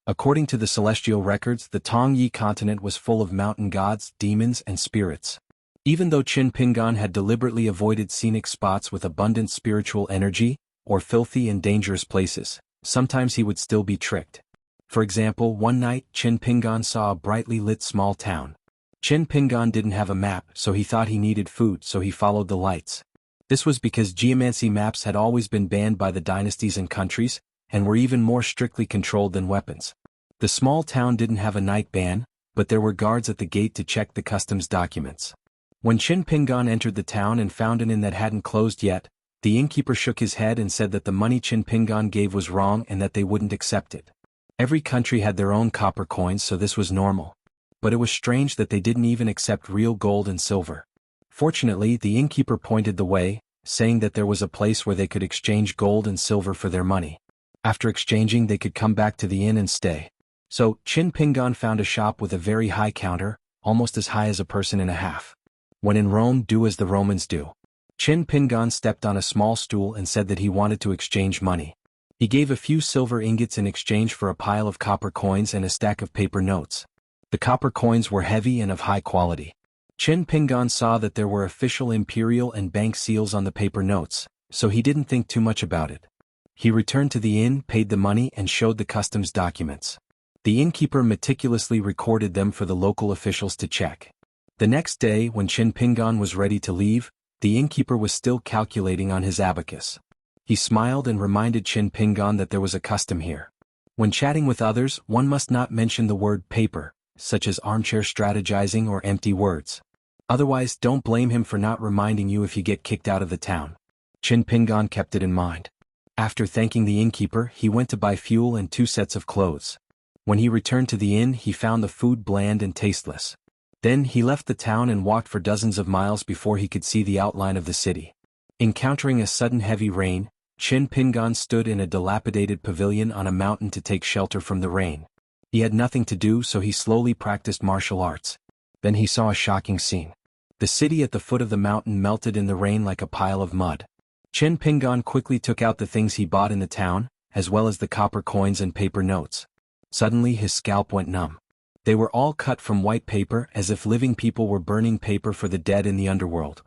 According to the celestial records, the Tongyi continent was full of mountain gods, demons, and spirits. Even though Qin Pingan had deliberately avoided scenic spots with abundant spiritual energy, or filthy and dangerous places, sometimes he would still be tricked. For example, one night, Qin Pingan saw a brightly lit small town. Qin Pingan didn't have a map, so he thought he needed food, so he followed the lights. This was because geomancy maps had always been banned by the dynasties and countries, and were even more strictly controlled than weapons. The small town didn't have a night ban, but there were guards at the gate to check the customs documents. When Qin Pingan entered the town and found an inn that hadn't closed yet, the innkeeper shook his head and said that the money Qin Pingan gave was wrong and that they wouldn't accept it. Every country had their own copper coins, so this was normal. But it was strange that they didn't even accept real gold and silver. Fortunately, the innkeeper pointed the way, saying that there was a place where they could exchange gold and silver for their money. After exchanging, they could come back to the inn and stay. So, Qin Pingan found a shop with a very high counter, almost as high as a person and a half. When in Rome, do as the Romans do. Qin Pingan stepped on a small stool and said that he wanted to exchange money. He gave a few silver ingots in exchange for a pile of copper coins and a stack of paper notes. The copper coins were heavy and of high quality. Qin Pingan saw that there were official imperial and bank seals on the paper notes, so he didn't think too much about it. He returned to the inn, paid the money and showed the customs documents. The innkeeper meticulously recorded them for the local officials to check. The next day, when Qin Pingan was ready to leave, the innkeeper was still calculating on his abacus. He smiled and reminded Qin Pingan that there was a custom here. When chatting with others, one must not mention the word paper, such as armchair strategizing or empty words. Otherwise, don't blame him for not reminding you if you get kicked out of the town. Qin Pingan kept it in mind. After thanking the innkeeper, he went to buy fuel and 2 sets of clothes. When he returned to the inn, he found the food bland and tasteless. Then he left the town and walked for dozens of miles before he could see the outline of the city. Encountering a sudden heavy rain, Qin Pingan stood in a dilapidated pavilion on a mountain to take shelter from the rain. He had nothing to do, so he slowly practiced martial arts. Then he saw a shocking scene. The city at the foot of the mountain melted in the rain like a pile of mud. Qin Pingan quickly took out the things he bought in the town, as well as the copper coins and paper notes. Suddenly his scalp went numb. They were all cut from white paper, as if living people were burning paper for the dead in the underworld.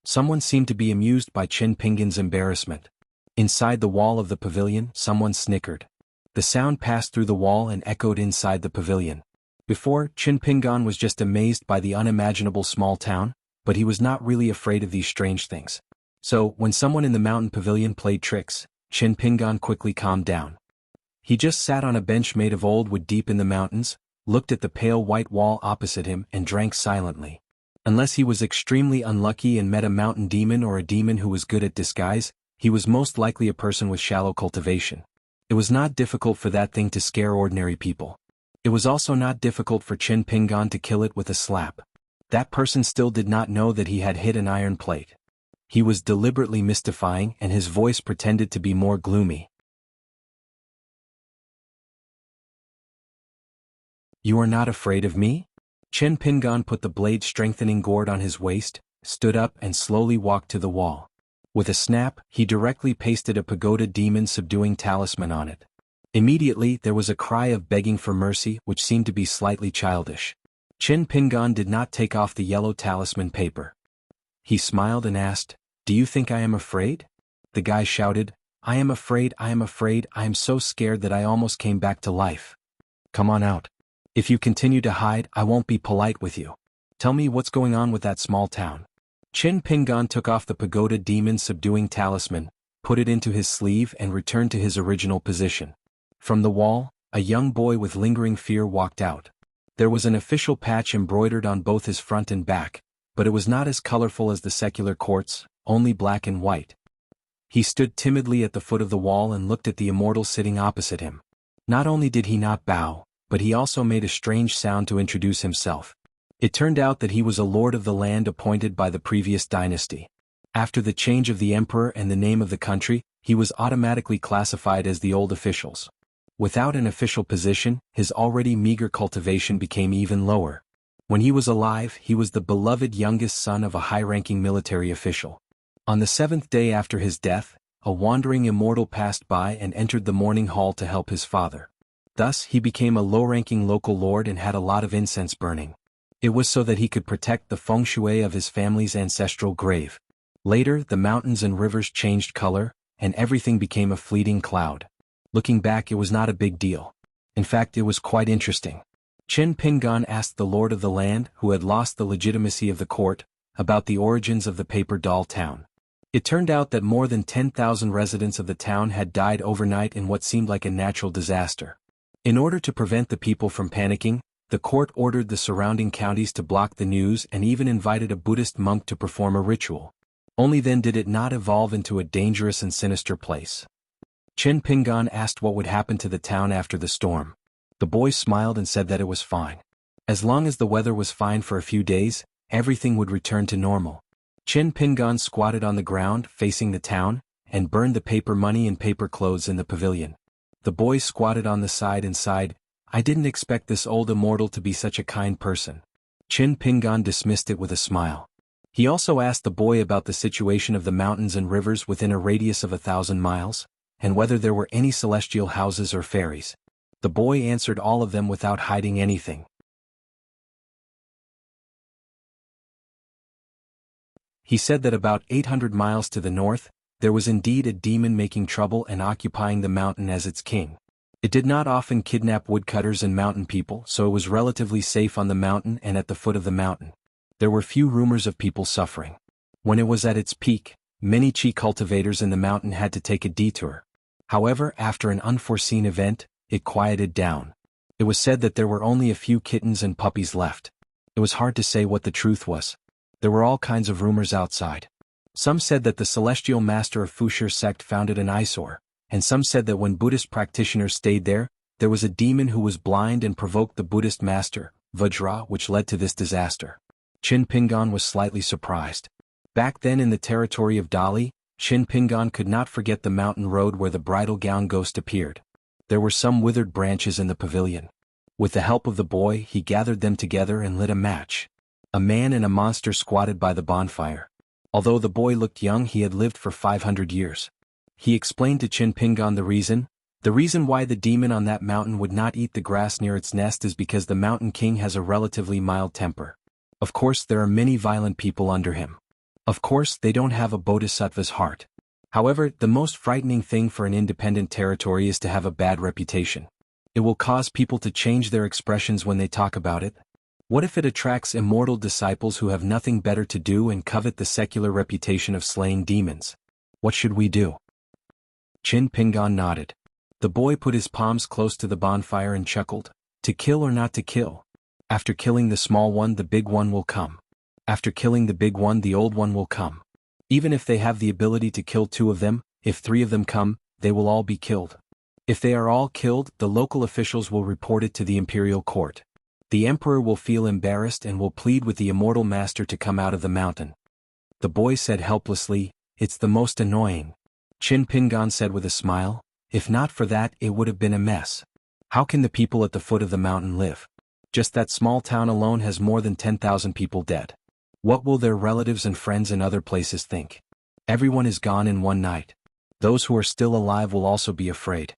Someone seemed to be amused by Qin Pingan's embarrassment. Inside the wall of the pavilion, someone snickered. The sound passed through the wall and echoed inside the pavilion. Before, Qin Pingan was just amazed by the unimaginable small town, but he was not really afraid of these strange things. So, when someone in the mountain pavilion played tricks, Qin Pingan quickly calmed down. He just sat on a bench made of old wood deep in the mountains, looked at the pale white wall opposite him and drank silently. Unless he was extremely unlucky and met a mountain demon or a demon who was good at disguise, he was most likely a person with shallow cultivation. It was not difficult for that thing to scare ordinary people. It was also not difficult for Chin Pingan to kill it with a slap. That person still did not know that he had hit an iron plate. He was deliberately mystifying, and his voice pretended to be more gloomy. You are not afraid of me? Chin Pingan put the blade-strengthening gourd on his waist, stood up and slowly walked to the wall. With a snap, he directly pasted a pagoda demon-subduing talisman on it. Immediately, there was a cry of begging for mercy, which seemed to be slightly childish. Chin Pingan did not take off the yellow talisman paper. He smiled and asked, "Do you think I am afraid?" The guy shouted, I am afraid, I am so scared that I almost came back to life. Come on out. If you continue to hide, I won't be polite with you. Tell me what's going on with that small town." Chin Pingan took off the pagoda demon-subduing talisman, put it into his sleeve and returned to his original position. From the wall, a young boy with lingering fear walked out. There was an official patch embroidered on both his front and back, but it was not as colorful as the secular courts, only black and white. He stood timidly at the foot of the wall and looked at the immortal sitting opposite him. Not only did he not bow, but he also made a strange sound to introduce himself. It turned out that he was a lord of the land appointed by the previous dynasty. After the change of the emperor and the name of the country, he was automatically classified as the old officials. Without an official position, his already meager cultivation became even lower. When he was alive, he was the beloved youngest son of a high-ranking military official. On the 7th day after his death, a wandering immortal passed by and entered the mourning hall to help his father. Thus, he became a low-ranking local lord and had a lot of incense burning. It was so that he could protect the feng shui of his family's ancestral grave. Later, the mountains and rivers changed color, and everything became a fleeting cloud. Looking back, it was not a big deal. In fact, it was quite interesting. Chin Pingan asked the lord of the land, who had lost the legitimacy of the court, about the origins of the paper doll town. It turned out that more than 10,000 residents of the town had died overnight in what seemed like a natural disaster. In order to prevent the people from panicking, the court ordered the surrounding counties to block the news and even invited a Buddhist monk to perform a ritual. Only then did it not evolve into a dangerous and sinister place. Chin Pingan asked what would happen to the town after the storm. The boy smiled and said that it was fine. As long as the weather was fine for a few days, everything would return to normal. Chin Pingan squatted on the ground facing the town, and burned the paper money and paper clothes in the pavilion. The boy squatted on the side and sighed, I didn't expect this old immortal to be such a kind person. Chin Pingan dismissed it with a smile. He also asked the boy about the situation of the mountains and rivers within a radius of 1,000 miles, and whether there were any celestial houses or fairies. The boy answered all of them without hiding anything. He said that about 800 miles to the north, there was indeed a demon making trouble and occupying the mountain as its king. It did not often kidnap woodcutters and mountain people, so it was relatively safe on the mountain and at the foot of the mountain. There were few rumors of people suffering. When it was at its peak, many chi cultivators in the mountain had to take a detour. However, after an unforeseen event, it quieted down. It was said that there were only a few kittens and puppies left. It was hard to say what the truth was. There were all kinds of rumors outside. Some said that the celestial master of Fushir sect founded an eyesore, and some said that when Buddhist practitioners stayed there, there was a demon who was blind and provoked the Buddhist master, Vajra, which led to this disaster. Chin Pingan was slightly surprised. Back then in the territory of Dali, Chin Pingan could not forget the mountain road where the bridal gown ghost appeared. There were some withered branches in the pavilion. With the help of the boy, he gathered them together and lit a match. A man and a monster squatted by the bonfire. Although the boy looked young, he had lived for 500 years. He explained to Chin Pingan the reason why the demon on that mountain would not eat the grass near its nest is because the mountain king has a relatively mild temper. Of course, there are many violent people under him. Of course, they don't have a bodhisattva's heart. However, the most frightening thing for an independent territory is to have a bad reputation. It will cause people to change their expressions when they talk about it. What if it attracts immortal disciples who have nothing better to do and covet the secular reputation of slaying demons? What should we do? Chin Pingan nodded. The boy put his palms close to the bonfire and chuckled. To kill or not to kill? After killing the small one, the big one will come. After killing the big one, the old one will come. Even if they have the ability to kill 2 of them, if 3 of them come, they will all be killed. If they are all killed, the local officials will report it to the imperial court. The emperor will feel embarrassed and will plead with the immortal master to come out of the mountain. The boy said helplessly, "It's the most annoying." Qin Pingan said with a smile, "If not for that, it would have been a mess. How can the people at the foot of the mountain live? Just that small town alone has more than 10,000 people dead. What will their relatives and friends in other places think? Everyone is gone in one night. Those who are still alive will also be afraid."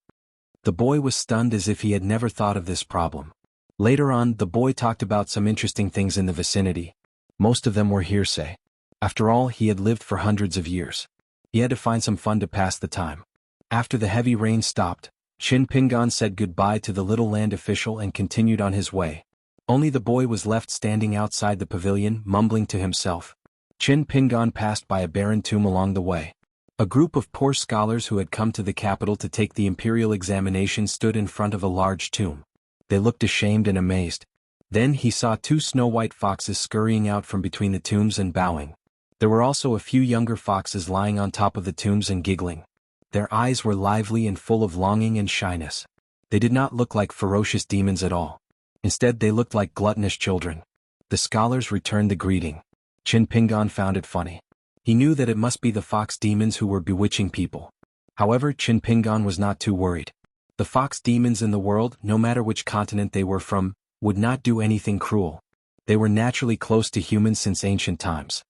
The boy was stunned as if he had never thought of this problem. Later on, the boy talked about some interesting things in the vicinity. Most of them were hearsay. After all, he had lived for hundreds of years. He had to find some fun to pass the time. After the heavy rain stopped, Qin Pingan said goodbye to the little land official and continued on his way. Only the boy was left standing outside the pavilion, mumbling to himself. Qin Pingan passed by a barren tomb along the way. A group of poor scholars who had come to the capital to take the imperial examination stood in front of a large tomb. They looked ashamed and amazed. Then he saw two snow-white foxes scurrying out from between the tombs and bowing. There were also a few younger foxes lying on top of the tombs and giggling. Their eyes were lively and full of longing and shyness. They did not look like ferocious demons at all. Instead, they looked like gluttonous children. The scholars returned the greeting. Qin Pingan found it funny. He knew that it must be the fox demons who were bewitching people. However, Qin Pingan was not too worried. The fox demons in the world, no matter which continent they were from, would not do anything cruel. They were naturally close to humans since ancient times.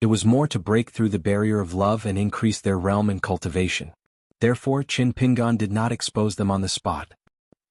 It was more to break through the barrier of love and increase their realm and cultivation. Therefore, Qin Pingan did not expose them on the spot.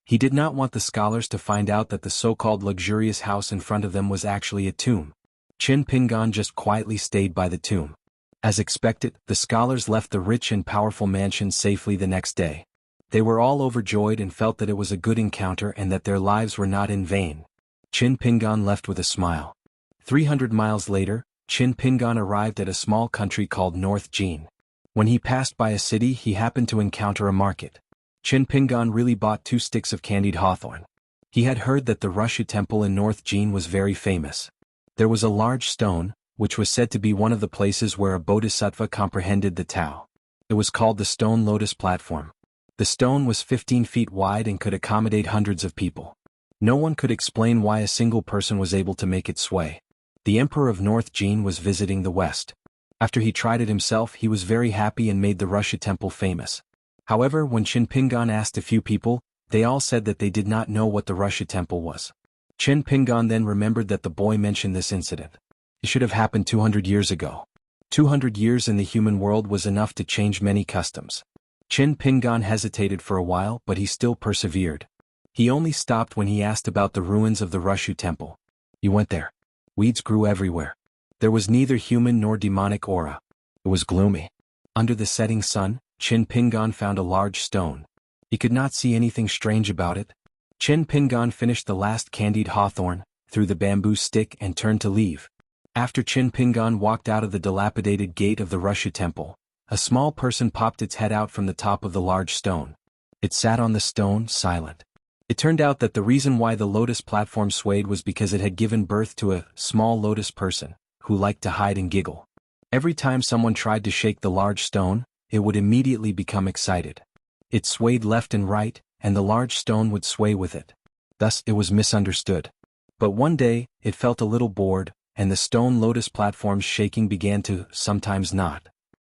He did not want the scholars to find out that the so-called luxurious house in front of them was actually a tomb. Qin Pingan just quietly stayed by the tomb. As expected, the scholars left the rich and powerful mansion safely the next day. They were all overjoyed and felt that it was a good encounter and that their lives were not in vain. Qin Pingan left with a smile. 300 miles later, Qin Pingan arrived at a small country called North Jin. When he passed by a city, he happened to encounter a market. Qin Pingan really bought 2 sticks of candied hawthorn. He had heard that the Rushu temple in North Jin was very famous. There was a large stone, which was said to be one of the places where a bodhisattva comprehended the Tao. It was called the Stone Lotus Platform. The stone was 15 feet wide and could accommodate hundreds of people. No one could explain why a single person was able to make it sway. The emperor of North Jin was visiting the west. After he tried it himself, he was very happy and made the Rushu temple famous. However, when Qin Pingan asked a few people, they all said that they did not know what the Rushu temple was. Qin Pingan then remembered that the boy mentioned this incident. It should have happened 200 years ago. 200 years in the human world was enough to change many customs. Qin Pingan hesitated for a while, but he still persevered. He only stopped when he asked about the ruins of the Rushu temple. "You went there." Weeds grew everywhere. There was neither human nor demonic aura. It was gloomy. Under the setting sun, Qin Pingan found a large stone. He could not see anything strange about it. Qin Pingan finished the last candied hawthorn, threw the bamboo stick and turned to leave. After Qin Pingan walked out of the dilapidated gate of the Rushu temple, a small person popped its head out from the top of the large stone. It sat on the stone, silent. It turned out that the reason why the lotus platform swayed was because it had given birth to a small lotus person, who liked to hide and giggle. Every time someone tried to shake the large stone, it would immediately become excited. It swayed left and right, and the large stone would sway with it. Thus, it was misunderstood. But one day, it felt a little bored, and the stone lotus platform's shaking began to sometimes not.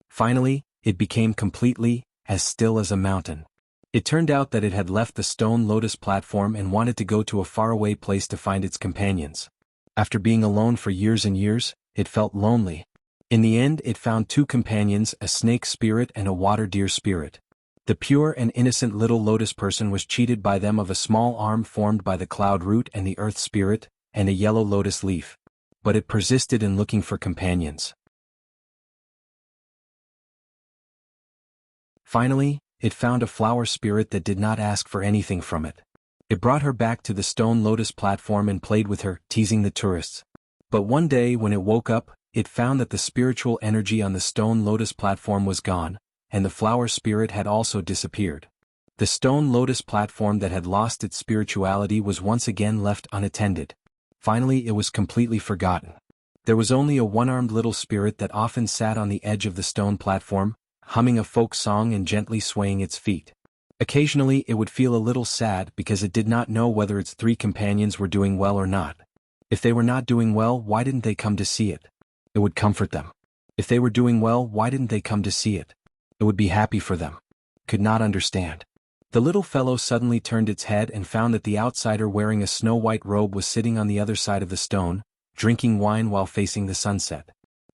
Finally, it became completely as still as a mountain. It turned out that it had left the stone lotus platform and wanted to go to a faraway place to find its companions. After being alone for years and years, it felt lonely. In the end, it found 2 companions, a snake spirit and a water deer spirit. The pure and innocent little lotus person was cheated by them of a small arm formed by the cloud root and the earth spirit, and a yellow lotus leaf. But it persisted in looking for companions. Finally, it found a flower spirit that did not ask for anything from it. It brought her back to the stone lotus platform and played with her, teasing the tourists. But one day when it woke up, it found that the spiritual energy on the stone lotus platform was gone, and the flower spirit had also disappeared. The stone lotus platform that had lost its spirituality was once again left unattended. Finally, it was completely forgotten. There was only a one-armed little spirit that often sat on the edge of the stone platform, humming a folk song and gently swaying its feet. Occasionally it would feel a little sad because it did not know whether its three companions were doing well or not. If they were not doing well, why didn't they come to see it? It would comfort them. If they were doing well, why didn't they come to see it? It would be happy for them. Could not understand. The little fellow suddenly turned its head and found that the outsider wearing a snow-white robe was sitting on the other side of the stone, drinking wine while facing the sunset.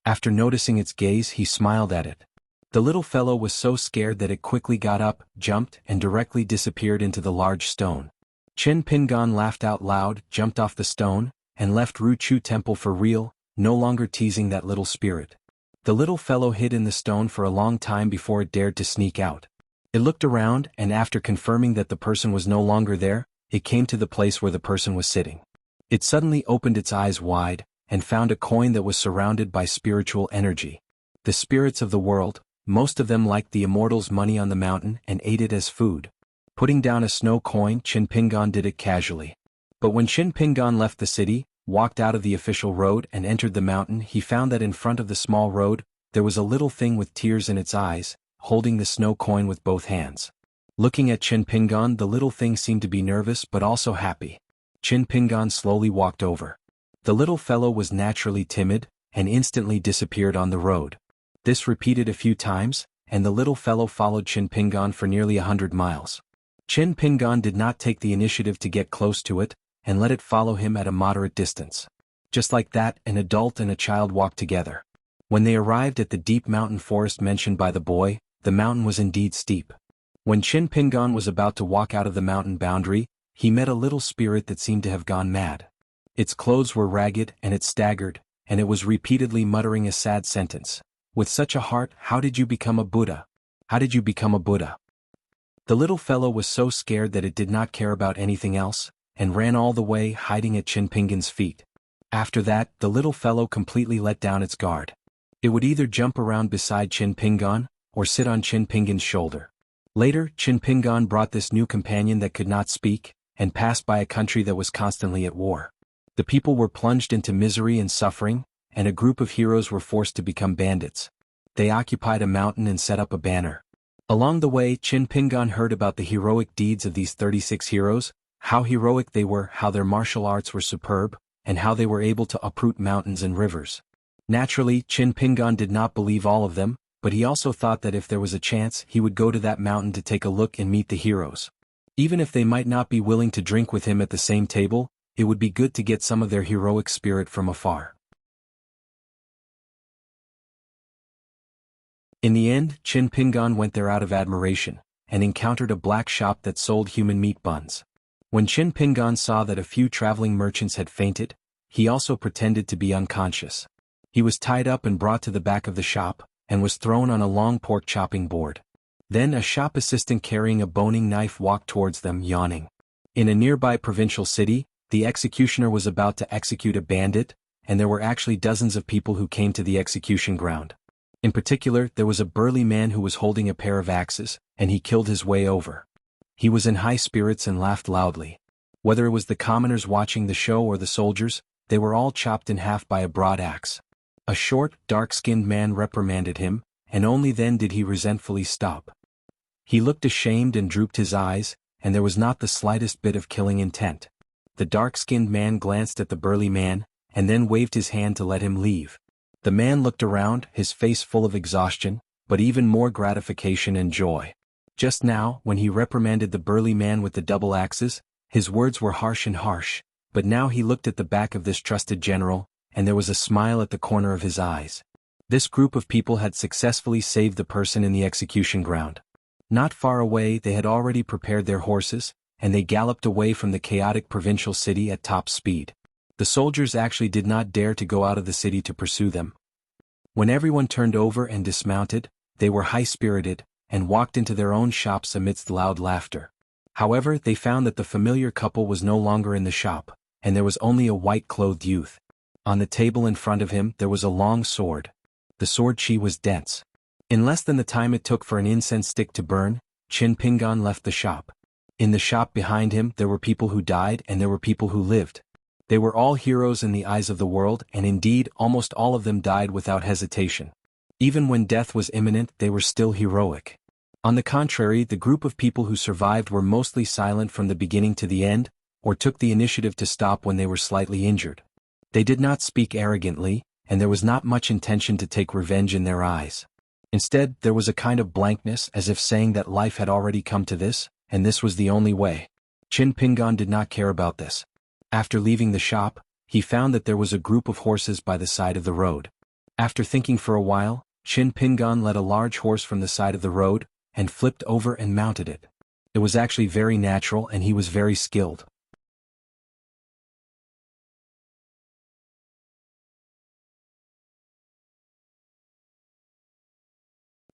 After noticing its gaze, he smiled at it. The little fellow was so scared that it quickly got up, jumped, and directly disappeared into the large stone. Qin Pingan laughed out loud, jumped off the stone, and left Ru Chu Temple for real, no longer teasing that little spirit. The little fellow hid in the stone for a long time before it dared to sneak out. It looked around, and after confirming that the person was no longer there, it came to the place where the person was sitting. It suddenly opened its eyes wide, and found a coin that was surrounded by spiritual energy. The spirits of the world, most of them liked the immortal's money on the mountain and ate it as food. Putting down a snow coin, Qin Pingan did it casually. But when Qin Pingan left the city, walked out of the official road and entered the mountain, he found that in front of the small road, there was a little thing with tears in its eyes, holding the snow coin with both hands. Looking at Qin Pingan, the little thing seemed to be nervous but also happy. Qin Pingan slowly walked over. The little fellow was naturally timid, and instantly disappeared on the road. This repeated a few times, and the little fellow followed Qin Pingan for nearly 100 miles. Qin Pingan did not take the initiative to get close to it, and let it follow him at a moderate distance. Just like that, an adult and a child walked together. When they arrived at the deep mountain forest mentioned by the boy, the mountain was indeed steep. When Qin Pingan was about to walk out of the mountain boundary, he met a little spirit that seemed to have gone mad. Its clothes were ragged and it staggered, and it was repeatedly muttering a sad sentence. With such a heart, how did you become a Buddha? How did you become a Buddha? The little fellow was so scared that it did not care about anything else, and ran all the way, hiding at Qin Pingan's feet. After that, the little fellow completely let down its guard. It would either jump around beside Qin Pingan, or sit on Qin Pingan's shoulder. Later, Qin Pingan brought this new companion that could not speak, and passed by a country that was constantly at war. The people were plunged into misery and suffering, and a group of heroes were forced to become bandits. They occupied a mountain and set up a banner. Along the way, Qin Pingan heard about the heroic deeds of these 36 heroes, how heroic they were, how their martial arts were superb, and how they were able to uproot mountains and rivers. Naturally, Qin Pingan did not believe all of them, but he also thought that if there was a chance, he would go to that mountain to take a look and meet the heroes. Even if they might not be willing to drink with him at the same table, it would be good to get some of their heroic spirit from afar. In the end, Qin Pingan went there out of admiration, and encountered a black shop that sold human meat buns. When Qin Pingan saw that a few traveling merchants had fainted, he also pretended to be unconscious. He was tied up and brought to the back of the shop, and was thrown on a long pork chopping board. Then a shop assistant carrying a boning knife walked towards them, yawning. In a nearby provincial city, the executioner was about to execute a bandit, and there were actually dozens of people who came to the execution ground. In particular, there was a burly man who was holding a pair of axes, and he killed his way over. He was in high spirits and laughed loudly. Whether it was the commoners watching the show or the soldiers, they were all chopped in half by a broad axe. A short, dark-skinned man reprimanded him, and only then did he resentfully stop. He looked ashamed and drooped his eyes, and there was not the slightest bit of killing intent. The dark-skinned man glanced at the burly man, and then waved his hand to let him leave. The man looked around, his face full of exhaustion, but even more gratification and joy. Just now, when he reprimanded the burly man with the double axes, his words were harsh, but now he looked at the back of this trusted general, and there was a smile at the corner of his eyes. This group of people had successfully saved the person in the execution ground. Not far away, they had already prepared their horses, and they galloped away from the chaotic provincial city at top speed. The soldiers actually did not dare to go out of the city to pursue them. When everyone turned over and dismounted, they were high-spirited, and walked into their own shops amidst loud laughter. However, they found that the familiar couple was no longer in the shop, and there was only a white-clothed youth. On the table in front of him there was a long sword. The sword chi was dense. In less than the time it took for an incense stick to burn, Qin Pingan left the shop. In the shop behind him there were people who died and there were people who lived. They were all heroes in the eyes of the world, and indeed almost all of them died without hesitation. Even when death was imminent, they were still heroic. On the contrary, the group of people who survived were mostly silent from the beginning to the end, or took the initiative to stop when they were slightly injured. They did not speak arrogantly, and there was not much intention to take revenge in their eyes. Instead, there was a kind of blankness, as if saying that life had already come to this, and this was the only way. Qin Pingan did not care about this. After leaving the shop, he found that there was a group of horses by the side of the road. After thinking for a while, Qin Pingan led a large horse from the side of the road, and flipped over and mounted it. It was actually very natural and he was very skilled.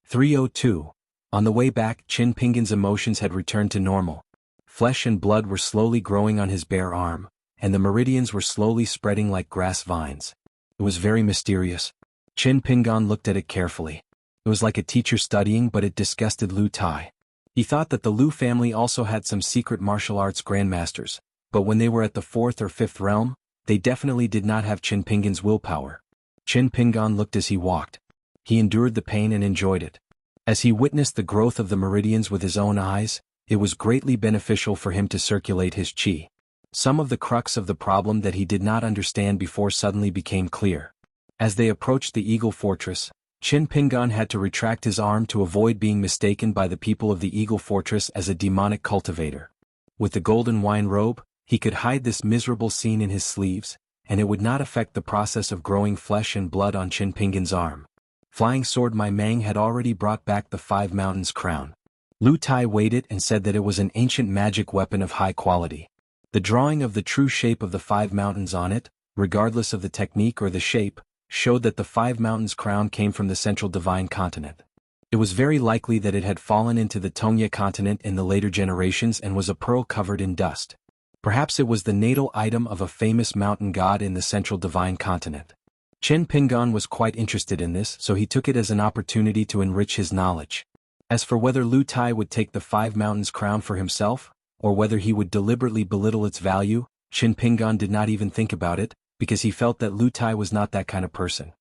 "302. On the way back, Qin Pingan's emotions had returned to normal. Flesh and blood were slowly growing on his bare arm, and the meridians were slowly spreading like grass vines. It was very mysterious. Qin Pingan looked at it carefully. It was like a teacher studying, but it disgusted Lu Tai. He thought that the Lu family also had some secret martial arts grandmasters, but when they were at the 4th or 5th realm, they definitely did not have Qin Pingan's willpower. Qin Pingan looked as he walked. He endured the pain and enjoyed it. As he witnessed the growth of the meridians with his own eyes, it was greatly beneficial for him to circulate his qi. Some of the crux of the problem that he did not understand before suddenly became clear. As they approached the Eagle Fortress, Qin Pingan had to retract his arm to avoid being mistaken by the people of the Eagle Fortress as a demonic cultivator. With the golden wine robe, he could hide this miserable scene in his sleeves, and it would not affect the process of growing flesh and blood on Qin Pingan's arm. Flying Sword Mai Mang had already brought back the 5 Mountains crown. Lu Tai weighed it and said that it was an ancient magic weapon of high quality. The drawing of the true shape of the 5 mountains on it, regardless of the technique or the shape, showed that the 5 Mountains crown came from the central divine continent. It was very likely that it had fallen into the Tongya continent in the later generations and was a pearl covered in dust. Perhaps it was the natal item of a famous mountain god in the central divine continent. Qin Pingan was quite interested in this, so he took it as an opportunity to enrich his knowledge. As for whether Lu Tai would take the 5 Mountains crown for himself, or whether he would deliberately belittle its value, Qin Pingan did not even think about it, because he felt that Lu Tai was not that kind of person.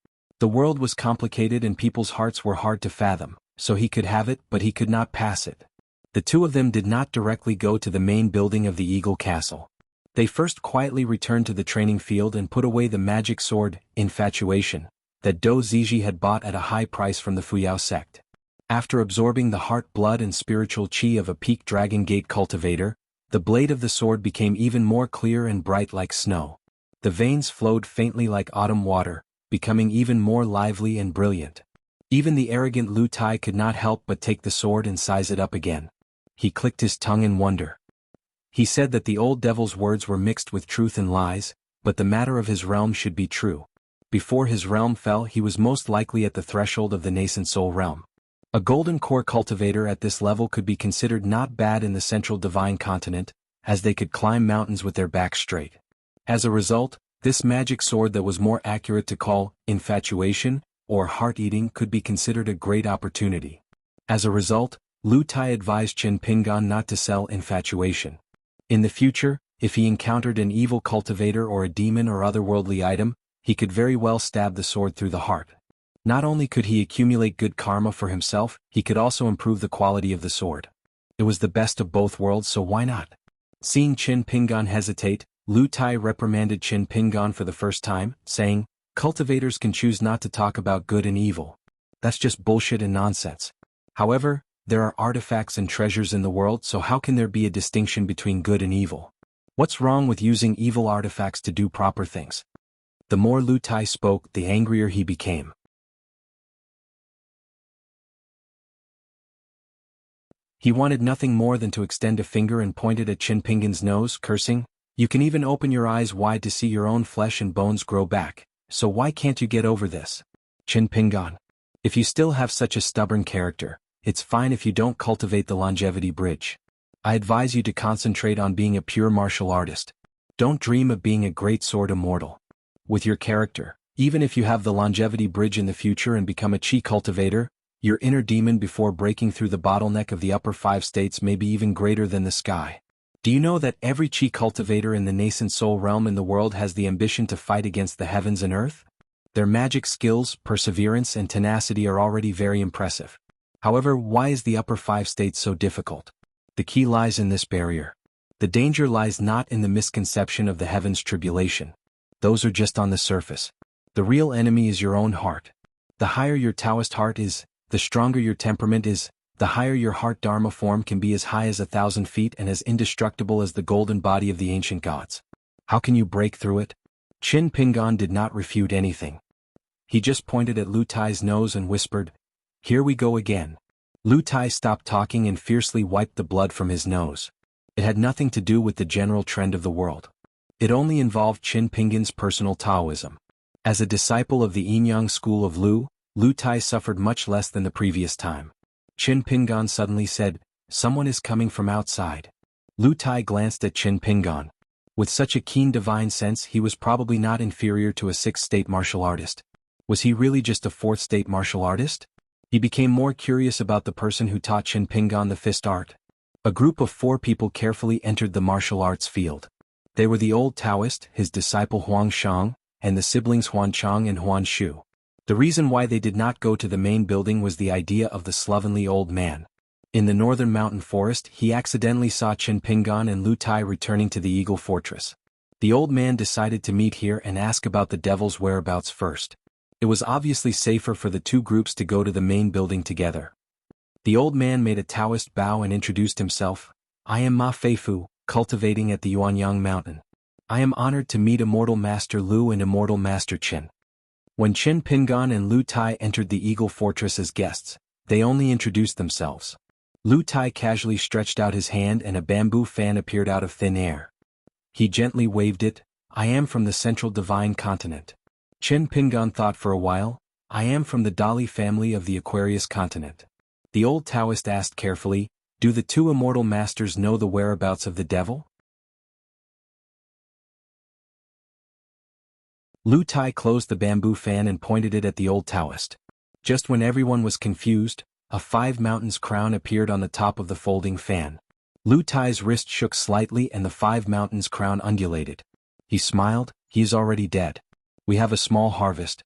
The world was complicated and people's hearts were hard to fathom, so he could have it but he could not pass it. The two of them did not directly go to the main building of the Eagle Castle. They first quietly returned to the training field and put away the magic sword, Infatuation, that Do Ziji had bought at a high price from the Fuyao sect. After absorbing the heart, blood and spiritual qi of a peak Dragon Gate cultivator, the blade of the sword became even more clear and bright like snow. The veins flowed faintly like autumn water, becoming even more lively and brilliant. Even the arrogant Lu Tai could not help but take the sword and size it up again. He clicked his tongue in wonder. He said that the old devil's words were mixed with truth and lies, but the matter of his realm should be true. Before his realm fell, he was most likely at the threshold of the nascent soul realm. A golden core cultivator at this level could be considered not bad in the central divine continent, as they could climb mountains with their backs straight. As a result, this magic sword that was more accurate to call infatuation or heart-eating could be considered a great opportunity. As a result, Lu Tai advised Qin Pingan not to sell infatuation. In the future, if he encountered an evil cultivator or a demon or otherworldly item, he could very well stab the sword through the heart. Not only could he accumulate good karma for himself, he could also improve the quality of the sword. It was the best of both worlds, so why not? Seeing Qin Pingan hesitate, Lu Tai reprimanded Qin Pingan for the first time, saying, "Cultivators can choose not to talk about good and evil. That's just bullshit and nonsense. However, there are artifacts and treasures in the world, so how can there be a distinction between good and evil? What's wrong with using evil artifacts to do proper things?" The more Lu Tai spoke, the angrier he became. He wanted nothing more than to extend a finger and point it at Qin Pingan's nose, cursing, "You can even open your eyes wide to see your own flesh and bones grow back, so why can't you get over this? Qin Pingan. If you still have such a stubborn character, it's fine if you don't cultivate the longevity bridge. I advise you to concentrate on being a pure martial artist. Don't dream of being a great sword immortal. With your character, even if you have the longevity bridge in the future and become a chi cultivator, your inner demon before breaking through the bottleneck of the upper 5 states may be even greater than the sky. Do you know that every chi cultivator in the nascent soul realm in the world has the ambition to fight against the heavens and earth? Their magic skills, perseverance and tenacity are already very impressive. However, why is the upper 5 states so difficult? The key lies in this barrier. The danger lies not in the misconception of the heavens tribulation. Those are just on the surface. The real enemy is your own heart. The higher your Taoist heart is, the stronger your temperament is, the higher your heart Dharma form can be as high as 1,000 feet and as indestructible as the golden body of the ancient gods. How can you break through it? Qin Pingan did not refute anything. He just pointed at Lu Tai's nose and whispered, "Here we go again." Lu Tai stopped talking and fiercely wiped the blood from his nose. It had nothing to do with the general trend of the world. It only involved Qin Pingan's personal Taoism. As a disciple of the Yin-Yang school of Lu Tai suffered much less than the previous time. Qin Pingan suddenly said, "Someone is coming from outside." Lu Tai glanced at Qin Pingan. With such a keen divine sense, he was probably not inferior to a 6th-state martial artist. Was he really just a 4th-state martial artist? He became more curious about the person who taught Qin Pingan the fist art. A group of 4 people carefully entered the martial arts field. They were the old Taoist, his disciple Huang Shang, and the siblings Huan Chang and Huan Shu. The reason why they did not go to the main building was the idea of the slovenly old man. In the northern mountain forest, he accidentally saw Qin Pingan and Lu Tai returning to the Eagle Fortress. The old man decided to meet here and ask about the devil's whereabouts first. It was obviously safer for the 2 groups to go to the main building together. The old man made a Taoist bow and introduced himself. "I am Ma Feifu, cultivating at the Yuanyang mountain. I am honored to meet Immortal Master Lu and Immortal Master Qin." When Qin Pingan and Lu Tai entered the Eagle Fortress as guests, they only introduced themselves. Lu Tai casually stretched out his hand and a bamboo fan appeared out of thin air. He gently waved it. "I am from the Central Divine Continent." Qin Pingan thought for a while. "I am from the Dali family of the Aquarius continent." The old Taoist asked carefully, "Do the 2 immortal masters know the whereabouts of the devil?" Lu Tai closed the bamboo fan and pointed it at the old Taoist. Just when everyone was confused, a 5 mountains crown appeared on the top of the folding fan. Lu Tai's wrist shook slightly and the 5 mountains crown undulated. He smiled. "He is already dead. We have a small harvest."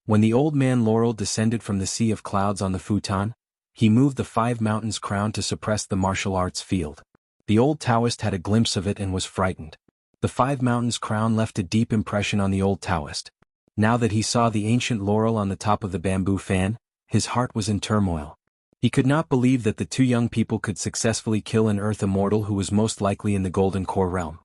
When the old man Laurel descended from the sea of clouds on the futon, he moved the 5 mountains crown to suppress the martial arts field. The old Taoist had a glimpse of it and was frightened. The 5 mountains crown left a deep impression on the old Taoist. Now that he saw the ancient laurel on the top of the bamboo fan, his heart was in turmoil. He could not believe that the 2 young people could successfully kill an earth immortal who was most likely in the Golden Core realm.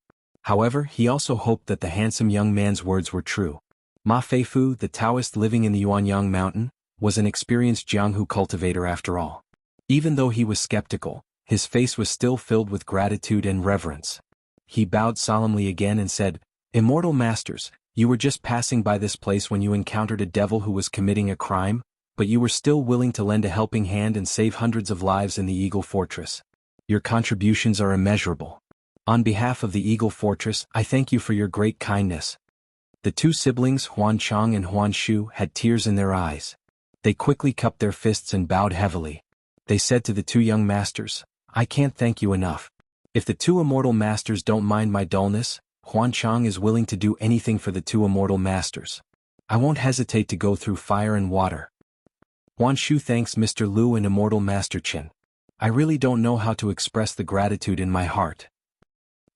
However, he also hoped that the handsome young man's words were true. Ma Feifu, the Taoist living in the Yuanyang mountain, was an experienced Jianghu cultivator after all. Even though he was skeptical, his face was still filled with gratitude and reverence. He bowed solemnly again and said, "Immortal Masters, you were just passing by this place when you encountered a devil who was committing a crime, but you were still willing to lend a helping hand and save hundreds of lives in the Eagle Fortress. Your contributions are immeasurable. On behalf of the Eagle Fortress, I thank you for your great kindness." The 2 siblings, Huan Chang and Huan Shu, had tears in their eyes. They quickly cupped their fists and bowed heavily. They said to the 2 young masters, "I can't thank you enough. If the 2 immortal masters don't mind my dullness, Huan Chang is willing to do anything for the 2 immortal masters. I won't hesitate to go through fire and water." Huan Shu thanks Mr. Lu and Immortal Master Qin. "I really don't know how to express the gratitude in my heart."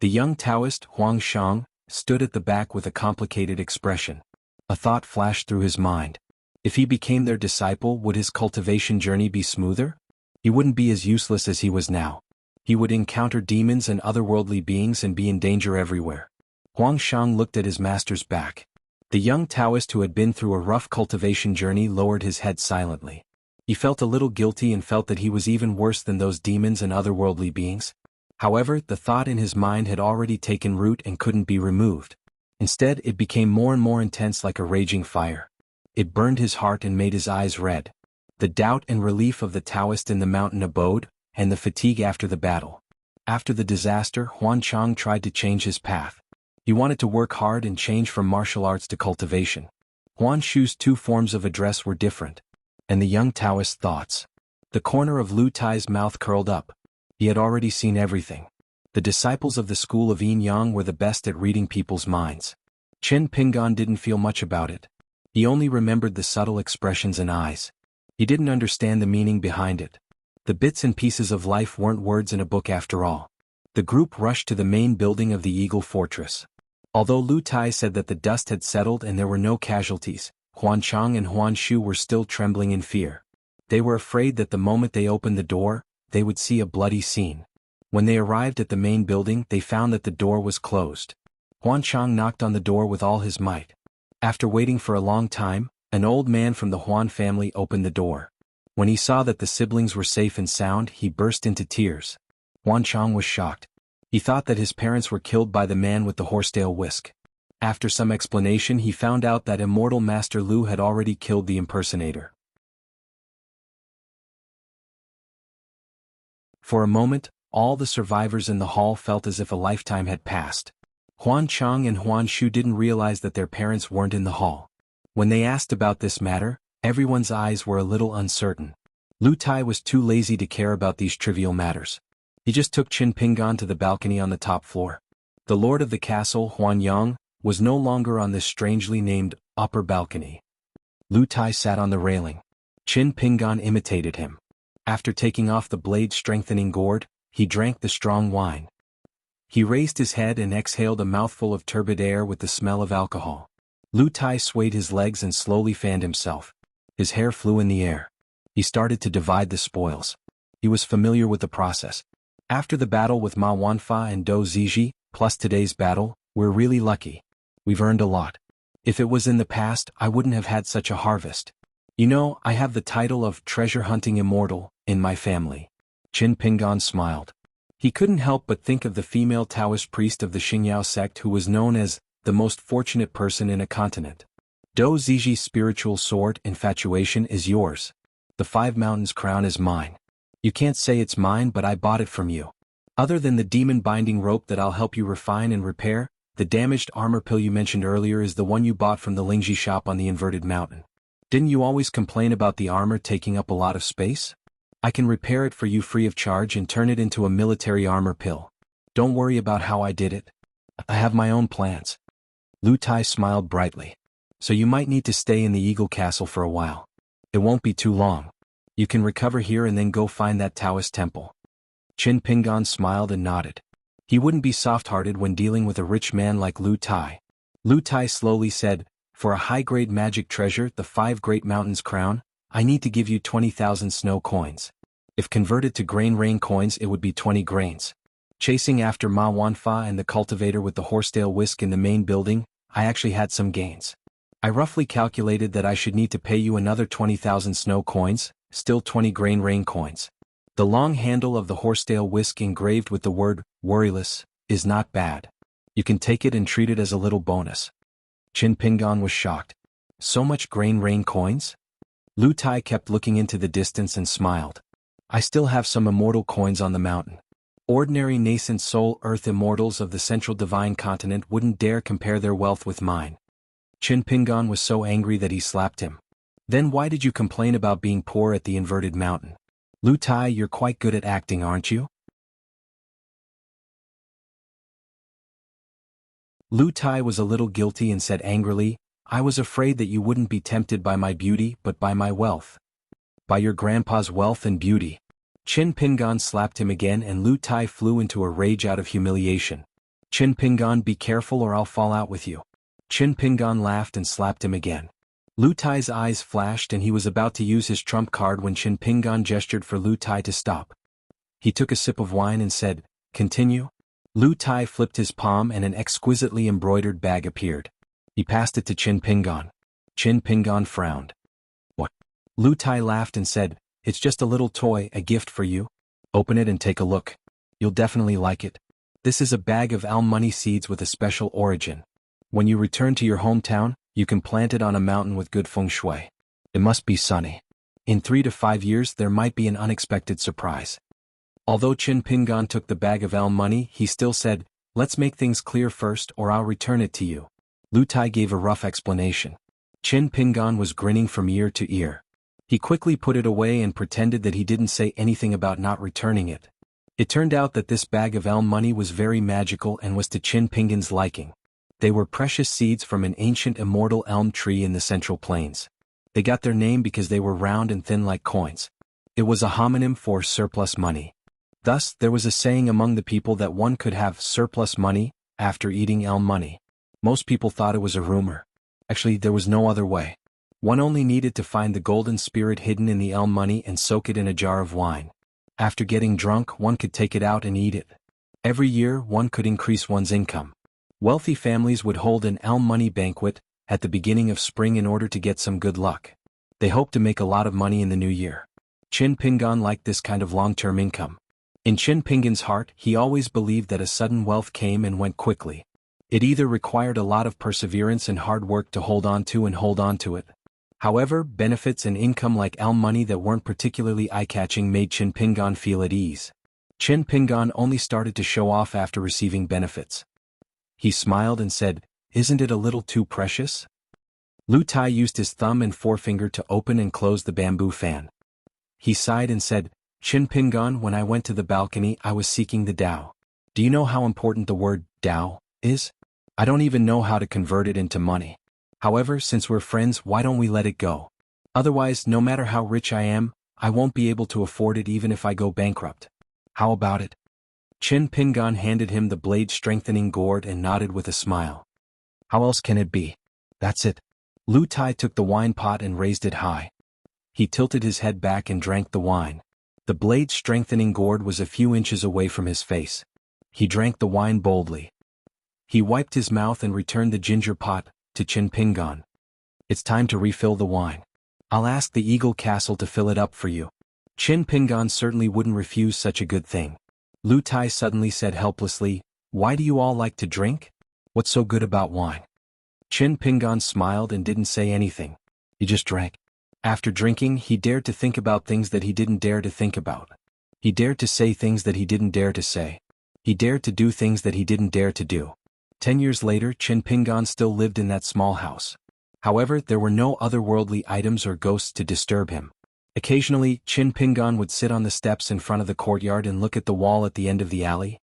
The young Taoist, Huang Shang, stood at the back with a complicated expression. A thought flashed through his mind. If he became their disciple, would his cultivation journey be smoother? He wouldn't be as useless as he was now. He would encounter demons and otherworldly beings and be in danger everywhere. Huang Shang looked at his master's back. The young Taoist who had been through a rough cultivation journey lowered his head silently. He felt a little guilty and felt that he was even worse than those demons and otherworldly beings. However, the thought in his mind had already taken root and couldn't be removed. Instead, it became more and more intense like a raging fire. It burned his heart and made his eyes red. The doubt and relief of the Taoist in the mountain abode, and the fatigue after the battle. After the disaster, Huan Chang tried to change his path. He wanted to work hard and change from martial arts to cultivation. Huan Shu's 2 forms of address were different. And the young Taoist's thoughts. The corner of Lu Tai's mouth curled up. He had already seen everything. The disciples of the school of Yin Yang were the best at reading people's minds. Qin Pingan didn't feel much about it. He only remembered the subtle expressions and eyes. He didn't understand the meaning behind it. The bits and pieces of life weren't words in a book after all. The group rushed to the main building of the Eagle Fortress. Although Lu Tai said that the dust had settled and there were no casualties, Huan Chang and Huan Shu were still trembling in fear. They were afraid that the moment they opened the door, they would see a bloody scene. When they arrived at the main building, they found that the door was closed. Huan Chang knocked on the door with all his might. After waiting for a long time, an old man from the Huan family opened the door. When he saw that the siblings were safe and sound, he burst into tears. Huan Chang was shocked. He thought that his parents were killed by the man with the horsetail whisk. After some explanation, he found out that immortal Master Lu had already killed the impersonator. For a moment, all the survivors in the hall felt as if a lifetime had passed. Huan Chang and Huan Shu didn't realize that their parents weren't in the hall. When they asked about this matter, everyone's eyes were a little uncertain. Lu Tai was too lazy to care about these trivial matters. He just took Qin Pingan to the balcony on the top floor. The lord of the castle, Huan Yang, was no longer on this strangely named upper balcony. Lu Tai sat on the railing. Qin Pingan imitated him. After taking off the blade-strengthening gourd, he drank the strong wine. He raised his head and exhaled a mouthful of turbid air with the smell of alcohol. Lu Tai swayed his legs and slowly fanned himself. His hair flew in the air. He started to divide the spoils. He was familiar with the process. After the battle with Ma Wanfa and Do Ziji, plus today's battle, we're really lucky. We've earned a lot. If it was in the past, I wouldn't have had such a harvest. You know, I have the title of treasure hunting immortal in my family. Qin Pingan smiled. He couldn't help but think of the female Taoist priest of the Xingyao sect who was known as the most fortunate person in a continent. Do Ziji's spiritual sword, infatuation, is yours. The 5 mountains crown is mine. You can't say it's mine, but I bought it from you. Other than the demon binding rope that I'll help you refine and repair, the damaged armor pill you mentioned earlier is the one you bought from the Lingji shop on the inverted mountain. Didn't you always complain about the armor taking up a lot of space? I can repair it for you free of charge and turn it into a military armor pill. Don't worry about how I did it. I have my own plans. Lu Tai smiled brightly. So you might need to stay in the Eagle Castle for a while. It won't be too long. You can recover here and then go find that Taoist temple. Qin Pingan smiled and nodded. He wouldn't be soft-hearted when dealing with a rich man like Lu Tai. Lu Tai slowly said, for a high-grade magic treasure, the 5 Great Mountains crown, I need to give you 20,000 snow coins. If converted to grain rain coins, it would be 20 grains. Chasing after Ma Wanfa and the cultivator with the horsetail whisk in the main building, I actually had some gains. I roughly calculated that I should need to pay you another 20,000 snow coins, still 20 grain rain coins. The long handle of the horsetail whisk engraved with the word, worryless, is not bad. You can take it and treat it as a little bonus. Qin Pingan was shocked. So much grain rain coins? Lu Tai kept looking into the distance and smiled. I still have some immortal coins on the mountain. Ordinary nascent soul earth immortals of the central divine continent wouldn't dare compare their wealth with mine. Qin Pingan was so angry that he slapped him. Then why did you complain about being poor at the inverted mountain? Lu Tai, you're quite good at acting, aren't you? Lu Tai was a little guilty and said angrily, I was afraid that you wouldn't be tempted by my beauty but by my wealth. By your grandpa's wealth and beauty. Qin Pingan slapped him again and Lu Tai flew into a rage out of humiliation. Qin Pingan, be careful or I'll fall out with you. Qin Pingan laughed and slapped him again. Lu Tai's eyes flashed and he was about to use his trump card when Qin Pingan gestured for Lu Tai to stop. He took a sip of wine and said, continue. Lu Tai flipped his palm and an exquisitely embroidered bag appeared. He passed it to Qin Pingan. Qin Pingan frowned. What? Lu Tai laughed and said, it's just a little toy, a gift for you. Open it and take a look. You'll definitely like it. This is a bag of alm money seeds with a special origin. When you return to your hometown, you can plant it on a mountain with good feng shui. It must be sunny. In 3 to 5 years there might be an unexpected surprise. Although Qin Pingan took the bag of alm money, he still said, let's make things clear first or I'll return it to you. Lu Tai gave a rough explanation. Qin Pingan was grinning from ear to ear. He quickly put it away and pretended that he didn't say anything about not returning it. It turned out that this bag of alm money was very magical and was to Qin Pingan's liking. They were precious seeds from an ancient immortal elm tree in the Central Plains. They got their name because they were round and thin like coins. It was a homonym for surplus money. Thus, there was a saying among the people that one could have surplus money after eating elm money. Most people thought it was a rumor. Actually, there was no other way. One only needed to find the golden spirit hidden in the elm money and soak it in a jar of wine. After getting drunk, one could take it out and eat it. Every year, one could increase one's income. Wealthy families would hold an elm money banquet at the beginning of spring in order to get some good luck. They hoped to make a lot of money in the new year. Chin Pingan liked this kind of long-term income. In Chin Pingan's heart, he always believed that a sudden wealth came and went quickly. It either required a lot of perseverance and hard work to hold on to it. However, benefits and income like elm money that weren't particularly eye-catching made Chin Pingan feel at ease. Chin Pingan only started to show off after receiving benefits. He smiled and said, "Isn't it a little too precious?" Lu Tai used his thumb and forefinger to open and close the bamboo fan. He sighed and said, "Chin Pingan, when I went to the balcony I was seeking the Tao. Do you know how important the word Tao is? I don't even know how to convert it into money. However, since we're friends, why don't we let it go? Otherwise, no matter how rich I am, I won't be able to afford it even if I go bankrupt. How about it?" Chin Pingan handed him the blade-strengthening gourd and nodded with a smile. "How else can it be? That's it." Lu Tai took the wine pot and raised it high. He tilted his head back and drank the wine. The blade-strengthening gourd was a few inches away from his face. He drank the wine boldly. He wiped his mouth and returned the ginger pot to Chin Pingan. "It's time to refill the wine. I'll ask the Eagle Castle to fill it up for you." Chin Pingan certainly wouldn't refuse such a good thing. Lu Tai suddenly said helplessly, "Why do you all like to drink? What's so good about wine?" Chin Pingan smiled and didn't say anything. He just drank. After drinking, he dared to think about things that he didn't dare to think about. He dared to say things that he didn't dare to say. He dared to do things that he didn't dare to do. 10 years later, Chin Pingan still lived in that small house. However, there were no otherworldly items or ghosts to disturb him. Occasionally, Chin Pingan would sit on the steps in front of the courtyard and look at the wall at the end of the alley.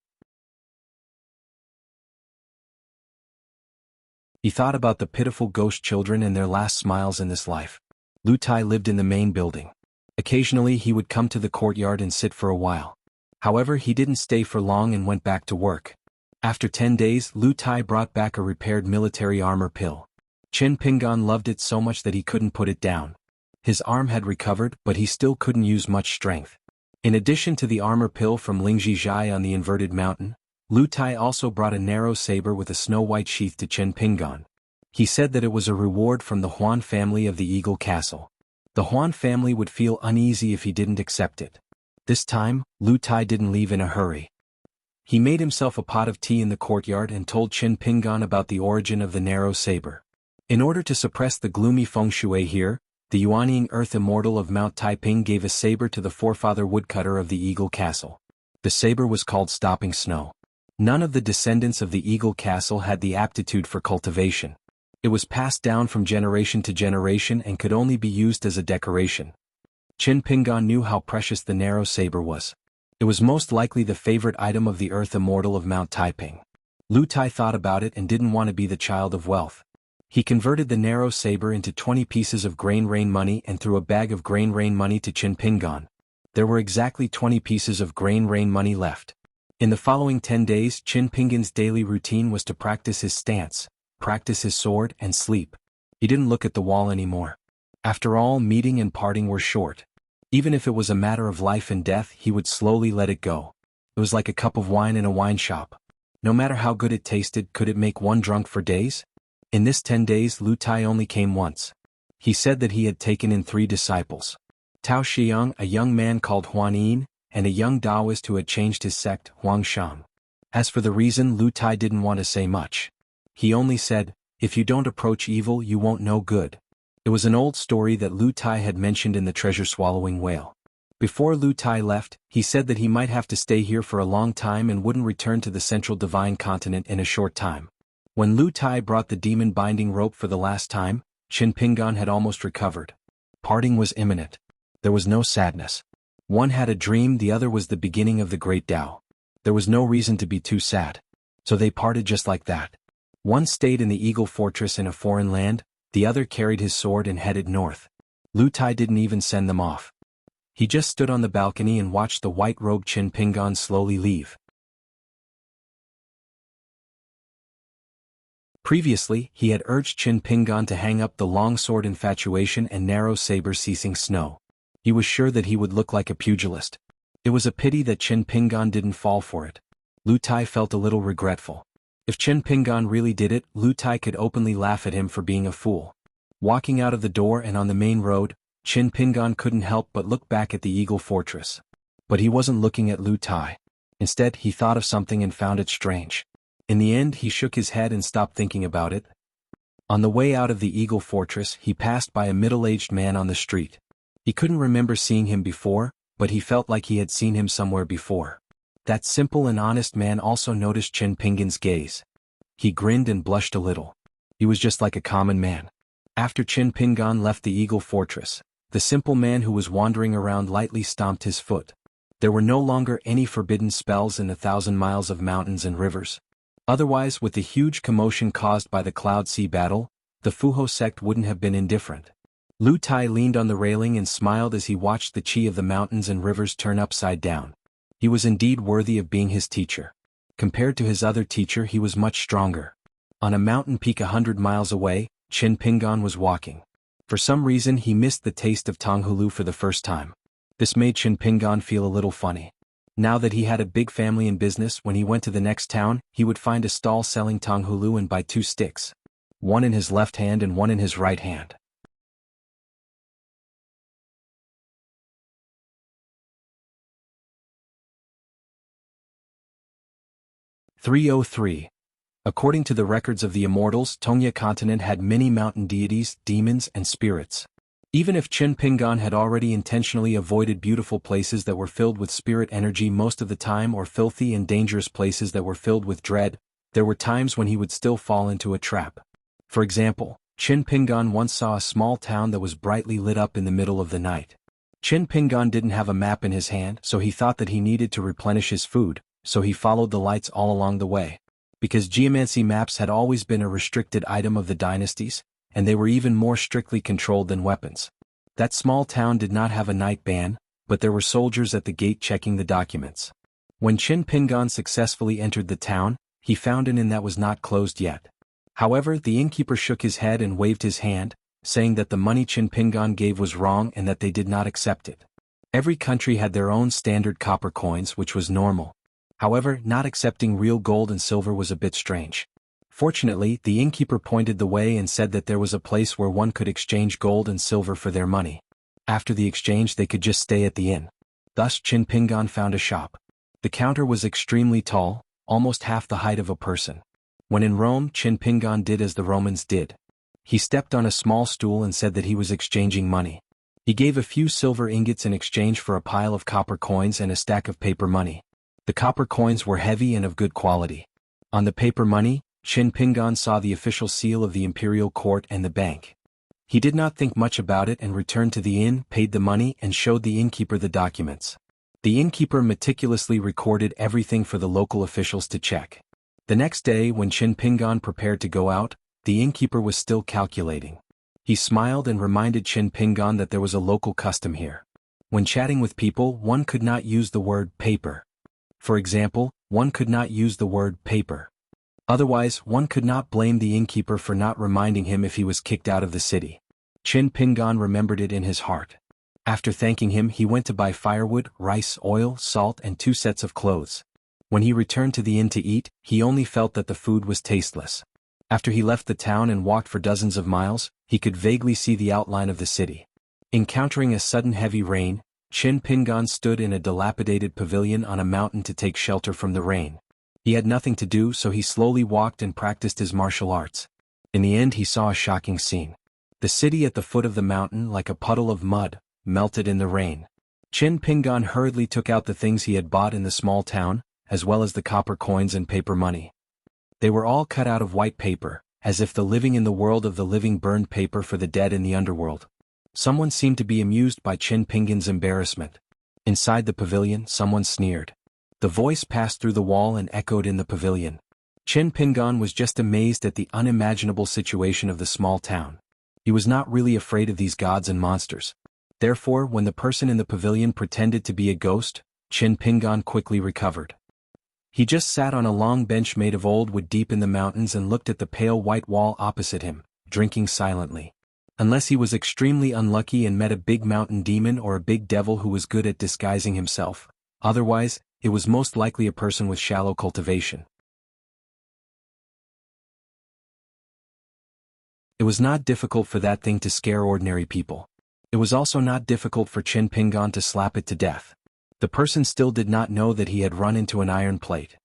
He thought about the pitiful ghost children and their last smiles in this life. Lu Tai lived in the main building. Occasionally he would come to the courtyard and sit for a while. However, he didn't stay for long and went back to work. After 10 days, Lu Tai brought back a repaired military armor pill. Chin Pingan loved it so much that he couldn't put it down. His arm had recovered, but he still couldn't use much strength. In addition to the armor pill from Lingji Zhai on the inverted mountain, Lu Tai also brought a narrow saber with a snow-white sheath to Chin Pingan. He said that it was a reward from the Huan family of the Eagle Castle. The Huan family would feel uneasy if he didn't accept it. This time, Lu Tai didn't leave in a hurry. He made himself a pot of tea in the courtyard and told Chin Pingan about the origin of the narrow saber. In order to suppress the gloomy feng shui here, the Yuanying Earth Immortal of Mount Taiping gave a saber to the forefather woodcutter of the Eagle Castle. The saber was called Stopping Snow. None of the descendants of the Eagle Castle had the aptitude for cultivation. It was passed down from generation to generation and could only be used as a decoration. Chin Pingan knew how precious the narrow saber was. It was most likely the favorite item of the Earth Immortal of Mount Taiping. Lu Tai thought about it and didn't want to be the child of wealth. He converted the narrow saber into 20 pieces of grain rain money and threw a bag of grain rain money to Chin Pingan. There were exactly 20 pieces of grain rain money left. In the following 10 days, Chin Pingan's daily routine was to practice his stance, practice his sword, and sleep. He didn't look at the wall anymore. After all, meeting and parting were short. Even if it was a matter of life and death, he would slowly let it go. It was like a cup of wine in a wine shop. No matter how good it tasted, could it make one drunk for days? In this 10 days, Lu Tai only came once. He said that he had taken in 3 disciples. Tao Xiang, a young man called Huan Yin, and a young Taoist who had changed his sect, Huang Shang. As for the reason, Lu Tai didn't want to say much. He only said, "If you don't approach evil, you won't know good." It was an old story that Lu Tai had mentioned in the treasure-swallowing whale. Before Lu Tai left, he said that he might have to stay here for a long time and wouldn't return to the central divine continent in a short time. When Lu Tai brought the demon binding rope for the last time, Chin Pingan had almost recovered. Parting was imminent. There was no sadness. One had a dream, the other was the beginning of the great Tao. There was no reason to be too sad. So they parted just like that. One stayed in the Eagle Fortress in a foreign land, the other carried his sword and headed north. Lu Tai didn't even send them off. He just stood on the balcony and watched the white-robed Qin Pingan slowly leave. Previously, he had urged Qin Pingan to hang up the long sword infatuation and narrow saber ceasing snow. He was sure that he would look like a pugilist. It was a pity that Qin Pingan didn't fall for it. Lu Tai felt a little regretful. If Qin Pingan really did it, Lu Tai could openly laugh at him for being a fool. Walking out of the door and on the main road, Qin Pingan couldn't help but look back at the Eagle Fortress. But he wasn't looking at Lu Tai. Instead, he thought of something and found it strange. In the end, he shook his head and stopped thinking about it. On the way out of the Eagle Fortress, he passed by a middle-aged man on the street. He couldn't remember seeing him before, but he felt like he had seen him somewhere before. That simple and honest man also noticed Qin Pingan's gaze. He grinned and blushed a little. He was just like a common man. After Qin Pingan left the Eagle Fortress, the simple man who was wandering around lightly stomped his foot. There were no longer any forbidden spells in the 1,000 miles of mountains and rivers. Otherwise, with the huge commotion caused by the Cloud Sea battle, the Fuho sect wouldn't have been indifferent. Lu Tai leaned on the railing and smiled as he watched the chi of the mountains and rivers turn upside down. He was indeed worthy of being his teacher. Compared to his other teacher, he was much stronger. On a mountain peak 100 miles away, Qin Pingan was walking. For some reason, he missed the taste of Tonghulu for the first time. This made Qin Pingan feel a little funny. Now that he had a big family and business, when he went to the next town, he would find a stall selling Tonghulu and buy 2 sticks. One in his left hand and one in his right hand. (303) According to the records of the immortals, Tongya continent had many mountain deities, demons, and spirits. Even if Qin Pingan had already intentionally avoided beautiful places that were filled with spirit energy most of the time or filthy and dangerous places that were filled with dread, there were times when he would still fall into a trap. For example, Qin Pingan once saw a small town that was brightly lit up in the middle of the night. Qin Pingan didn't have a map in his hand, so he thought that he needed to replenish his food, so he followed the lights all along the way. Because geomancy maps had always been a restricted item of the dynasties, and they were even more strictly controlled than weapons. That small town did not have a night ban, but there were soldiers at the gate checking the documents. When Qin Pingan successfully entered the town, he found an inn that was not closed yet. However, the innkeeper shook his head and waved his hand, saying that the money Qin Pingan gave was wrong and that they did not accept it. Every country had their own standard copper coins, which was normal. However, not accepting real gold and silver was a bit strange. Fortunately, the innkeeper pointed the way and said that there was a place where one could exchange gold and silver for their money. After the exchange, they could just stay at the inn. Thus, Qin Pingan found a shop. The counter was extremely tall, almost half the height of a person. When in Rome, Qin Pingan did as the Romans did. He stepped on a small stool and said that he was exchanging money. He gave a few silver ingots in exchange for a pile of copper coins and a stack of paper money. The copper coins were heavy and of good quality. On the paper money, Qin Pingan saw the official seal of the imperial court and the bank. He did not think much about it and returned to the inn, paid the money, and showed the innkeeper the documents. The innkeeper meticulously recorded everything for the local officials to check. The next day, when Qin Pingan prepared to go out, the innkeeper was still calculating. He smiled and reminded Qin Pingan that there was a local custom here. When chatting with people, one could not use the word paper. For example, one could not use the word paper. Otherwise, one could not blame the innkeeper for not reminding him if he was kicked out of the city. Qin Pingan remembered it in his heart. After thanking him, he went to buy firewood, rice, oil, salt, and 2 sets of clothes. When he returned to the inn to eat, he only felt that the food was tasteless. After he left the town and walked for dozens of miles, he could vaguely see the outline of the city. Encountering a sudden heavy rain, Qin Pingan stood in a dilapidated pavilion on a mountain to take shelter from the rain. He had nothing to do, so he slowly walked and practiced his martial arts. In the end, he saw a shocking scene. The city at the foot of the mountain, like a puddle of mud, melted in the rain. Qin Pingan hurriedly took out the things he had bought in the small town, as well as the copper coins and paper money. They were all cut out of white paper, as if the living in the world of the living burned paper for the dead in the underworld. Someone seemed to be amused by Qin Pingan's embarrassment. Inside the pavilion, someone sneered. The voice passed through the wall and echoed in the pavilion. Chin Pingon was just amazed at the unimaginable situation of the small town. He was not really afraid of these gods and monsters. Therefore, when the person in the pavilion pretended to be a ghost, Chin Pingon quickly recovered. He just sat on a long bench made of old wood deep in the mountains and looked at the pale white wall opposite him, drinking silently. Unless he was extremely unlucky and met a big mountain demon or a big devil who was good at disguising himself, otherwise, it was most likely a person with shallow cultivation. It was not difficult for that thing to scare ordinary people. It was also not difficult for Chin Pingon to slap it to death. The person still did not know that he had run into an iron plate.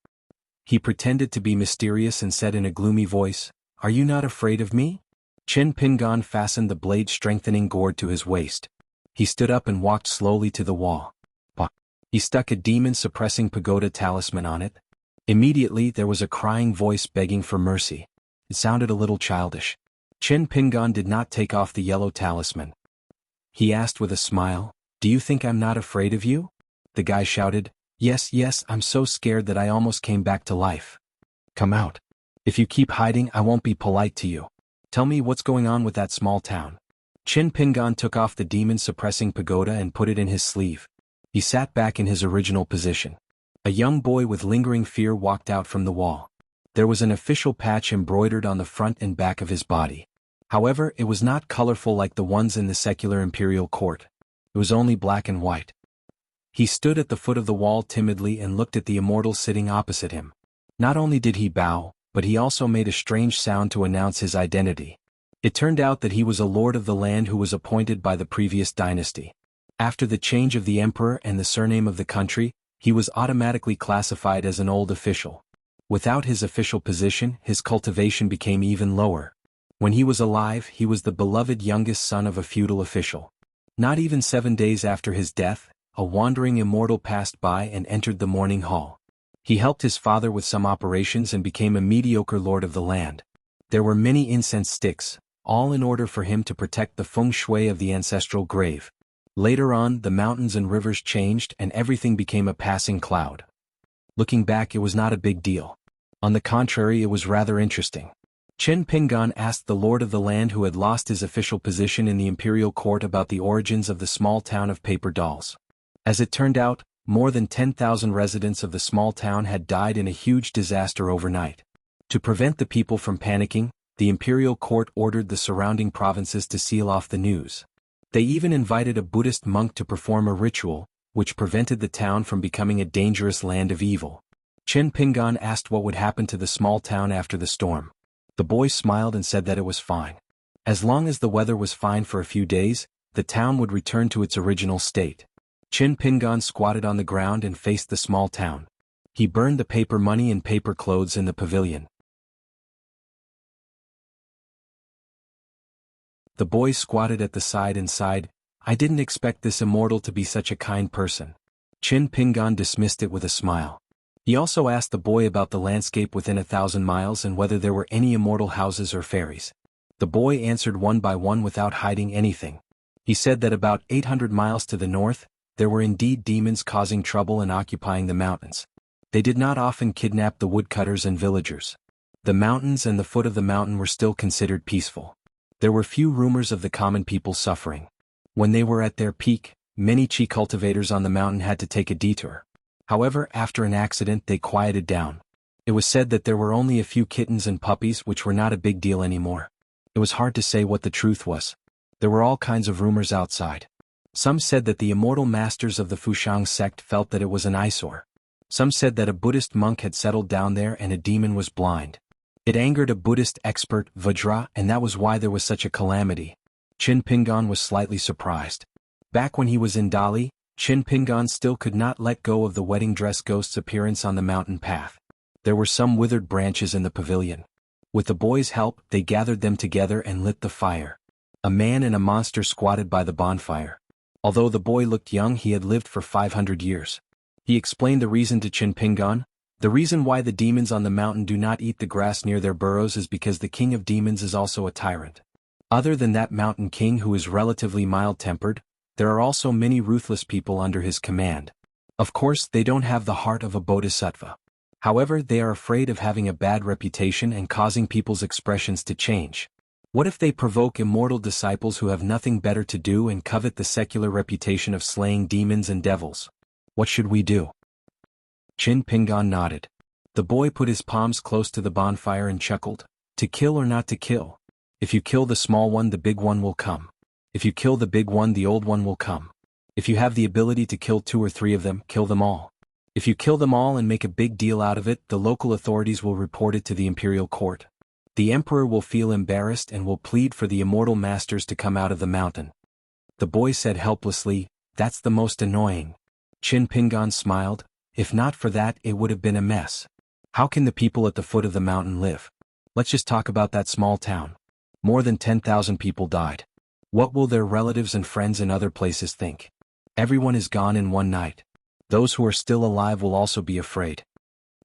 He pretended to be mysterious and said in a gloomy voice, "Are you not afraid of me?" Chin Pingon fastened the blade-strengthening gourd to his waist. He stood up and walked slowly to the wall. He stuck a demon-suppressing pagoda talisman on it. Immediately there was a crying voice begging for mercy. It sounded a little childish. Chin Pingon did not take off the yellow talisman. He asked with a smile, "Do you think I'm not afraid of you?" The guy shouted, "Yes, yes, I'm so scared that I almost came back to life. Come out. If you keep hiding, I won't be polite to you. Tell me what's going on with that small town." Chin Pingon took off the demon-suppressing pagoda and put it in his sleeve. He sat back in his original position. A young boy with lingering fear walked out from the wall. There was an official patch embroidered on the front and back of his body. However, it was not colorful like the ones in the secular imperial court. It was only black and white. He stood at the foot of the wall timidly and looked at the immortal sitting opposite him. Not only did he bow, but he also made a strange sound to announce his identity. It turned out that he was a lord of the land who was appointed by the previous dynasty. After the change of the emperor and the surname of the country, he was automatically classified as an old official. Without his official position, his cultivation became even lower. When he was alive, he was the beloved youngest son of a feudal official. Not even 7 days after his death, a wandering immortal passed by and entered the mourning hall. He helped his father with some operations and became a mediocre lord of the land. There were many incense sticks, all in order for him to protect the feng shui of the ancestral grave. Later on, the mountains and rivers changed and everything became a passing cloud. Looking back, it was not a big deal. On the contrary, it was rather interesting. Chin Pingon asked the lord of the land who had lost his official position in the imperial court about the origins of the small town of paper dolls. As it turned out, more than 10,000 residents of the small town had died in a huge disaster overnight. To prevent the people from panicking, the imperial court ordered the surrounding provinces to seal off the news. They even invited a Buddhist monk to perform a ritual, which prevented the town from becoming a dangerous land of evil. Chin Pingon asked what would happen to the small town after the storm. The boy smiled and said that it was fine. As long as the weather was fine for a few days, the town would return to its original state. Chin Pingon squatted on the ground and faced the small town. He burned the paper money and paper clothes in the pavilion. The boy squatted at the side and sighed, "I didn't expect this immortal to be such a kind person." Chin Pingon dismissed it with a smile. He also asked the boy about the landscape within 1,000 miles and whether there were any immortal houses or fairies. The boy answered one by one without hiding anything. He said that about 800 miles to the north, there were indeed demons causing trouble and occupying the mountains. They did not often kidnap the woodcutters and villagers. The mountains and the foot of the mountain were still considered peaceful. There were few rumors of the common people suffering. When they were at their peak, many chi cultivators on the mountain had to take a detour. However, after an accident they quieted down. It was said that there were only a few kittens and puppies, which were not a big deal anymore. It was hard to say what the truth was. There were all kinds of rumors outside. Some said that the immortal masters of the Fushang sect felt that it was an eyesore. Some said that a Buddhist monk had settled down there and a demon was blind. It angered a Buddhist expert, Vajra, and that was why there was such a calamity. Chin Pingon was slightly surprised. Back when he was in Dali, Chin Pingon still could not let go of the wedding dress ghost's appearance on the mountain path. There were some withered branches in the pavilion. With the boy's help, they gathered them together and lit the fire. A man and a monster squatted by the bonfire. Although the boy looked young, he had lived for 500 years. He explained the reason to Chin Pingon. The reason why the demons on the mountain do not eat the grass near their burrows is because the king of demons is also a tyrant. Other than that mountain king who is relatively mild-tempered, there are also many ruthless people under his command. Of course, they don't have the heart of a bodhisattva. However, they are afraid of having a bad reputation and causing people's expressions to change. What if they provoke immortal disciples who have nothing better to do and covet the secular reputation of slaying demons and devils? What should we do? Chin Pingan nodded. The boy put his palms close to the bonfire and chuckled. To kill or not to kill? If you kill the small one, the big one will come. If you kill the big one, the old one will come. If you have the ability to kill 2 or 3 of them, kill them all. If you kill them all and make a big deal out of it, the local authorities will report it to the imperial court. The emperor will feel embarrassed and will plead for the immortal masters to come out of the mountain. The boy said helplessly, "That's the most annoying." Chin Pingan smiled. If not for that, it would have been a mess. How can the people at the foot of the mountain live? Let's just talk about that small town. More than 10,000 people died. What will their relatives and friends in other places think? Everyone is gone in one night. Those who are still alive will also be afraid.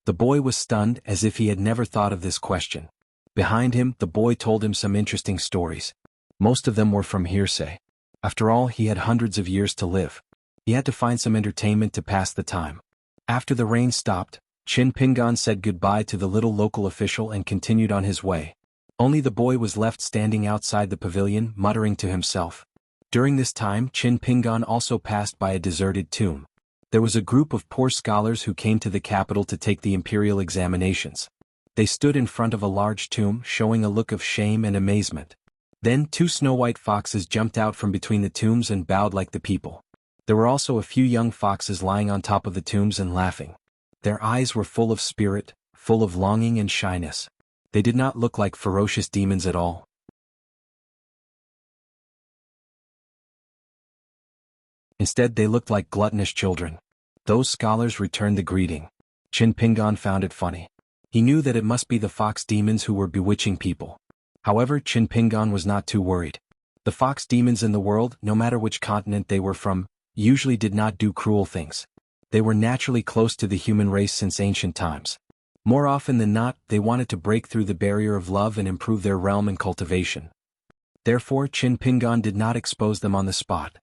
The boy was stunned, as if he had never thought of this question. Behind him, the boy told him some interesting stories. Most of them were from hearsay. After all, he had hundreds of years to live. He had to find some entertainment to pass the time. After the rain stopped, Chin Pingan said goodbye to the little local official and continued on his way. Only the boy was left standing outside the pavilion, muttering to himself. During this time, Chin Pingan also passed by a deserted tomb. There was a group of poor scholars who came to the capital to take the imperial examinations. They stood in front of a large tomb, showing a look of shame and amazement. Then 2 snow-white foxes jumped out from between the tombs and bowed like the people. There were also a few young foxes lying on top of the tombs and laughing. Their eyes were full of spirit, full of longing and shyness. They did not look like ferocious demons at all. Instead, they looked like gluttonous children. Those scholars returned the greeting. Chin Pingan found it funny. He knew that it must be the fox demons who were bewitching people. However, Chin Pingan was not too worried. The fox demons in the world, no matter which continent they were from, usually did not do cruel things. They were naturally close to the human race since ancient times. More often than not, they wanted to break through the barrier of love and improve their realm and cultivation. Therefore, Chin Pingan did not expose them on the spot.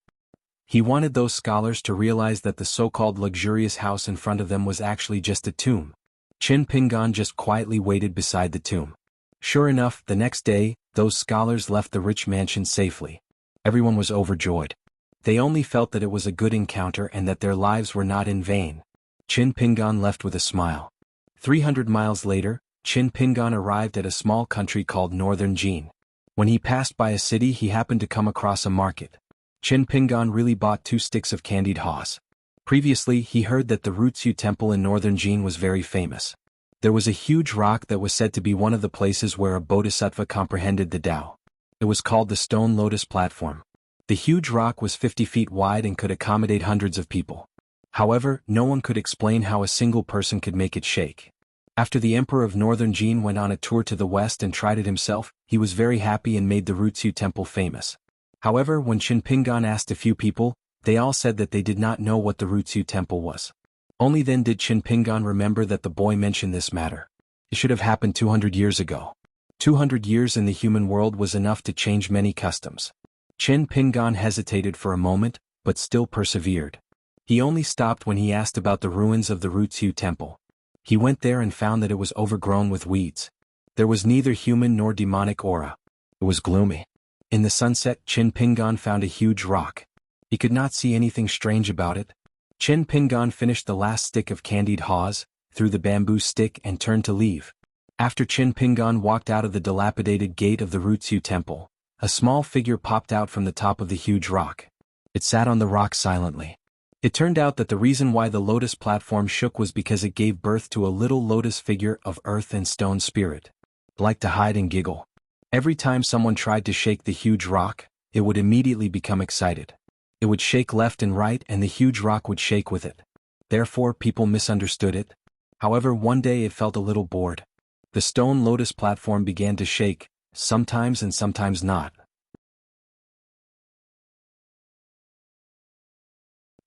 He wanted those scholars to realize that the so-called luxurious house in front of them was actually just a tomb. Chin Pingan just quietly waited beside the tomb. Sure enough, the next day, those scholars left the rich mansion safely. Everyone was overjoyed. They only felt that it was a good encounter and that their lives were not in vain. Chin Pingan left with a smile. 300 miles later, Chin Pingan arrived at a small country called Northern Jin. When he passed by a city, he happened to come across a market. Chin Pingan really bought 2 sticks of candied haws. Previously, he heard that the Rutsu Temple in Northern Jin was very famous. There was a huge rock that was said to be one of the places where a bodhisattva comprehended the Tao. It was called the Stone Lotus Platform. The huge rock was 50 feet wide and could accommodate hundreds of people. However, no one could explain how a single person could make it shake. After the Emperor of Northern Jin went on a tour to the west and tried it himself, he was very happy and made the Rutsu Temple famous. However, when Chin Pingan asked a few people, they all said that they did not know what the Rutsu Temple was. Only then did Chin Pingan remember that the boy mentioned this matter. It should have happened 200 years ago. 200 years in the human world was enough to change many customs. Chin Pingan hesitated for a moment, but still persevered. He only stopped when he asked about the ruins of the Rutsu Temple. He went there and found that it was overgrown with weeds. There was neither human nor demonic aura. It was gloomy. In the sunset, Chin Pingan found a huge rock. He could not see anything strange about it. Chin Pingan finished the last stick of candied haws, threw the bamboo stick and turned to leave. After Chin Pingan walked out of the dilapidated gate of the Rutsu Temple, a small figure popped out from the top of the huge rock. It sat on the rock silently. It turned out that the reason why the lotus platform shook was because it gave birth to a little lotus figure of earth and stone spirit. It liked to hide and giggle. Every time someone tried to shake the huge rock, it would immediately become excited. It would shake left and right and the huge rock would shake with it. Therefore, people misunderstood it. However, one day it felt a little bored. The stone lotus platform began to shake, sometimes and sometimes not.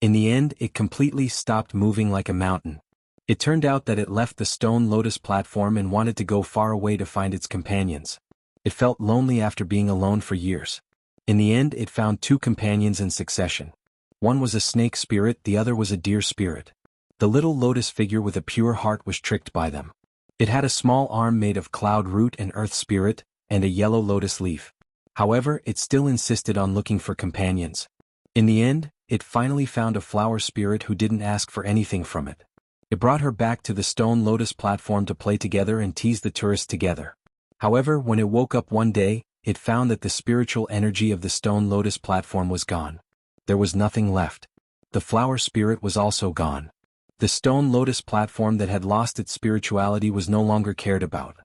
In the end, it completely stopped moving like a mountain. It turned out that it left the stone lotus platform and wanted to go far away to find its companions. It felt lonely after being alone for years. In the end, it found 2 companions in succession. One was a snake spirit, the other was a deer spirit. The little lotus figure with a pure heart was tricked by them. It had a small arm made of cloud root and earth spirit, and a yellow lotus leaf. However, it still insisted on looking for companions. In the end, it finally found a flower spirit who didn't ask for anything from it. It brought her back to the stone lotus platform to play together and tease the tourists together. However, when it woke up one day, it found that the spiritual energy of the stone lotus platform was gone. There was nothing left. The flower spirit was also gone. The stone lotus platform that had lost its spirituality was no longer cared about.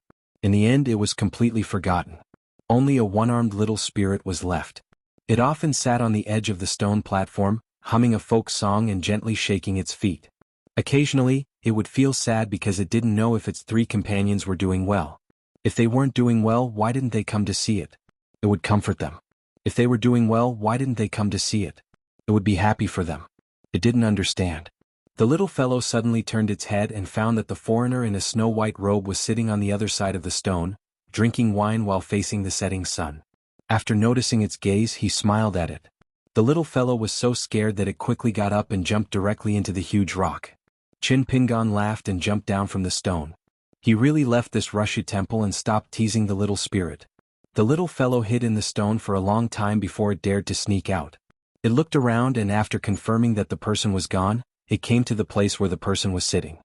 In the end, it was completely forgotten. Only a one-armed little spirit was left. It often sat on the edge of the stone platform, humming a folk song and gently shaking its feet. Occasionally, it would feel sad because it didn't know if its three companions were doing well. If they weren't doing well, why didn't they come to see it? It would comfort them. If they were doing well, why didn't they come to see it? It would be happy for them. It didn't understand. The little fellow suddenly turned its head and found that the foreigner in a snow-white robe was sitting on the other side of the stone, drinking wine while facing the setting sun. After noticing its gaze, he smiled at it. The little fellow was so scared that it quickly got up and jumped directly into the huge rock. Chin Pingan laughed and jumped down from the stone. He really left this Rushu temple and stopped teasing the little spirit. The little fellow hid in the stone for a long time before it dared to sneak out. It looked around and after confirming that the person was gone, it came to the place where the person was sitting.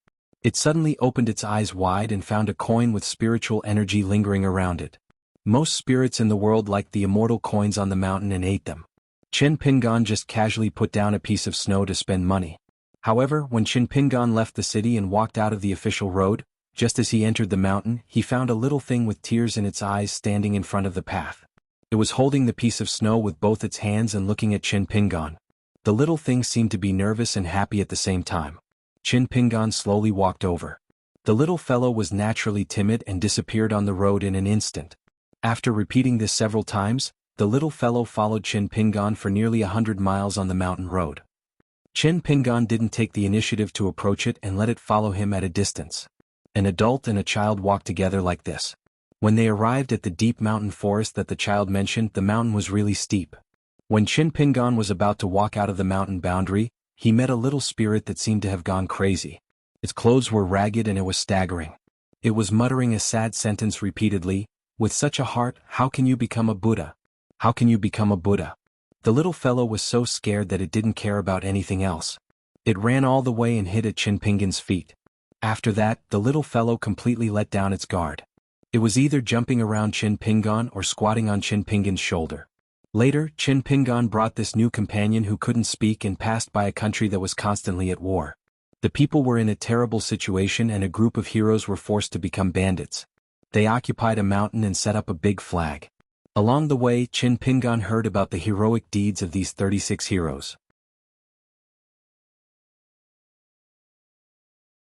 It suddenly opened its eyes wide and found a coin with spiritual energy lingering around it. Most spirits in the world liked the immortal coins on the mountain and ate them. Chin Pingan just casually put down a piece of snow to spend money. However, when Chin Pingan left the city and walked out of the official road, just as he entered the mountain, he found a little thing with tears in its eyes standing in front of the path. It was holding the piece of snow with both its hands and looking at Chin Pingan. The little thing seemed to be nervous and happy at the same time. Chin Pingan slowly walked over. The little fellow was naturally timid and disappeared on the road in an instant. After repeating this several times, the little fellow followed Chin Pingan for nearly 100 miles on the mountain road. Chin Pingan didn't take the initiative to approach it and let it follow him at a distance. An adult and a child walked together like this. When they arrived at the deep mountain forest that the child mentioned, the mountain was really steep. When Chin Pingan was about to walk out of the mountain boundary, he met a little spirit that seemed to have gone crazy. Its clothes were ragged and it was staggering. It was muttering a sad sentence repeatedly, "With such a heart, how can you become a Buddha? How can you become a Buddha?" The little fellow was so scared that it didn't care about anything else. It ran all the way and hid at Chin Pingan's feet. After that, the little fellow completely let down its guard. It was either jumping around Chin Pingan or squatting on Chin Pingan's shoulder. Later, Chin Pingan brought this new companion who couldn't speak and passed by a country that was constantly at war. The people were in a terrible situation and a group of heroes were forced to become bandits. They occupied a mountain and set up a big flag. Along the way, Chin Pingan heard about the heroic deeds of these 36 heroes.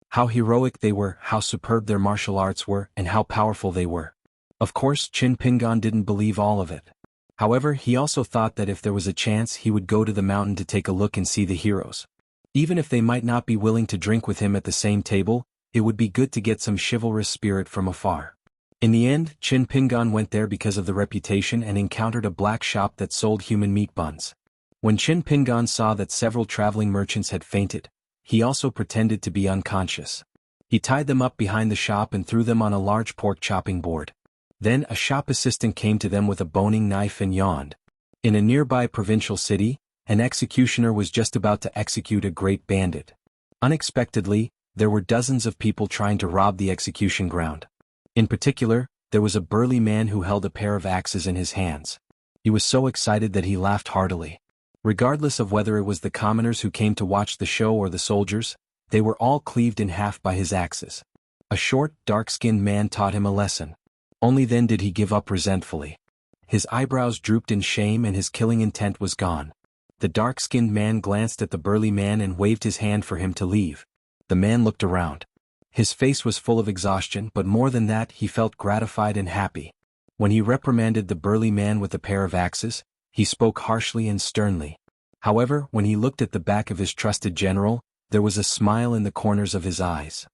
How heroic they were, how superb their martial arts were, and how powerful they were. Of course, Chin Pingan didn't believe all of it. However, he also thought that if there was a chance he would go to the mountain to take a look and see the heroes. Even if they might not be willing to drink with him at the same table, it would be good to get some chivalrous spirit from afar. In the end, Chin Pingan went there because of the reputation and encountered a black shop that sold human meat buns. When Chin Pingan saw that several traveling merchants had fainted, he also pretended to be unconscious. He tied them up behind the shop and threw them on a large pork chopping board. Then a shop assistant came to them with a boning knife and yawned. In a nearby provincial city, an executioner was just about to execute a great bandit. Unexpectedly, there were dozens of people trying to rob the execution ground. In particular, there was a burly man who held a pair of axes in his hands. He was so excited that he laughed heartily. Regardless of whether it was the commoners who came to watch the show or the soldiers, they were all cleaved in half by his axes. A short, dark-skinned man taught him a lesson. Only then did he give up resentfully. His eyebrows drooped in shame and his killing intent was gone. The dark-skinned man glanced at the burly man and waved his hand for him to leave. The man looked around. His face was full of exhaustion, but more than that, he felt gratified and happy. When he reprimanded the burly man with a pair of axes, he spoke harshly and sternly. However, when he looked at the back of his trusted general, there was a smile in the corners of his eyes.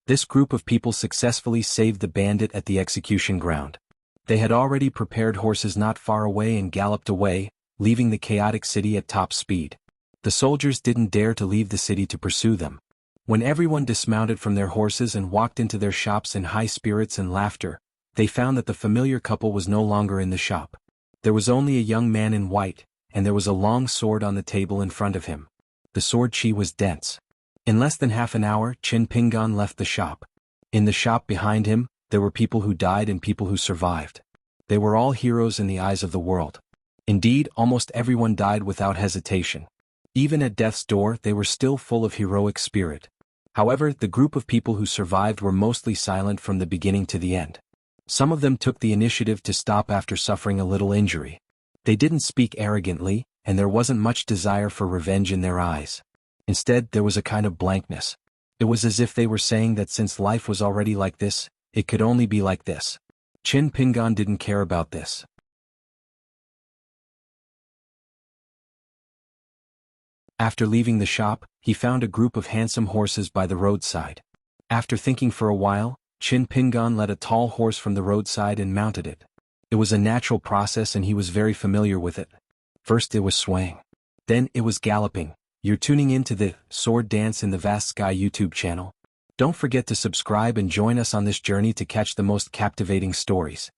This group of people successfully saved the bandit at the execution ground. They had already prepared horses not far away and galloped away, leaving the chaotic city at top speed. The soldiers didn't dare to leave the city to pursue them. When everyone dismounted from their horses and walked into their shops in high spirits and laughter, they found that the familiar couple was no longer in the shop. There was only a young man in white, and there was a long sword on the table in front of him. The sword chi was dense. In less than half an hour, Qin Pingan left the shop. In the shop behind him, there were people who died and people who survived. They were all heroes in the eyes of the world. Indeed, almost everyone died without hesitation. Even at death's door, they were still full of heroic spirit. However, the group of people who survived were mostly silent from the beginning to the end. Some of them took the initiative to stop after suffering a little injury. They didn't speak arrogantly, and there wasn't much desire for revenge in their eyes. Instead, there was a kind of blankness. It was as if they were saying that since life was already like this, it could only be like this. Qin Pingan didn't care about this. After leaving the shop, he found a group of handsome horses by the roadside. After thinking for a while, Qin Pingan led a tall horse from the roadside and mounted it. It was a natural process and he was very familiar with it. First it was swaying. Then it was galloping. You're tuning in to the Sword Dance in the Vast Sky YouTube channel. Don't forget to subscribe and join us on this journey to catch the most captivating stories.